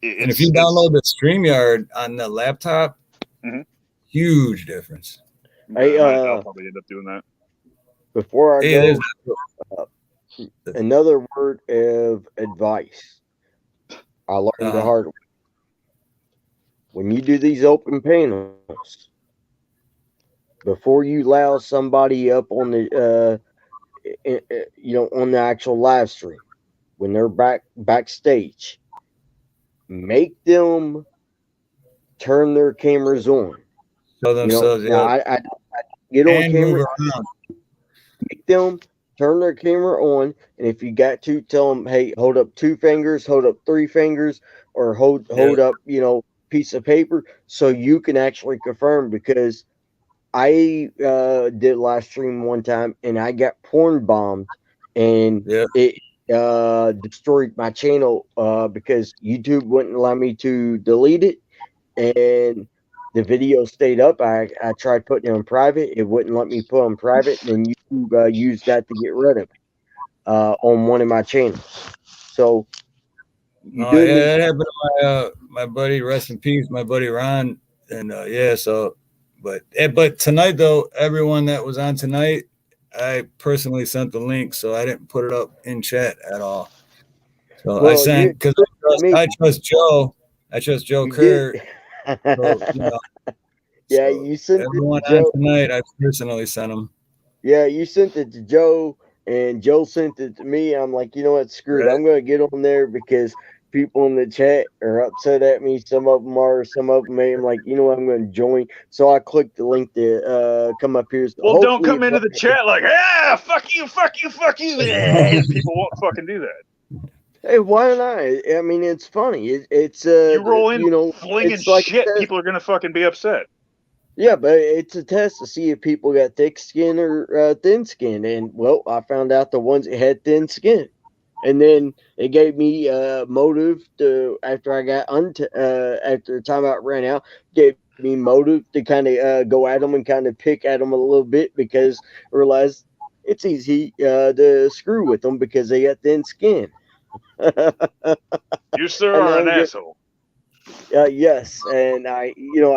and if you download the StreamYard on the laptop, huge difference. Hey, I'll probably end up doing that. Before I go, another word of advice I learned the hard way. When you do these open panels, before you allow somebody up on the on the actual live stream, when they're backstage, make them turn their cameras on. Show themselves. I get on camera. Make them turn their camera on, and if you got to, tell them, hey, hold up 2 fingers, hold up 3 fingers, or hold up, piece of paper, so you can actually confirm. Because I did live stream one time, and I got porn bombed, and it destroyed my channel because YouTube wouldn't allow me to delete it, and the video stayed up. I tried putting it on private. It wouldn't let me put on private. And YouTube used that to get rid of it on one of my channels. So that happened to my buddy, rest in peace, my buddy Ron. And but tonight though, everyone that was on tonight, I personally sent the link, so I didn't put it up in chat at all. So I sent, because I trust Joe. I trust Joe Kerr. You sent everyone on tonight. I personally sent them. Yeah, you sent it to Joe, and Joe sent it to me. I'm like, you know what? Screw it. I'm going to get on there because people in the chat are upset at me. Some of them are, some of them may. I'm like, you know what? I'm going to join. So I clicked the link to come up here. So well, don't come into the chat like, fuck you, fuck you, fuck you. People won't fucking do that. Hey, why not? I mean, it's funny. It's you roll in, flinging shit. People are gonna fucking be upset. Yeah, but it's a test to see if people got thick skin or thin skin. And well, I found out the ones that had thin skin, and then it gave me motive to, after I got after the timeout ran out, gave me motive to kind of go at them and kind of pick at them a little bit, because I realized it's easy to screw with them because they got thin skin. You sir are an asshole. Yes, and I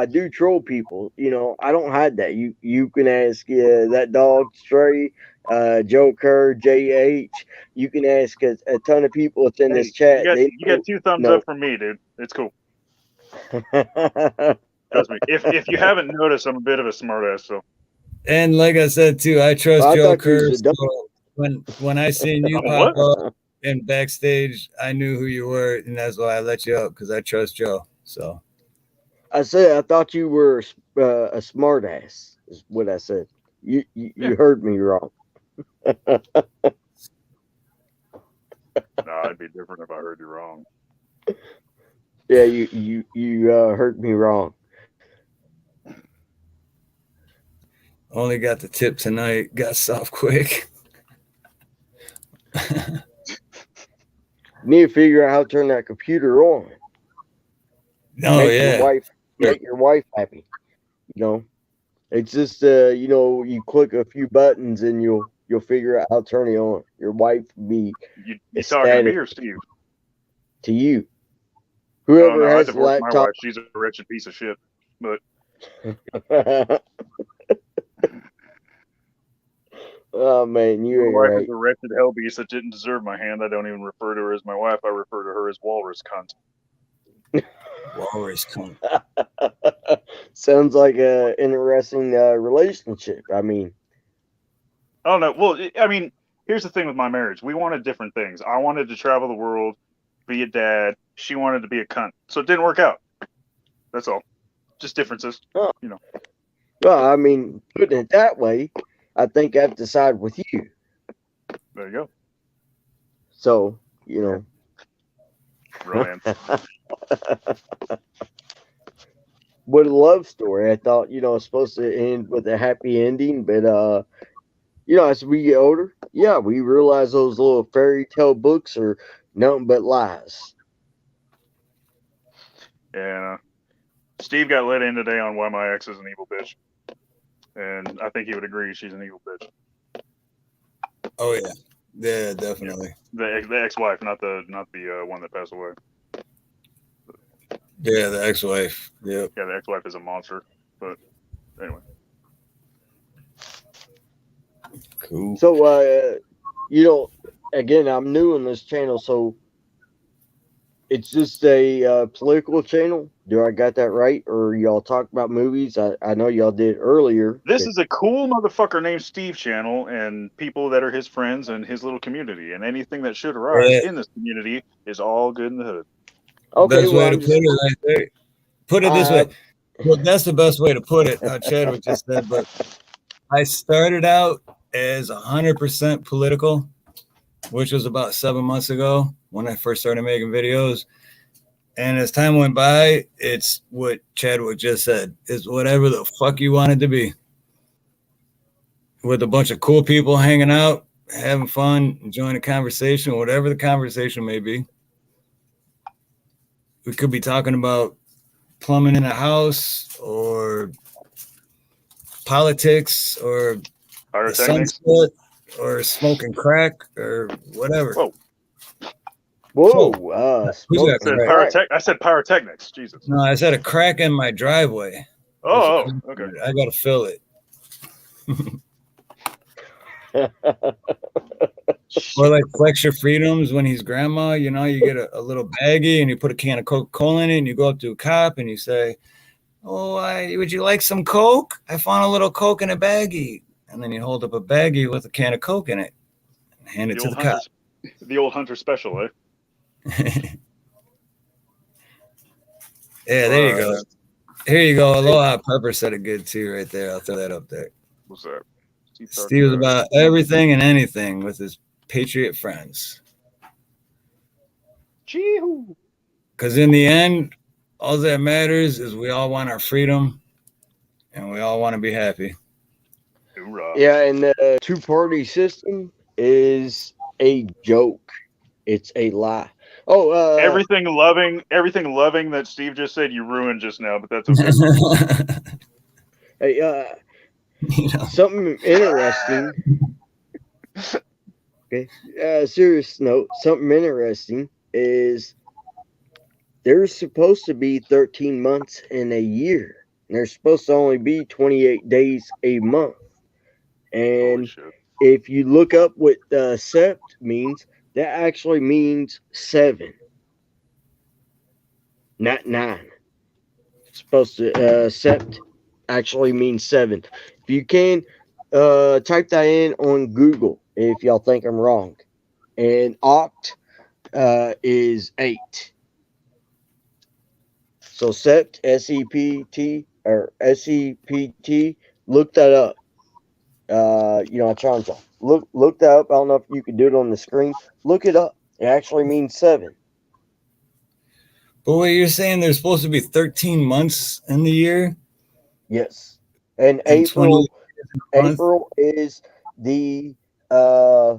do troll people. I don't hide that. You can ask that dog Stray, Joe Kerr, JH. You can ask a ton of people that's in this Hey, chat. They you got know, 2 thumbs no. up from me, dude. It's cool. Trust me. If you haven't noticed, I'm a bit of a smartass. So And like I said too, I trust I Joe thought you was Kerr. a dumb. So when I seen you I'm a pop what? up and backstage, I knew who you were, and that's why I let you up because I trust Joe. So I said I thought you were a smart ass. Is what I said. You you, Yeah. you heard me wrong. Nah, it'd be different if I heard you wrong. Yeah, you heard me wrong. only got the tip tonight. Got soft quick. You need to figure out how to turn that computer on. Oh Make your yeah. wife happy. You know, it's just you click a few buttons and you'll figure out how to turn it on. Your wife will be You talking to me ecstatic or Steve? to you. Oh Whoever no, I has the divorced my laptop. wife. She's a wretched piece of shit. But Oh man, you my ain't wife is right. a wretched hell beast that didn't deserve my hand. I don't even refer to her as my wife. I refer to her as walrus cunt. Walrus cunt. Sounds like a interesting relationship. I mean, Oh no. Well, I mean, here's the thing with my marriage. We wanted different things. I wanted to travel the world, be a dad. She wanted to be a cunt. So it didn't work out. That's all. Just differences. oh, You know. well, I mean, putting it that way, I think I have to side with you. There you go. So, Romance. what a love story. I thought, it's supposed to end with a happy ending, but as we get older, yeah, we realize those little fairy tale books are nothing but lies. And Steve got let in today on why my ex is an evil bitch. And I think he would agree she's an evil bitch. Oh yeah. Yeah, definitely. The ex-wife, not the one that passed away. Yeah, the ex-wife. Yep. Yeah, the ex-wife is a monster. But anyway. Cool. So, again, I'm new on this channel, so it's just a political channel. Do I got that right? Or y'all talk about movies? I know y'all did earlier. This is a cool motherfucker named Steve channel and people that are his friends and his little community. And anything that should arise Yeah. in this community is all good in the hood. Okay, Best well, way to put it right there. Put it this way. Well, that's the best way to put it. Chadwick just said, but I started out as 100% political, which was about 7 months ago when I first started making videos. And as time went by, it's what Chadwick just said. It's whatever the fuck you want it to be. With a bunch of cool people hanging out, having fun, enjoying the conversation, whatever the conversation may be. We could be talking about plumbing in a house or politics or the Pyrotechnics. sunset or smoking crack or whatever. Whoa. Whoa, Who's got I said crack? I said pyrotechnics. Jesus. No, I said a crack in my driveway. Oh, okay. I gotta fill it. Or like Flex Your Freedoms when he's grandma, you get a little baggie and you put a can of Coca-Cola in it and you go up to a cop and you say, "Oh, would you like some Coke? I found a little Coke in a baggie." And then you hold up a baggie with a can of Coke in it and hand it to the cop. The old Hunter special, eh? Yeah, there you go. Here you go. Aloha Pepper said it good too right there. I'll throw that up there. What's that? Steve was about everything and anything with his Patriot friends. Chee-hoo. Because in the end, all that matters is we all want our freedom and we all want to be happy. Hoorah. Yeah, and the two-party system is a joke. It's a lie. Oh, everything loving that Steve just said you ruined just now, but that's okay. Hey, something interesting. Okay. Serious note. Something interesting is there's supposed to be 13 months in a year. And there's supposed to only be 28 days a month. Holy And shit. if you look up what sept means, that actually means 7, not 9. It's supposed to sept actually means 7. If you can, type that in on Google if y'all think I'm wrong. And oct is 8. So sept, SEPT or SEPT, look that up. I challenge y'all. Look that up. I don't know if you can do it on the screen. Look it up. It actually means 7. But wait, you're saying there's supposed to be 13 months in the year Yes. And and 20 months? April is the uh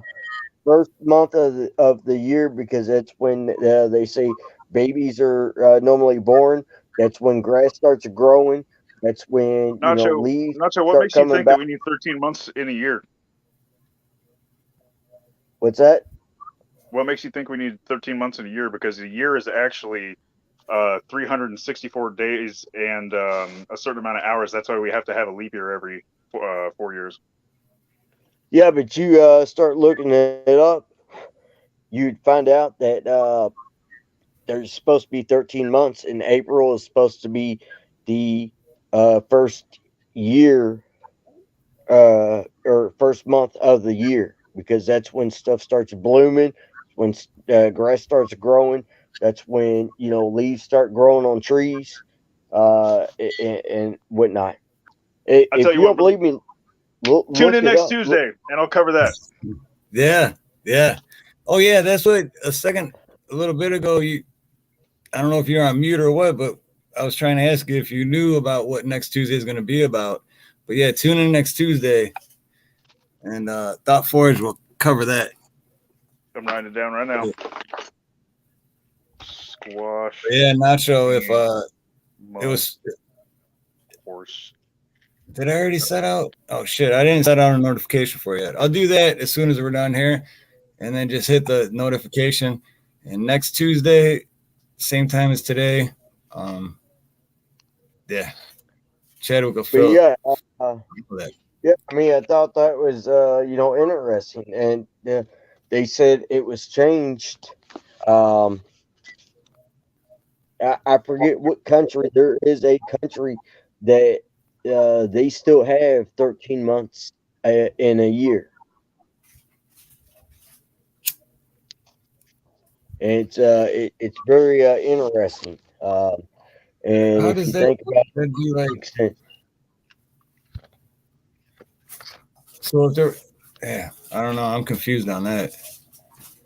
first month of the year because that's when they say babies are normally born. That's when grass starts growing. That's when Nacho, leaves Nacho, what start makes you coming think that back. we need 13 months in a year? What's that? What makes you think we need 13 months in a year? Because a year is actually 364 days and a certain amount of hours. That's why we have to have a leap year every 4 years. Yeah, but you start looking it up, you'd find out that there's supposed to be 13 months, and April is supposed to be the first year or first month of the year because that's when stuff starts blooming, when grass starts growing. That's when leaves start growing on trees, and whatnot. I tell If you you don't what, believe me, tune look in it next up. Tuesday and I'll cover that. Yeah, yeah. Oh yeah, that's what a little bit ago I don't know if you're on mute or what, but I was trying to ask you if you knew about what next Tuesday is going to be about. But yeah, tune in next Tuesday and Thought Forge will cover that. I'm writing it down right now. Squash. But yeah, Nacho, if it Month was horse. did I already set out? Oh shit, I didn't set out a notification for you yet. I'll do that as soon as we're done here and then just hit the notification. And next Tuesday, same time as today. Yeah. Chadwick will But fill yeah, that. yeah. I mean, I thought that was interesting, and they said it was changed. Um, I forget what country. There is a country that they still have 13 months in a year. And it's very interesting. And How if does you that, think about that be like? it, makes sense. So if there, yeah, I don't know. I'm confused on that.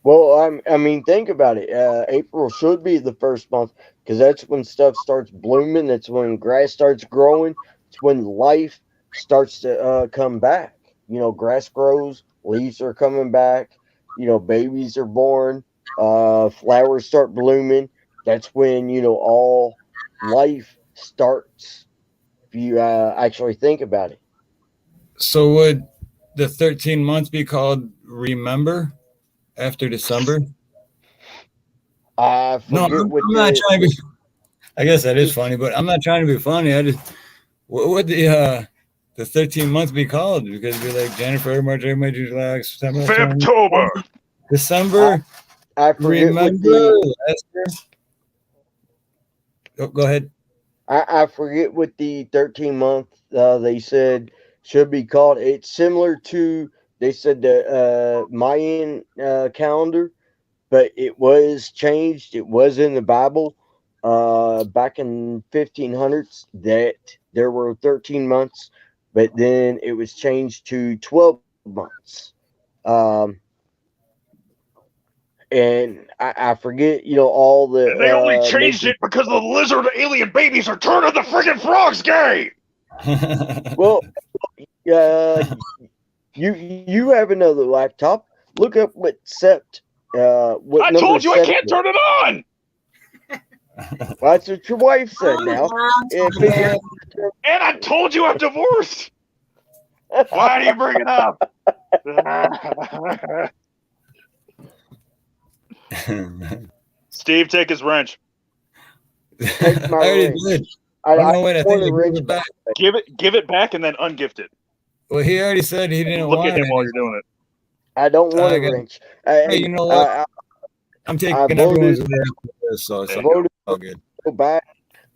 Well, I mean, think about it. April should be the first month because that's when stuff starts blooming. That's when grass starts growing. It's when life starts to come back. Grass grows, leaves are coming back. Babies are born. Flowers start blooming. That's when all life starts. If you actually think about it. So would the 13 months be called Remember after December? I No, forget what I'm not trying to be. I guess that is funny, but I'm not trying to be funny. I just what would the 13 months be called? Because it'd be like January, February, March, April, May, June, July, September, October, Febtober. December. I forget what Remember the last year? Oh, go ahead. I forget what the 13 month they said should be called. It's similar to they said the Mayan calendar, but it was changed. It was in the Bible back in 1500s that there were 13 months, but then it was changed to 12 months. Um, and I forget, all the And they only changed major. it because the lizard alien babies are turning the friggin' frogs gay. Well, uh, you have another laptop. Look up what sept what I number told you I sept can't is. turn it on. Well, that's what your wife said now. Figure And I told you I'm divorced. Why do you bring it up? Steve, take his wrench. Take I my already wrench. did. I Oh, no, wait, I want think a I gave wrench it back. Give it back and then ungift it. Well, he already said he didn't Look want at him it. while you're doing it. I don't want a got, wrench. hey, Hey, you know what? I'm taking everyone's voted- way after this, so it's There you go. all good. go back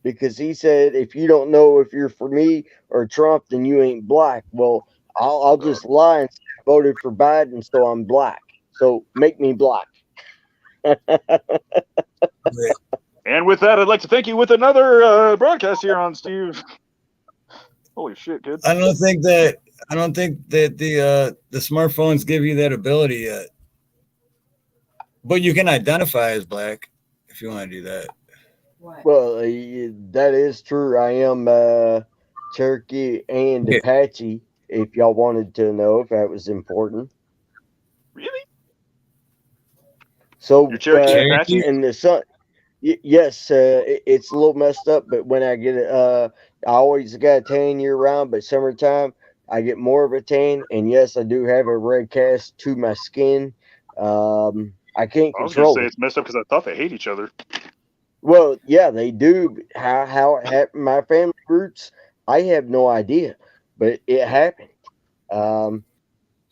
because he said if you don't know if you're for me or Trump, then you ain't black. Well, I'll just lie and say I voted for Biden, so I'm black. So make me black. But And with that, I'd like to thank you with another broadcast here on Steve. Holy shit, kid! I don't think that the smartphones give you that ability yet. But you can identify as black if you want to do that. Well, that is true. I am Cherokee and Yeah. Apache. If y'all wanted to know if that was important. Really? So You're Cherokee and Apache? and the sun. Yes, it's a little messed up, but when I get it, I always got a tan year round, but summertime I get more of a tan. And yes, I do have a red cast to my skin. I can't I was gonna control say it. it's messed up because I thought they hate each other. Well, yeah, they do. How it happened, my family roots, I have no idea, but it happened. So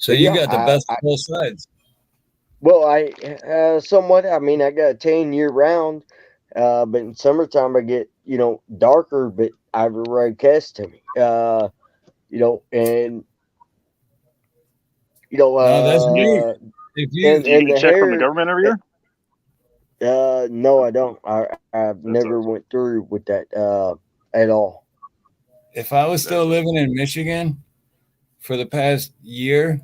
But you yeah, got the best of both sides. well, I somewhat. I mean, I got a tan year round, but in summertime I get darker, but I have a red cast to me. And No, that's neat. If you Do you and get a the check from the hair. government every year? No, I don't. I've never awesome. went through with that at all. if I was still living in Michigan for the past year,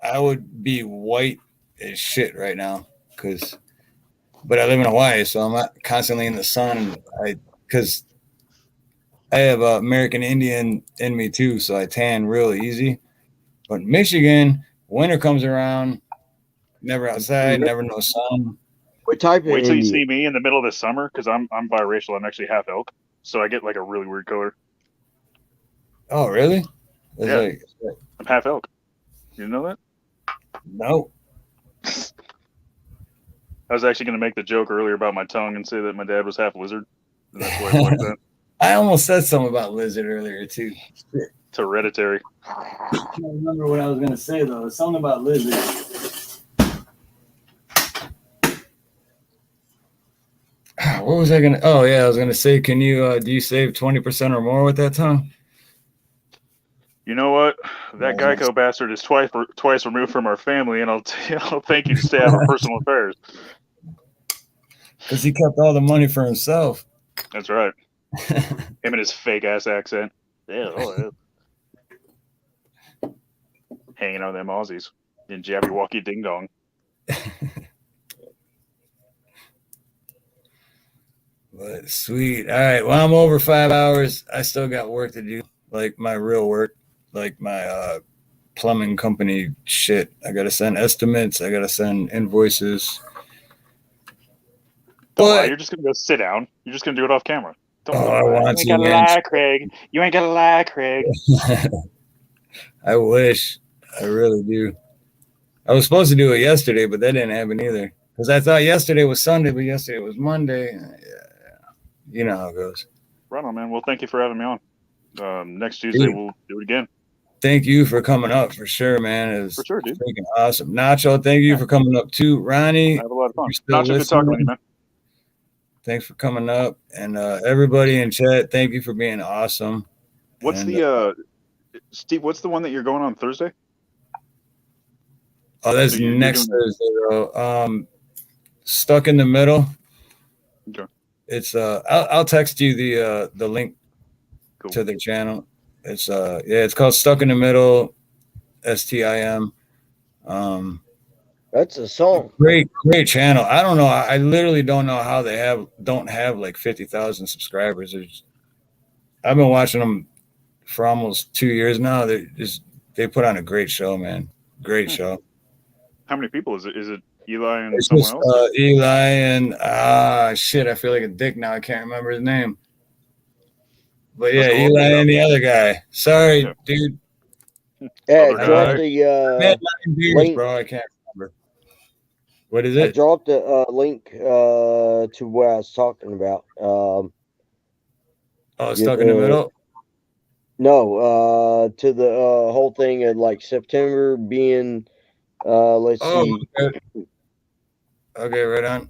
I would be white as shit right now. But I live in Hawaii, so I'm not constantly in the sun. Because I have American Indian in me too, so I tan real easy. But Michigan, winter comes around, never outside, never no sun. What type of Wait till you Indian? see me in the middle of the summer because I'm biracial. I'm actually half elk, so I get like a really weird color. Oh, really? It's Yeah. like, I'm half elk. You didn't know that? no. I was actually going to make the joke earlier about my tongue and say that my dad was half lizard, and that's why it's like that. I almost said something about lizard earlier too. It's hereditary. I can't remember what I was gonna say though. Something about lizard. What was I gonna? Oh yeah, I was gonna say, can you do you save 20% or more with that tongue? You know what? That Geico bastard is twice removed from our family, and I'll thank you to stay out of our personal affairs. Because he kept all the money for himself. That's right. Him and his fake ass accent. Yeah, hanging out with them Aussies in Jabberwocky Ding Dong. But sweet. All right. Well, I'm over 5 hours. I still got work to do, like my real work, like my plumbing company shit. I gotta send estimates. I gotta send invoices. Don't lie. But You're just gonna go sit down. You're just gonna do it off camera. Don't I lie. want You ain't to, gotta man. lie, Craig. You ain't gotta lie, Craig. I wish. I really do. I was supposed to do it yesterday, but that didn't happen either. Because I thought yesterday was Sunday, but yesterday was Monday. Yeah. You know how it goes. Right on, man. Well, thank you for having me on. Next Tuesday, Dude, we'll do it again. thank you for coming up for sure, man. It was For sure, dude. freaking awesome. Nacho, thank you for coming up too. Ronnie, I have a lot of fun. you're still Nacho, good talking with you, listening. man. Thanks for coming up. And everybody in chat, thank you for being awesome. What's And, the Steve? What's the one that you're going on Thursday? oh, that's So you're next doing Thursday, bro. Stuck in the Middle. Okay. It's I'll text you the link Cool. to their channel. It's it's called Stuck in the Middle, STIM. That's a song. Great channel. I don't know. I literally don't know how they don't have like 50,000 subscribers. I've been watching them for almost 2 years now. They put on a great show, man. Great show. How many people is it? Is it Eli and It's someone just else? Eli and shit. I feel like a dick now. I can't remember his name. But yeah, That's cool. Eli and the other guy. Sorry, Yeah. dude. Yeah, Other drop guy. the Beers, link. bro. I can't remember. What is I it? dropped the link to what I was talking about. Oh, stuck in the middle. No, to the whole thing of like September being, let's Oh, see, okay. Okay, right on.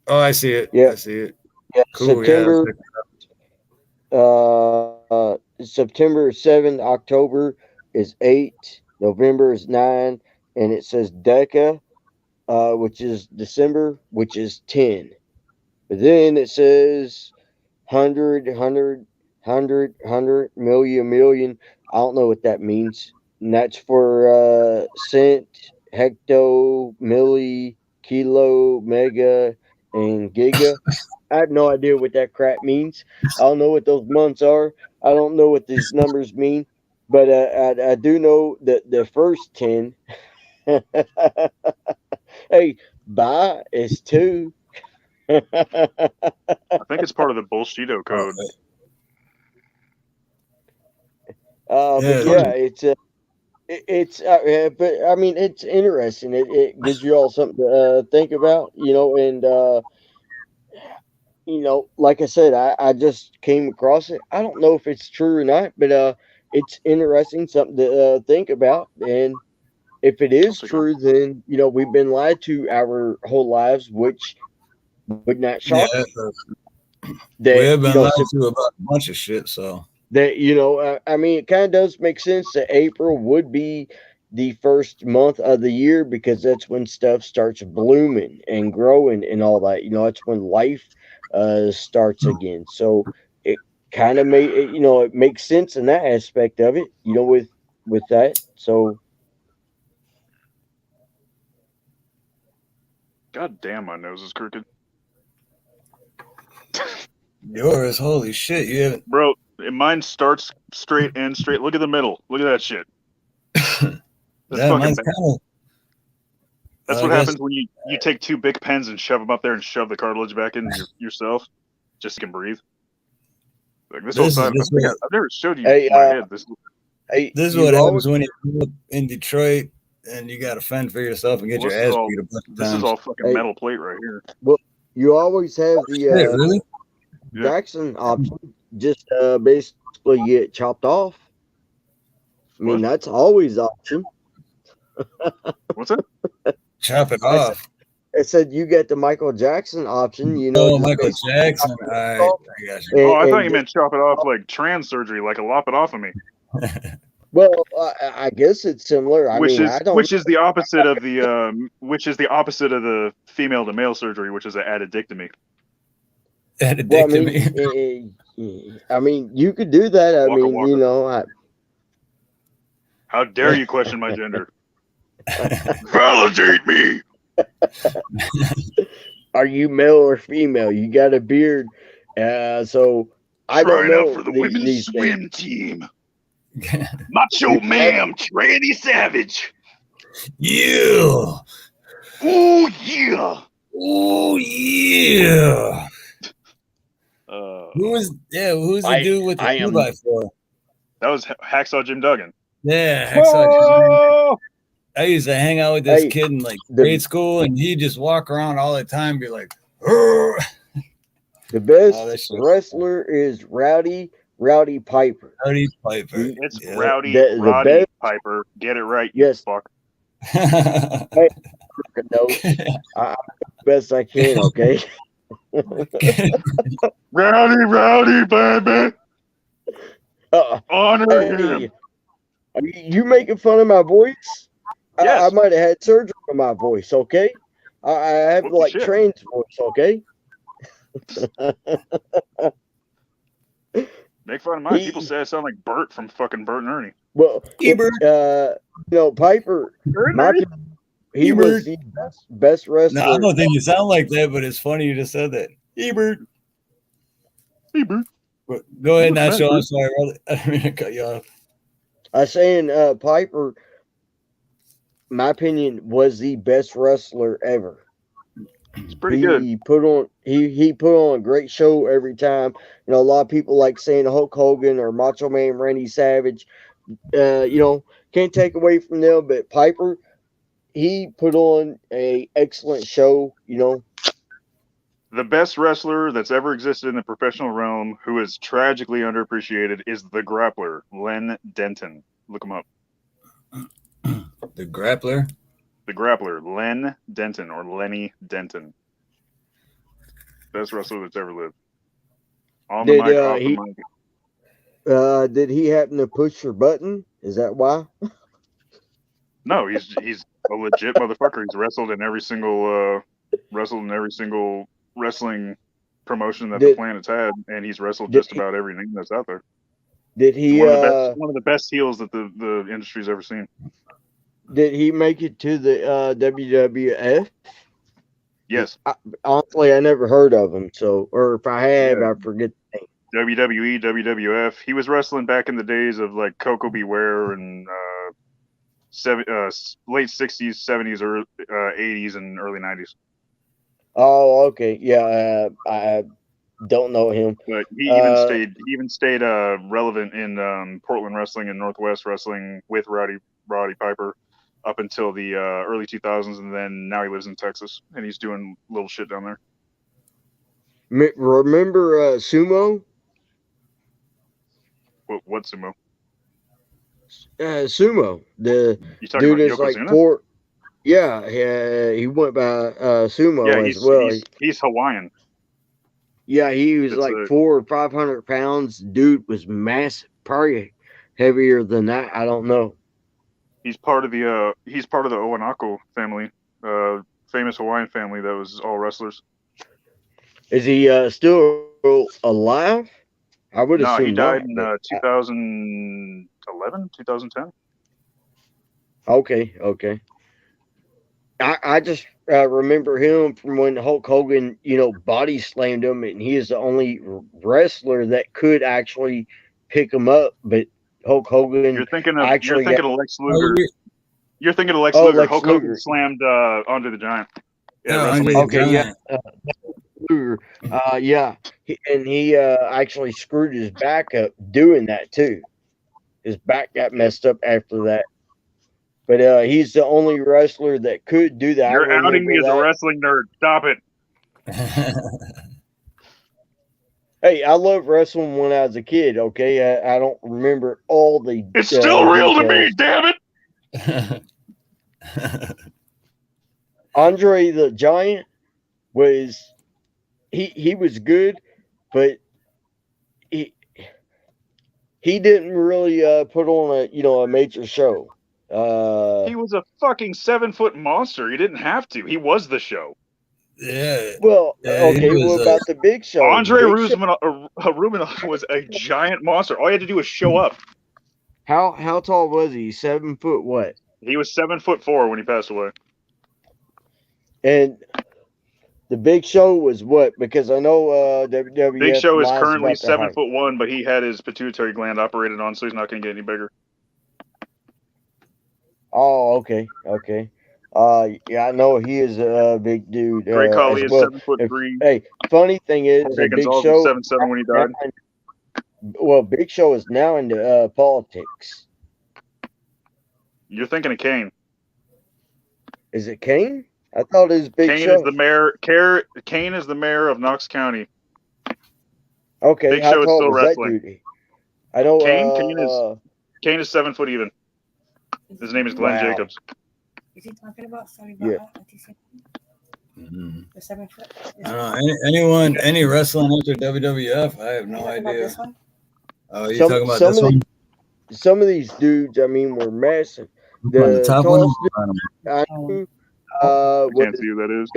Oh, I see it. yeah, I see it. yeah, Cool. Yeah. September 7, October is 8, November is 9, and it says Deca, which is December, which is 10. But then it says 100, million. I don't know what that means. And that's for cent, hecto, milli, kilo, mega, and giga. I have no idea what that crap means. I don't know what those months are. I don't know what these numbers mean. But I do know that the first 10, hey, buy is 2. I think it's part of the Bullshito Oh, code. But yeah. yeah, but I mean, it's interesting. It gives you all something to think about, and like I said, I just came across it. I don't know if it's true or not, but it's interesting, something to think about. And if it is take a look. true, then we've been lied to our whole lives, which would not Yeah. shock me. We That have been lied to about a bunch of shit. So I mean, it kind of does make sense that April would be the first month of the year because that's when stuff starts blooming and growing and all that. That's when life starts again. So it kind of it makes sense in that aspect of it. With that. So God damn, my nose is crooked. yours, holy shit, you haven't. Bro, mine starts straight and straight. Look at the middle. Look at that shit. That's Yeah, fucking mine's bad. kind of. That's I what guess. happens when you take 2 big pens and shove them up there and shove the cartilage back in yourself, just so you can breathe. Like this whole This is side, this what I've never showed you hey, my head. hey, this is what you always happens when you grew up in Detroit and you got to fend for yourself and get Well, your ass beat a bunch of this is times. all fucking hey, metal plate right here. well, you always have Shit, the really? Yeah. Jackson option. Just basically get chopped off. I mean, What? that's always option. What's that? Chop it I said, off. I said you get the Michael Jackson option. Oh, Just Michael basically Jackson. chop All it right, off I got Oh, I thought and you just meant chop it off like trans surgery, like a lop it off of me. well, I guess it's similar. I mean, I don't. Which is the opposite of the female to male surgery, which is an addictomy. Had a Well, I dick to me. mean, I mean, you could do that. I Waka mean, waka. How dare you question my gender? Validate me. Are you male or female? You got a beard, so I don't Trying out for know the women's these things. swim team. Macho man, Tranny Savage. Yeah. Ooh yeah. Oh yeah. Who's the I dude with the I am 2x4? That was Hacksaw Jim Duggan. Yeah, Whoa! I used to hang out with this hey kid in like the grade school, and he'd just walk around all the time, and be like, "Arr!" the Oh, that best shit. wrestler is Rowdy Piper. Hardy Piper. The It's Yeah. Rowdy Roddy best Piper. Get it right, you yes. fuck. Hey, no, I do the best I can. Okay. Rowdy, baby. Honor Hey, him. are you making fun of my voice? I Yes. might have had surgery on my voice. Okay. I have What the like shit? trained voice. Okay. Make fun of mine. People say I sound like Bert from fucking Bert and Ernie. Well, Ebert. Piper, my opinion, he was the best No, I wrestler. don't think you sound like that, but it's funny you just said that. Ebert. Go ahead, Nacho. I'm sorry, brother. I didn't mean to cut you off. I was saying Piper, my opinion, was the best wrestler ever. It's pretty good. He put on a great show every time. A lot of people like saying Hulk Hogan or Macho Man Randy Savage. Can't take away from them, but Piper, he put on a excellent show. The best wrestler that's ever existed in the professional realm, who is tragically underappreciated, is the grappler, Len Denton. Look him up. The grappler. The grappler, Len Denton, or Lenny Denton. Best wrestler that's ever lived. On the Did mic, off the mic. did he happen to push your button? Is that why? No, he's a legit motherfucker. He's wrestled in every single wrestling promotion that the planet's had, and he's wrestled just about every name that's out there. Did he? He's one of the best heels that the industry's ever seen. Did he make it to the WWF? Yes. Honestly, I never heard of him. So, or if I have, I forget the name. WWE, WWF. He was wrestling back in the days of like Coco Beware and late 60s, 70s, or 80s, and early 90s. Oh, okay. Yeah, I don't know him. But he even stayed relevant in Portland wrestling and Northwest wrestling with Roddy Piper up until the early 2000s, and then now he lives in Texas and he's doing little shit down there. Remember Sumo? What Sumo? Sumo. The dude is like four. Yeah, he went by Sumo as well. He's Hawaiian. Yeah, he was like 400 or 500 pounds. Dude was massive, probably heavier than that. I don't know. He's part of the Oanako family, famous Hawaiian family that was all wrestlers. Is he still alive? I would assume. No, he died in 2011, 2010. Okay. I just remember him from when Hulk Hogan, body slammed him, and he is the only wrestler that could actually pick him up. But Hulk Hogan, you're thinking of Lex Luger. You're thinking of Lex Luger. Hulk Hogan slammed Andre the Giant. Yeah, Luger. Yeah, he actually screwed his back up doing that too. His back got messed up after that. But he's the only wrestler that could do that. You're outing me as a wrestling nerd. Stop it. Hey, I loved wrestling when I was a kid, okay? I don't remember all the... It's still real to me, damn it! Andre the Giant was... He was good, but he didn't really put on a major show. He was a fucking 7-foot monster. He didn't have to. He was the show. Yeah. Well, okay. What about the Big Show? Andre Rubinoff was a giant monster. All you had to do was show up. How tall was he? 7 foot what? He was 7'4" when he passed away. And the Big Show was what? Because I know WWF. Big Show is currently 7'1", but he had his pituitary gland operated on, so he's not going to get any bigger. Oh, okay. Yeah, I know he is a big dude. Great Khali is 7'3". Hey, funny thing is, Big Show 7'7" when he died. Well, Big Show is now into politics. You're thinking of Kane. Is it Kane? I thought it was Big Show. Kane is the mayor. Kane is the mayor of Knox County. Okay, Big Show is still wrestling. That I know. Kane is 7 foot even. His name is Glenn Jacobs. Is he talking about? Sorry, Mm-hmm. The 7 foot. I don't know. Any wrestling after WWF? I have no idea. Oh, you're talking about this one? Some of these dudes, I mean, were massive. The top one? I can't see who that is.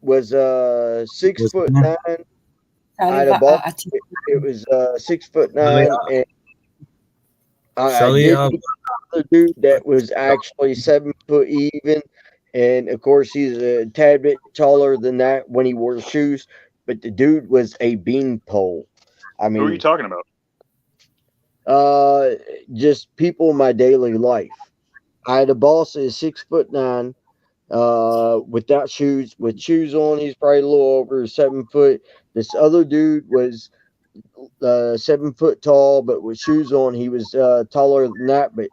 Was 6'9". It was 6'9", and another dude that was actually 7 foot even, and of course he's a tad bit taller than that when he wore shoes. But the dude was a beanpole. I mean, who are you talking about? Just people in my daily life. I had a boss that is 6'9", without shoes. With shoes on, he's probably a little over 7 foot. This other dude was 7 foot tall, but with shoes on, he was taller than that. But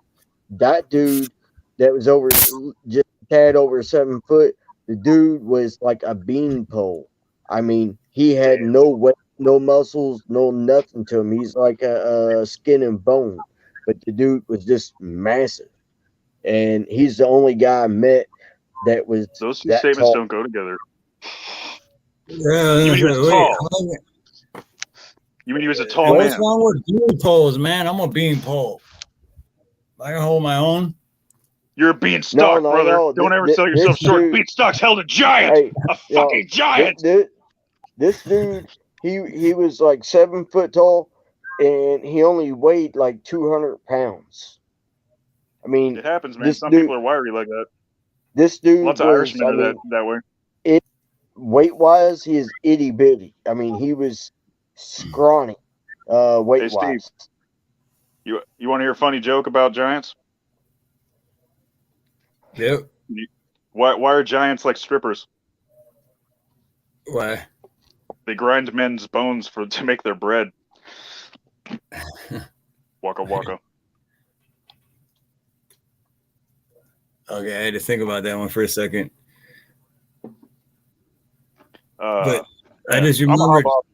that dude that was just a tad over 7 foot, the dude was like a beanpole. I mean, he had Damn. no weight, no muscles, no nothing to him. He's like a skin and bone, but the dude was just massive, and he's the only guy I met that was Those two that statements tall. don't go together. Yeah, You mean he was wait. tall? You mean he was a tall What? What's man? wrong with bean poles, man? I'm a bean pole. I can hold my own. You're a beanstalk, No, brother. no. Don't ever sell This yourself short. dude, Beanstalk's held a giant, hey, a you know, fucking giant. this dude, he was like 7 foot tall, and he only weighed like 200 pounds. I mean, It happens, man. this Some dude, people are wiry like that. this dude Lots of was, Irishmen I are mean, that way. it weight wise, he is itty bitty. I mean, he was scrawny, Hey, weight Steve, wise. you want to hear a funny joke about giants? Yep. Why are giants like strippers? Why? They grind men's bones to make their bread. Waka waka. Okay, I had to think about that one for a second. But I Man, just I'm a hop off.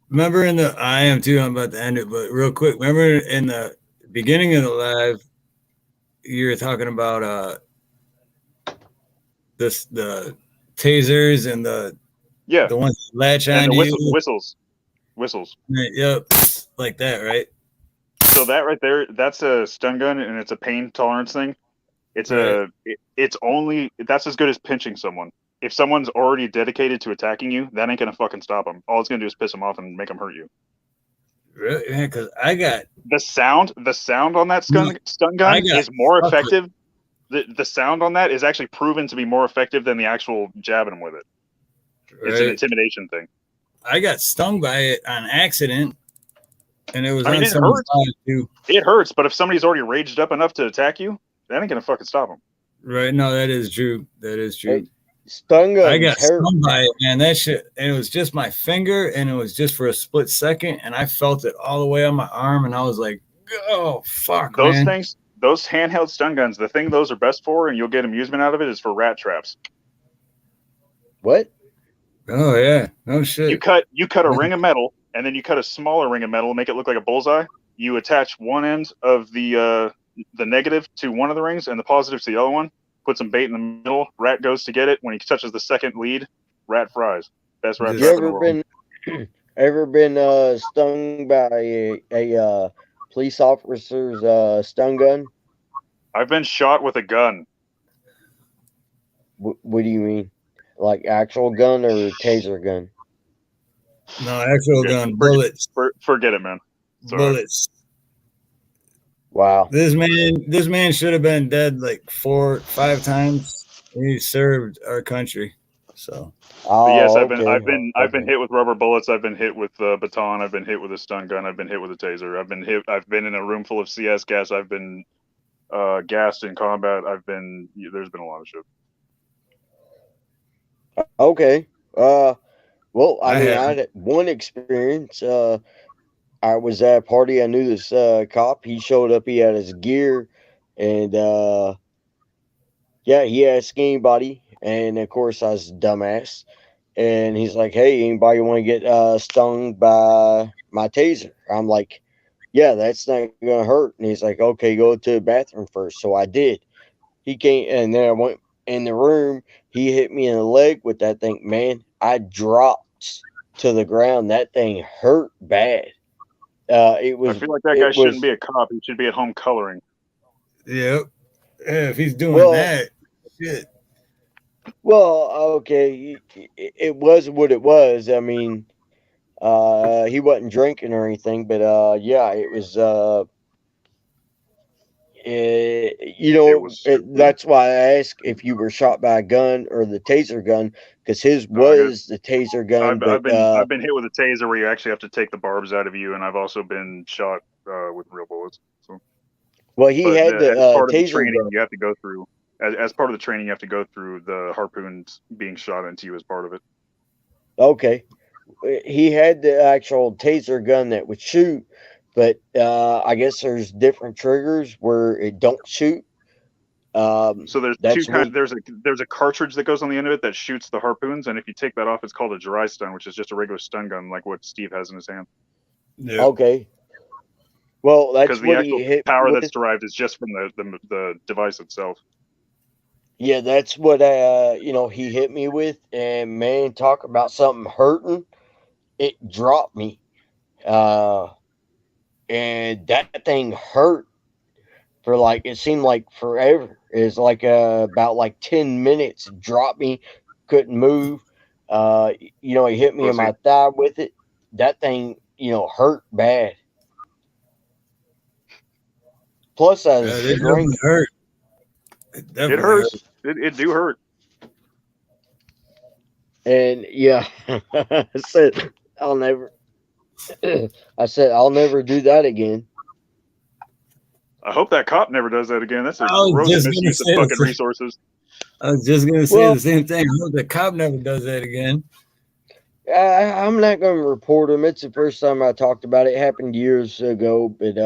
remember in the I am too, I'm about to end it, but real quick, remember in the beginning of the live, you were talking about the tasers and the Yeah, ones that latch and on the you. whistles. Yep, like that, right? So that right there, that's a stun gun, and it's a pain tolerance thing. It's Right. it's only that's as good as pinching someone. If someone's already dedicated to attacking you, that ain't gonna fucking stop them. All it's gonna do is piss them off and make them hurt you. Really? Man, because I got The sound on that stun I gun got is more stuck with effective. The sound on that is actually proven to be more effective than the actual jabbing them with it. It's an right. intimidation thing. I got stung by it on accident, and it was I mean, on it someone's hurts. live too. It hurts, but if somebody's already raged up enough to attack you, that ain't gonna fucking stop them. Right? No, that is true. That is true. Hey, stun I guns got hurt. stung by it, man. That shit, and it was just my finger, and it was just for a split second, and I felt it all the way on my arm, and I was like, "Oh fuck, Those man!" things, those handheld stun guns, the thing those are best for, and you'll get amusement out of it, is for rat traps. What? Oh yeah, no You shit. cut a ring of metal, and then you cut a smaller ring of metal, make it look like a bullseye. You attach one end of the negative to one of the rings, and the positive to the other one. Put some bait in the middle. Rat goes to get it. When he touches the second lead, rat fries. Best rat Just- You trap in the world. ever been stung by a police officer's stun gun? I've been shot with a gun. What do you mean? Like actual gun or taser gun? No, actual gun, bullets, Forget it, man. Sorry. bullets. Wow. This man should have been dead like 4-5 times. He served our country, so. Oh, But yes, I've okay. been hit with rubber bullets. I've been hit with a baton. I've been hit with a stun gun. I've been hit with a taser. I've been in a room full of CS gas. I've been gassed in combat. There's been a lot of shit. Okay. Well, I I mean, have. I had one experience. I was at a party. I knew this cop. He showed up. He had his gear, and yeah, he had a skinny body. And of course, I was a dumbass. And he's like, "Hey, anybody want to get stung by my taser?" I'm like, "Yeah, that's not gonna hurt." And he's like, "Okay, go to the bathroom first." So I did. He came, and then I went in the room. He hit me in the leg with that thing. Man, I dropped to the ground. That thing hurt bad. It I was. feel like that guy It shouldn't was. be a cop. He should be at home coloring. Yep. Yeah, if he's doing Well, that, shit. well, okay. It was what it was. I mean, he wasn't drinking or anything, but yeah, it was. It was stupid. That's why I asked if you were shot by a gun or the taser gun, because his No, I got. was the taser gun, but I've been hit with a taser where you actually have to take the barbs out of you, and I've also been shot with real bullets. So, well, he but had the as part of the taser training, gun. you have to go through. As part of the training, you have to go through the harpoons being shot into you as part of it. Okay, he had the actual taser gun that would shoot, but I guess there's different triggers where it don't shoot. So there's That's two kinds. what- There's a cartridge that goes on the end of it that shoots the harpoons, and if you take that off, it's called a dry stun, which is just a regular stun gun, like what Steve has in his hand. Yeah. Okay. Well, Because that's the what actual he hit power me that's with. derived is just from the device itself. Yeah, that's what he hit me with, and man, talk about something hurting. It dropped me, and that thing hurt for like it seemed like forever. It's like about like 10 minutes. It dropped me, couldn't move. He hit me in Pussy. my thigh with it. That thing, hurt bad. Plus, I Yeah, was they definitely drinking. hurt. It It definitely hurt. hurts. It do hurt. And yeah, I said I'll never. I said I'll never do that again. I hope that cop never does that again. That's a I was gross just gonna misuse of say the fucking same- resources. I was just gonna say Well- the same thing. I hope the cop never does that again. I'm not going to report him. It's the first time I talked about it. It happened years ago, but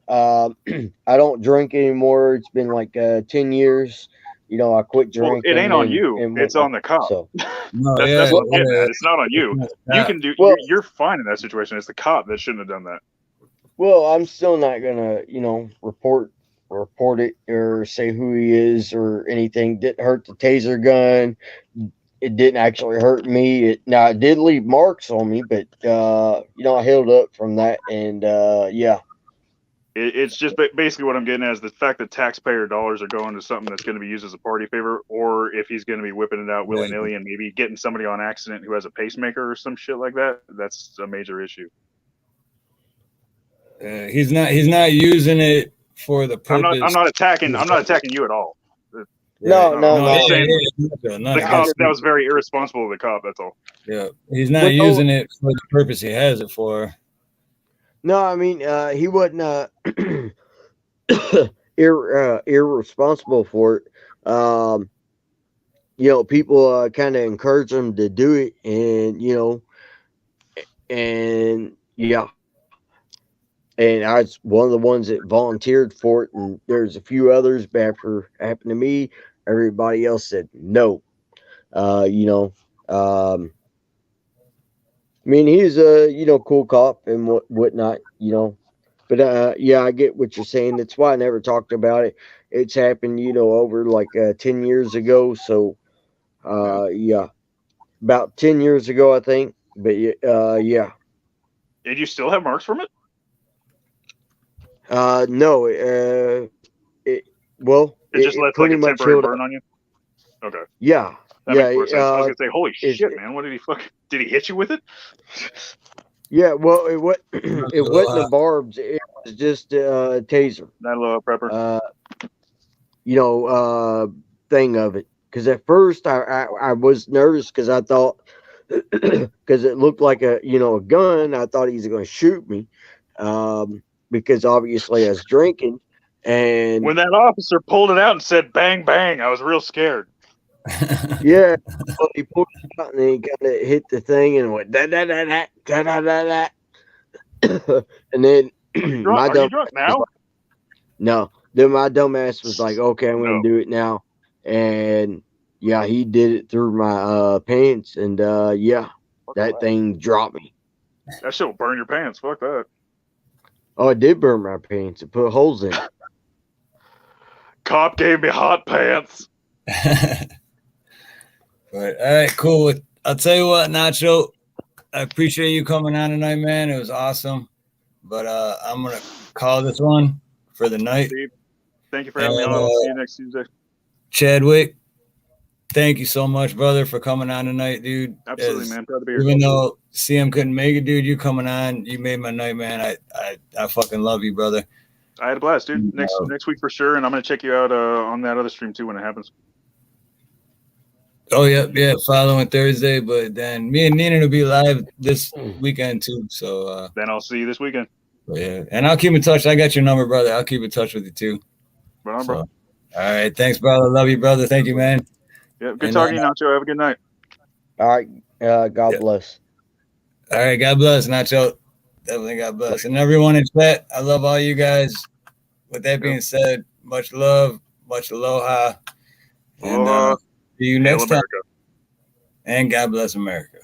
I don't drink anymore. It's been like 10 years. I quit Well, drinking. it ain't on and- you. and It's whatnot. on the cop. So No, That's what I'm yeah, getting at. It's not on you. You can do. Well- You're fine in that situation. It's the cop that shouldn't have done that. well, I'm still not gonna report it or say who he is or anything. Didn't hurt the taser gun. It didn't actually hurt me. It did leave marks on me, but I healed up from that, and yeah. It's just basically what I'm getting at is the fact that taxpayer dollars are going to something that's going to be used as a party favor, or if he's going to be whipping it out willy nilly and maybe getting somebody on accident who has a pacemaker or some shit like that. That's a major issue. he's not using it for the purpose. I'm not attacking you at all. No, I'm just saying not the cop, against that was very irresponsible of the cop. That's all. Yeah, he's not Well, using it for the purpose he has it for. No, I mean he wasn't irresponsible for it. People kind of encourage him to do it, and yeah. And I was one of the ones that volunteered for it, and there's a few others, but after it happened to me, everybody else said no. I mean, he's a cool cop and whatnot, But yeah, I get what you're saying. That's why I never talked about it. It's happened, over like 10 years ago. So yeah, about 10 years ago, I think. But yeah. Did you still have marks from it? No. It It just left like a temporary burn on you. Okay. Yeah. That Yeah. makes more sense. I was gonna say, holy it's- shit, man! What did he fuck? Did he hit you with it? Yeah. Well, it wasn't the barbs. It was just a taser. Not a little prepper. Thing of it. Because at first I was nervous because I thought because it looked like a gun. I thought he was going to shoot me because obviously I was drinking. And When that officer pulled it out and said "bang bang," I was real scared. yeah, well, he pulled it out and then he kind of hit the thing and went da da da da da da da da. And then Are you drunk now? no. Then my dumbass was like, "Okay, I'm going to do it now," and yeah, he did it through my pants, and yeah, that thing dropped me. That shit will burn your pants. Fuck that. Oh, it did burn my pants. It put holes in it. Cop gave me hot pants. But all right, cool. I'll tell you what, Nacho, I appreciate you coming on tonight, man. It was awesome. But I'm gonna call this one for the night. Steve, thank you for having me on. I'll see you next Tuesday. Chadwick, thank you so much, brother, for coming on tonight, dude. Absolutely, man. Proud to be here. Even though CM couldn't make it, dude, you coming on, you made my night, man. I fucking love you, brother. I had a blast, dude. Next week for sure, and I'm gonna check you out on that other stream too when it happens. Oh yeah, following Thursday. But then me and Nina will be live this weekend too. So then I'll see you this weekend. Yeah, and I'll keep in touch. I got your number, brother. I'll keep in touch with you too. Right on, bro. All right, thanks, brother. Love you, brother. Thank you, man. Yeah, good talking to you, Nacho. Have a good night. All right, God bless. All right, God bless, Nacho. Definitely God bless. And everyone in chat, I love all you guys. With that being said, Much love, much aloha, and Aloha. see you Hail next time. America. And God bless America.